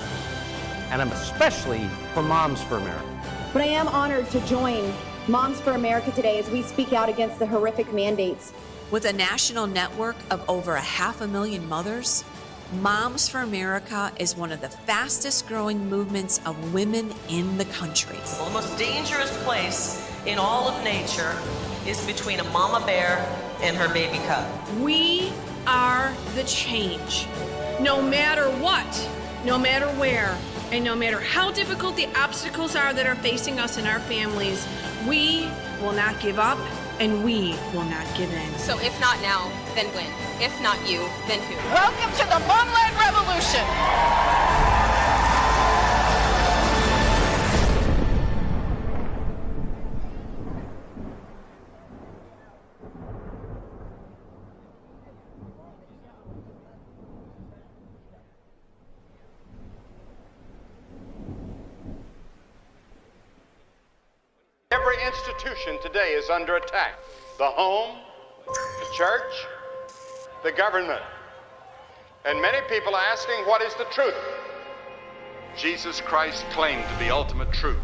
Speaker 7: and I'm especially for Moms for America.
Speaker 13: But I am honored to join Moms for America today as we speak out against the horrific mandates.
Speaker 8: With a national network of over 500,000 mothers, Moms for America is one of the fastest growing movements of women in the country.
Speaker 2: The most dangerous place in all of nature is between a mama bear and her baby cub.
Speaker 3: We are the change. No matter what, no matter where, and no matter how difficult the obstacles are that are facing us and our families, we will not give up and we will not give in.
Speaker 11: So if not now, then when? If not you, then who?
Speaker 30: Welcome to the Mom-led revolution.
Speaker 25: Every institution today is under attack. The home, the church, the government. And many people are asking, what is the truth? Jesus Christ claimed to be ultimate truth.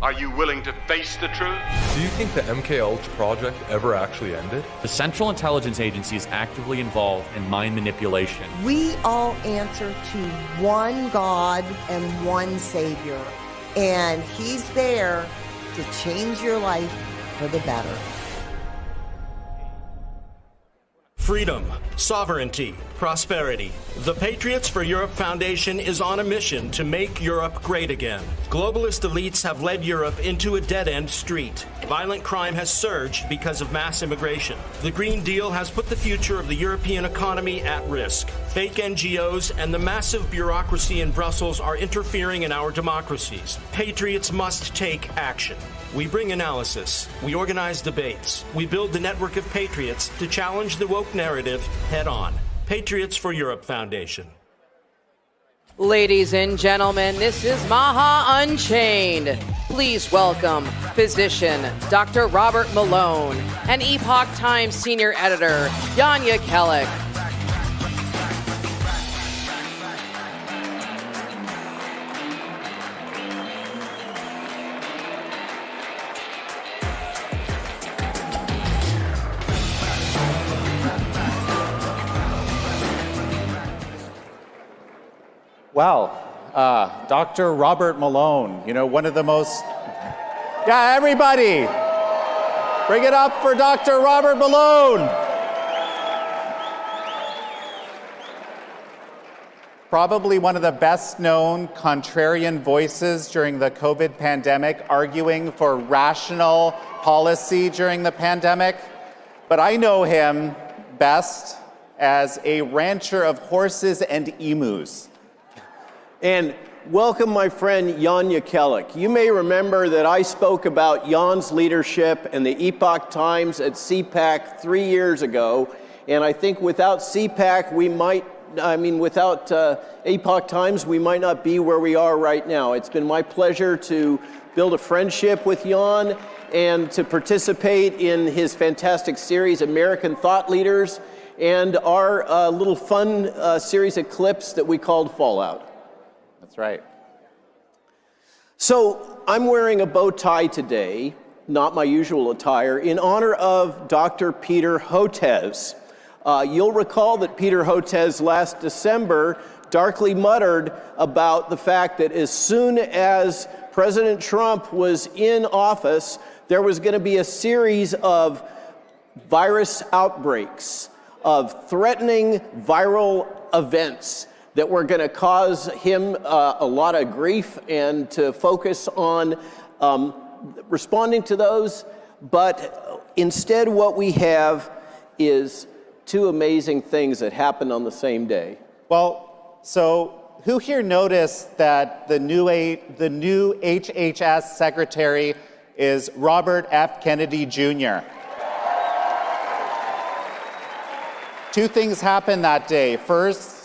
Speaker 25: Are you willing to face the truth?
Speaker 15: Do you think the MKUltra project ever actually ended?
Speaker 16: The Central Intelligence Agency is actively involved in mind manipulation.
Speaker 9: We all answer to one God and one Savior, and He's there to change your life for the better.
Speaker 12: Freedom, sovereignty, prosperity. The Patriots for Europe Foundation is on a mission to make Europe great again. Globalist elites have led Europe into a dead-end street. Violent crime has surged because of mass immigration. The Green Deal has put the future of the European economy at risk. Fake NGOs and the massive bureaucracy in Brussels are interfering in our democracies. Patriots must take action. We bring analysis. We organize debates. We build the network of patriots to challenge the woke narrative head on. Patriots for Europe Foundation.
Speaker 18: Ladies and gentlemen, this is Maha Unchained. Please welcome physician Dr. Robert Malone and Epoch Times senior editor Yanya Kellick.
Speaker 17: Wow. Dr. Robert Malone, one of the most... Yeah, everybody! Bring it up for Dr. Robert Malone! Probably one of the best-known contrarian voices during the COVID pandemic, arguing for rational policy during the pandemic. But I know him best as a rancher of horses and emus.
Speaker 19: And welcome my friend Jan Jekielek. You may remember that I spoke about Jan's leadership and the Epoch Times at CPAC 3 years ago. And I think without CPAC, without Epoch Times, we might not be where we are right now. It's been my pleasure to build a friendship with Jan and to participate in his fantastic series, American Thought Leaders, and our little fun series of clips that we called Fallout.
Speaker 17: That's right.
Speaker 19: So I'm wearing a bow tie today, not my usual attire, in honor of Dr. Peter Hotez. You'll recall that Peter Hotez last December darkly muttered about the fact that as soon as President Trump was in office, there was going to be a series of virus outbreaks, of threatening viral events that were going to cause him a lot of grief, and to focus on responding to those. But instead, what we have is two amazing things that happened on the same day.
Speaker 17: Well, so who here noticed that the new HHS secretary is Robert F. Kennedy Jr.? Two things happened that day. First,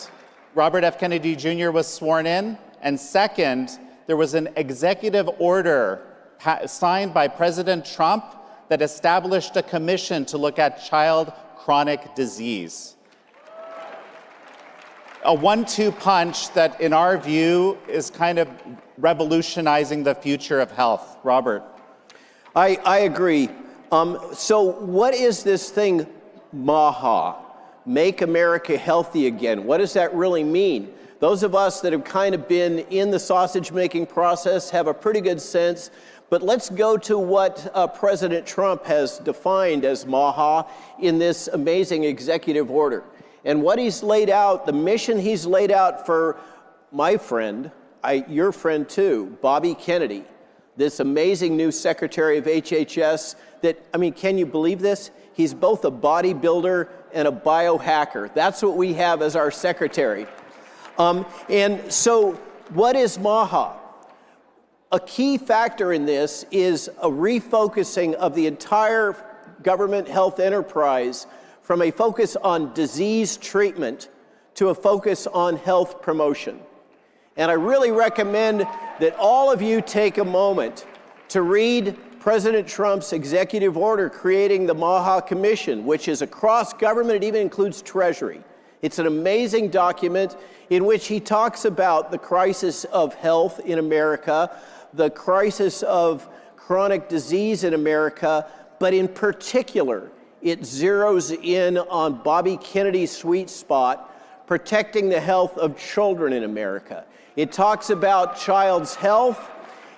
Speaker 17: Robert F. Kennedy Jr. was sworn in, and second, there was an executive order signed by President Trump that established a commission to look at child chronic disease. A 1-2 punch that, in our view, is kind of revolutionizing the future of health. Robert?
Speaker 19: I agree. So what is this thing, MAHA? Make America Healthy Again. What does that really mean? Those of us that have kind of been in the sausage-making process have a pretty good sense. But let's go to what President Trump has defined as MAHA in this amazing executive order. And what he's laid out, the mission he's laid out for my friend, your friend too, Bobby Kennedy, this amazing new Secretary of HHS that, can you believe this? He's both a bodybuilder and a biohacker. That's what we have as our secretary. And so what is MAHA? A key factor in this is a refocusing of the entire government health enterprise from a focus on disease treatment to a focus on health promotion. And I really recommend that all of you take a moment to read President Trump's executive order creating the MAHA Commission, which is across government. It even includes Treasury. It's an amazing document in which he talks about the crisis of health in America, the crisis of chronic disease in America, but in particular, it zeroes in on Bobby Kennedy's sweet spot, protecting the health of children in America. It talks about child's health.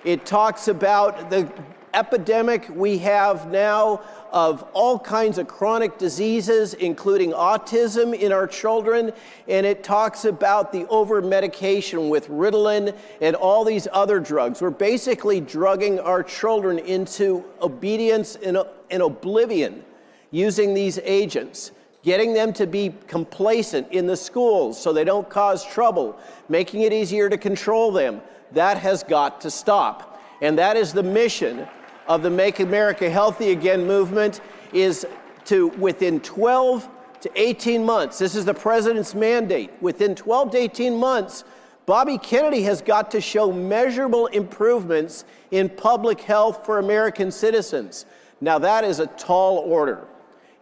Speaker 19: It talks about the epidemic we have now of all kinds of chronic diseases, including autism in our children, and it talks about the over-medication with Ritalin and all these other drugs. We're basically drugging our children into obedience and oblivion using these agents, getting them to be complacent in the schools so they don't cause trouble, making it easier to control them. That has got to stop. And that is the mission of the Make America Healthy Again movement, is to, within 12 to 18 months, this is the president's mandate, within 12 to 18 months, Bobby Kennedy has got to show measurable improvements in public health for American citizens. Now that is a tall order.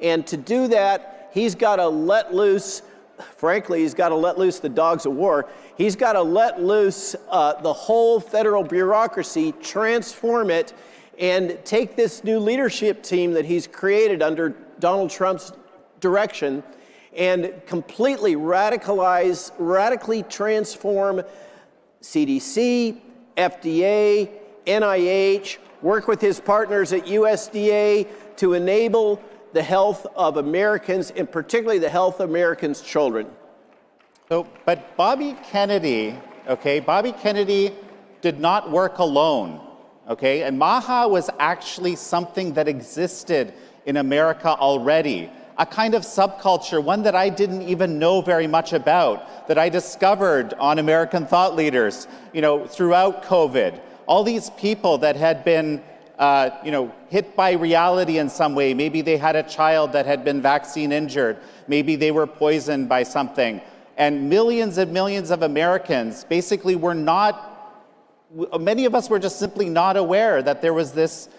Speaker 19: And to do that, he's got to let loose, frankly, he's got to let loose the dogs of war. He's got to let loose the whole federal bureaucracy, transform it, and take this new leadership team that he's created under Donald Trump's direction and completely radically transform CDC, FDA, NIH, work with his partners at USDA to enable the health of Americans, and particularly the health of Americans' children.
Speaker 17: So, but Bobby Kennedy did not work alone, okay? And MAHA was actually something that existed in America already, a kind of subculture, one that I didn't even know very much about, that I discovered on American Thought Leaders, throughout COVID. All these people that had been hit by reality in some way. Maybe they had a child that had been vaccine injured. Maybe they were poisoned by something. And millions of Americans basically were not, many of us were just simply not aware that there was this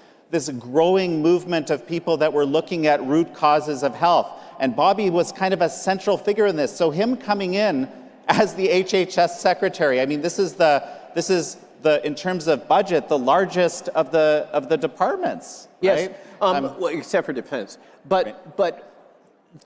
Speaker 17: growing movement of people that were looking at root causes of health. And Bobby was kind of a central figure in this. So him coming in as the HHS secretary, I mean, this is in terms of budget, the largest of the departments.
Speaker 19: Yes,
Speaker 17: right?
Speaker 19: Well, except for defense. But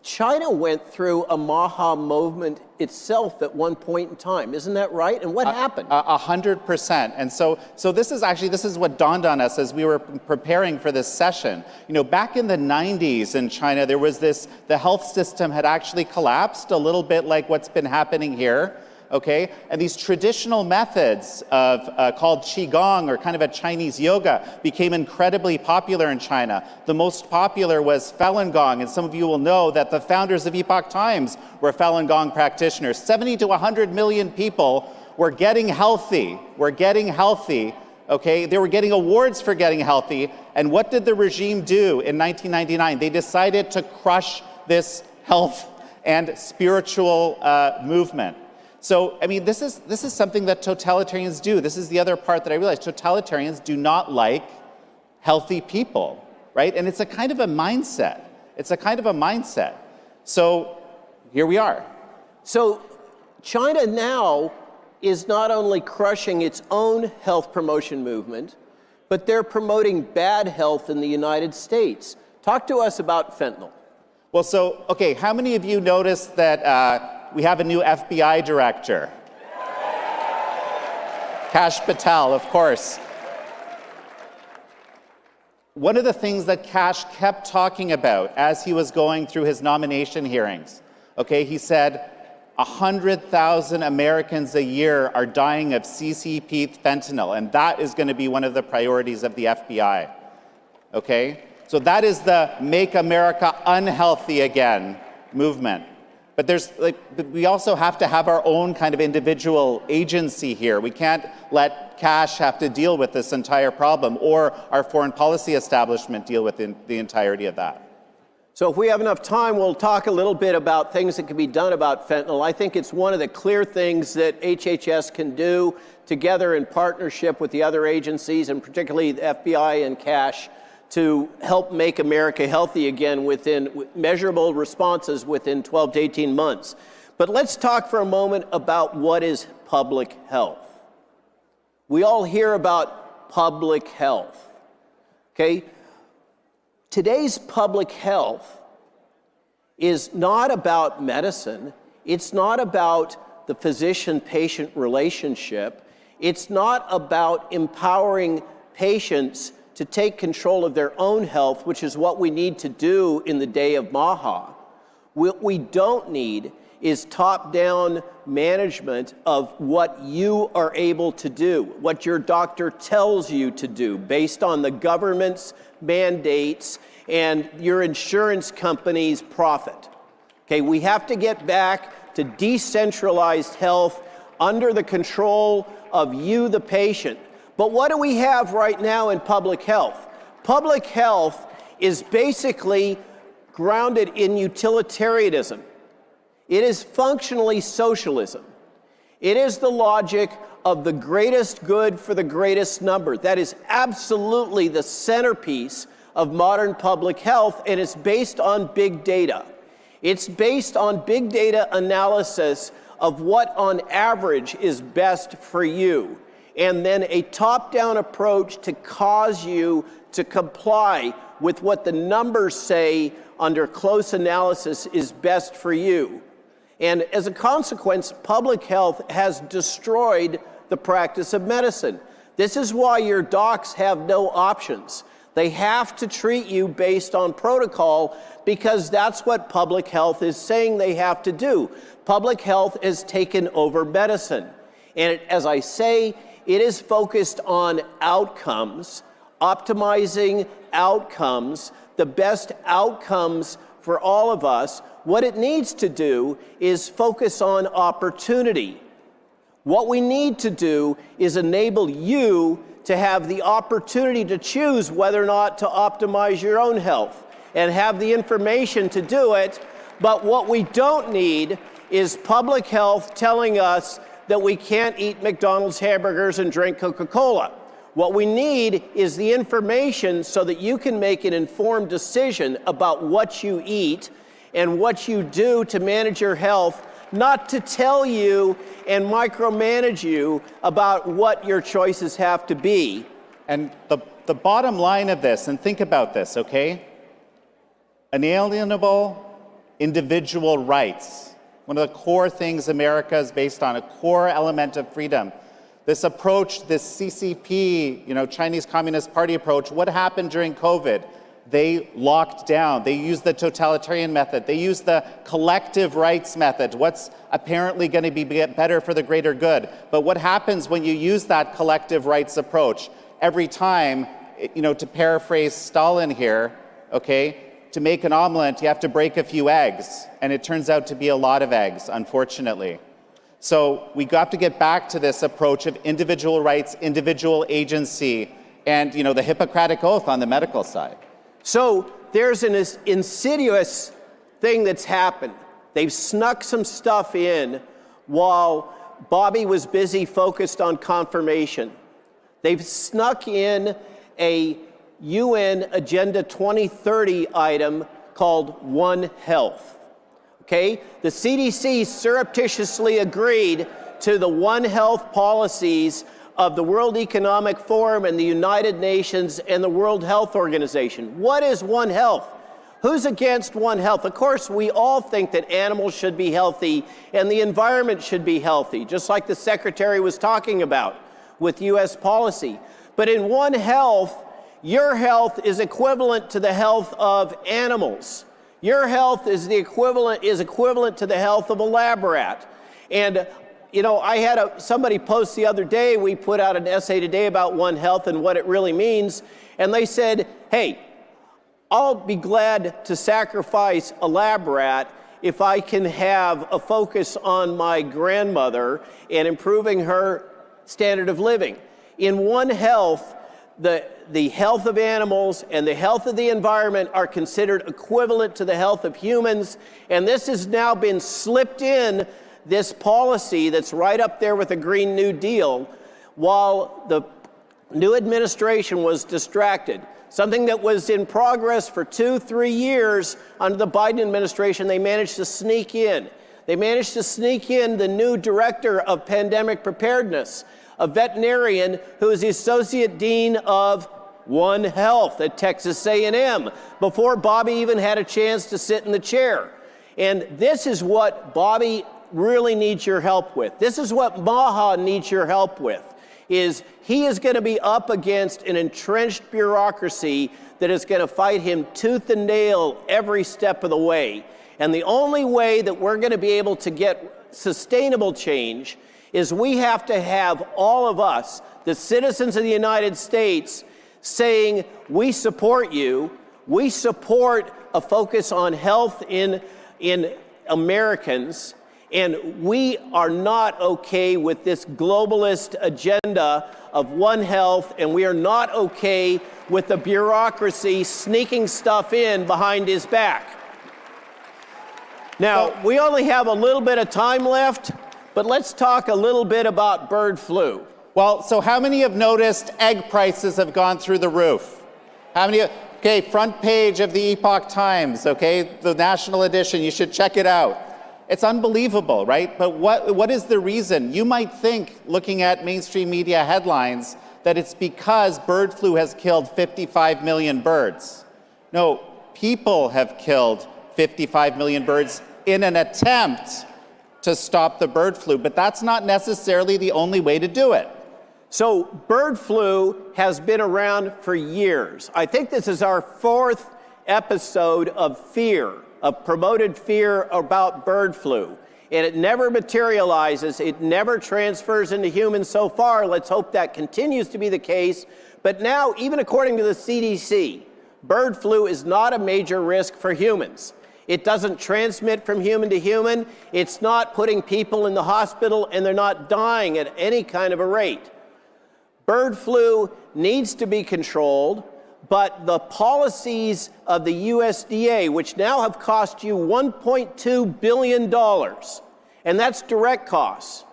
Speaker 19: China went through a MAHA movement itself at one point in time. Isn't that right? And what happened?
Speaker 17: 100%. And so this is what dawned on us as we were preparing for this session. Back in the 90s in China, there was the health system had actually collapsed a little bit like what's been happening here. Okay, and these traditional methods called Qigong, or kind of a Chinese yoga, became incredibly popular in China. The most popular was Falun Gong, and some of you will know that the founders of Epoch Times were Falun Gong practitioners. 70 to 100 million people were getting healthy. Okay, they were getting awards for getting healthy. And what did the regime do in 1999? They decided to crush this health and spiritual movement. So, I mean, this is something that totalitarians do. This is the other part that I realized. Totalitarians do not like healthy people, right? And it's a kind of a mindset. So, here we are.
Speaker 19: So, China now is not only crushing its own health promotion movement, but they're promoting bad health in the United States. Talk to us about fentanyl.
Speaker 17: Well, so, okay, how many of you noticed that we have a new FBI director? Kash Patel, of course. One of the things that Kash kept talking about as he was going through his nomination hearings, okay, he said 100,000 Americans a year are dying of CCP fentanyl, and that is going to be one of the priorities of the FBI, okay? So that is the Make America Unhealthy Again movement. But we also have to have our own kind of individual agency here. We can't let Kash have to deal with this entire problem, or our foreign policy establishment deal with the entirety of that.
Speaker 19: So if we have enough time, we'll talk a little bit about things that can be done about fentanyl. I think it's one of the clear things that HHS can do together in partnership with the other agencies, and particularly the FBI and Kash, to help make America healthy again within measurable responses within 12 to 18 months. But let's talk for a moment about what is public health. We all hear about public health, okay? Today's public health is not about medicine. It's not about the physician-patient relationship. It's not about empowering patients to take control of their own health, which is what we need to do in the day of MAHA. What we don't need is top-down management of what you are able to do, what your doctor tells you to do based on the government's mandates and your insurance company's profit. Okay, we have to get back to decentralized health under the control of you, the patient. But what do we have right now in public health? Public health is basically grounded in utilitarianism. It is functionally socialism. It is the logic of the greatest good for the greatest number. That is absolutely the centerpiece of modern public health, and it's based on big data. It's based on big data analysis of what on average is best for you. and then a top-down approach to cause you to comply with what the numbers say under close analysis is best for you. And as a consequence, public health has destroyed the practice of medicine. This is why your docs have no options. They have to treat you based on protocol because that's what public health is saying they have to do. Public health has taken over medicine. And as I say, it is focused on outcomes, optimizing outcomes, the best outcomes for all of us. What it needs to do is focus on opportunity. What we need to do is enable you to have the opportunity to choose whether or not to optimize your own health and have the information to do it. But what we don't need is public health telling us that we can't eat McDonald's hamburgers and drink Coca-Cola. What we need is the information so that you can make an informed decision about what you eat and what you do to manage your health, not to tell you and micromanage you about what your choices have to be.
Speaker 17: And the bottom line of this, and think about this, okay? Inalienable individual rights. One of the core things America is based on, a core element of freedom. This approach, this CCP, Chinese Communist Party approach, what happened during COVID? They locked down. They used the totalitarian method. They used the collective rights method. What's apparently going to be better for the greater good. But what happens when you use that collective rights approach? Every time, to paraphrase Stalin here, okay, to make an omelet, you have to break a few eggs. And it turns out to be a lot of eggs, unfortunately. So we got to get back to this approach of individual rights, individual agency, and the Hippocratic Oath on the medical side.
Speaker 19: So there's an insidious thing that's happened. They've snuck some stuff in while Bobby was busy focused on confirmation. They've snuck in a UN Agenda 2030 item called One Health. Okay? The CDC surreptitiously agreed to the One Health policies of the World Economic Forum and the United Nations and the World Health Organization. What is One Health? Who's against One Health? Of course, we all think that animals should be healthy and the environment should be healthy, just like the Secretary was talking about with U.S. policy. But in One Health, your health is equivalent to the health of animals. Your health is equivalent to the health of a lab rat. And I had somebody post the other day, we put out an essay today about One Health and what it really means. And they said, hey, I'll be glad to sacrifice a lab rat if I can have a focus on my grandmother and improving her standard of living. In One Health, the health of animals and the health of the environment are considered equivalent to the health of humans. And this has now been slipped in this policy that's right up there with the Green New Deal while the new administration was distracted. Something that was in progress for 2-3 years under the Biden administration, they managed to sneak in. They managed to sneak in the new director of pandemic preparedness, a veterinarian who is the associate dean of One Health at Texas A&M, before Bobby even had a chance to sit in the chair. And this is what Bobby really needs your help with. This is what Maha needs your help with, is he is going to be up against an entrenched bureaucracy that is going to fight him tooth and nail every step of the way. And the only way that we're going to be able to get sustainable change is we have to have all of us, the citizens of the United States, saying, we support you, we support a focus on health in Americans, and we are not okay with this globalist agenda of One Health, and we are not okay with the bureaucracy sneaking stuff in behind his back. Now, we only have a little bit of time left, but let's talk a little bit about bird flu.
Speaker 17: Well, so how many have noticed egg prices have gone through the roof? How many? Okay, front page of the Epoch Times, okay, the national edition, you should check it out. It's unbelievable, right? But what is the reason? You might think, looking at mainstream media headlines, that it's because bird flu has killed 55 million birds. No, people have killed 55 million birds in an attempt to stop the bird flu, but that's not necessarily the only way to do it.
Speaker 19: So bird flu has been around for years. I think this is our 4th episode of fear, of promoted fear about bird flu. And it never materializes. It never transfers into humans so far. Let's hope that continues to be the case. But now, even according to the CDC, bird flu is not a major risk for humans. It doesn't transmit from human to human. It's not putting people in the hospital, and they're not dying at any kind of a rate. Bird flu needs to be controlled, but the policies of the USDA, which now have cost you $1.2 billion, and that's direct costs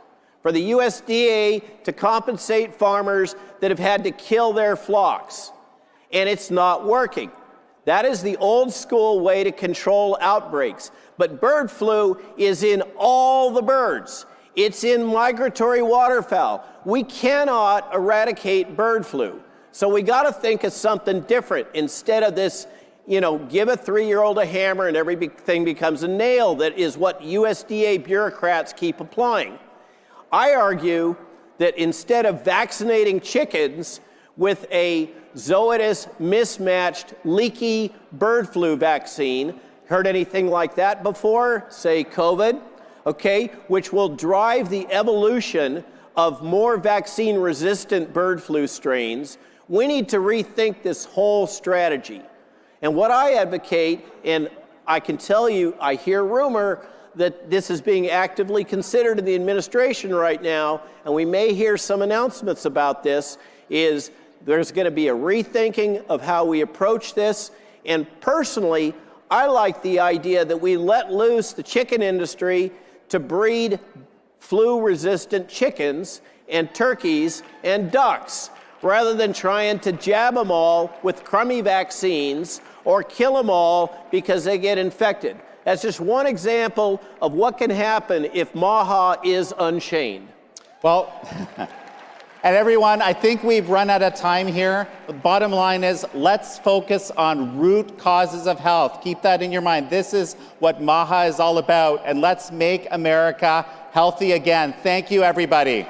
Speaker 19: for the USDA to compensate farmers that have had to kill their flocks, and it's not working. That is the old school way to control outbreaks. But bird flu is in all the birds. It's in migratory waterfowl. We cannot eradicate bird flu. So we got to think of something different instead of this, give a 3-year-old a hammer and everything becomes a nail. That is what USDA bureaucrats keep applying. I argue that instead of vaccinating chickens with a zoetis mismatched leaky bird flu vaccine, heard anything like that before? Say COVID, okay, which will drive the evolution of more vaccine-resistant bird flu strains. We need to rethink this whole strategy. And what I advocate, and I can tell you, I hear rumor that this is being actively considered in the administration right now, and we may hear some announcements about this, is there's going to be a rethinking of how we approach this. And personally, I like the idea that we let loose the chicken industry to breed flu-resistant chickens and turkeys and ducks, rather than trying to jab them all with crummy vaccines or kill them all because they get infected. That's just one example of what can happen if MAGA is unchained.
Speaker 17: Well, and everyone, I think we've run out of time here. The bottom line is, let's focus on root causes of health. Keep that in your mind. This is what MAGA is all about, and let's make America healthy again. Thank you, everybody.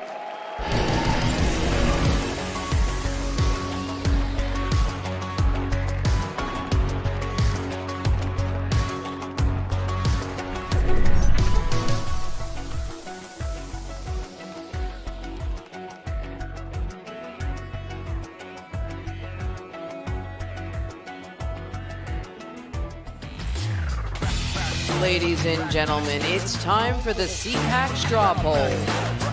Speaker 18: Ladies and gentlemen, it's time for the CPAC straw poll.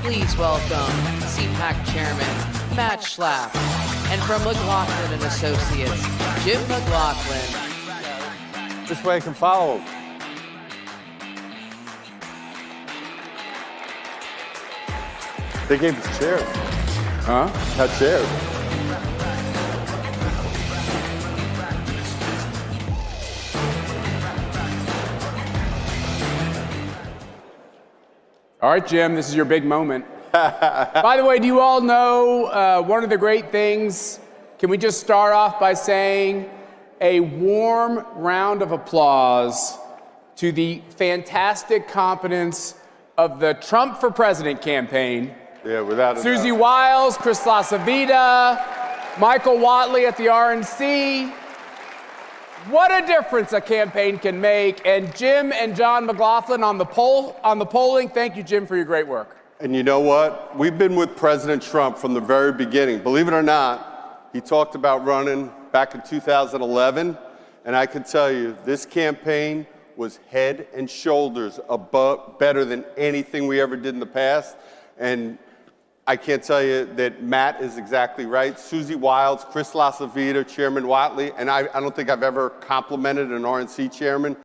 Speaker 18: Please welcome CPAC Chairman Matt Schlapp, and from McLaughlin and Associates, Jim McLaughlin.
Speaker 1: This way I can follow. They gave us chairs. Huh? Not chairs.
Speaker 4: All right, Jim, this is your big moment. By the way, do you all know one of the great things? Can we just start off by saying a warm round of applause to the fantastic competence of the Trump for President campaign.
Speaker 1: Yeah, without a
Speaker 4: Susie
Speaker 1: doubt.
Speaker 4: Wiles, Chris LaCivita, Michael Watley at the RNC. What a difference a campaign can make. And Jim and John McLaughlin on the polling. Thank you, Jim, for your great work.
Speaker 1: And you know what? We've been with President Trump from the very beginning. Believe it or not, he talked about running back in 2011. And I can tell you, this campaign was head and shoulders above, better than anything we ever did in the past. And I can't tell you that Matt is exactly right. Susie Wiles, Chris LaCivita, Chairman Watley, and I don't think I've ever complimented an RNC chairman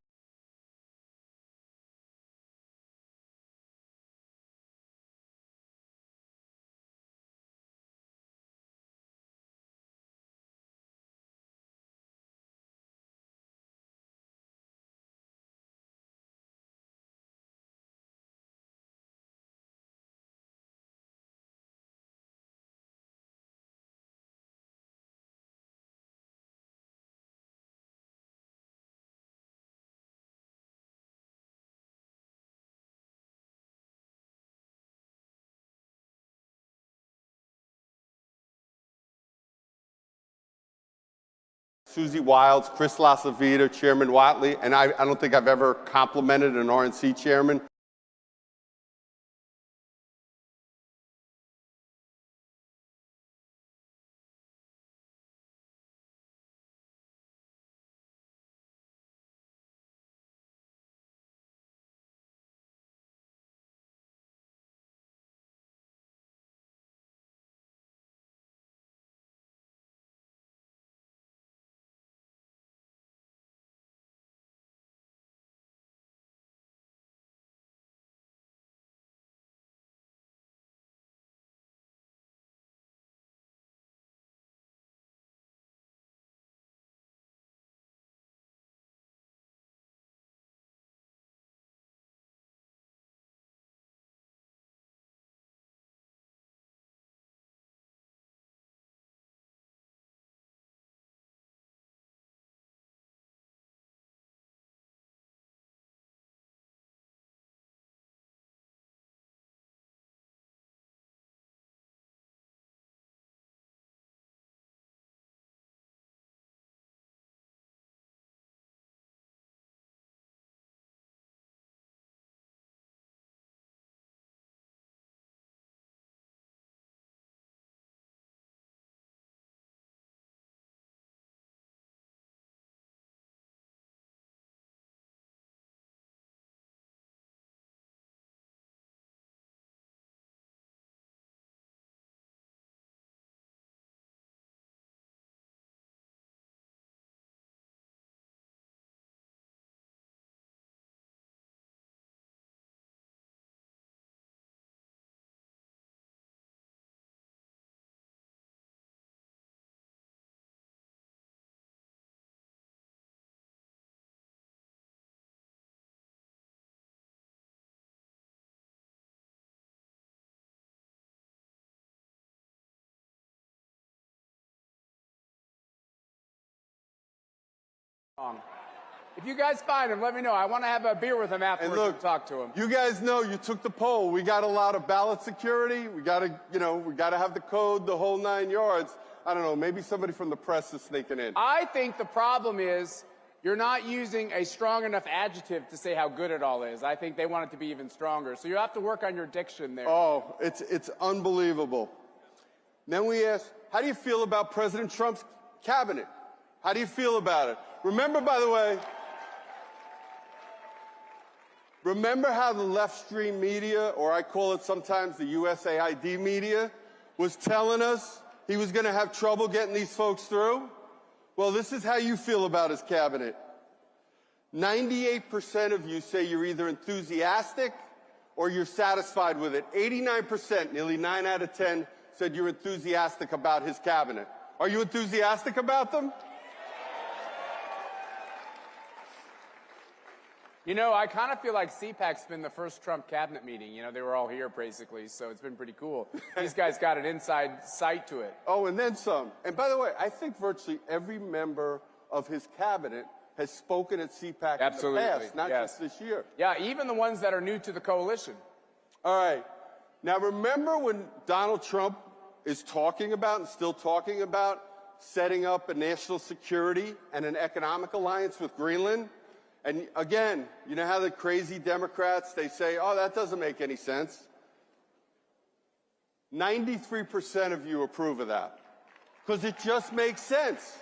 Speaker 1: Susie Wilds, Chris LaSavita, Chairman Watley, and I don't think I've ever complimented an RNC chairman.
Speaker 4: If you guys find him, let me know. I want to have a beer with him afterwards and talk to him.
Speaker 1: You guys know you took the poll. We got a lot of ballot security. We got to, we got to have the code, the whole 9 yards. I don't know, maybe somebody from the press is sneaking in.
Speaker 4: I think the problem is you're not using a strong enough adjective to say how good it all is. I think they want it to be even stronger. So you have to work on your diction there.
Speaker 1: Oh, it's unbelievable. Then we asked, how do you feel about President Trump's cabinet? How do you feel about it? Remember, by the way, remember how the left-stream media, or I call it sometimes the USAID media, was telling us he was going to have trouble getting these folks through? Well, this is how you feel about his cabinet. 98% of you say you're either enthusiastic or you're satisfied with it. 89%, nearly 9 out of 10, said you're enthusiastic about his cabinet. Are you enthusiastic about them?
Speaker 4: You know, I kind of feel like CPAC's been the first Trump cabinet meeting. They were all here, basically, so it's been pretty cool. These guys got an inside sight to it.
Speaker 1: Oh, and then some. And by the way, I think virtually every member of his cabinet has spoken at CPAC
Speaker 4: Absolutely.
Speaker 1: in the past, not just this year.
Speaker 4: Yeah, even the ones that are new to the coalition.
Speaker 1: All right. Now, remember when Donald Trump is talking about and still talking about setting up a national security and an economic alliance with Greenland? And again, you know how the crazy Democrats, they say, oh, that doesn't make any sense. 93% of you approve of that because it just makes sense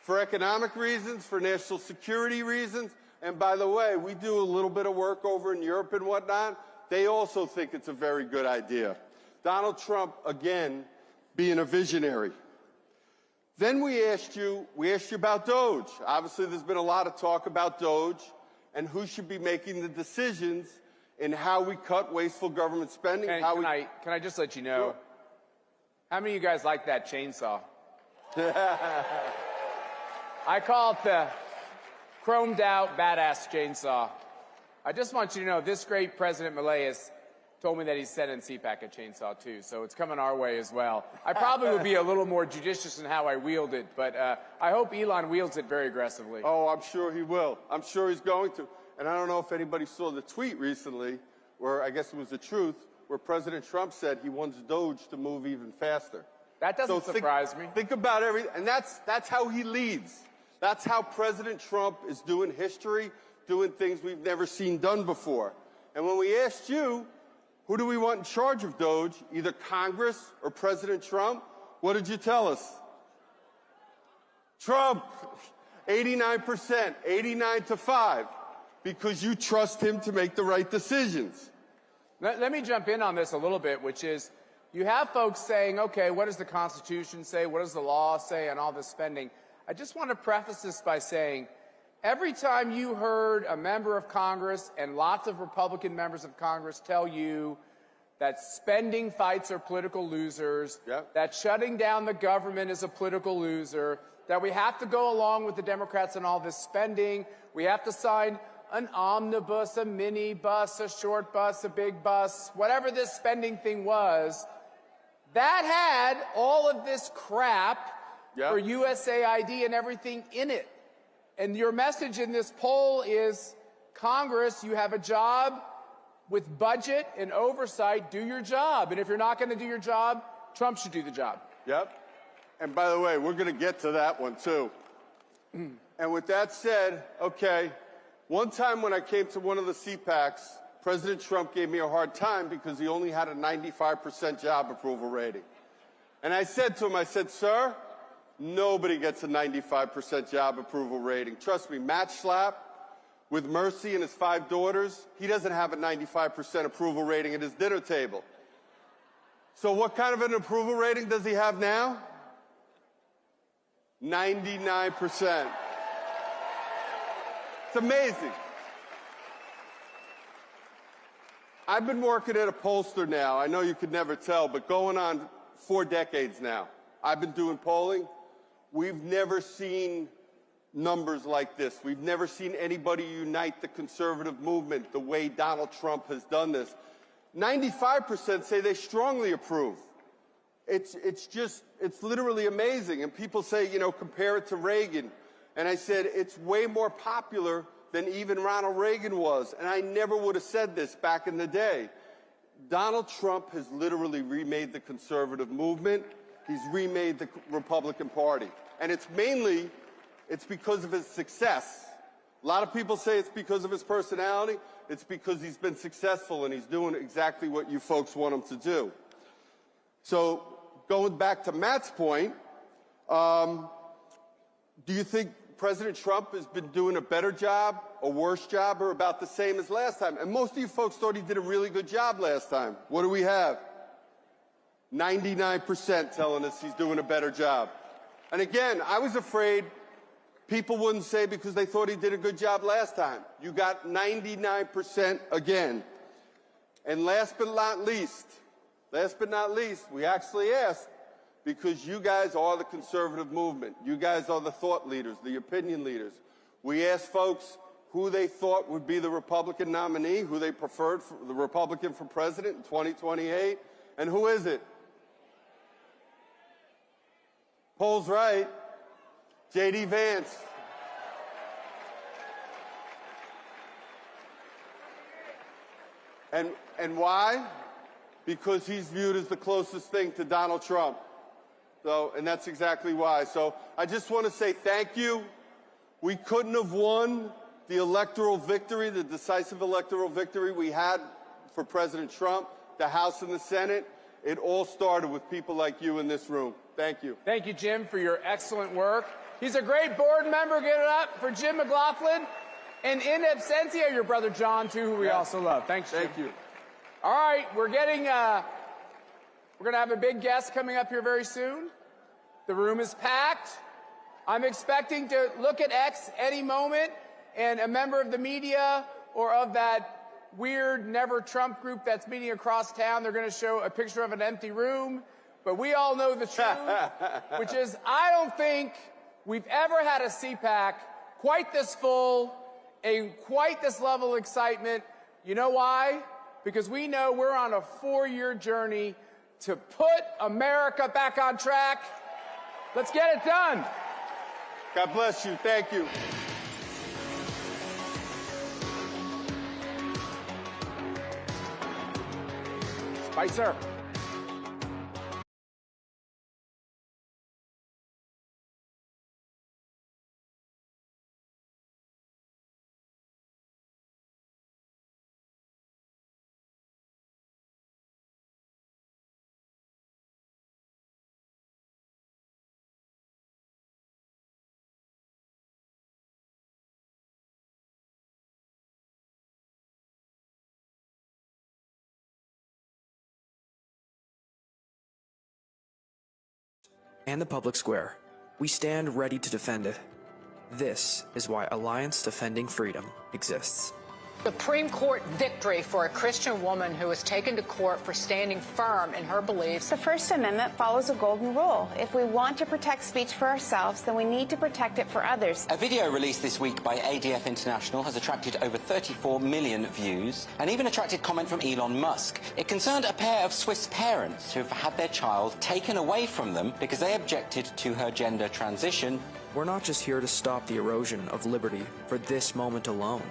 Speaker 1: for economic reasons, for national security reasons. And by the way, we do a little bit of work over in Europe and whatnot. They also think it's a very good idea. Donald Trump, again, being a visionary. Then we asked you about DOGE. Obviously, there's been a lot of talk about DOGE and who should be making the decisions in how we cut wasteful government spending.
Speaker 4: Can I just let you know,
Speaker 1: Sure.
Speaker 4: How many of you guys like that chainsaw? I call it the chromed out badass chainsaw. I just want you to know this great President Malays told me that he sent in CPAC a chainsaw too, so it's coming our way as well. I probably would be a little more judicious in how I wield it, but I hope Elon wields it very aggressively.
Speaker 1: Oh, I'm sure he will. I'm sure he's going to. And I don't know if anybody saw the tweet recently, where I guess it was the truth, where President Trump said he wants DOGE to move even faster.
Speaker 4: That doesn't surprise me.
Speaker 1: Think about everything, and that's how he leads. That's how President Trump is doing history, doing things we've never seen done before. And when we asked you, who do we want in charge of DOGE, either Congress or President Trump, what did you tell us? Trump, 89%, 89-5, because you trust him to make the right decisions.
Speaker 4: Let me jump in on this a little bit, which is you have folks saying, okay, what does the Constitution say? What does the law say on all this spending? I just want to preface this by saying every time you heard a member of Congress and lots of Republican members of Congress tell you that spending fights are political losers, that shutting down the government is a political loser, that we have to go along with the Democrats on all this spending, we have to sign an omnibus, a mini bus, a short bus, a big bus, whatever this spending thing was, that had all of this crap for USAID and everything in it. And your message in this poll is, Congress, you have a job with budget and oversight, do your job. And if you're not going to do your job, Trump should do the job.
Speaker 1: Yep. And by the way, we're going to get to that one too. And with that said, okay, one time when I came to one of the CPACs, President Trump gave me a hard time because he only had a 95% job approval rating. And I said to him, I said, sir, nobody gets a 95% job approval rating. Trust me, Matt Schlapp, with Mercy and his 5 daughters, he doesn't have a 95% approval rating at his dinner table. So what kind of an approval rating does he have now? 99%. It's amazing. I've been working at a pollster now. I know you could never tell, but going on 4 decades now. I've been doing polling. We've never seen numbers like this. We've never seen anybody unite the conservative movement the way Donald Trump has done this. 95% say they strongly approve. It's literally amazing. And people say, you know, compare it to Reagan. And I said, it's way more popular than even Ronald Reagan was. And I never would have said this back in the day. Donald Trump has literally remade the conservative movement. He's remade the Republican Party. And it's because of his success. A lot of people say it's because of his personality. It's because he's been successful and he's doing exactly what you folks want him to do. So going back to Matt's point, do you think President Trump has been doing a better job, a worse job, or about the same as last time? And most of you folks thought he did a really good job last time. What do we have? 99% telling us he's doing a better job. And again, I was afraid people wouldn't say because they thought he did a good job last time. You got 99% again. And last but not least, we actually asked, because you guys are the conservative movement. You guys are the thought leaders, the opinion leaders. We asked folks who they thought would be the Republican nominee, who they preferred for the Republican for president in 2028. And who is it? Poll's right. J.D. Vance. And why? Because he's viewed as the closest thing to Donald Trump. So, and that's exactly why. So I just want to say thank you. We couldn't have won the electoral victory, the decisive electoral victory we had for President Trump, the House and the Senate. It all started with people like you in this room. Thank you.
Speaker 4: Thank you, Jim, for your excellent work. He's a great board member. Give it up for Jim McLaughlin. And in absentia, your brother John, too, who we also love. Thanks, Jim.
Speaker 1: Thank you.
Speaker 4: All right, we're going to have a big guest coming up here very soon. The room is packed. I'm expecting to look at X any moment, and a member of the media or of that weird Never Trump group that's meeting across town, they're going to show a picture of an empty room. But we all know the truth, which is I don't think we've ever had a CPAC quite this full and quite this level of excitement. You know why? Because we know we're on a 4-year journey to put America back on track. Let's get it done.
Speaker 1: God bless you. Thank you.
Speaker 4: Spicer.
Speaker 5: and the public square. We stand ready to defend it. This is why Alliance Defending Freedom exists.
Speaker 6: Supreme Court victory for a Christian woman who was taken to court for standing firm in her beliefs.
Speaker 20: The First Amendment follows a golden rule. If we want to protect speech for ourselves, then we need to protect it for others.
Speaker 21: A video released this week by ADF International has attracted over 34 million views and even attracted comment from Elon Musk. It concerned a pair of Swiss parents who've had their child taken away from them because they objected to her gender transition.
Speaker 5: We're not just here to stop the erosion of liberty for this moment alone.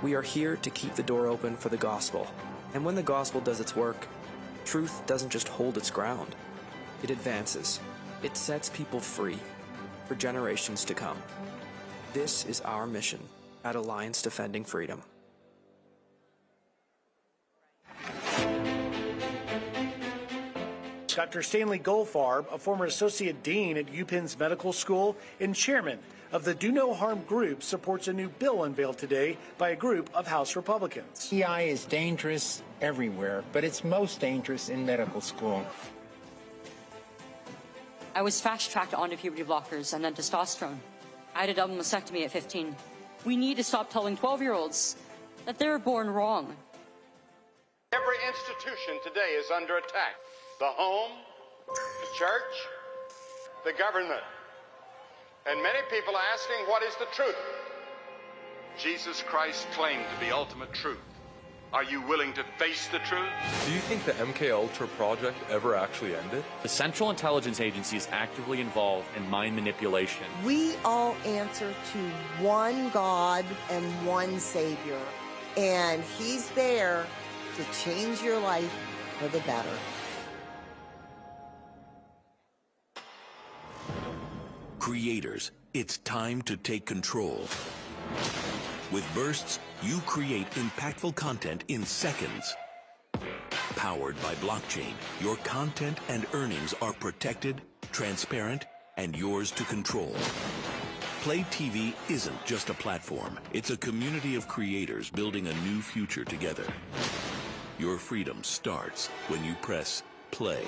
Speaker 5: We are here to keep the door open for the gospel. And when the gospel does its work, truth doesn't just hold its ground. It advances. It sets people free for generations to come. This is our mission at Alliance Defending Freedom.
Speaker 22: Dr. Stanley Goldfarb, a former associate dean at UPenn's Medical School and chairman of the Do No Harm group, supports a new bill unveiled today by a group of House Republicans.
Speaker 23: EI is dangerous everywhere, but it's most dangerous in medical school.
Speaker 24: I was fast-tracked onto puberty blockers and then testosterone. I had a double mastectomy at 15. We need to stop telling 12-year-olds that they were born wrong.
Speaker 25: Every institution today is under attack. The home, the church, the government. And many people are asking, what is the truth? Jesus Christ claimed to be ultimate truth. Are you willing to face the truth?
Speaker 15: Do you think the MKUltra project ever actually ended?
Speaker 16: The Central Intelligence Agency is actively involved in mind manipulation.
Speaker 9: We all answer to one God and one Savior, and He's there to change your life for the better.
Speaker 5: Creators, it's time to take control. With Bursts, you create impactful content in seconds. Powered by blockchain, your content and earnings are protected, transparent, and yours to control. Play TV isn't just a platform. It's a community of creators building a new future together. Your freedom starts when you press play.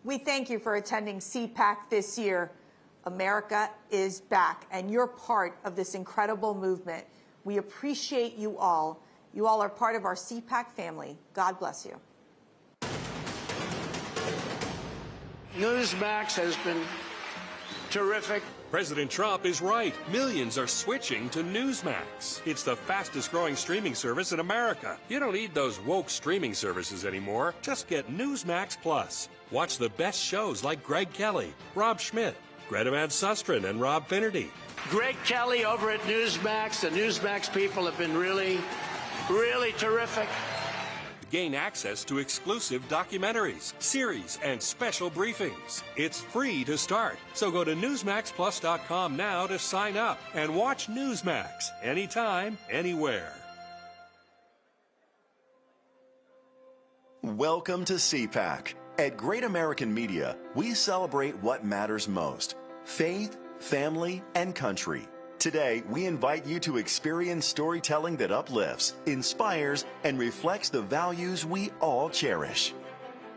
Speaker 6: We thank you for attending CPAC this year. America is back, and you're part of this incredible movement. We appreciate you all. You all are part of our CPAC family. God bless you.
Speaker 20: Newsmax has been terrific.
Speaker 21: President Trump is right. Millions are switching to Newsmax. It's the fastest growing streaming service in America. You don't need those woke streaming services anymore. Just get Newsmax Plus. Watch the best shows like Greg Kelly, Rob Schmidt, Greta Van Susteren, and Rob Finnerty.
Speaker 20: Greg Kelly over at Newsmax. The Newsmax people have been really terrific.
Speaker 21: Gain access to exclusive documentaries, series, and special briefings. It's free to start. So go to NewsmaxPlus.com now to sign up and watch Newsmax anytime, anywhere.
Speaker 26: Welcome to CPAC. At Great American Media, we celebrate what matters most: faith, family, and country. Today, we invite you to experience storytelling that uplifts, inspires, and reflects the values we all cherish.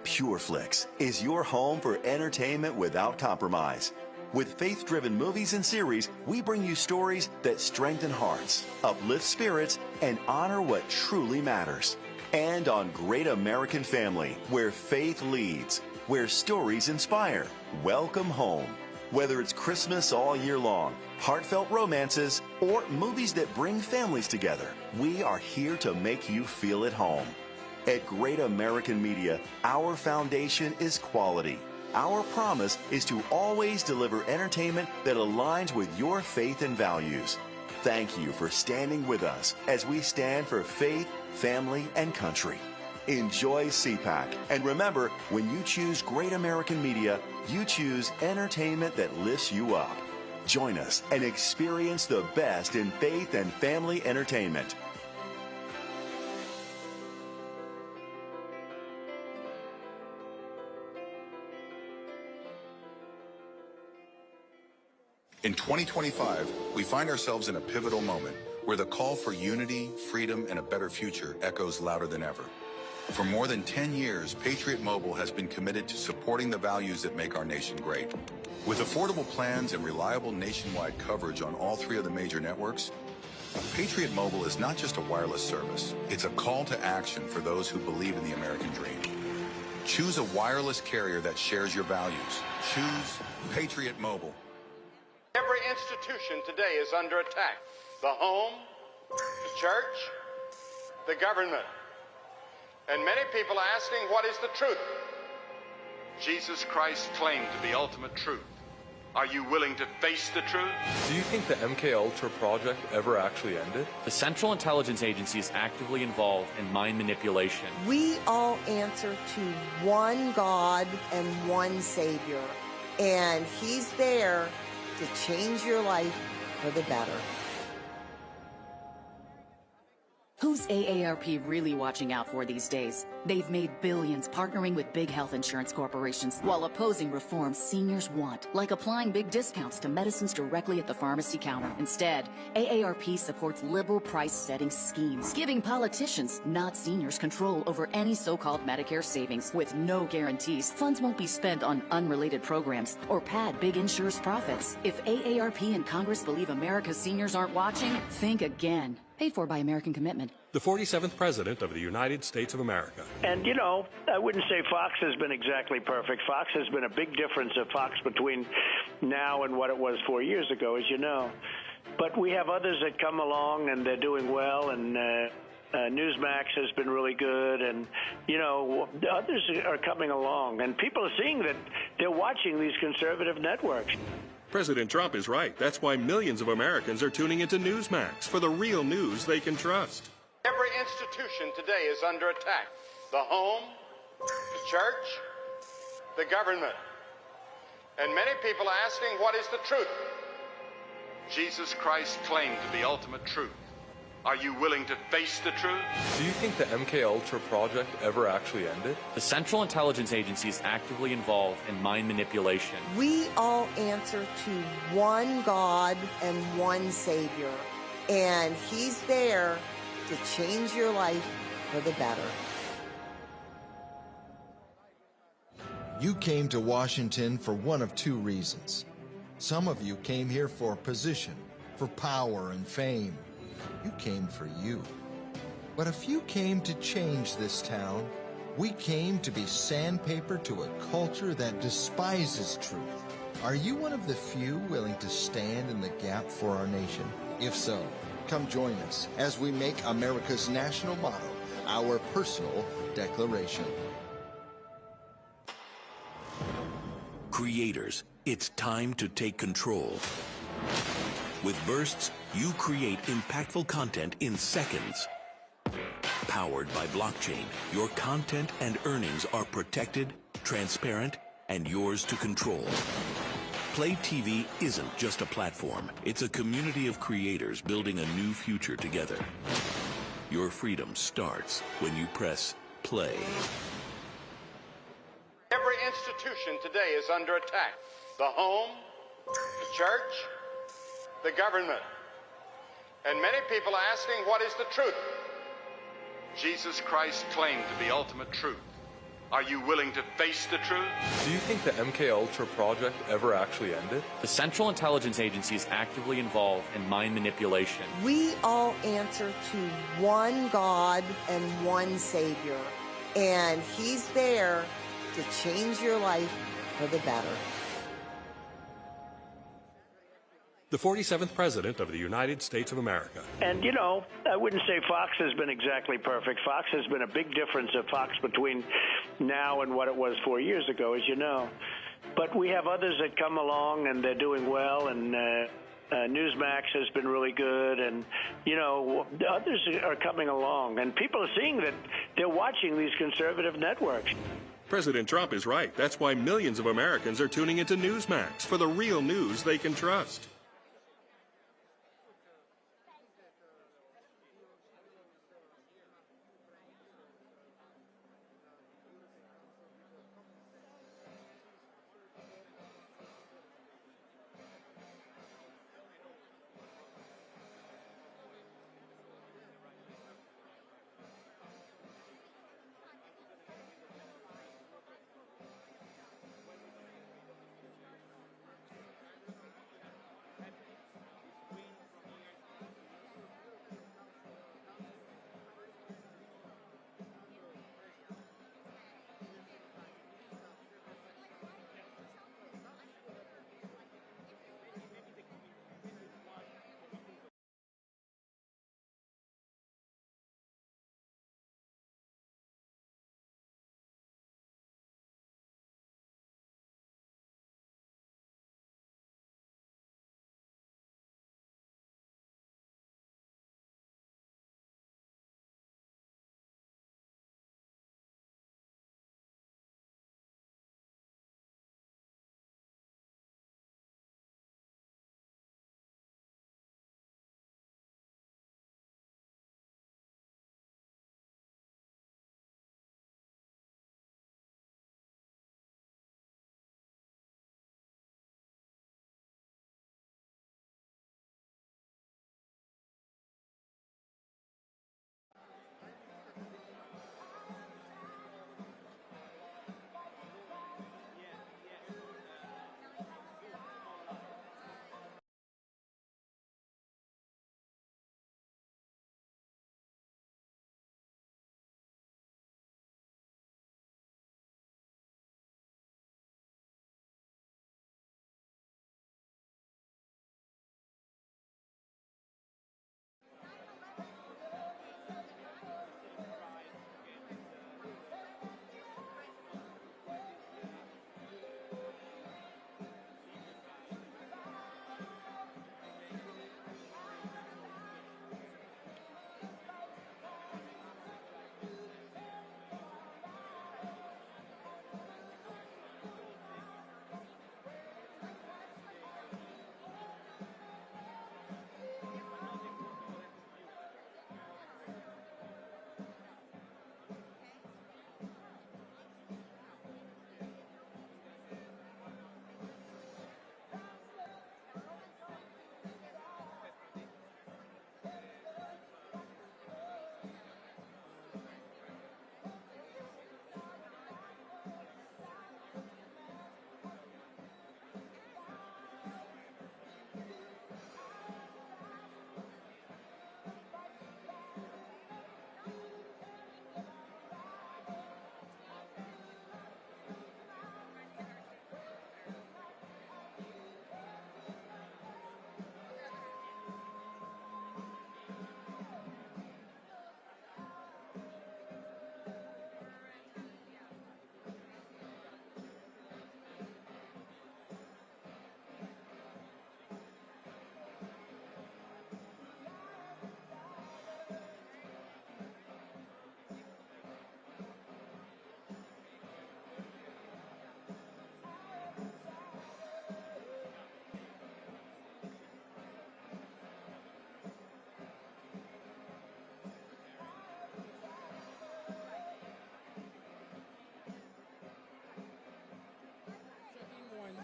Speaker 26: PureFlix is your home for entertainment without compromise. With faith-driven movies and series, we bring you stories that strengthen hearts, uplift spirits, and honor what truly matters. And on Great American Family, where faith leads, where stories inspire. Welcome home. Whether it's Christmas all year long, heartfelt romances, or movies that bring families together, we are here to make you feel at home. At Great American Media, our foundation is quality. Our promise is to always deliver entertainment that aligns with your faith and values. Thank you for standing with us as we stand for faith, family, and country. Enjoy CPAC, and remember, when you choose Great American Media, you choose entertainment that lifts you up. Join us and experience the best in faith and family entertainment.
Speaker 28: In 2025, we find ourselves in a pivotal moment where the call for unity, freedom, and a better future echoes louder than ever. For more than 10 years, Patriot Mobile has been committed to supporting the values that make our nation great. With affordable plans and reliable nationwide coverage on all 3 of the major networks, Patriot Mobile is not just a wireless service. It's a call to action for those who believe in the American dream. Choose a wireless carrier that shares your values. Choose Patriot Mobile.
Speaker 25: Every institution today is under attack. The home, the church, the government. And many people are asking, what is the truth? Jesus Christ claimed to be ultimate truth. Are you willing to face the truth?
Speaker 15: Do you think the MK Ultra project ever actually ended?
Speaker 16: The Central Intelligence Agency is actively involved in mind manipulation.
Speaker 9: We all answer to one God and one Savior, and He's there to change your life for the better.
Speaker 2: Who's AARP really watching out for these days? They've made billions partnering with big health insurance corporations while opposing reforms seniors want, like applying big discounts to medicines directly at the pharmacy counter. Instead, AARP supports liberal price-setting schemes, giving politicians, not seniors, control over any so-called Medicare savings. With no guarantees, funds won't be spent on unrelated programs or pad big insurers' profits. If AARP and Congress believe America's seniors aren't watching, think again. Paid for by American Commitment.
Speaker 21: The 47th President of the United States of America.
Speaker 20: And, you know, I wouldn't say Fox has been exactly perfect. Fox has been a big difference of Fox between now and what it was 4 years ago, as you know. But we have others that come along, and they're doing well, and Newsmax has been really good, and, you know, others are coming along. And people are seeing that they're watching these conservative networks.
Speaker 21: President Trump is right. That's why millions of Americans are tuning into Newsmax for the real news they can trust.
Speaker 25: Every institution today is under attack. The home, the church, the government. And many people are asking, what is the truth? Jesus Christ claimed to be ultimate truth. Are you willing to face the truth?
Speaker 15: Do you think the MK Ultra project ever actually ended?
Speaker 16: The Central Intelligence Agency is actively involved in mind manipulation.
Speaker 9: We all answer to one God and one Savior, and He's there to change your life for the better.
Speaker 3: You came to Washington for one of 2 reasons. Some of you came here for position, for power and fame. You came for you. But if you came to change this town, we came to be sandpaper to a culture that despises truth. Are you one of the few willing to stand in the gap for our nation? If so, come join us as we make America's national motto our personal declaration.
Speaker 5: Creators, it's time to take control. With Bursts, you create impactful content in seconds. Powered by blockchain, your content and earnings are protected, transparent, and yours to control. Play TV isn't just a platform. It's a community of creators building a new future together. Your freedom starts when you press play.
Speaker 25: Every institution today is under attack. The home, the church, the government. And many people are asking, what is the truth? Jesus Christ claimed to be ultimate truth. Are you willing to face the truth?
Speaker 15: Do you think the MK Ultra project ever actually ended?
Speaker 16: The Central Intelligence Agency is actively involved in mind manipulation.
Speaker 9: We all answer to one God and one Savior, and He's there to change your life for the better.
Speaker 21: The 47th President of the United States of America.
Speaker 20: And, you know, I wouldn't say Fox has been exactly perfect. Fox has been a big difference of Fox between now and what it was 4 years ago, as you know. But we have others that come along, and they're doing well, and Newsmax has been really good, and, you know, others are coming along. And people are seeing that they're watching these conservative networks.
Speaker 21: President Trump is right. That's why millions of Americans are tuning into Newsmax for the real news they can trust.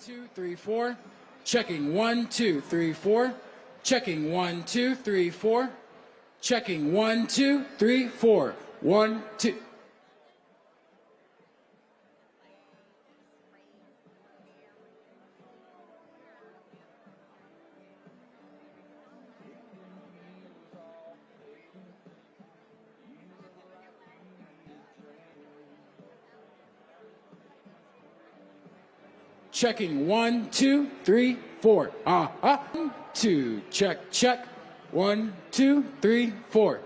Speaker 7: 2, 3, 4. Checking 1, 2, 3, 4. Checking 1, 2, 3, 4. Checking 1, 2, 3, 4. 1, 2. Checking 1, 2, 3, 4. 2. Check, check. 1, 2, 3, 4.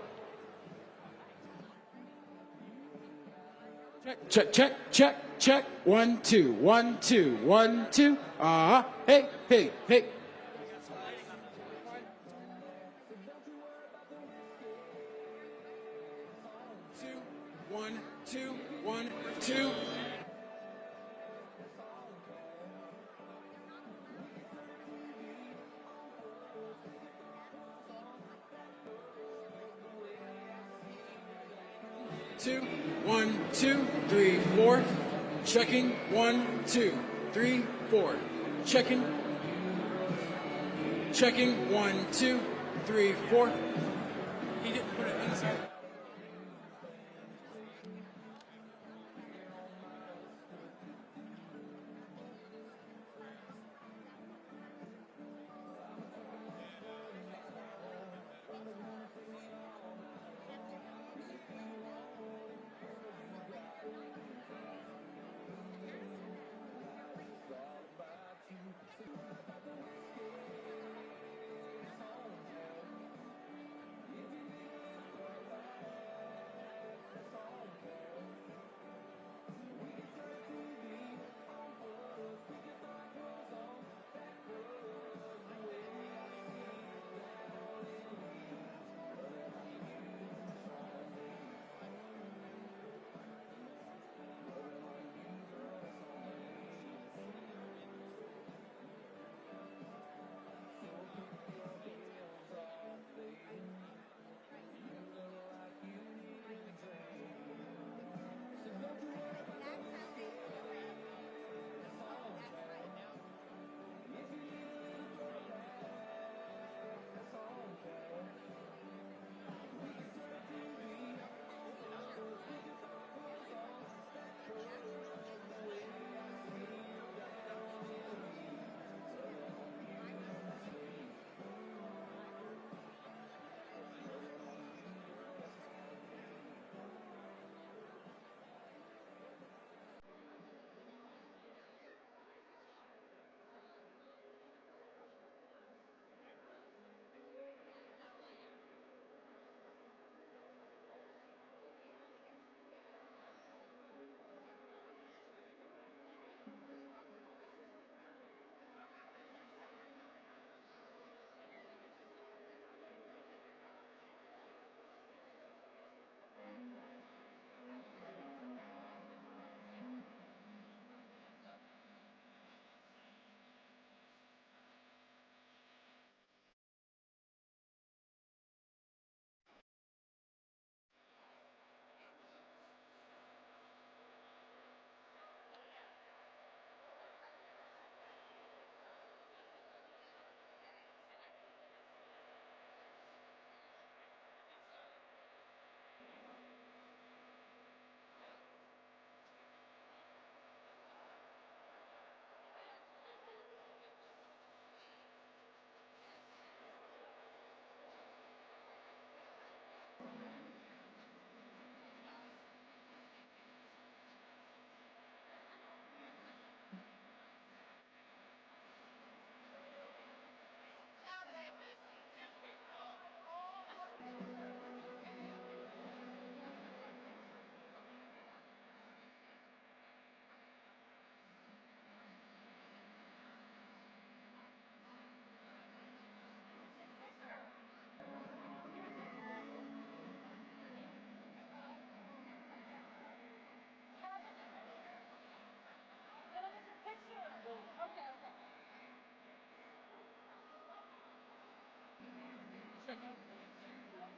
Speaker 7: Check, check, check, check. 1, 2, 1, 2, 1, 2. Hey, hey, hey. One, two, 1, 2. Two, 1, 2, 3, 4. Checking 1, 2, 3, 4. Checking. Checking 1, 2, 3, 4. He didn't put it inside.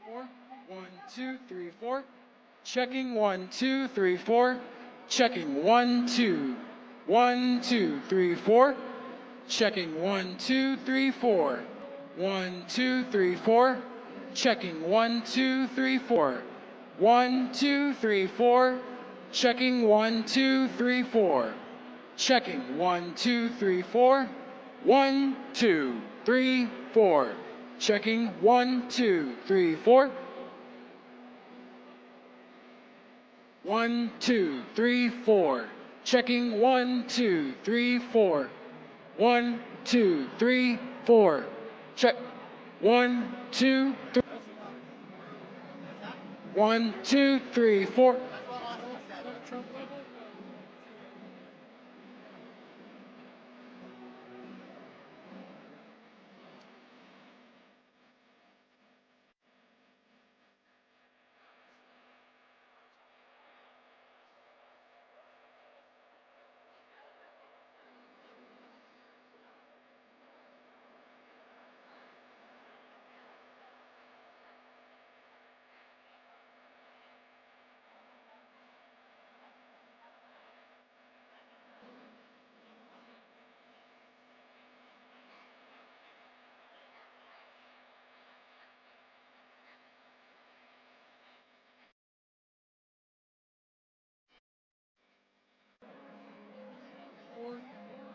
Speaker 7: Four. 1, 2, 3, 4. Checking 1, 2, 3, 4. Checking 1, 2. 1, 2, 3, 4. Checking 1, 2, 3, 4. 1, 2, 3, 4. Checking 1, 2, 3, 4. 1, 2, 3, 4. Checking 1, 2, 3, 4. Checking 1, 2, 3, 4. 1, 2, 3, 4. Checking 1, 2, 3, 4. 1, 2, 3, 4. Checking 1, 2, 3, 4. 1, 2, 3, 4. Check. 1, 2, 3. 1, 2, 3, 4.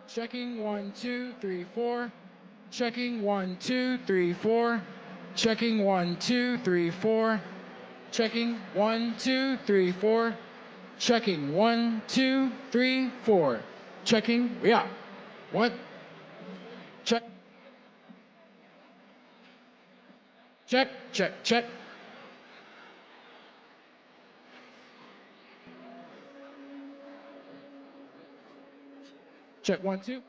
Speaker 7: Checking 1, 2, 3, 4. Checking 1, 2, 3, 4. Checking 1, 2, 3, 4. Checking 1, 2, 3, 4. Checking 1, 2, 3, 4. Checking. Yeah. 1. Check. Check, check, check. Check 1, 2.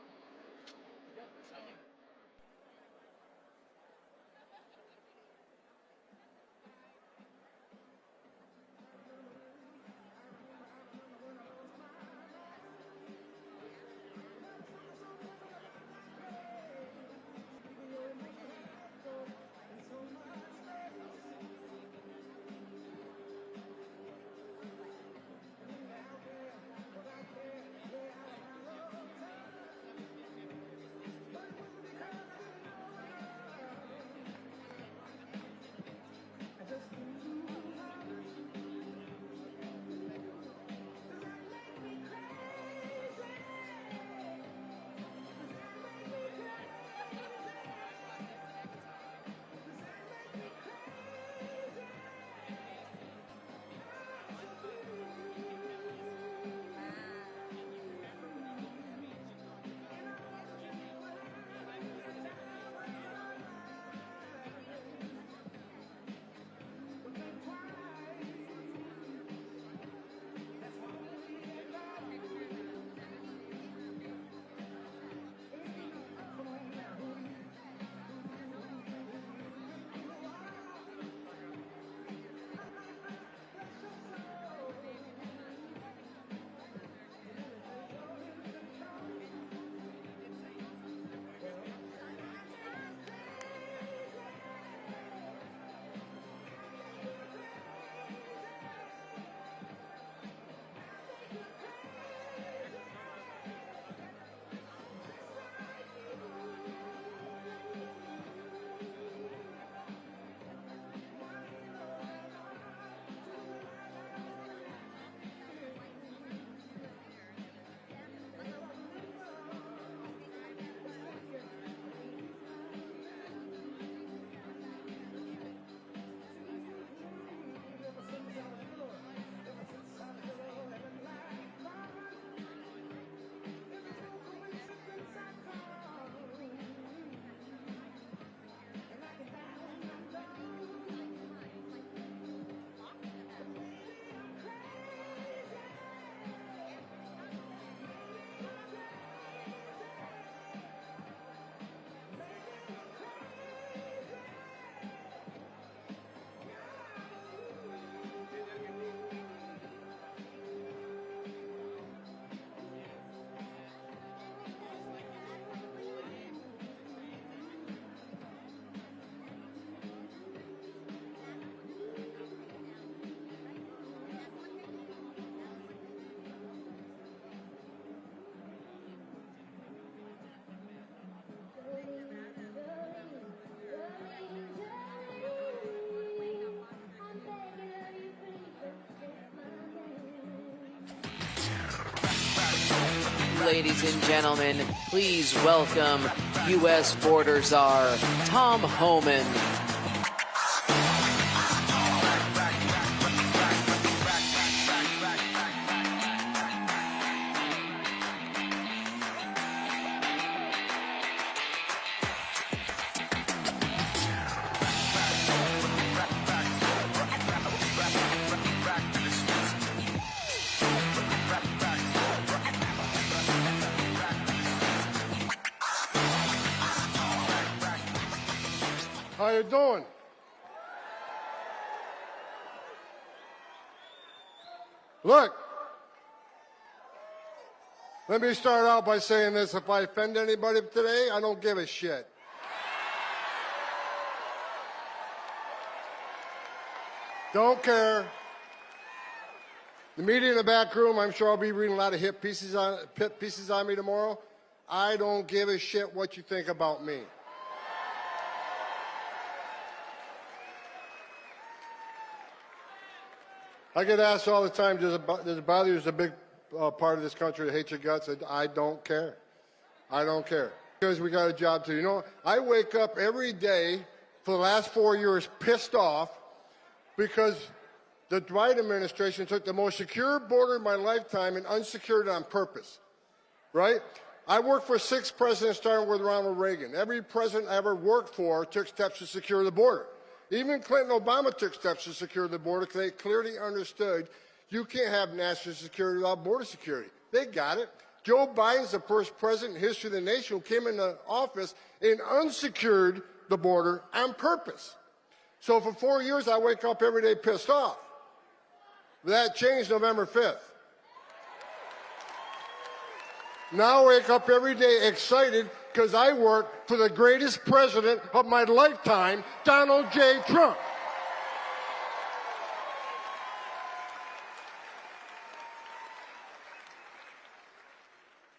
Speaker 18: ladies and gentlemen, please welcome U.S. Border Czar Tom Homan.
Speaker 8: How you doing? Look, let me start out by saying this. If I offend anybody today, I don't give a shit. Don't care. The media in the back room, I'm sure I'll be reading a lot of hit pieces on me tomorrow. I don't give a shit what you think about me. I get asked all the time, does it bother you? There's a big part of this country that hates your guts. I don't care. I don't care. Because we got a job to do. You know, I wake up every day for the last 4 years pissed off because the Biden administration took the most secure border in my lifetime and unsecured it on purpose, right? I worked for 6 presidents, starting with Ronald Reagan. Every president I ever worked for took steps to secure the border. Even Clinton and Obama took steps to secure the border because they clearly understood you can't have national security without border security. They got it. Joe Biden's the first president in history of the nation who came into office and unsecured the border on purpose. So for 4 years, I wake up every day pissed off. That changed November 5th. Now I wake up every day excited because I work for the greatest president of my lifetime, Donald J. Trump.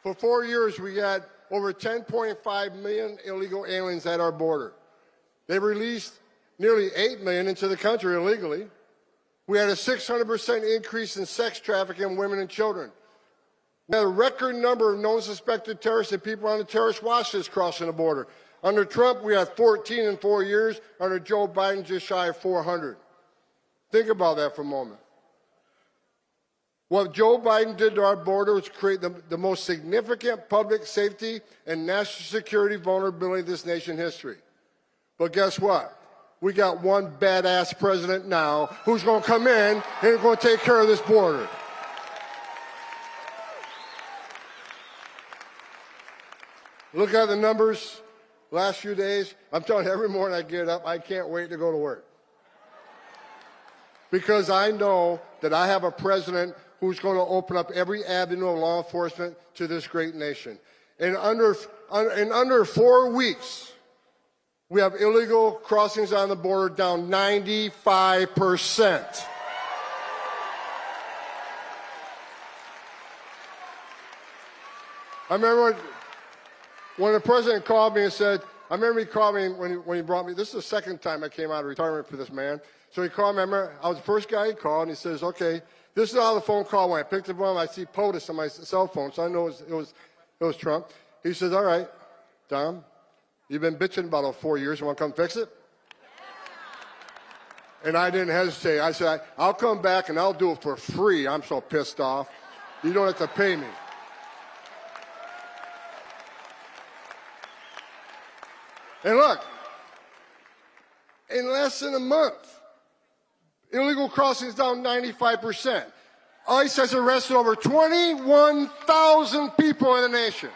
Speaker 8: For 4 years, we had over 10.5 million illegal aliens at our border. They released nearly 8 million into the country illegally. We had a 600% increase in sex trafficking in women and children. We had a record number of known suspected terrorists and people on the terrorist watch list crossing the border. Under Trump, we had 14 in 4 years. Under Joe Biden, just shy of 400. Think about that for a moment. What Joe Biden did to our border was create the most significant public safety and national security vulnerability in this nation's history. But guess what? We got one badass president now who's going to come in and is going to take care of this border. Look at the numbers last few days. I'm telling you, every morning I get up, I can't wait to go to work. Because I know that I have a president who's going to open up every avenue of law enforcement to this great nation. In under 4 weeks, we have illegal crossings on the border down 95%. I remember when the president called me and said, I remember he called me when he brought me, this is the second time I came out of retirement for this man. So he called me, I remember I was the first guy he called, and he says, okay, this is how the phone call went. I picked up the phone, I see POTUS on my cell phone, so I know it was Trump. He says, all right, Tom, you've been bitching about 4 years, you want to come fix it? And I didn't hesitate. I said, I'll come back and I'll do it for free. I'm so pissed off. You don't have to pay me. And look, in less than a month, illegal crossings down 95%. ICE has arrested over 21,000 people in the nation.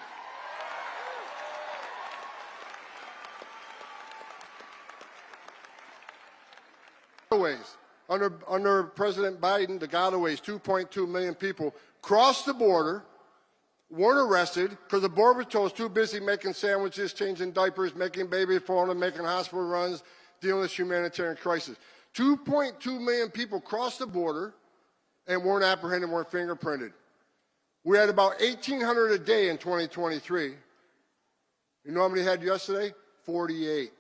Speaker 8: Under President Biden, the gotaways, 2.2 million people crossed the border, weren't arrested because the Border Patrol was too busy making sandwiches, changing diapers, making baby formula, making hospital runs, dealing with this humanitarian crisis. 2.2 million people crossed the border and weren't apprehended, weren't fingerprinted. We had about 1,800 a day in 2023. You know how many had yesterday? 48.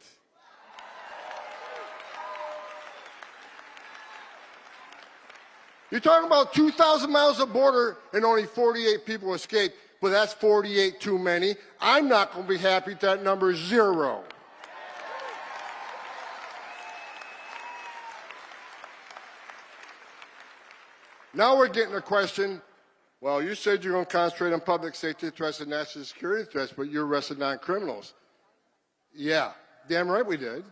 Speaker 8: You're talking about 2,000 miles of border and only 48 people escaped. but that's 48 too many. I'm not going to be happy if that number is 0. Now we're getting a question, well, you said you're going to concentrate on public safety threats and national security threats, but you arrested non-criminals. Yeah, damn right we did.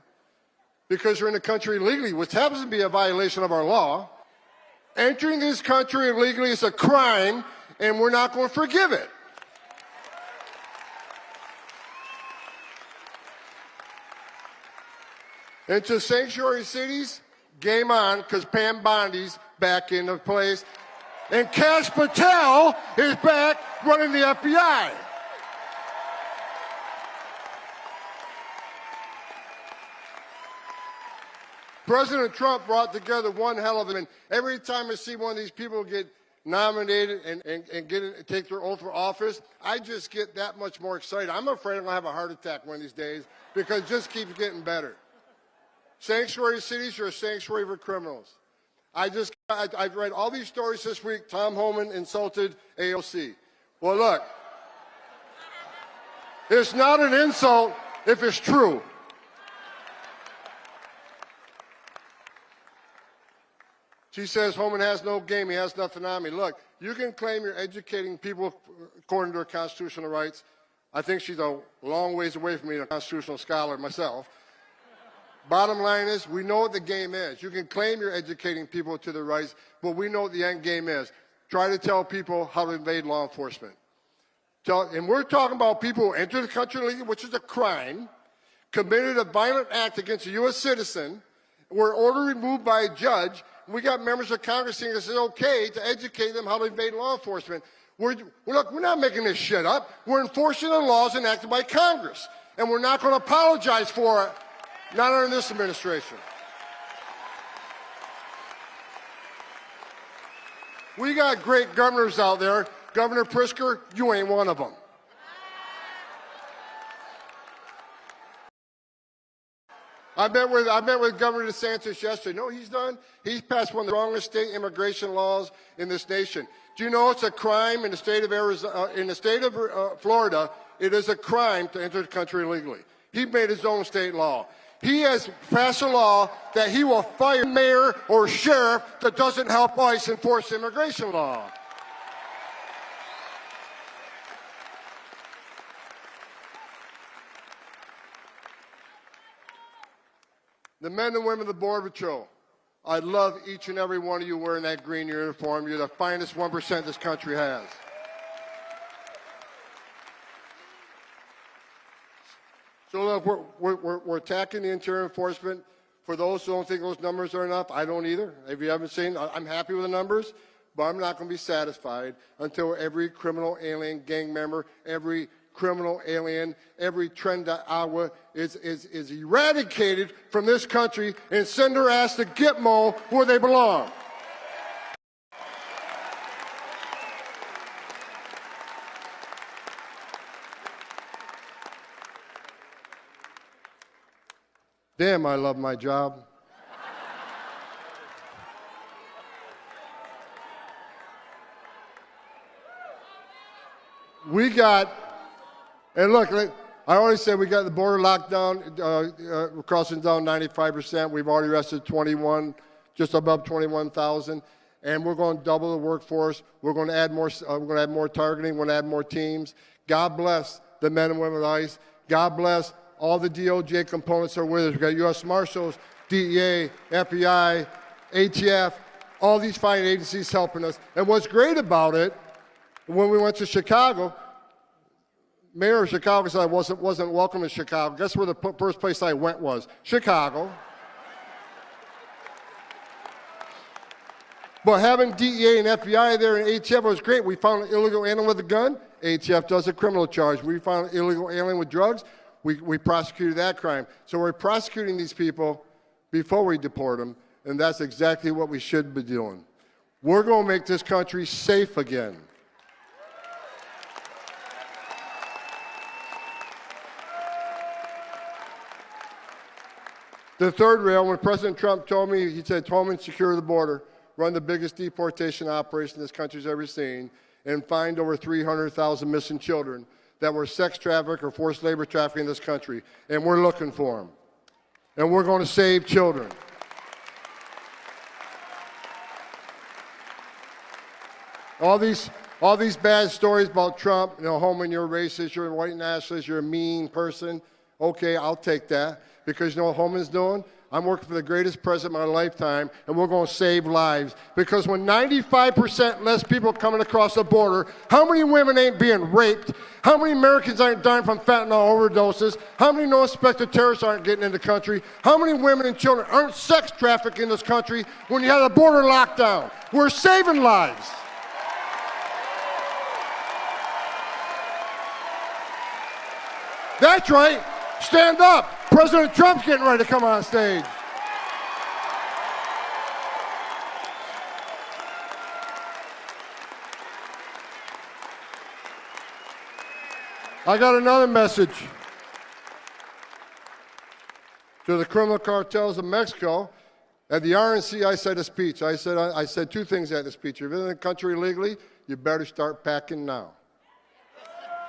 Speaker 8: Because you're in the country illegally, which happens to be a violation of our law. Entering this country illegally is a crime, and we're not going to forgive it. Into sanctuary cities, game on, because Pam Bondi's back into place. And Kash Patel is back running the FBI. President Trump brought together one hell of a man. Every time I see one of these people get nominated and take their oath for office, I just get that much more excited. I'm afraid I'm going to have a heart attack one of these days because it just keeps getting better. Sanctuary cities are a sanctuary for criminals. I've read all these stories this week. Tom Homan insulted AOC. Well, look, it's not an insult if it's true. She says Homan has no game, he has nothing on me. Look, you can claim you're educating people according to their constitutional rights. I think she's a long ways away from being a constitutional scholar myself. Bottom line is, we know what the game is. You can claim you're educating people to their rights, but we know what the end game is. Try to tell people how to invade law enforcement. And we're talking about people who enter the country illegally, which is a crime, committed a violent act against a U.S. citizen, were ordered removed by a judge. We got members of Congress saying it's okay to educate them how to invade law enforcement. We're not making this shit up. We're enforcing the laws enacted by Congress, and we're not going to apologize for it. Not under this administration. We got great governors out there. Governor Pritzker, you ain't one of them. I met with Governor DeSantis yesterday. You know what he's done? He's passed one of the strongest state immigration laws in this nation. Do you know it's a crime in the state of Florida? It is a crime to enter the country illegally. He made his own state law. He has passed a law that he will fire mayor or sheriff that doesn't help ICE enforce immigration law. The men and women of the Border Patrol, I love each and every one of you wearing that green uniform. You're the finest 1% this country has. So look, we're attacking the interior enforcement. For those who don't think those numbers are enough, I don't either. If you haven't seen, I'm happy with the numbers, but I'm not going to be satisfied until every criminal alien gang member, every criminal alien, every Trenda Agua is eradicated from this country and send their ass to Gitmo where they belong. Damn, I love my job. We got, and look, I already said we got the border locked down, crossing down 95%. We've already arrested 21, just above 21,000, and we're going to double the workforce. We're going to add more. We're going to add more targeting. We're going to add more teams. God bless the men and women of ICE. God bless all the DOJ components are with us. We've got U.S. Marshals, DEA, FBI, ATF, all these fine agencies helping us. And what's great about it, when we went to Chicago, Mayor of Chicago said I wasn't welcome in Chicago. Guess where the first place I went was? Chicago. But having DEA and FBI there and ATF was great. We found an illegal alien with a gun. ATF does a criminal charge. We found an illegal alien with drugs. We prosecuted that crime. So we're prosecuting these people before we deport them, and that's exactly what we should be doing. We're going to make this country safe again. The third rail, when President Trump told me, he said, Tolman, secure the border, run the biggest deportation operation this country's ever seen, and find over 300,000 missing children that were sex trafficked or forced labor trafficked in this country. And we're looking for them. And we're going to save children. All these bad stories about Trump, Holman, you're racist, you're a white nationalist, you're a mean person. Okay, I'll take that. Because you know what Holman's doing? I'm working for the greatest president of my lifetime, and we're going to save lives. Because when 95% less people are coming across the border, how many women ain't being raped? How many Americans aren't dying from fentanyl overdoses? How many no-suspected terrorists aren't getting in the country? How many women and children aren't sex trafficked in this country when you have the border locked down? We're saving lives. That's right. Stand up. President Trump's getting ready to come on stage. I got another message to the criminal cartels of Mexico. At the RNC, I said a speech. I said two things at the speech. If you're in the country illegally, you better start packing now.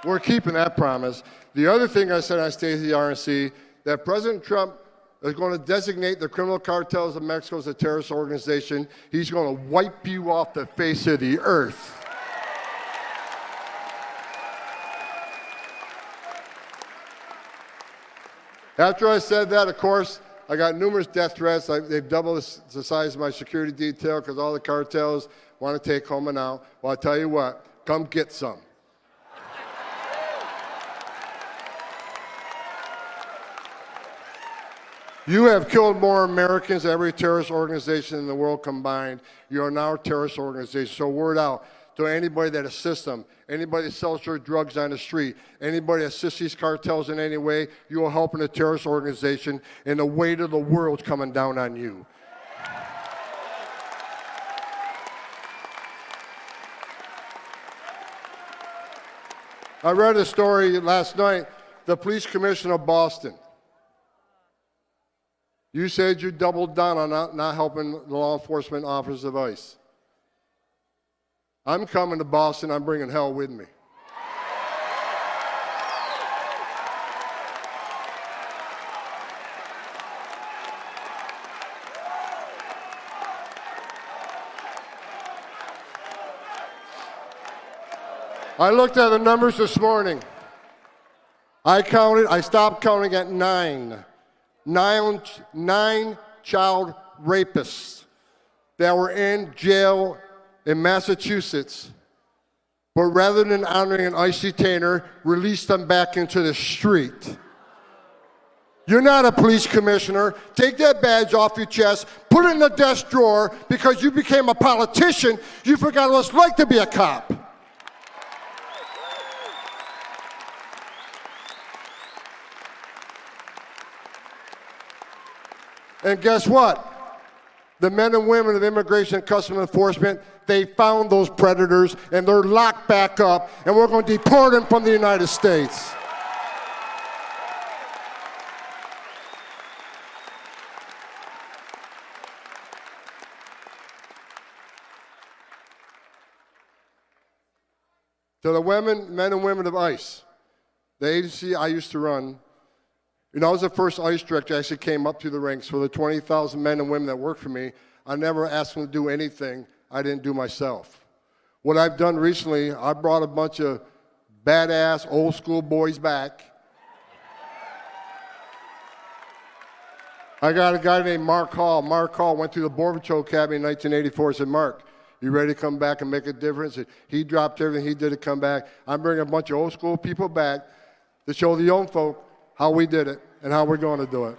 Speaker 8: We're keeping that promise. The other thing I said on stage at the RNC, that President Trump is going to designate the criminal cartels of Mexico as a terrorist organization. He's going to wipe you off the face of the earth. After I said that, of course, I got numerous death threats. They've doubled the size of my security detail because all the cartels want to take Holman out. Well, I'll tell you what, come get some. You have killed more Americans than every terrorist organization in the world combined. You are now a terrorist organization. So word out to anybody that assists them, anybody that sells their drugs on the street, anybody that assists these cartels in any way, you are helping a terrorist organization, and the weight of the world's coming down on you. I read a story last night, the police commissioner of Boston. You said you doubled down on not helping the law enforcement officers of ICE. I'm coming to Boston. I'm bringing hell with me. I looked at the numbers this morning. I stopped counting at 9. 9 child rapists that were in jail in Massachusetts, but rather than honoring an ICE detainer, released them back into the street. You're not a police commissioner. Take that badge off your chest, put it in the desk drawer. Because you became a politician, you forgot what it's like to be a cop. And guess what? The men and women of Immigration and Customs Enforcement, they found those predators, and they're locked back up, and we're going to deport them from the United States. To the men and women of ICE, the agency I used to run, I was the first ICE director that actually came up through the ranks. For the 20,000 men and women that work for me, I never asked them to do anything I didn't do myself. What I've done recently, I brought a bunch of badass old school boys back. I got a guy named Mark Hall. Mark Hall went through the Border Patrol Academy in 1984. I said, Mark, you ready to come back and make a difference? He dropped everything he did to come back. I'm bringing a bunch of old school people back to show the young folk how we did it and how we're going to do it.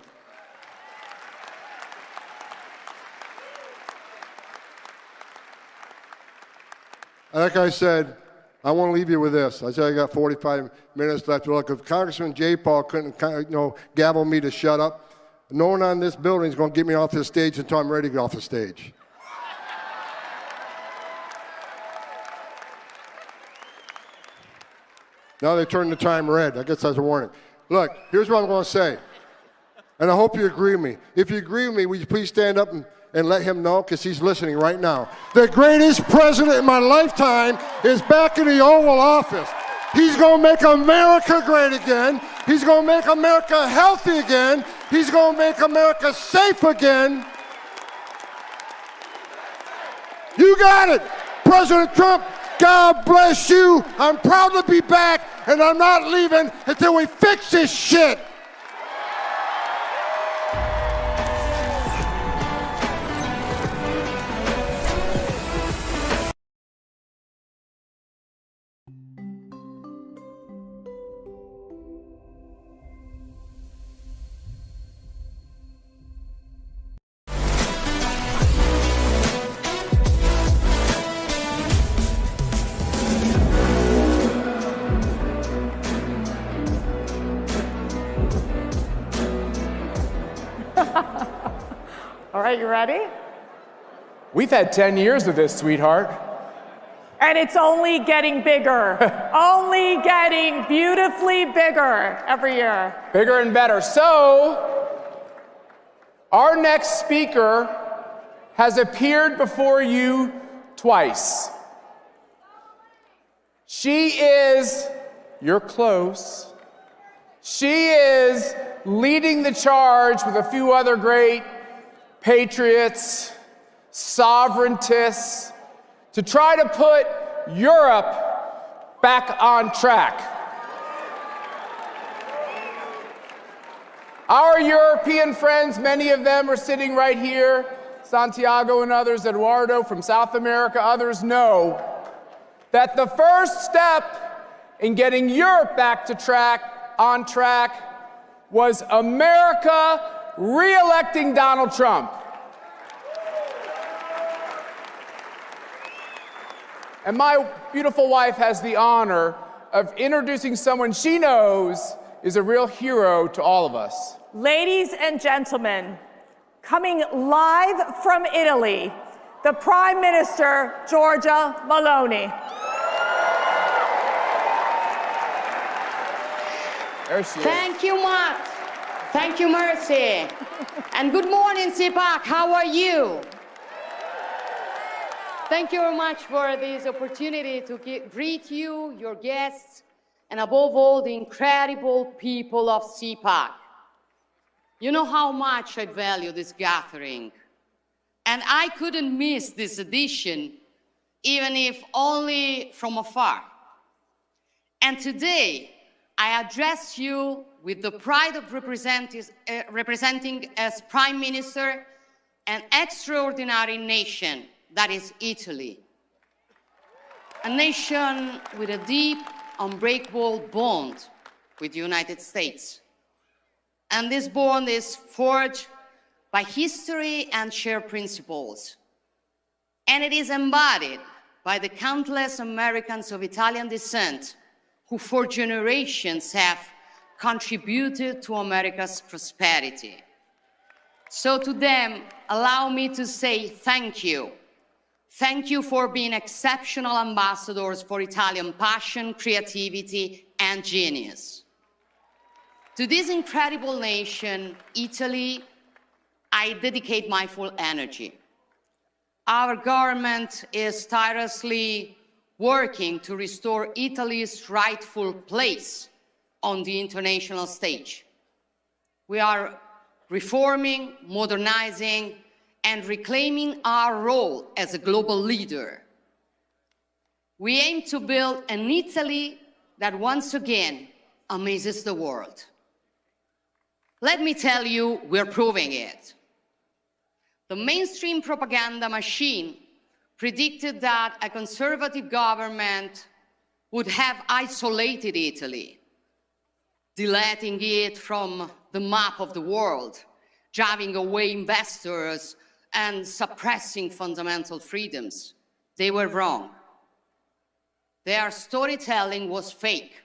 Speaker 8: Like I said, I want to leave you with this. I said I got 45 minutes left. Look, if Congressman J. Paul couldn't gavel me to shut up, no one on this building is going to get me off the stage until I'm ready to get off the stage. Now they turned the time red. I guess that's a warning. Look, here's what I'm going to say, and I hope you agree with me. If you agree with me, will you please stand up and let him know, because he's listening right now. The greatest president in my lifetime is back in the Oval Office. He's going to make America great again. He's going to make America healthy again. He's going to make America safe again. You got it, President Trump. God bless you. I'm proud to be back, and I'm not leaving until we fix this shit.
Speaker 10: All right, you ready?
Speaker 4: We've had 10 years of this, sweetheart.
Speaker 10: And it's only getting bigger. Only getting beautifully bigger every year.
Speaker 4: Bigger and better. So, our next speaker has appeared before you twice. She is, you're close, she is leading the charge with a few other great patriots, sovereigntists, to try to put Europe back on track. Our European friends, many of them are sitting right here, Santiago and others, Eduardo from South America, others know that the first step in getting Europe back to on track was America re-electing Donald Trump. And my beautiful wife has the honor of introducing someone she knows is a real hero to all of us.
Speaker 10: Ladies and gentlemen, coming live from Italy, the Prime Minister, Giorgia Meloni.
Speaker 4: There she is.
Speaker 11: Thank you much. Thank you, Mercy. And good morning, CPAC. How are you? Thank you very much for this opportunity to greet you, your guests, and above all, the incredible people of CPAC. You know how much I value this gathering, and I couldn't miss this edition, even if only from afar. And today, I address you with the pride of representing as Prime Minister an extraordinary nation that is Italy. A nation with a deep, unbreakable bond with the United States. And this bond is forged by history and shared principles. And it is embodied by the countless Americans of Italian descent who for generations have contributed to America's prosperity. So to them, allow me to say thank you. Thank you for being exceptional ambassadors for Italian passion, creativity, and genius. To this incredible nation, Italy, I dedicate my full energy. Our government is tirelessly working to restore Italy's rightful place on the international stage. We are reforming, modernizing, and reclaiming our role as a global leader. We aim to build an Italy that once again amazes the world. Let me tell you, we're proving it. The mainstream propaganda machine predicted that a conservative government would have isolated Italy, deleting it from the map of the world, driving away investors, and suppressing fundamental freedoms. They were wrong. Their storytelling was fake.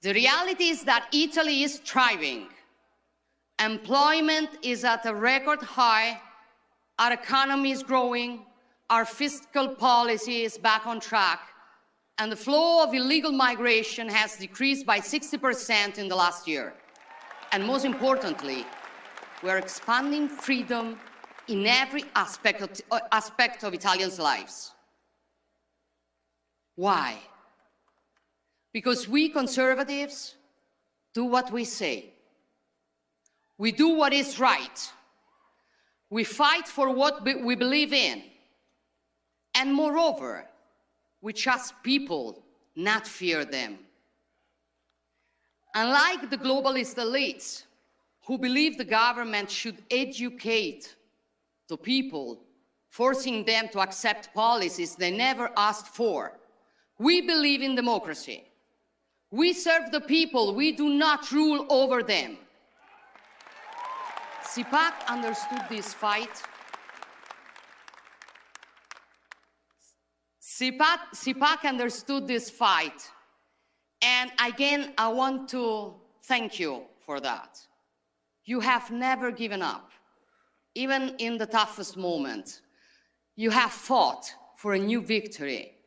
Speaker 11: The reality is that Italy is thriving. Employment is at a record high, our economy is growing, our fiscal policy is back on track, and the flow of illegal migration has decreased by 60% in the last year. And most importantly, we're expanding freedom, in every aspect of Italians' lives. Why? Because we conservatives do what we say. We do what is right. We fight for what we believe in. And moreover, we trust people, not fear them. Unlike the globalist elites who believe the government should educate the people, forcing them to accept policies they never asked for, we believe in democracy. We serve the people, we do not rule over them. CPAC understood this fight. CPAC understood this fight. And again, I want to thank you for that. You have never given up, even in the toughest moment. You have fought for a new victory.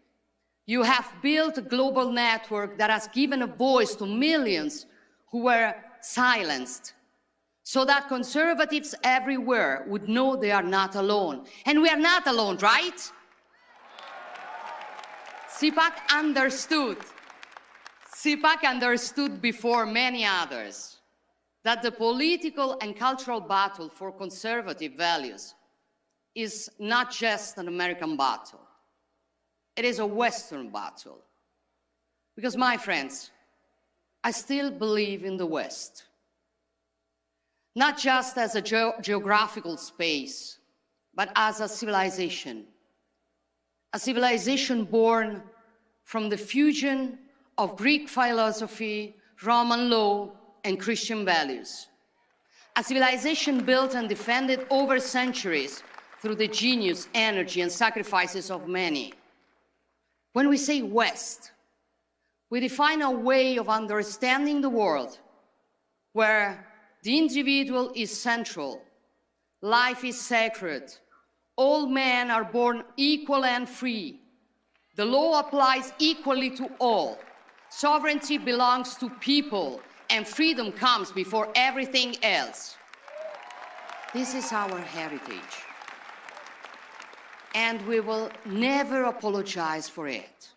Speaker 11: You have built a global network that has given a voice to millions who were silenced, so that conservatives everywhere would know they are not alone. And we are not alone, right? CPAC understood before many others that the political and cultural battle for conservative values is not just an American battle. It is a Western battle. Because, my friends, I still believe in the West. Not just as a geographical space, but as a civilization. A civilization born from the fusion of Greek philosophy, Roman law, and Christian values. A civilization built and defended over centuries through the genius, energy, and sacrifices of many. When we say West, we define a way of understanding the world where the individual is central, life is sacred, all men are born equal and free, the law applies equally to all, sovereignty belongs to people, and freedom comes before everything else. This is our heritage. And we will never apologize for it.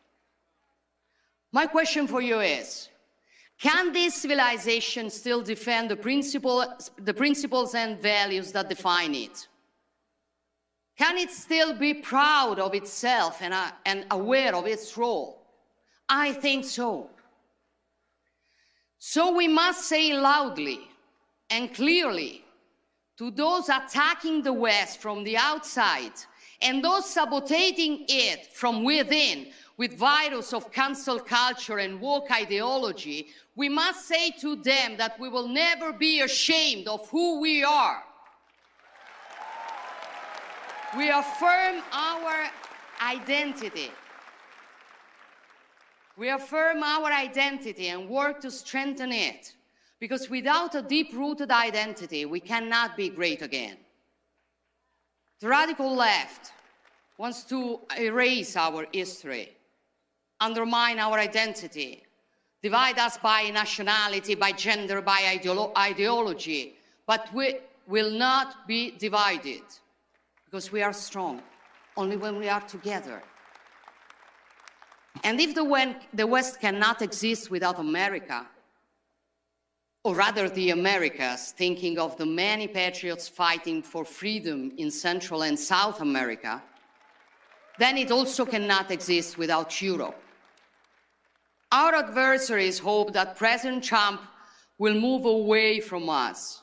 Speaker 11: My question for you is, can this civilization still defend the principles and values that define it? Can it still be proud of itself and aware of its role? I think so. So we must say loudly and clearly to those attacking the West from the outside and those sabotaging it from within with virus of cancel culture and woke ideology, we must say to them that we will never be ashamed of who we are. We affirm our identity. We affirm our identity and work to strengthen it, because without a deep-rooted identity, we cannot be great again. The radical left wants to erase our history, undermine our identity, divide us by nationality, by gender, by ideology, but we will not be divided, because we are strong only when we are together. And if the West cannot exist without America, or rather the Americas, thinking of the many patriots fighting for freedom in Central and South America, then it also cannot exist without Europe. Our adversaries hope that President Trump will move away from us.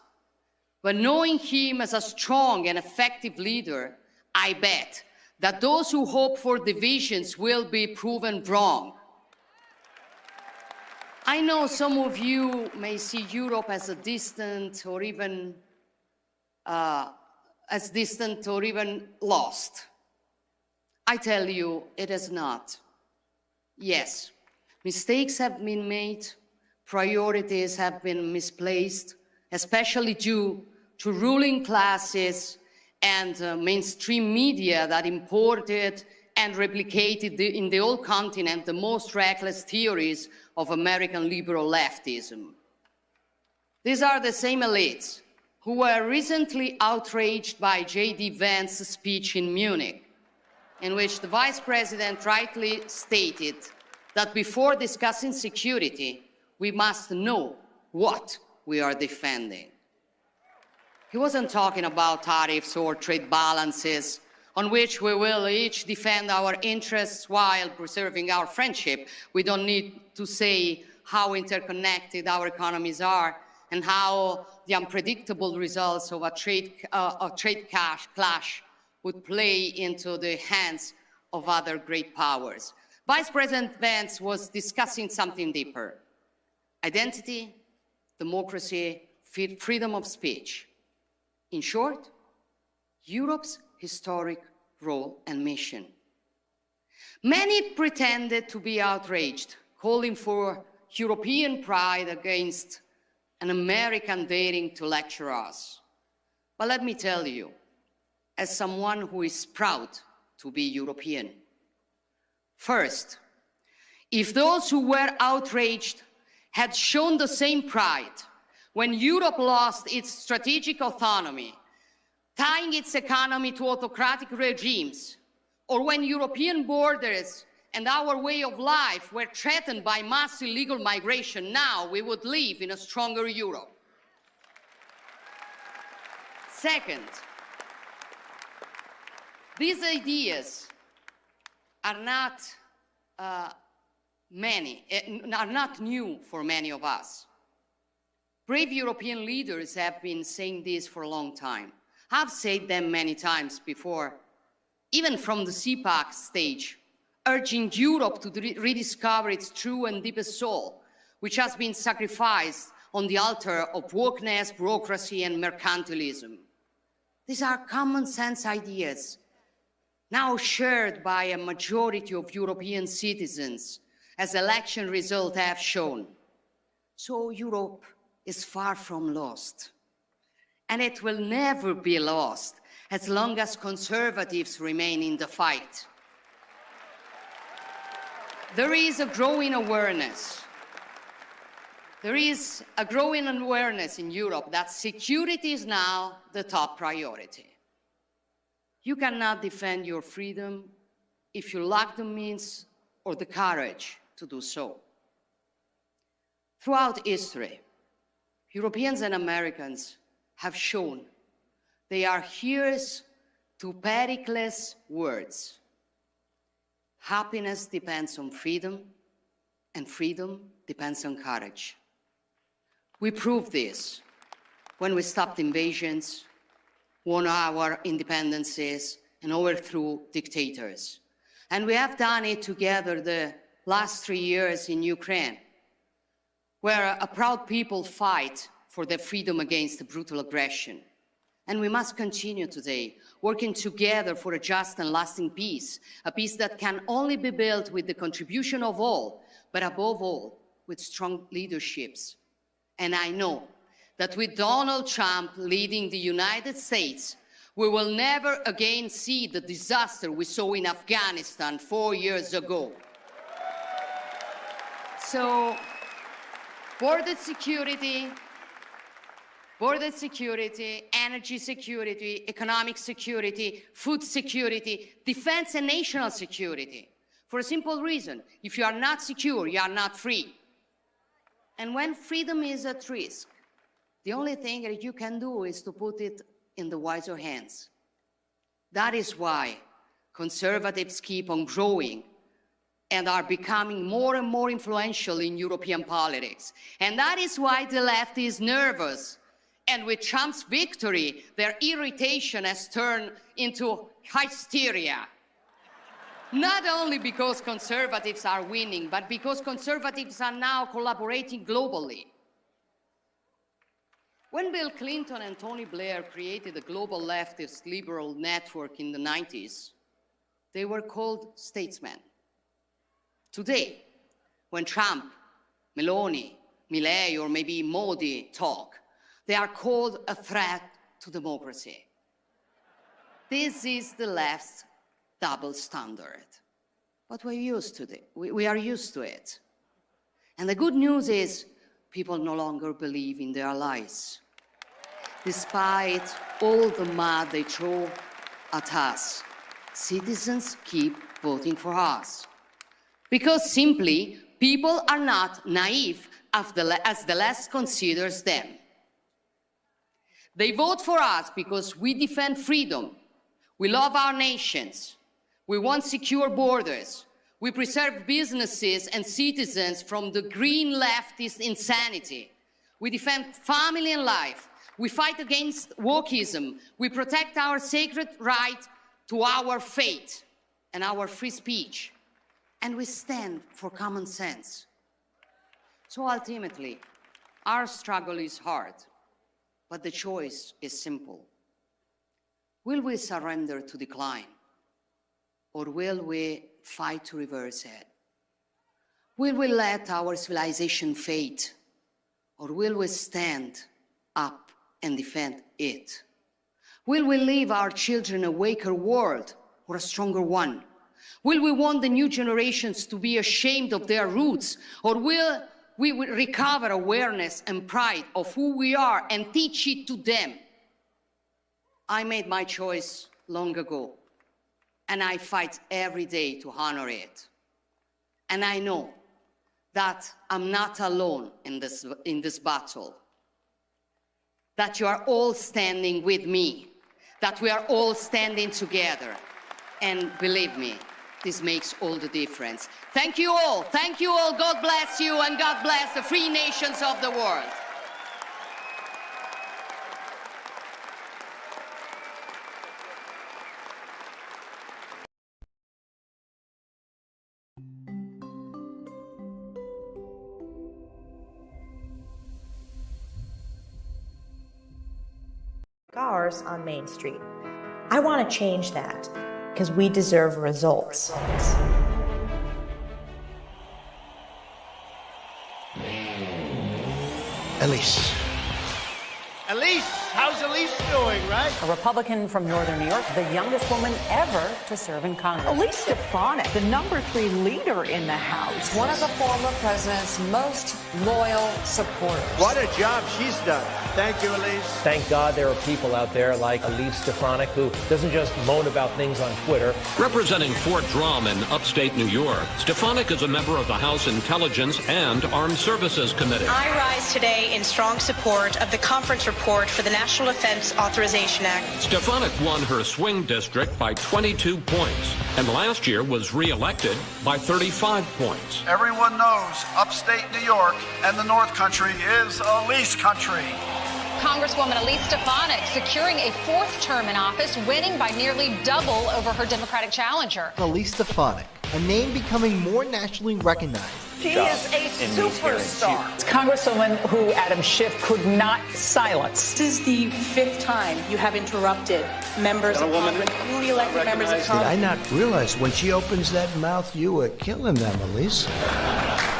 Speaker 11: But knowing him as a strong and effective leader, I bet that those who hope for divisions will be proven wrong. I know some of you may see Europe as a distant or even lost. I tell you, it is not. Yes, mistakes have been made, priorities have been misplaced, especially due to ruling classes and mainstream media that imported and replicated in the whole continent the most reckless theories of American liberal leftism. These are the same elites who were recently outraged by J.D. Vance's speech in Munich, in which the Vice President rightly stated that before discussing security, we must know what we are defending. He wasn't talking about tariffs or trade balances on which we will each defend our interests while preserving our friendship. We don't need to say how interconnected our economies are and how the unpredictable results of a trade clash would play into the hands of other great powers. Vice President Vance was discussing something deeper: identity, democracy, freedom of speech. In short, Europe's historic role and mission. Many pretended to be outraged, calling for European pride against an American daring to lecture us. But let me tell you, as someone who is proud to be European, first, if those who were outraged had shown the same pride when Europe lost its strategic autonomy, tying its economy to autocratic regimes, or when European borders and our way of life were threatened by mass illegal migration, now we would live in a stronger Europe. Second, these ideas are not new for many of us. Brave European leaders have been saying this for a long time. I've said them many times before, even from the CPAC stage, urging Europe to rediscover its true and deepest soul, which has been sacrificed on the altar of wokeness, bureaucracy, and mercantilism. These are common sense ideas, now shared by a majority of European citizens, as election results have shown. So Europe is far from lost. And it will never be lost as long as conservatives remain in the fight. There is a growing awareness. There is a growing awareness in Europe that security is now the top priority. You cannot defend your freedom if you lack the means or the courage to do so. Throughout history, Europeans and Americans have shown they are hearers to Pericles' words. Happiness depends on freedom, and freedom depends on courage. We proved this when we stopped invasions, won our independences, and overthrew dictators. And we have done it together the last 3 years in Ukraine, where a proud people fight for their freedom against brutal aggression. And we must continue today, working together for a just and lasting peace, a peace that can only be built with the contribution of all, but above all, with strong leaderships. And I know that with Donald Trump leading the United States, we will never again see the disaster we saw in Afghanistan 4 years ago. So, border security, energy security, economic security, food security, defense and national security. For a simple reason, if you are not secure, you are not free. And when freedom is at risk, the only thing that you can do is to put it in the wiser hands. That is why conservatives keep on growing and are becoming more and more influential in European politics. And that is why the left is nervous. And with Trump's victory, their irritation has turned into hysteria. Not only because conservatives are winning, but because conservatives are now collaborating globally. When Bill Clinton and Tony Blair created the global leftist liberal network in the 90s, they were called statesmen. Today, when Trump, Meloni, Milei, or maybe Modi talk, they are called a threat to democracy. This is the left's double standard. But we're used to it. We are used to it. And the good news is people no longer believe in their lies. Despite all the mud they throw at us, citizens keep voting for us. Because simply, people are not naive as the left considers them. They vote for us because we defend freedom. We love our nations. We want secure borders. We preserve businesses and citizens from the green leftist insanity. We defend family and life. We fight against wokeism. We protect our sacred right to our faith and our free speech. And we stand for common sense. So ultimately, our struggle is hard, but the choice is simple. Will we surrender to decline? Or will we fight to reverse it? Will we let our civilization fade? Or will we stand up and defend it? Will we leave our children a weaker world or a stronger one? Will we want the new generations to be ashamed of their roots? Or will we recover awareness and pride of who we are and teach it to them? I made my choice long ago, and I fight every day to honor it. And I know that I'm not alone in this battle, that you are all standing with me, that we are all standing together. And believe me, this makes all the difference. Thank you all. Thank you all. God bless you, and God bless the free nations of the world.
Speaker 1: Cars on Main Street. I want to change that because we deserve results.
Speaker 12: Elise. Elise, how's Elise doing, right?
Speaker 13: A Republican from Northern New York, the youngest woman ever to serve in Congress.
Speaker 10: Elise Stefanik, the #3 leader in the House.
Speaker 18: One of the former president's most loyal supporters.
Speaker 12: What a job she's done. Thank you, Elise.
Speaker 14: Thank God there are people out there like Elise Stefanik who doesn't just moan about things on Twitter.
Speaker 17: Representing Fort Drum in upstate New York, Stefanik is a member of the House Intelligence and Armed Services Committee.
Speaker 19: I rise today in strong support of the conference report for the National Defense Authorization Act.
Speaker 17: Stefanik won her swing district by 22 points, and last year was re-elected by 35 points.
Speaker 12: Everyone knows upstate New York and the North Country is Elise country.
Speaker 22: Congresswoman Elise Stefanik securing a 4th term in office, winning by nearly double over her Democratic challenger.
Speaker 12: Elise Stefanik, a name becoming more nationally recognized.
Speaker 10: She is a superstar. It's Congresswoman who Adam Schiff could not silence.
Speaker 19: This is the 5th time you have interrupted members of Congress, newly elected members of Congress.
Speaker 12: Did I not realize when she opens that mouth, you were killing them, Elise?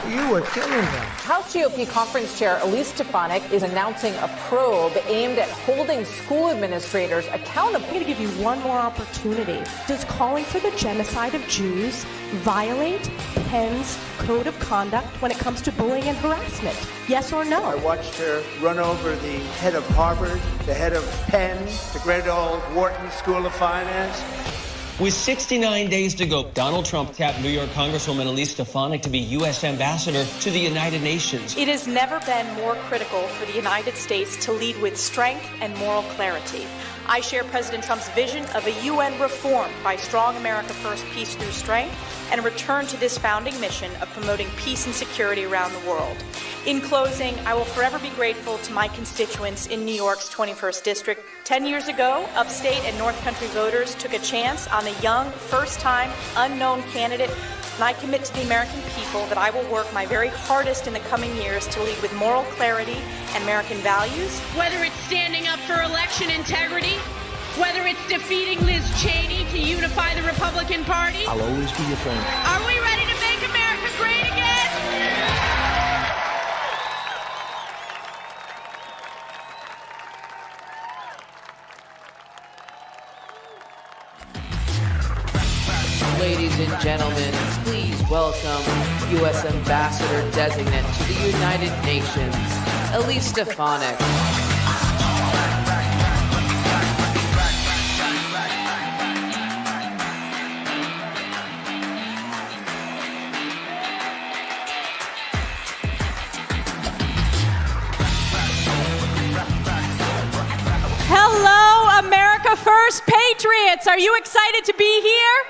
Speaker 12: You were killing them.
Speaker 10: House GOP Conference Chair Elise Stefanik is announcing a probe aimed at holding school administrators accountable. I'm going to give you one more opportunity. Does calling for the genocide of Jews violate Penn's code of conduct when it comes to bullying and harassment? Yes or no?
Speaker 12: I watched her run over the head of Harvard, the head of Penn, the great old Wharton School of Finance.
Speaker 27: With 69 days to go, Donald Trump tapped New York Congresswoman Elise Stefanik to be U.S. Ambassador to the United Nations.
Speaker 19: It has never been more critical for the United States to lead with strength and moral clarity. I share President Trump's vision of a UN reformed by strong America first, peace through strength, and a return to this founding mission of promoting peace and security around the world. In closing, I will forever be grateful to my constituents in New York's 21st District. 10 years ago, upstate and North Country voters took a chance on a young, first-time, unknown candidate, and I commit to the American people that I will work my very hardest in the coming years to lead with moral clarity and American values.
Speaker 22: Whether it's standing up for election integrity, whether it's defeating Liz Cheney to unify the Republican Party.
Speaker 12: I'll always be your friend.
Speaker 22: Are we ready to make America great again?
Speaker 18: Ladies and gentlemen, please welcome U.S. Ambassador Designate to the United Nations, Elise Stefanik.
Speaker 2: First Patriots, are you excited to be here?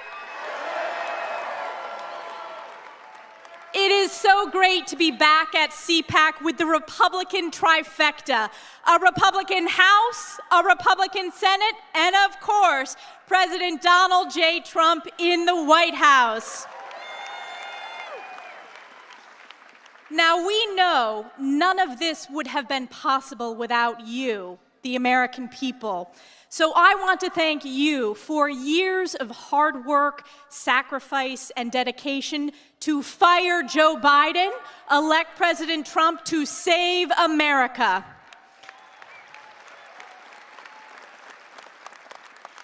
Speaker 2: It is so great to be back at CPAC with the Republican trifecta, a Republican House, a Republican Senate, and of course, President Donald J. Trump in the White House. Now, we know none of this would have been possible without you, the American people. So I want to thank you for years of hard work, sacrifice, and dedication to fire Joe Biden, elect President Trump to save America.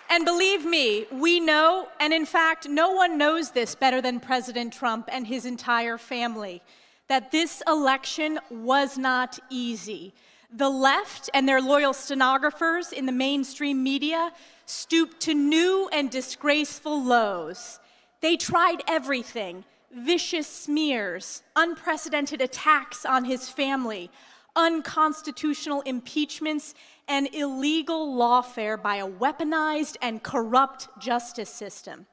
Speaker 2: And believe me, we know, and in fact, no one knows this better than President Trump and his entire family, that this election was not easy. The left and their loyal stenographers in the mainstream media stooped to new and disgraceful lows. They tried everything: vicious smears, unprecedented attacks on his family, unconstitutional impeachments, and illegal lawfare by a weaponized and corrupt justice system.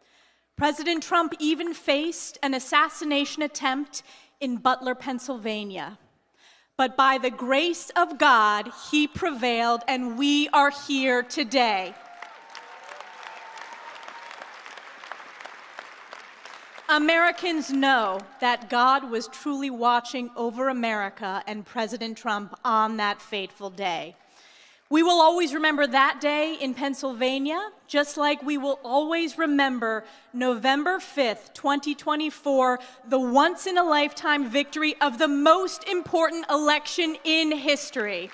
Speaker 2: President Trump even faced an assassination attempt in Butler, Pennsylvania. But by the grace of God, he prevailed, and we are here today. Americans know that God was truly watching over America and President Trump on that fateful day. We will always remember that day in Pennsylvania, just like we will always remember November 5th, 2024, the once-in-a-lifetime victory of the most important election in history.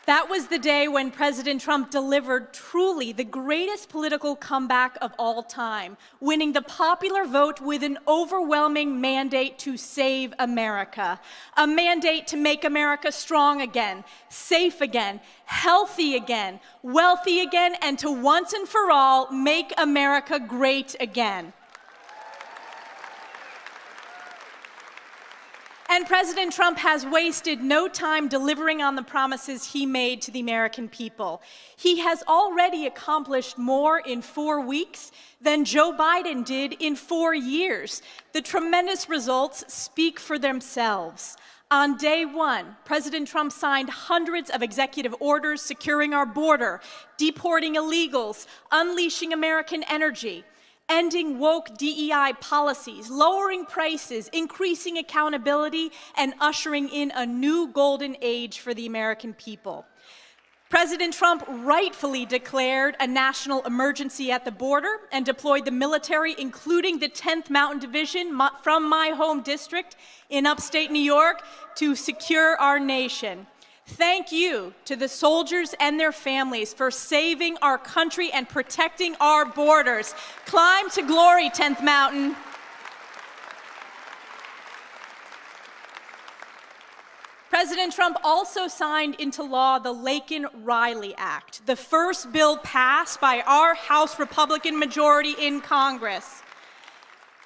Speaker 2: That was the day when President Trump delivered truly the greatest political comeback of all time, winning the popular vote with an overwhelming mandate to save America, a mandate to make America strong again, safe again, healthy again, wealthy again, and to once and for all make America great again. And President Trump has wasted no time delivering on the promises he made to the American people. He has already accomplished more in 4 weeks than Joe Biden did in 4 years. The tremendous results speak for themselves. On day one, President Trump signed hundreds of executive orders securing our border, deporting illegals, unleashing American energy, ending woke DEI policies, lowering prices, increasing accountability, and ushering in a new golden age for the American people. President Trump rightfully declared a national emergency at the border and deployed the military, including the 10th Mountain Division from my home district in upstate New York, to secure our nation. Thank you to the soldiers and their families for saving our country and protecting our borders. Climb to glory, 10th Mountain. President Trump also signed into law the Laken-Riley Act, the first bill passed by our House Republican majority in Congress.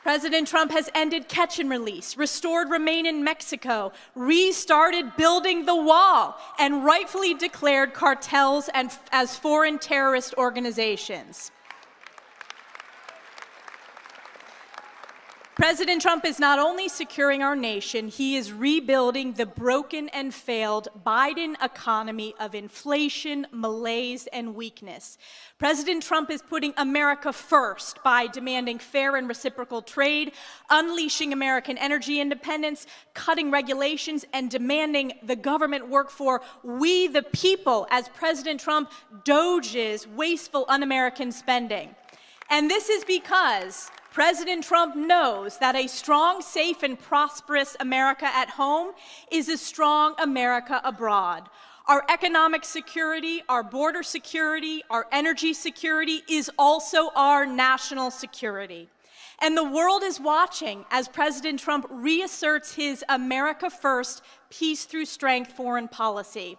Speaker 2: President Trump has ended catch and release, restored Remain in Mexico, restarted building the wall, and rightfully declared cartels as foreign terrorist organizations. President Trump is not only securing our nation, he is rebuilding the broken and failed Biden economy of inflation, malaise, and weakness. President Trump is putting America first by demanding fair and reciprocal trade, unleashing American energy independence, cutting regulations, and demanding the government work for we the people as President Trump doges wasteful un-American spending. And this is because President Trump knows that a strong, safe, and prosperous America at home is a strong America abroad. Our economic security, our border security, our energy security is also our national security. And the world is watching as President Trump reasserts his America First, peace through strength foreign policy.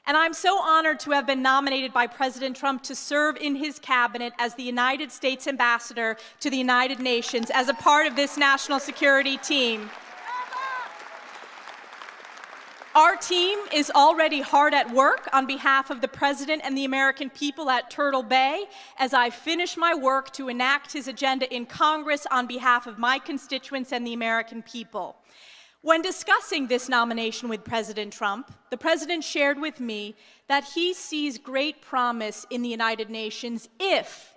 Speaker 2: And I'm so honored to have been nominated by President Trump to serve in his cabinet as the United States ambassador to the United Nations as a part of this national security team. Our team is already hard at work on behalf of the President and the American people at Turtle Bay as I finish my work to enact his agenda in Congress on behalf of my constituents and the American people. When discussing this nomination with President Trump, the President shared with me that he sees great promise in the United Nations if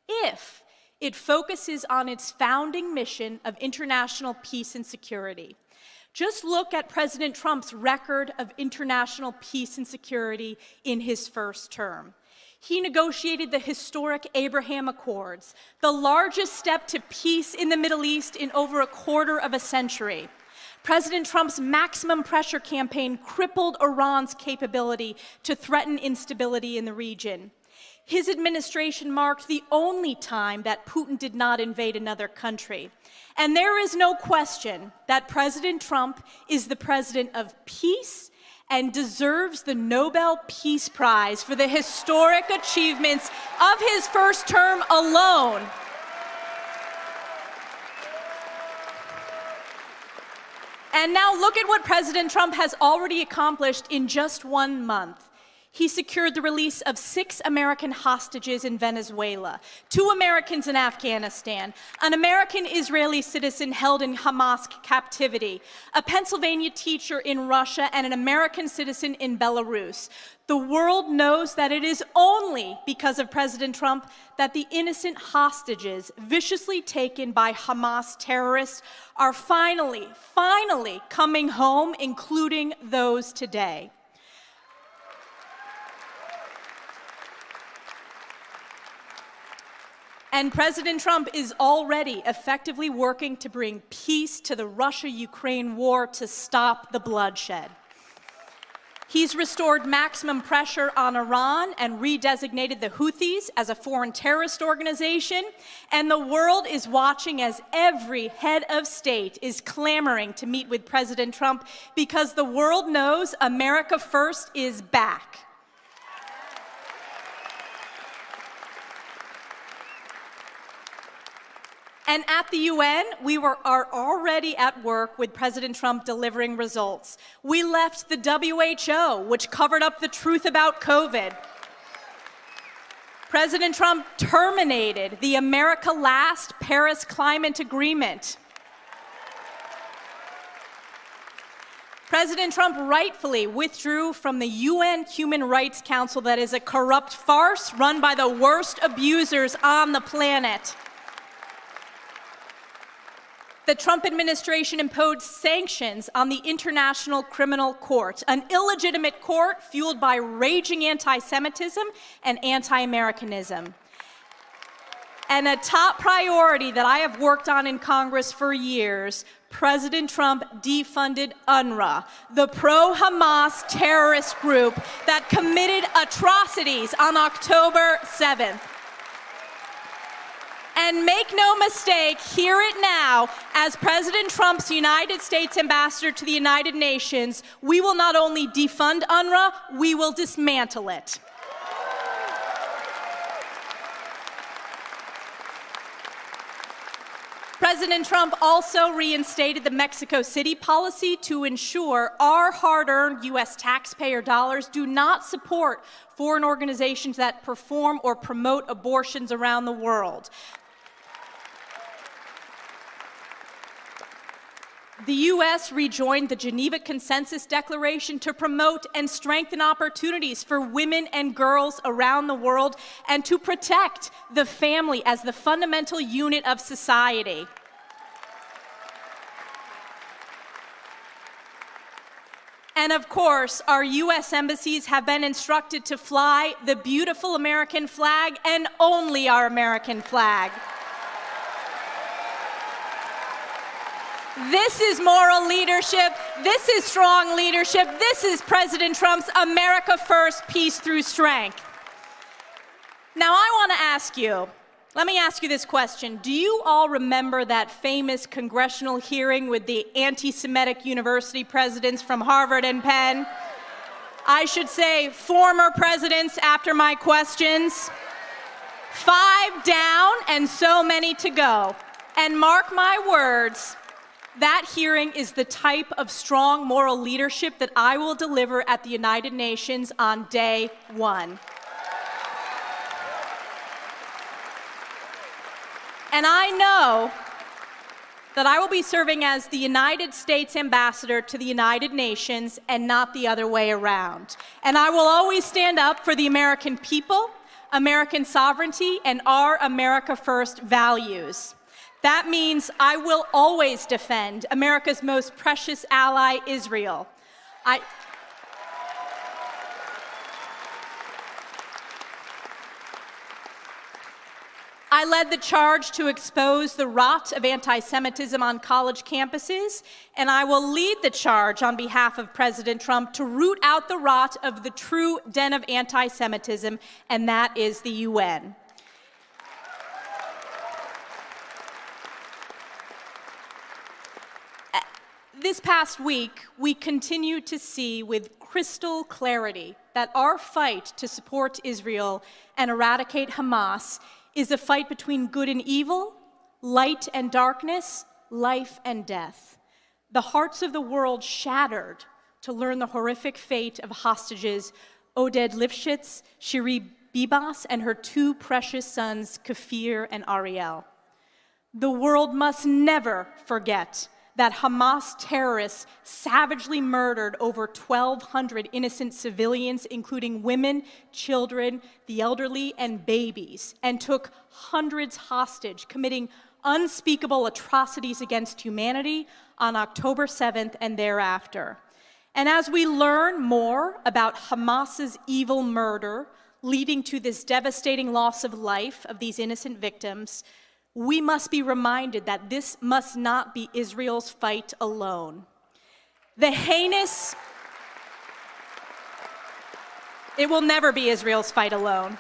Speaker 2: it focuses on its founding mission of international peace and security. Just look at President Trump's record of international peace and security in his first term. He negotiated the historic Abraham Accords, the largest step to peace in the Middle East in over a quarter of a century. President Trump's maximum pressure campaign crippled Iran's capability to threaten instability in the region. His administration marked the only time that Putin did not invade another country. And there is no question that President Trump is the president of peace and deserves the Nobel Peace Prize for the historic achievements of his first term alone. And now look at what President Trump has already accomplished in just 1 month. He secured the release of 6 American hostages in Venezuela, 2 Americans in Afghanistan, an American-Israeli citizen held in Hamas captivity, a Pennsylvania teacher in Russia, and an American citizen in Belarus. The world knows that it is only because of President Trump that the innocent hostages viciously taken by Hamas terrorists are finally coming home, including those today. And President Trump is already effectively working to bring peace to the Russia-Ukraine war to stop the bloodshed. He's restored maximum pressure on Iran and redesignated the Houthis as a foreign terrorist organization. And the world is watching as every head of state is clamoring to meet with President Trump because the world knows America First is back. And at the UN, we are already at work with President Trump delivering results. We left the WHO, which covered up the truth about COVID. President Trump terminated the America Last Paris Climate Agreement. President Trump rightfully withdrew from the UN Human Rights Council that is a corrupt farce run by the worst abusers on the planet. The Trump administration imposed sanctions on the International Criminal Court, an illegitimate court fueled by raging anti-Semitism and anti-Americanism. And a top priority that I have worked on in Congress for years, President Trump defunded UNRWA, the pro-Hamas terrorist group that committed atrocities on October 7th. And make no mistake, hear it now, as President Trump's United States ambassador to the United Nations, we will not only defund UNRWA, we will dismantle it. President Trump also reinstated the Mexico City policy to ensure our hard-earned U.S. taxpayer dollars do not support foreign organizations that perform or promote abortions around the world. The U.S. rejoined the Geneva Consensus Declaration to promote and strengthen opportunities for women and girls around the world and to protect the family as the fundamental unit of society. And of course, our U.S. embassies have been instructed to fly the beautiful American flag and only our American flag. This is moral leadership. This is strong leadership. This is President Trump's America First, peace through strength. Now, I want to ask you, let me ask you this question. Do you all remember that famous congressional hearing with the anti-Semitic university presidents from Harvard and Penn? I should say former presidents after my questions. 5 down and so many to go. And mark my words, That hearing is the type of strong moral leadership that I will deliver at the United Nations on day one. And I know that I will be serving as the United States ambassador to the United Nations and not the other way around. And I will always stand up for the American people, American sovereignty, and our America First values. That means I will always defend America's most precious ally, Israel. I led the charge to expose the rot of anti-Semitism on college campuses, and I will lead the charge on behalf of President Trump to root out the rot of the true den of anti-Semitism, and that is the UN. This past week, we continue to see with crystal clarity that our fight to support Israel and eradicate Hamas is a fight between good and evil, light and darkness, life and death. The hearts of the world shattered to learn the horrific fate of hostages Oded Lifshitz, Shiri Bibas, and her two precious sons, Kafir and Ariel. The world must never forget that Hamas terrorists savagely murdered over 1,200 innocent civilians, including women, children, the elderly, and babies, and took hundreds hostage, committing unspeakable atrocities against humanity on October 7th and thereafter. And as we learn more about Hamas's evil murder leading to this devastating loss of life of these innocent victims, we must be reminded that this must not be Israel's fight alone. It will never be Israel's fight alone.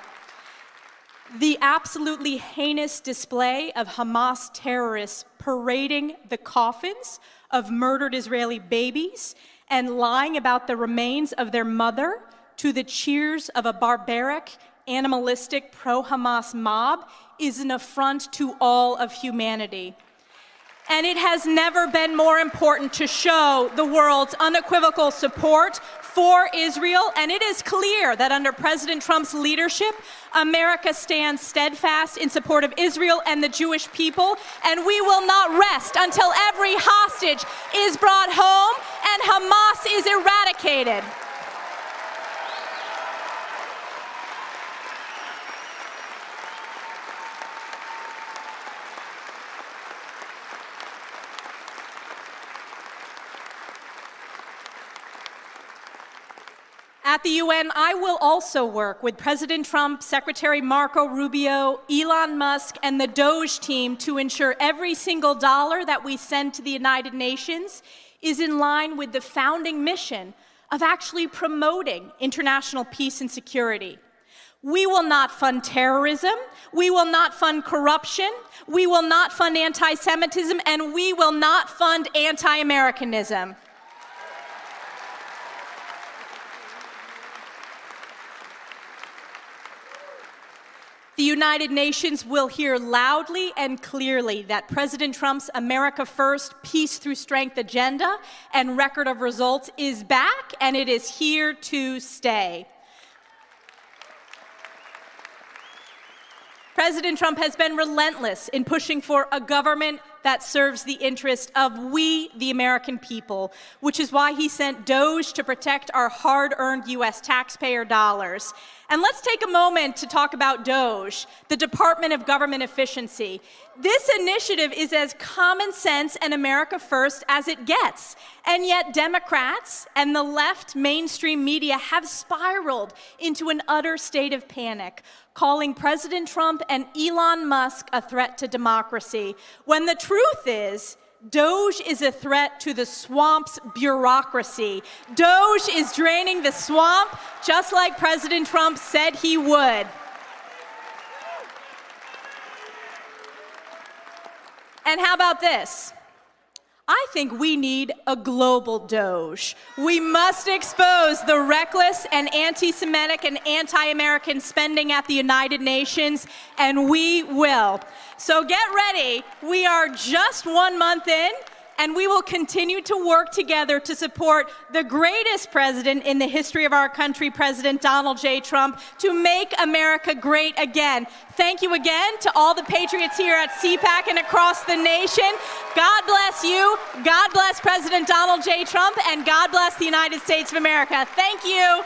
Speaker 2: The absolutely heinous display of Hamas terrorists parading the coffins of murdered Israeli babies and lying about the remains of their mother to the cheers of a barbaric, animalistic pro-Hamas mob is an affront to all of humanity. And it has never been more important to show the world's unequivocal support for Israel, and it is clear that under President Trump's leadership, America stands steadfast in support of Israel and the Jewish people, and we will not rest until every hostage is brought home and Hamas is eradicated. At the UN, I will also work with President Trump, Secretary Marco Rubio, Elon Musk, and the DOGE team to ensure every single dollar that we send to the United Nations is in line with the founding mission of actually promoting international peace and security. We will not fund terrorism, we will not fund corruption, we will not fund anti-Semitism, and we will not fund anti-Americanism. The United Nations will hear loudly and clearly that President Trump's America First, Peace Through Strength agenda and record of results is back, and it is here to stay. President Trump has been relentless in pushing for a government that serves the interest of we, the American people, which is why he sent DOGE to protect our hard-earned U.S. taxpayer dollars. And let's take a moment to talk about DOGE, the Department of Government Efficiency. This initiative is as common sense and America First as it gets. And yet Democrats and the left mainstream media have spiraled into an utter state of panic, calling President Trump and Elon Musk a threat to democracy, when the truth is, DOGE is a threat to the swamp's bureaucracy. DOGE is draining the swamp just like President Trump said he would. And how about this? I think we need a global DOGE. We must expose the reckless and anti-Semitic and anti-American spending at the United Nations, and we will. So get ready. We are just 1 month in And we will continue to work together to support the greatest president in the history of our country, President Donald J. Trump, to make America great again. Thank you again to all the patriots here at CPAC and across the nation. God bless you. God bless President Donald J. Trump, and God bless the United States of America. Thank you.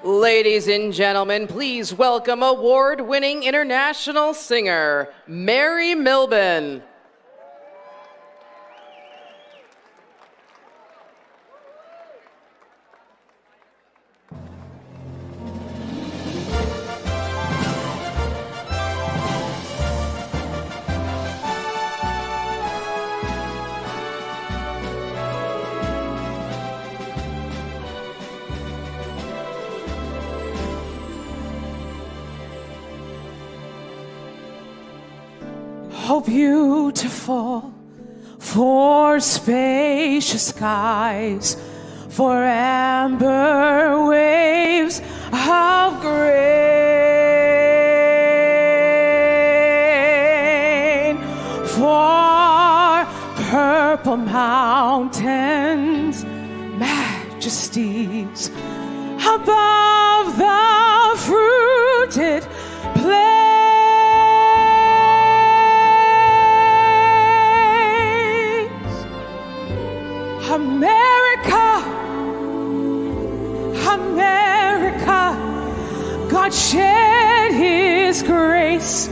Speaker 18: Ladies and gentlemen, please welcome award-winning international singer, Mary Milben.
Speaker 3: Oh, beautiful for spacious skies, for amber waves of grain, for purple mountains, majesties above the fruited plains. America, America, God shed his grace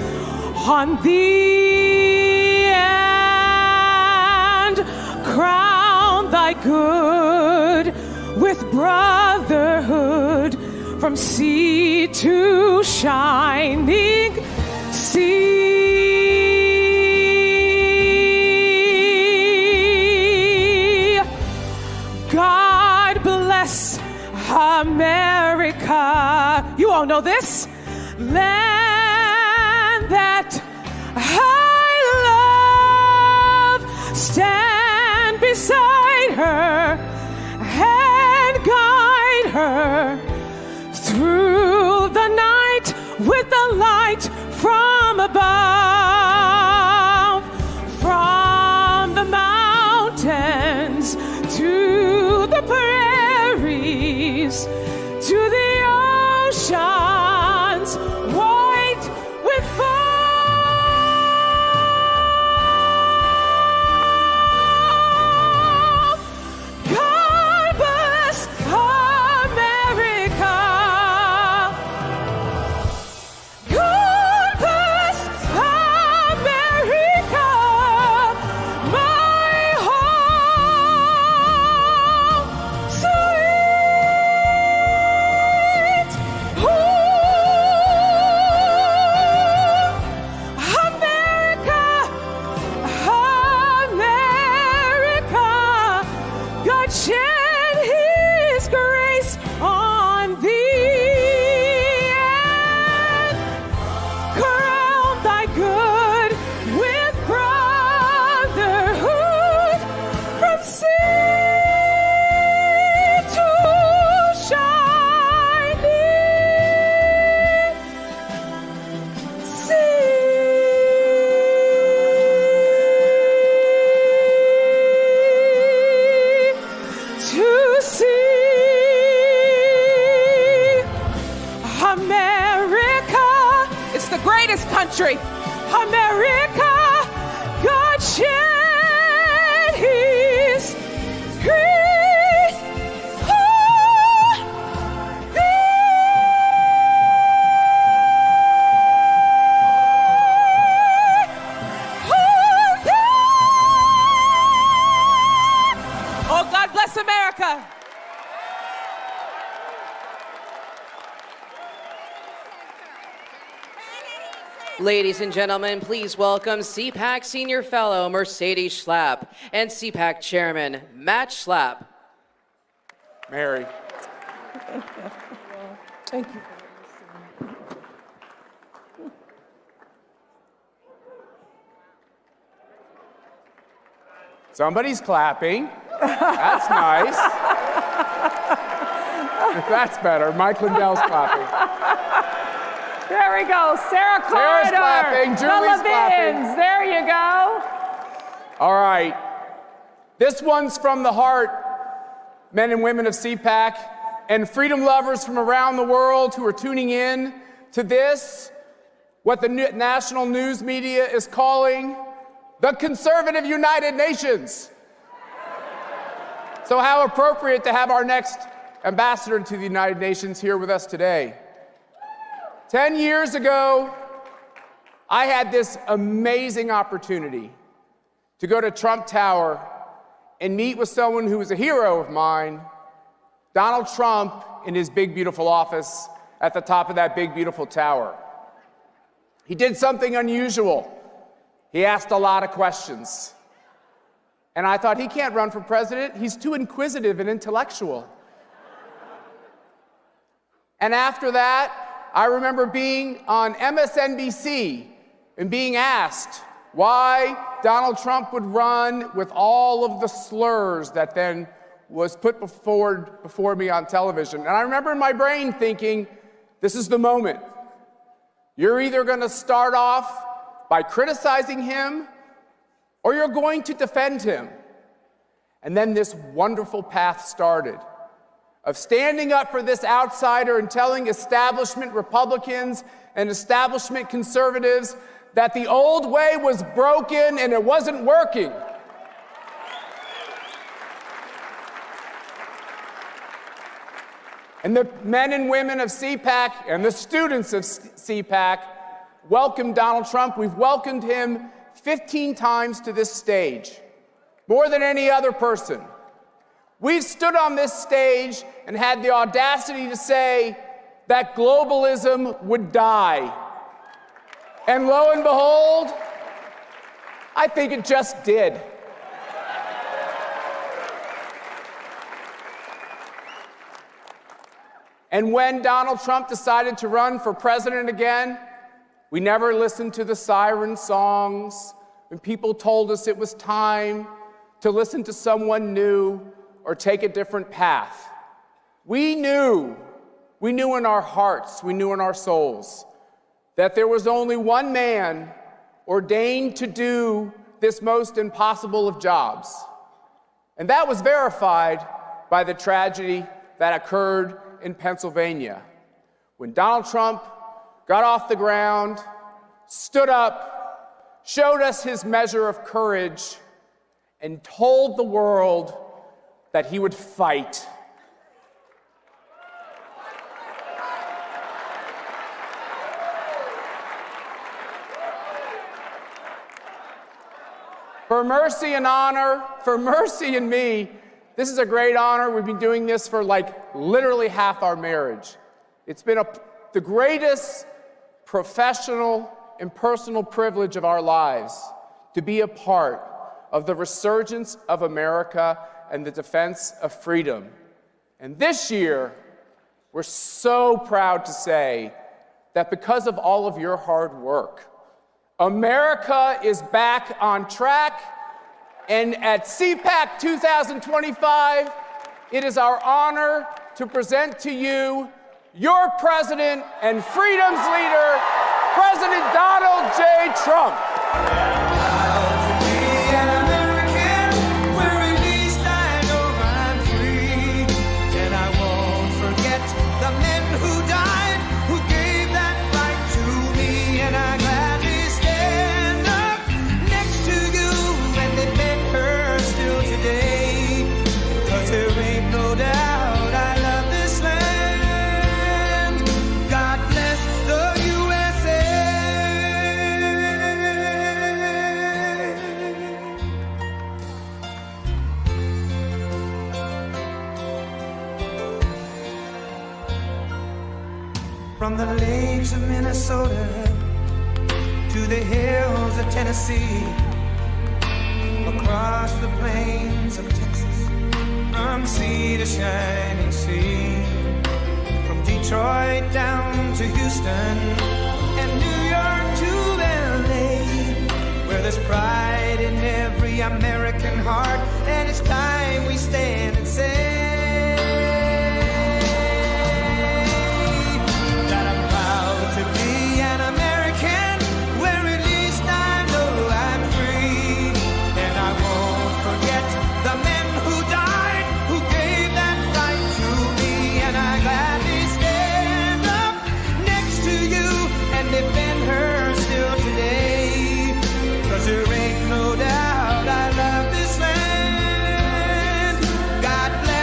Speaker 3: on thee and crown thy good with brotherhood from sea to shining sea. God bless America. You all know this land that I love. Stand beside her and guide her through the night with the light from above, from the mountains to the prairies, to the oceans white with foam. God bless America. God bless America, my home, sweet home. America, America, God shed his grace on thee and crown thy good with brotherhood from sea to shining sea. To see America, it's the greatest country. America, God shed his grace on thee. Oh, God bless America.
Speaker 18: Ladies and gentlemen, please welcome CPAC Senior Fellow Mercedes Schlapp and CPAC Chairman Matt Schlapp.
Speaker 4: Mary.
Speaker 3: Thank you.
Speaker 4: Somebody's clapping. That's nice. That's better. Mike Lindell's clapping.
Speaker 3: There we go. Sarah
Speaker 4: Sarah's
Speaker 3: Carter.
Speaker 4: clapping.
Speaker 3: The
Speaker 4: Julie's clapping.
Speaker 3: Levins. There you go.
Speaker 4: All right. This one's from the heart, men and women of CPAC, and freedom lovers from around the world who are tuning in to this, what the national news media is calling the conservative United Nations. So how appropriate to have our next ambassador to the United Nations here with us today. 10 years ago, I had this amazing opportunity to go to Trump Tower and meet with someone who was a hero of mine, Donald Trump, in his big, beautiful office at the top of that big, beautiful tower. He did something unusual. He asked a lot of questions. And I thought, he can't run for president. He's too inquisitive and intellectual. And after that, I remember being on MSNBC and being asked, why Donald Trump would run with all of the slurs that then was put before me on television. And I remember in my brain thinking, this is the moment. You're either going to start off by criticizing him, or you're going to defend him. And then this wonderful path started of standing up for this outsider and telling establishment Republicans and establishment conservatives that the old way was broken and it wasn't working. And the men and women of CPAC and the students of CPAC welcomed Donald Trump. We've welcomed him 15 times to this stage, more than any other person. We've stood on this stage and had the audacity to say that globalism would die. And lo and behold, I think it just did. And when Donald Trump decided to run for president again, we never listened to the siren songs when people told us it was time to listen to someone new or take a different path. We knew in our hearts, we knew in our souls, that there was only one man ordained to do this most impossible of jobs. And that was verified by the tragedy that occurred in Pennsylvania, when Donald Trump got off the ground, stood up, showed us his measure of courage, and told the world that he would fight. For mercy and honor, for mercy and me, this is a great honor. We've been doing this for literally half our marriage. It's been the greatest professional and personal privilege of our lives to be a part of the resurgence of America and the defense of freedom. And this year, we're so proud to say that because of all of your hard work, America is back on track. And at CPAC 2025, it is our honor to present to you your president and freedom's leader, President Donald J. Trump.
Speaker 5: From the lakes of Minnesota to the hills of Tennessee, across the plains of Texas, from sea to shining sea, from Detroit down to Houston and New York to LA, where there's pride in every American heart, and it's time we stand and say to be an American, where at least I know I'm free. And I won't forget the men who died, who gave that right to me. And I gladly stand up next to you and defend her still today. 'Cause there ain't no doubt I love this land. God bless.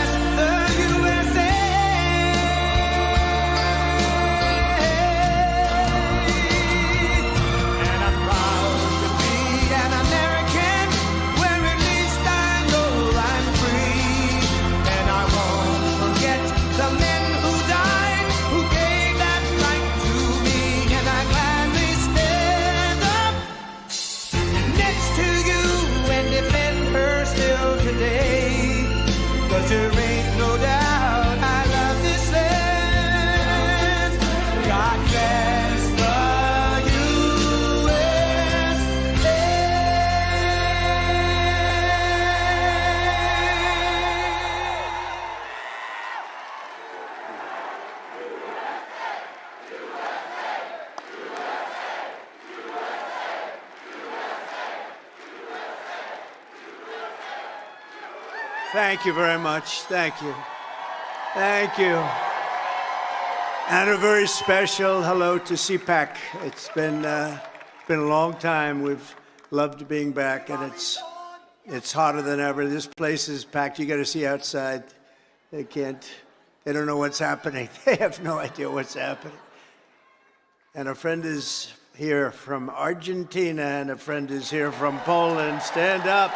Speaker 12: Thank you very much. Thank you. Thank you. And a very special hello to CPAC. It's been a long time. We've loved being back, and it's hotter than ever. This place is packed. You got to see outside. They don't know what's happening. They have no idea what's happening. And a friend is here from Argentina, and a friend is here from Poland. Stand up.